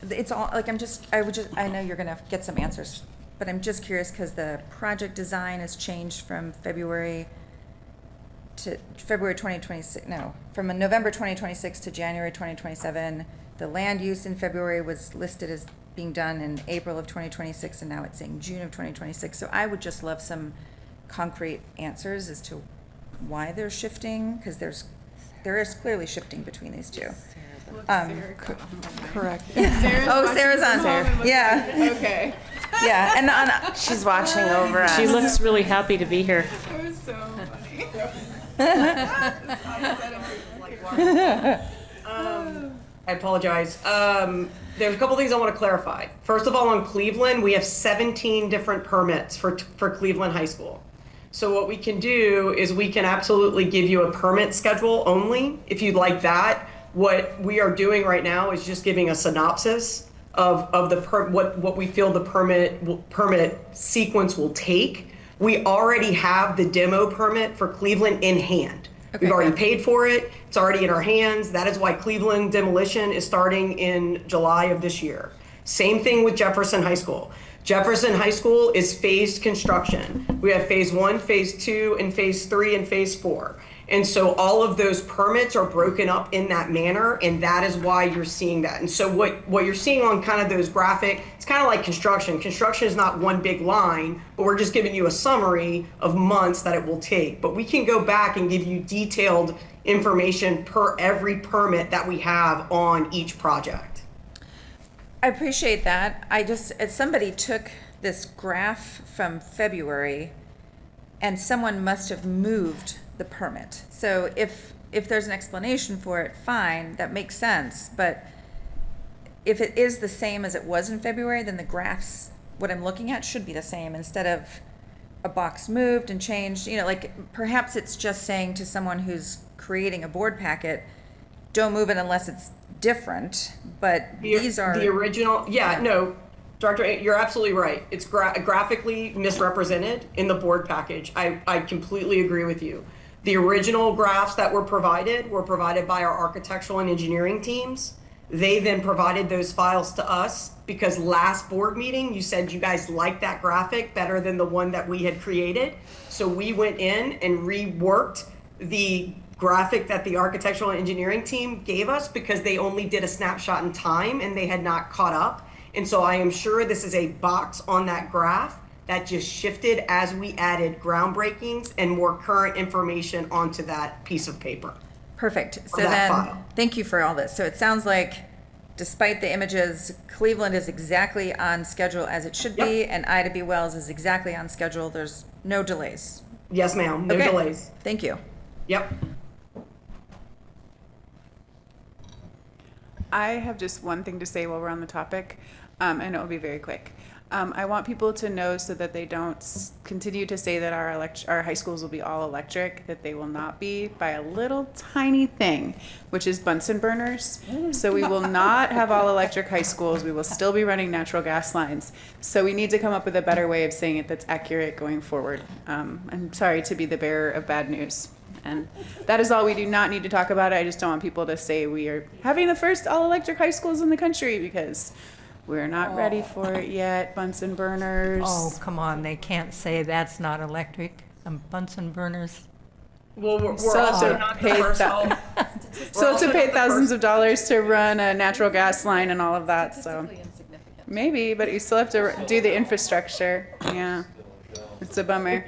it's all, like, I know you're gonna get some answers, but I'm just curious because the project design has changed from February 2026, no, from November 2026 to January 2027. The land use in February was listed as being done in April of 2026, and now it's saying June of 2026. So I would just love some concrete answers as to why they're shifting, because there is clearly shifting between these two. Correct. Sarah's on there. Yeah. Okay. Yeah, and she's watching over us. She looks really happy to be here. That was so funny. I apologize. There's a couple things I want to clarify. First of all, on Cleveland, we have 17 different permits for Cleveland High School. So what we can do is we can absolutely give you a permit schedule only, if you'd like that. What we are doing right now is just giving a synopsis of what we feel the permit sequence will take. We already have the demo permit for Cleveland in hand. Okay, We've already paid for it. It's already in our hands. That is why Cleveland demolition is starting in July of this year. Same thing with Jefferson High School. Jefferson High School is phased construction. We have phase 1, phase 2, and phase 3, and phase 4. And so all of those permits are broken up in that manner, and that is why you're seeing that. And so what you're seeing on kind of those graphic, it's kind of like construction. Construction is not one big line, but we're just giving you a summary of months that it will take. But we can go back and give you detailed information per every permit that we have on each project. I appreciate that. As somebody took this graph from February, and someone must have moved the permit. So if there's an explanation for it, fine, that makes sense. But if it is the same as it was in February, then the graphs, what I'm looking at, should be the same instead of a box moved and changed. Like perhaps it's just saying to someone who's creating a board packet, don't move it unless it's different. But these are the original. Yeah, no. Director, you're absolutely right. It's graphically misrepresented in the board package. I completely agree with you. The original graphs that were provided by our architectural and engineering teams. They then provided those files to us because last board meeting, you said you guys liked that graphic better than the one that we had created. So we went in and reworked the graphic that the architectural and engineering team gave us because they only did a snapshot in time and they had not caught up. And so I am sure this is a box on that graph that just shifted as we added groundbreakings and more current information onto that piece of paper. Perfect. So then, thank you for all this. So it sounds like, despite the images, Cleveland is exactly on schedule as it should be, and Ida B. Wells is exactly on schedule. There's no delays. Yes, ma'am. No delays. Thank you. Yep. I have just one thing to say while we're on the topic, and it will be very quick. I want people to know so that they don't continue to say that our high schools will be all electric, that they will not be, by a little tiny thing, which is Bunsen burners. So we will not have all electric high schools. We will still be running natural gas lines. So we need to come up with a better way of saying it that's accurate going forward. I'm sorry to be the bearer of bad news. And that is all. We do not need to talk about it. I just don't want people to say we are having the first all-electric high schools in the country because we're not ready for it yet. Bunsen burners. Oh, come on. They can't say that's not electric. Bunsen burners. Well, we're also not the first So to pay thousands of dollars to run a natural gas line and all of that. So maybe, but you still have to do the infrastructure. Yeah, it's a bummer.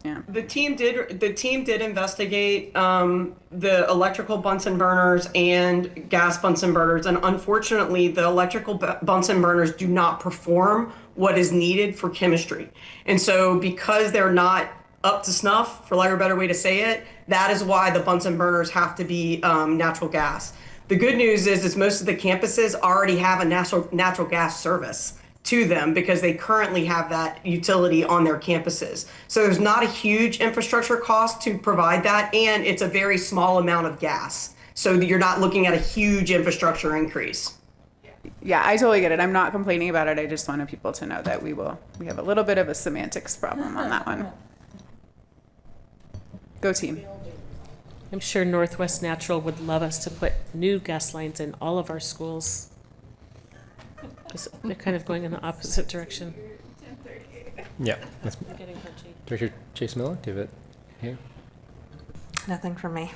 Yeah. The team did investigate the electrical Bunsen burners and gas Bunsen burners, and unfortunately, the electrical Bunsen burners do not perform what is needed for chemistry. And so, because they're not up to snuff, for lack of a better way to say it, that is why the Bunsen burners have to be natural gas. The good news is most of the campuses already have a natural gas service to them because they currently have that utility on their campuses. So there's not a huge infrastructure cost to provide that, and it's a very small amount of gas. So you're not looking at a huge infrastructure increase. Yeah, I totally get it. I'm not complaining about it. I just wanted people to know that we have a little bit of a semantics problem on that one. Go team. I'm sure Northwest Natural would love us to put new gas lines in all of our schools. They're kind of going in the opposite direction. Yeah. I'm getting punchy. Director Chase Miller, do you have it here? Nothing from me.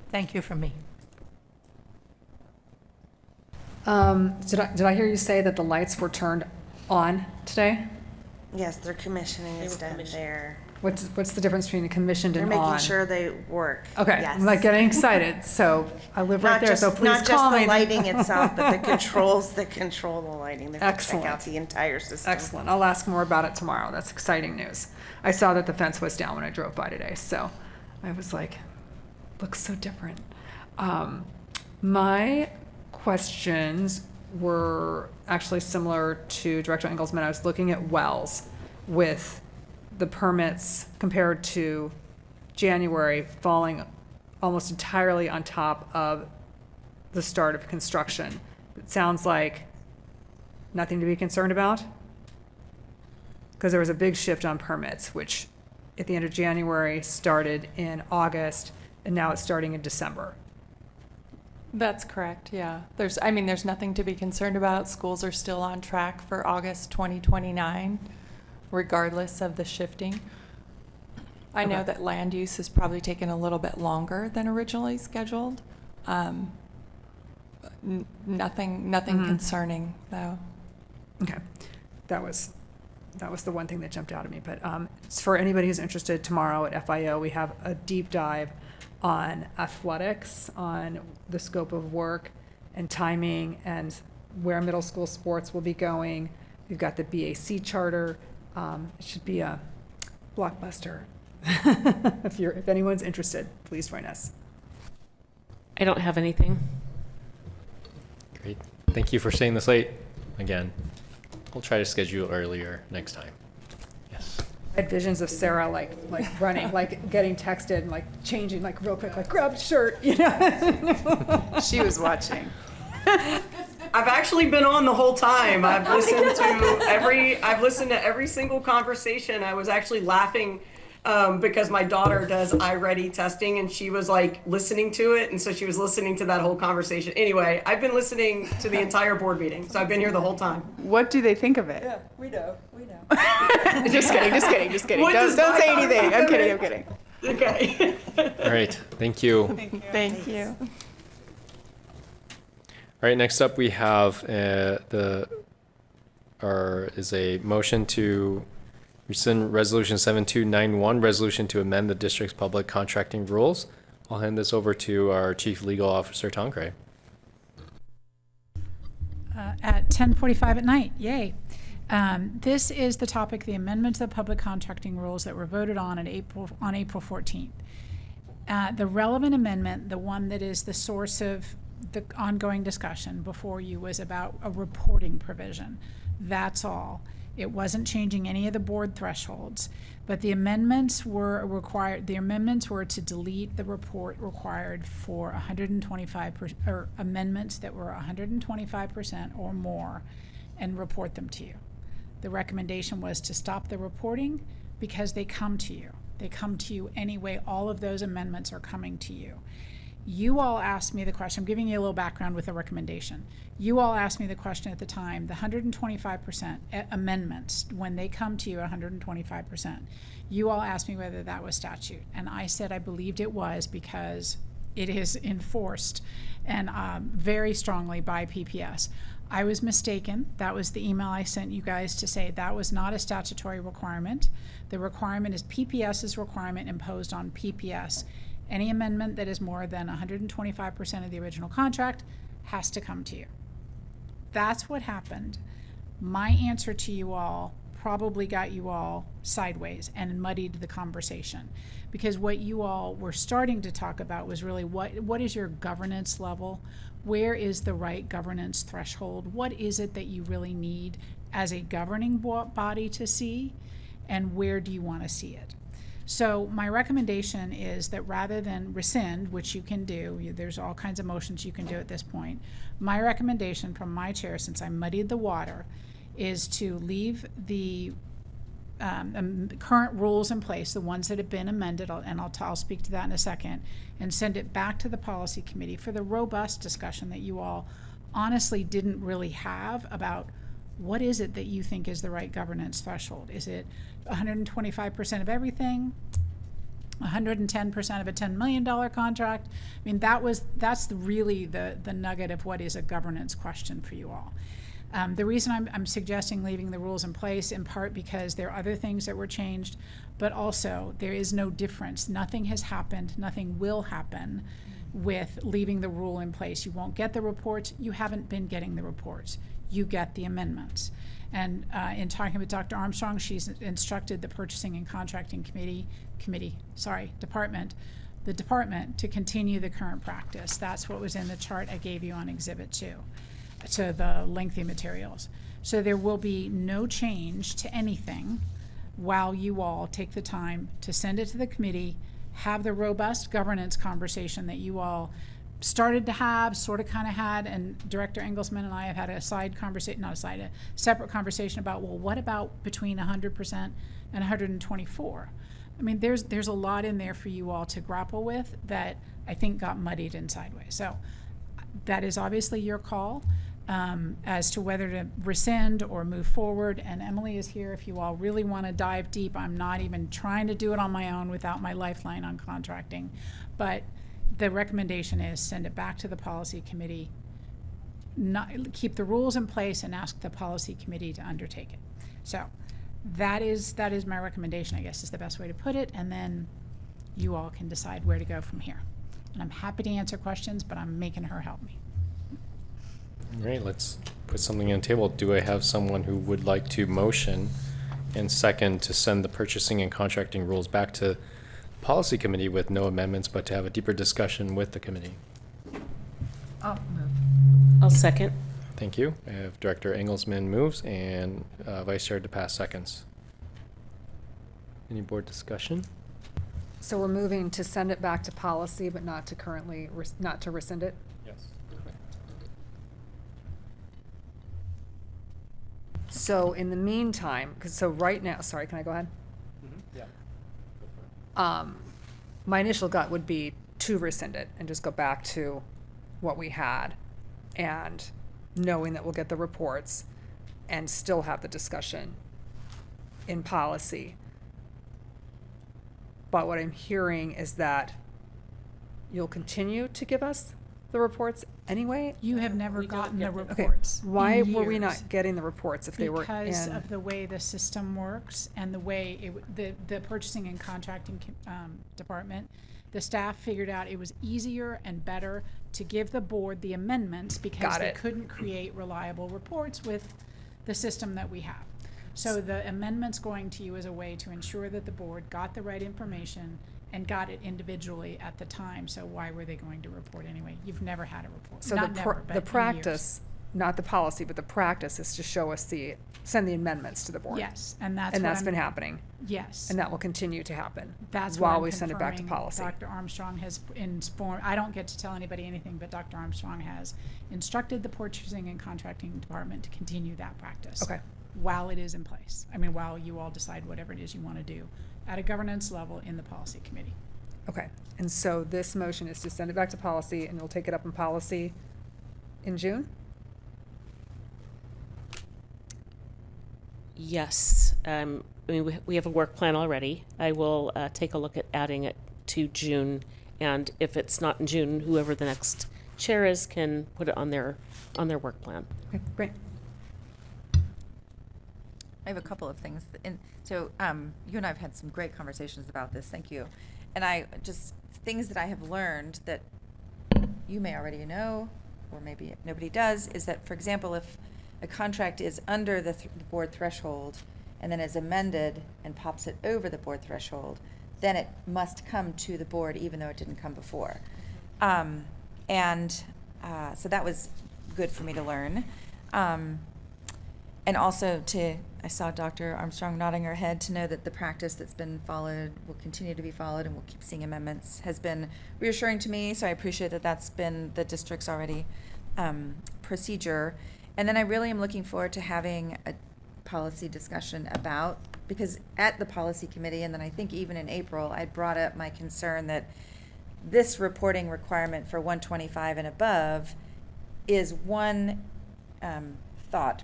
Thank you from me. Did I hear you say that the lights were turned on today? Yes, their commissioning is done there. What's the difference between commissioned They're and making on? sure they work. Okay, Yes. I'm like getting excited. So I live right Not there. just, So please not call just the me. lighting itself, but the controls that control the lighting. They have to check Excellent. out the entire system. Excellent. I'll ask more about it tomorrow. That's exciting news. I saw that the fence was down when I drove by today, so I was like, looks so different. My questions were actually similar to Director Engelsman. I was looking at wells with the permits compared to January falling almost entirely on top of the start of construction. It sounds like nothing to be concerned about, because there was a big shift on permits, which at the end of January started in August, and now it's starting in December. That's correct, yeah. There's nothing to be concerned about. Schools are still on track for August 2029, regardless of the shifting. I know that land use has probably taken a little bit longer than originally scheduled. Nothing concerning, though. Okay, that was the one thing that jumped out at me. But for anybody who's interested, tomorrow at FIO, we have a deep dive on athletics, on the scope of work and timing and where middle school sports will be going. We've got the BAC charter. It should be a blockbuster. If anyone's interested, please join us. I don't have anything. Great. Thank you for staying this late again. We'll try to schedule earlier next time. Yes. I had visions of Sarah like running, like getting texted and like changing like real quick, like grab a shirt, you know. She was watching. I've actually been on the whole time. I've listened to every single conversation. I was actually laughing because my daughter does iReady testing, and she was like listening to it, and so she was listening to that whole conversation. Anyway, I've been listening to the entire board meeting, so I've been here the whole time. What do they think of it? Yeah, we know. Just kidding. What Don't does say my anything. daughter I'm think kidding. of it? Okay. All right. Thank you. Thank you. All right. Next up, we have is a motion to rescind Resolution 7291, resolution to amend the district's public contracting rules. I'll hand this over to our Chief Legal Officer, Tom Gray. At 10:45 at night, yay. This is the topic, the amendment to the public contracting rules that were voted on April 14th. The relevant amendment, the one that is the source of the ongoing discussion before you, was about a reporting provision. That's all. It wasn't changing any of the board thresholds, but the amendments were required. The amendments were to delete the report required for 125%, or amendments that were 125% or more, and report them to you. The recommendation was to stop the reporting because they come to you. They come to you anyway. All of those amendments are coming to you. You all asked me the question. I'm giving you a little background with a recommendation. You all asked me the question at the time, the 125% amendments, when they come to you 125%, you all asked me whether that was statute. And I said I believed it was because it is enforced and very strongly by PPS. I was mistaken. That was the email I sent you guys to say that was not a statutory requirement. The requirement is PPS's requirement imposed on PPS. Any amendment that is more than 125% of the original contract has to come to you. That's what happened. My answer to you all probably got you all sideways and muddied the conversation, because what you all were starting to talk about was really what is your governance level? Where is the right governance threshold? What is it that you really need as a governing body to see, and where do you want to see it? So my recommendation is that rather than rescind, which you can do, there's all kinds of motions you can do at this point, my recommendation from my chair, since I muddied the water, is to leave the current rules in place, the ones that have been amended, and I'll speak to that in a second, and send it back to the policy committee for the robust discussion that you all honestly didn't really have about what is it that you think is the right governance threshold. Is it 125% of everything? 110% of a $10 million contract? I mean, that's really the nugget of what is a governance question for you all. The reason I'm suggesting leaving the rules in place, in part because there are other things that were changed, but also there is no difference. Nothing has happened, nothing will happen with leaving the rule in place. You won't get the reports. You haven't been getting the reports. You get the amendments. And in talking with Dr. Armstrong, she's instructed the Purchasing and Contracting Department, the department to continue the current practice. That's what was in the chart I gave you on Exhibit 2, to the lengthy materials. So there will be no change to anything while you all take the time to send it to the committee, have the robust governance conversation that you all started to have, sort of kind of had, and Director Engelsman and I have had a separate conversation about, well, what about between 100% and 124? I mean, there's a lot in there for you all to grapple with that I think got muddied in sideways. So that is obviously your call as to whether to rescind or move forward. And Emily is here if you all really want to dive deep. I'm not even trying to do it on my own without my lifeline on contracting. But the recommendation is send it back to the policy committee, keep the rules in place, and ask the policy committee to undertake it. So that is my recommendation, I guess, is the best way to put it. And then you all can decide where to go from here. And I'm happy to answer questions, but I'm making her help me. All right, let's put something on the table. Do I have someone who would like to motion and second to send the purchasing and contracting rules back to policy committee with no amendments, but to have a deeper discussion with the committee? I'll move. I'll second. Thank you. I have Director Engelsman moves and Vice Chair DePass seconds. Any board discussion? So we're moving to send it back to policy, but not to not to rescind it? Yes. So in the meantime, right now, sorry, can I go ahead? Yeah. My initial gut would be to rescind it and just go back to what we had, and knowing that we'll get the reports and still have the discussion in policy. But what I'm hearing is that you'll continue to give us the reports anyway? You have never gotten the Okay, reports. why in were we years. not getting the reports if they were in? Because of the way the system works and the way the purchasing and contracting department, the staff figured out it was easier and better to give the board the amendments because they couldn't create reliable reports with the system that we have. So the amendments going to you is a way to ensure that the board got the right information and got it individually at the time. So why were they going to report anyway? You've never had a report. So Not never, but the in practice, not the policy, but the practice is to show us send the amendments to the board. Yes, and that's and what that's I'm- been happening. Yes. And that will continue to happen. That's while what I'm we send it back to confirming. policy. Dr. Armstrong has informed, I don't get to tell anybody anything, but Dr. Armstrong has instructed the purchasing and contracting department to continue that practice. Okay. While it is in place. I mean, while you all decide whatever it is you want to do at a governance level in the policy committee. Okay, and so this motion is to send it back to policy, and we'll take it up in policy in June? Yes. I mean, we have a work plan already. I will take a look at adding it to June, and if it's not in June, whoever the next chair is can put it on their work plan. Okay, great. I have a couple of things. And so you and I have had some great conversations about this. Thank you. And things that I have learned that you may already know, or maybe nobody does, is that, for example, if a contract is under the board threshold and then is amended and pops it over the board threshold, then it must come to the board even though it didn't come before. So that was good for me to learn. And also I saw Dr. Armstrong nodding her head to know that the practice that's been followed will continue to be followed and we'll keep seeing amendments has been reassuring to me. So I appreciate that that's been the district's already procedure. And then I really am looking forward to having a policy discussion about, because at the policy committee, and then I think even in April, I brought up my concern that this reporting requirement for 125 and above is one thought.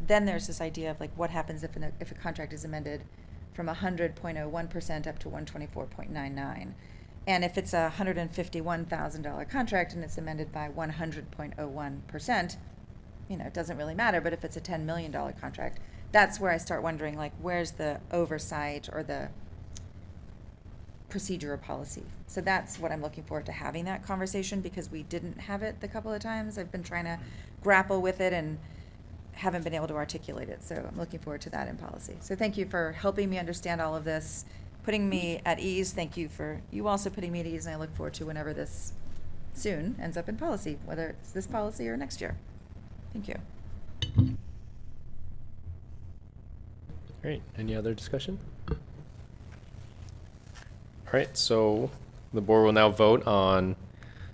Then there's this idea of like what happens if a contract is amended from 100.01% up to 124.99. And if it's a $151,000 contract and it's amended by 100.01%, you know, it doesn't really matter. But if it's a $10 million contract, that's where I start wondering, like, where's the oversight or the procedure or policy? So that's what I'm looking forward to having that conversation, because we didn't have it the couple of times. I've been trying to grapple with it and haven't been able to articulate it. So I'm looking forward to that in policy. So thank you for helping me understand all of this, putting me at ease. Thank you for you also putting me at ease, and I look forward to whenever this soon ends up in policy, whether it's this policy or next year. Thank you. Great. Any other discussion? All right, so the board will now vote on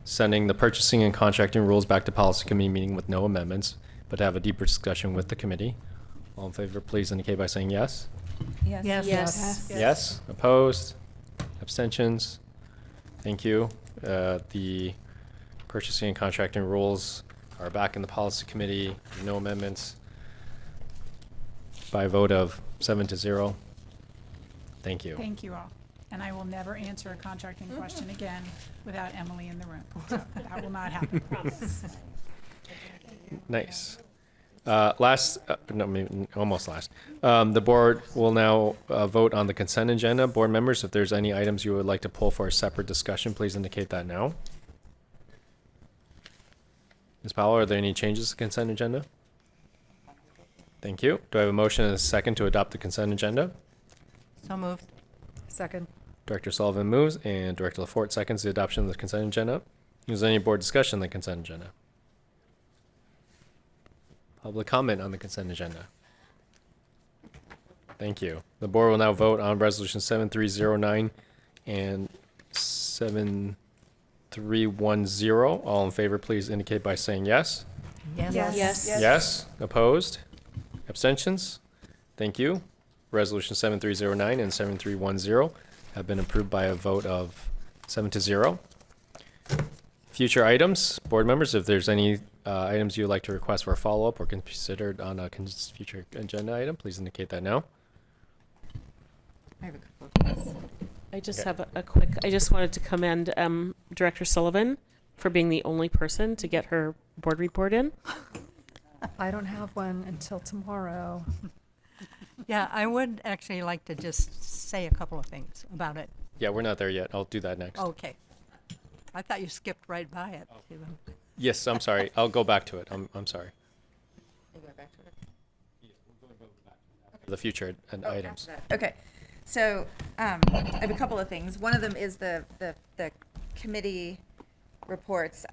sending the purchasing and contracting rules back to policy committee meeting with no amendments, but to have a deeper discussion with the committee. All in favor, please indicate by saying yes. Yes. Yes. Yes. Yes. Opposed? Abstentions? Thank you. The purchasing and contracting rules are back in the policy committee. No amendments. By a vote of 7-0. Thank you. Thank you all. And I will never answer a contracting question again without Emily in the room. So that will not happen, promise. Nice. Almost last. The board will now vote on the consent agenda. Board members, if there's any items you would like to pull for a separate discussion, please indicate that now. Ms. Powell, are there any changes to the consent agenda? Thank you. Do I have a motion and a second to adopt the consent agenda? So moved. Second. Director Sullivan moves and Director LaForte seconds the adoption of the consent agenda. Is there any board discussion on the consent agenda? Public comment on the consent agenda? Thank you. The board will now vote on resolution 7309 and 7310. All in favor, please indicate by saying yes. Yes. Yes. Yes. Opposed? Abstentions? Thank you. Resolution 7309 and 7310 have been approved by a vote of 7-0. Future items, board members, if there's any items you would like to request for a follow-up or considered on a future agenda item, please indicate that now. I have a couple of things. I just Okay. have I just wanted to commend Director Sullivan for being the only person to get her board report in. I don't have one until tomorrow. Yeah, I would actually like to just say a couple of things about it. Yeah, we're not there yet. I'll do that next. Okay. I thought you skipped right by it. Yes, I'm sorry. I'll go back to it. I'm sorry. The future items. Okay, so I have a couple of things. One of them is the committee reports.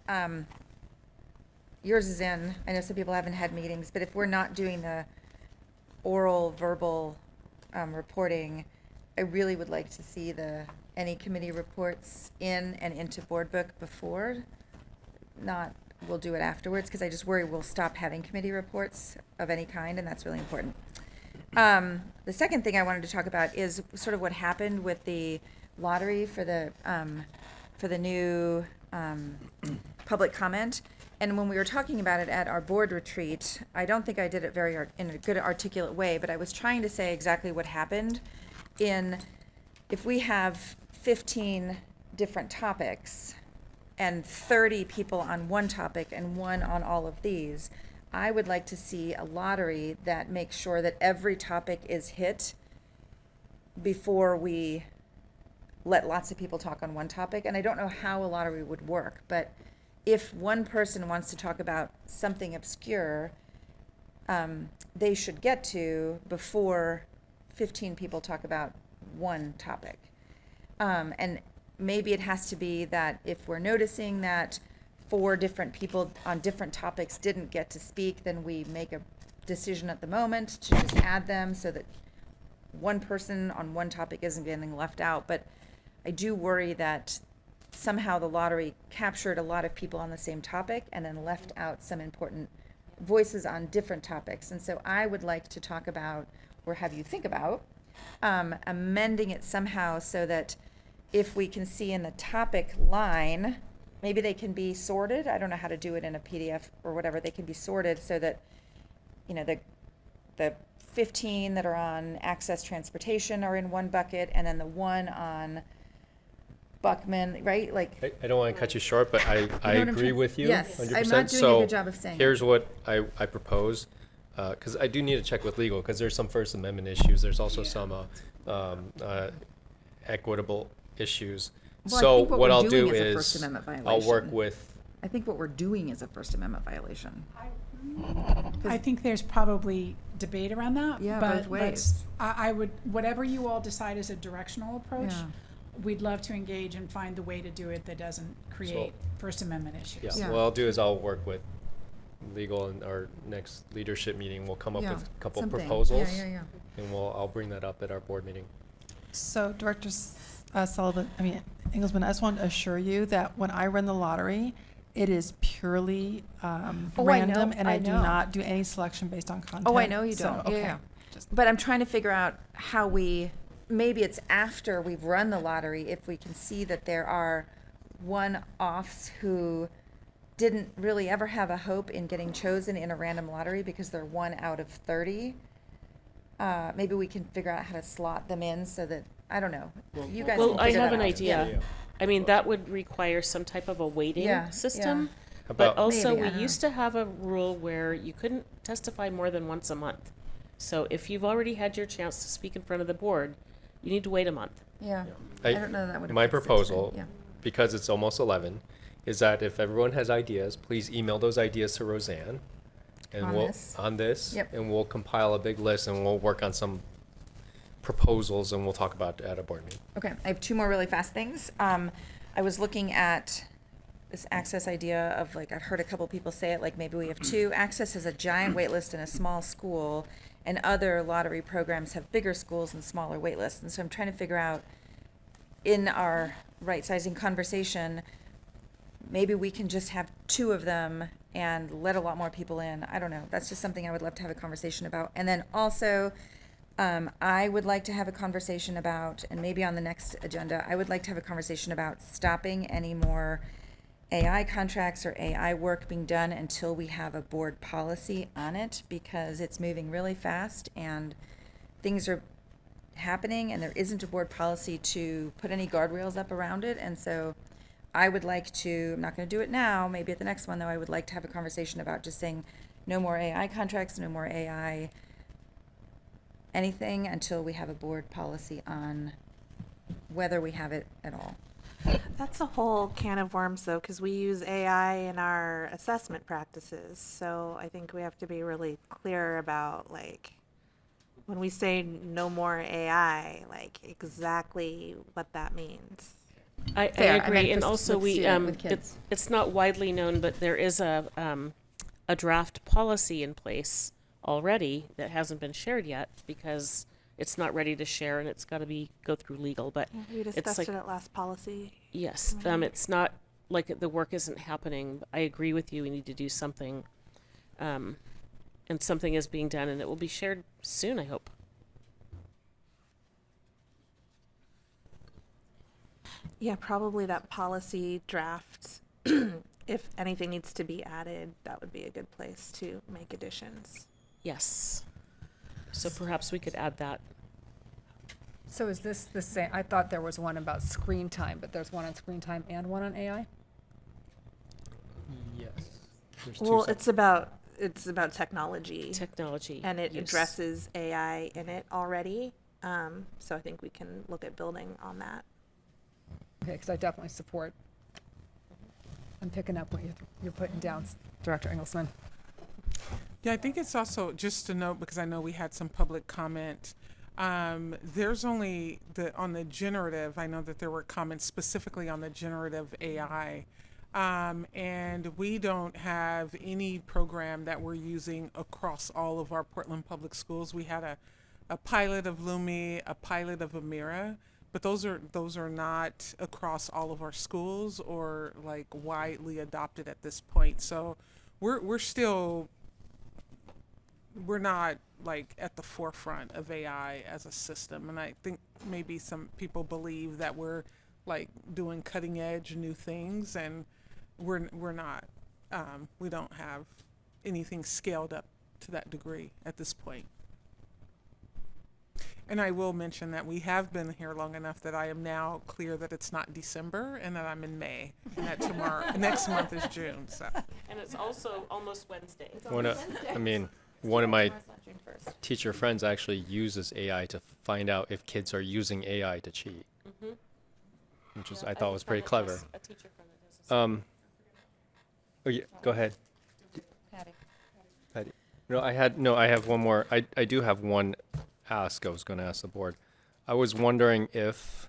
Yours is in. I know some people haven't had meetings, but if we're not doing the oral, verbal reporting, I really would like to see any committee reports in and into board book before. Not, we'll do it afterwards, because I just worry we'll stop having committee reports of any kind, and that's really important. The second thing I wanted to talk about is sort of what happened with the lottery for the new public comment. And when we were talking about it at our board retreat, I don't think I did it in a good articulate way, but I was trying to say exactly what happened if we have 15 different topics and 30 people on one topic and one on all of these, I would like to see a lottery that makes sure that every topic is hit before we let lots of people talk on one topic. And I don't know how a lottery would work, but if one person wants to talk about something obscure, they should get to before 15 people talk about one topic. And maybe it has to be that if we're noticing that 4 different people on different topics didn't get to speak, then we make a decision at the moment to just add them so that one person on one topic isn't getting left out. But I do worry that somehow the lottery captured a lot of people on the same topic and then left out some important voices on different topics. And so I would like to talk about, or have you think about, amending it somehow so that if we can see in the topic line maybe they can be sorted. I don't know how to do it in a PDF or whatever. They can be sorted so that, you know, the 15 that are on access transportation are in one bucket, and then the one on Buckman, right? Like, I don't want to cut you short, but I what I'm agree trying- with you. Yes, 100%. I'm not doing a good job of saying it. Here's what I propose, because I do need to check with legal, because there's some First Amendment issues. There's also some equitable issues. Well, I So think what we're I'll doing do is a First is Amendment I'll work violation. with. I think what we're doing is a First Amendment violation. I think there's probably debate around that. Yeah, but both ways. I would, whatever you all decide is a directional approach, Yeah. we'd love to engage and find the way to do it that doesn't create First Amendment issues. Yeah. What I'll do is I'll work with legal in our next leadership meeting. We'll come up Yeah, with a couple something. proposals. Yeah. And I'll bring that up at our board meeting. So, Director Engelsman, I just want to assure you that when I run the lottery, it is purely random, and I do not do any selection based on content. Oh, I know you So, don't. okay. Yeah. But I'm trying to figure out how maybe it's after we've run the lottery, if we can see that there are one-offs who didn't really ever have a hope in getting chosen in a random lottery because they're 1 out of 30. Maybe we can figure out how to slot them in so that, I don't know. You guys Well, can I figure have that an out. idea. Yeah. I mean, that would require some type of a weighting Yeah, system. How But about- also, Maybe, I we don't used to have a rule where you couldn't testify more than once a month. So if you've already had your chance to speak in front of the board, you need to wait a month. Yeah. I don't know that would My affect it, proposal, yeah. because it's almost 11, is that if everyone has ideas, please email those ideas to Roseanne. And On this? Yep. and we'll compile a big list, and we'll work on some proposals, and we'll talk about it at a board meeting. Okay, I have 2 more really fast things. I was looking at this Access idea of, like, I've heard a couple people say it, like maybe we have 2. Access has a giant wait list in a small school, and other lottery programs have bigger schools and smaller wait lists. And so I'm trying to figure out, in our right-sizing conversation, maybe we can just have 2 of them and let a lot more people in. I don't know. That's just something I would love to have a conversation about. And then also, I would like to have a conversation about, and maybe on the next agenda, I would like to have a conversation about stopping any more AI contracts or AI work being done until we have a board policy on it, because it's moving really fast and things are happening and there isn't a board policy to put any guardrails up around it. And so I would like to, I'm not going to do it now, maybe at the next one though, I would like to have a conversation about just saying no more AI contracts, no more AI anything until we have a board policy on whether we have it at all. That's a whole can of worms, though, because we use AI in our assessment practices. So I think we have to be really clear about, like, when we say no more AI, like, exactly what that means. I Fair. I agree, meant and for- also with we student- with kids. it's not widely known, but there is a draft policy in place already that hasn't been shared yet because it's not ready to share and it's got to go through legal. But We it's discussed like, it at last policy. yes, it's not like the work isn't happening. I agree with you. We need to do something, and something is being done, and it will be shared soon, I hope. Yeah, probably that policy draft. If anything needs to be added, that would be a good place to make additions. Yes. So perhaps we could add that. So is this the same? I thought there was one about screen time, but there's one on screen time and one on AI? Yes. Well, it's about technology. Technology. And it use. addresses AI in it already. So I think we can look at building on that. Okay, because I definitely support. I'm picking up what you're putting down, Director Engelsman. Yeah, I think it's also just to note, because I know we had some public comment. There's only on the generative, I know that there were comments specifically on the generative AI. And we don't have any program that we're using across all of our Portland Public Schools. We had a pilot of Lumi, a pilot of Amira, but those are not across all of our schools or like widely adopted at this point. So we're not like at the forefront of AI as a system. And I think maybe some people believe that we're like doing cutting edge new things, and we're not. We don't have anything scaled up to that degree at this point. And I will mention that we have been here long enough that I am now clear that it's not December and that I'm in May, and that next month is June. So. And it's also almost Wednesday. One of my teacher friends actually uses AI to find out if kids are using AI to cheat, which is I thought was pretty clever. A teacher friend that does Oh yeah, go ahead. Patty. I have one more. I do have one ask I was going to ask the board. I was wondering if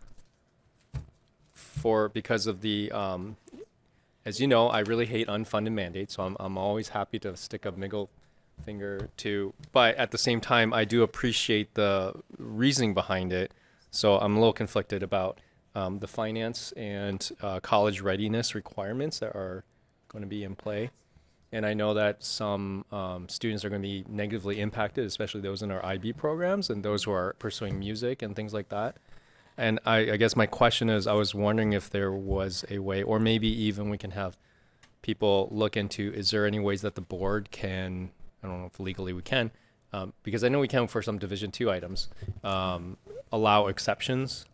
because of the as you know, I really hate unfunded mandates, so I'm always happy to stick a middle finger to, but at the same time I do appreciate the reasoning behind it. So I'm a little conflicted about the finance and college readiness requirements that are going to be in play. And I know that some students are going to be negatively impacted, especially those in our IB programs and those who are pursuing music and things like that. And I guess my question is, I was wondering if there was a way, or maybe even we can have people look into, is there any ways that the board can, I don't know if legally we can, because I know we can for some Division II items, allow exceptions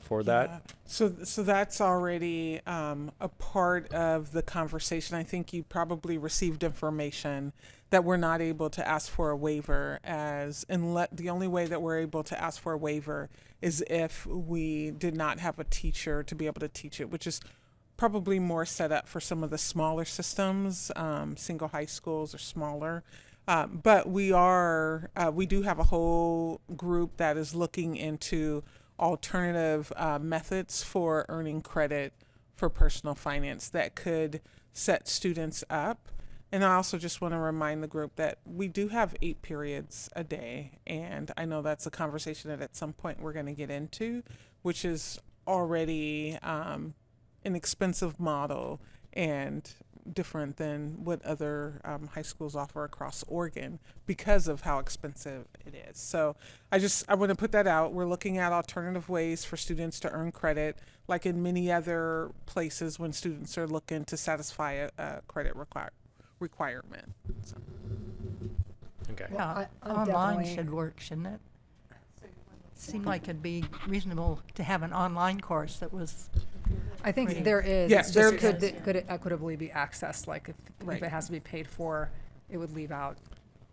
for that. Yeah. So that's already a part of the conversation. I think you probably received information that we're not able to ask for a waiver the only way that we're able to ask for a waiver is if we did not have a teacher to be able to teach it, which is probably more set up for some of the smaller systems, single high schools or smaller. But we do have a whole group that is looking into alternative methods for earning credit for personal finance that could set students up. And I also just want to remind the group that we do have 8 periods a day. And I know that's a conversation that at some point we're going to get into, which is already an expensive model and different than what other high schools offer across Oregon because of how expensive it is. So I want to put that out. We're looking at alternative ways for students to earn credit, like in many other places when students are looking to satisfy a credit requirement. So. Okay. Yeah, I'll online definitely- should work, shouldn't it? Seemed like it'd be reasonable to have an online course that was. I think free. there is. Yeah, It's just there could is. could it equitably be accessed? Like if Right. it has to be paid for, it would leave out.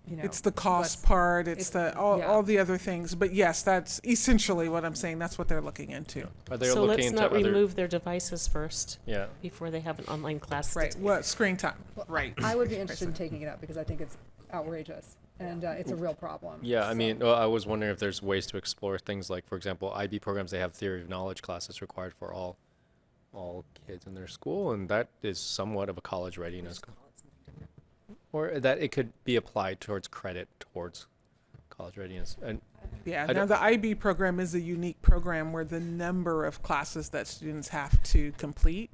It's the cost less- part, it's all yeah. the other things. But yes, that's essentially what I'm saying. That's what they're looking into. Are they So looking let's into not other? remove their devices first. Yeah. Before they have an online class. to Right. take. What screen time? Right. I would be interested in taking it up because I think it's outrageous and it's a real problem. Yeah, I mean, I was wondering if there's ways to explore things like, for example, IB programs. They have theory of knowledge classes required for all kids in their school, and that is somewhat of a college readiness. Or that it could be applied towards credit towards college readiness. And Yeah, I now don't- the IB program is a unique program where the number of classes that students have to complete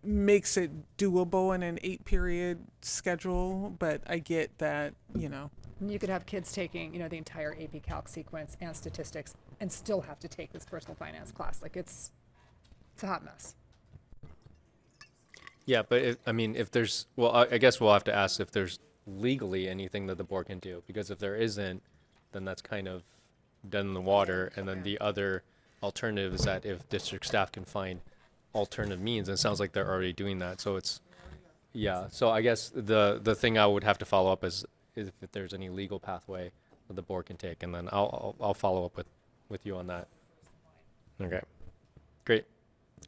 makes it doable in an 8-period schedule, but I get that, And you could have kids taking, the entire AP Calc sequence and statistics and still have to take this personal finance class. Like it's a hot mess. yeah, but if there's, well, I guess we'll have to ask if there's legally anything that the board can do, because if there isn't, then that's kind of dead in the water. And then the other alternative is that if district staff can find alternative means, and it sounds like they're already doing that. So so I guess the thing I would have to follow up is if there's any legal pathway that the board can take, and then I'll follow up with you on that. Okay, great.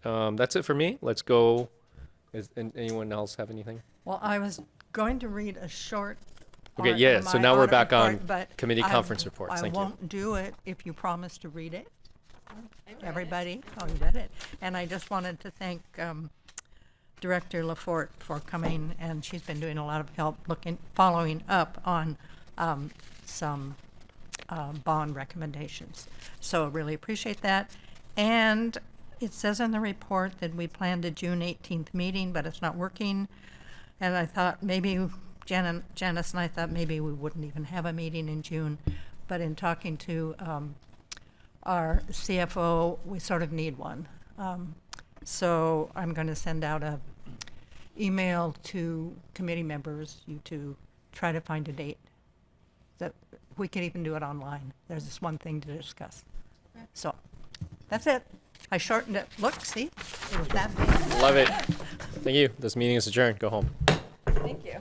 That's it for me. Let's go. Anyone else have anything? Well, I was going to read a short. Okay, part yeah, of so my now we're audit back on report, but committee conference reports. Thank I you. won't do it if you promise to read it. Everybody, oh, you did it. And I just wanted to thank Director LaForte for coming, and she's been doing a lot of help following up on some bond recommendations. So really appreciate that. And it says in the report that we planned a June 18th meeting, but it's not working. And I thought maybe, Janice and I thought maybe we wouldn't even have a meeting in June. But in talking to our CFO, we sort of need one. So I'm going to send out a email to committee members, you to try to find a date. That we can even do it online. There's this one thing to discuss. So that's it. I shortened it. Look, see? It was that big. Love it. Thank you. This meeting is adjourned. Go home. Thank you.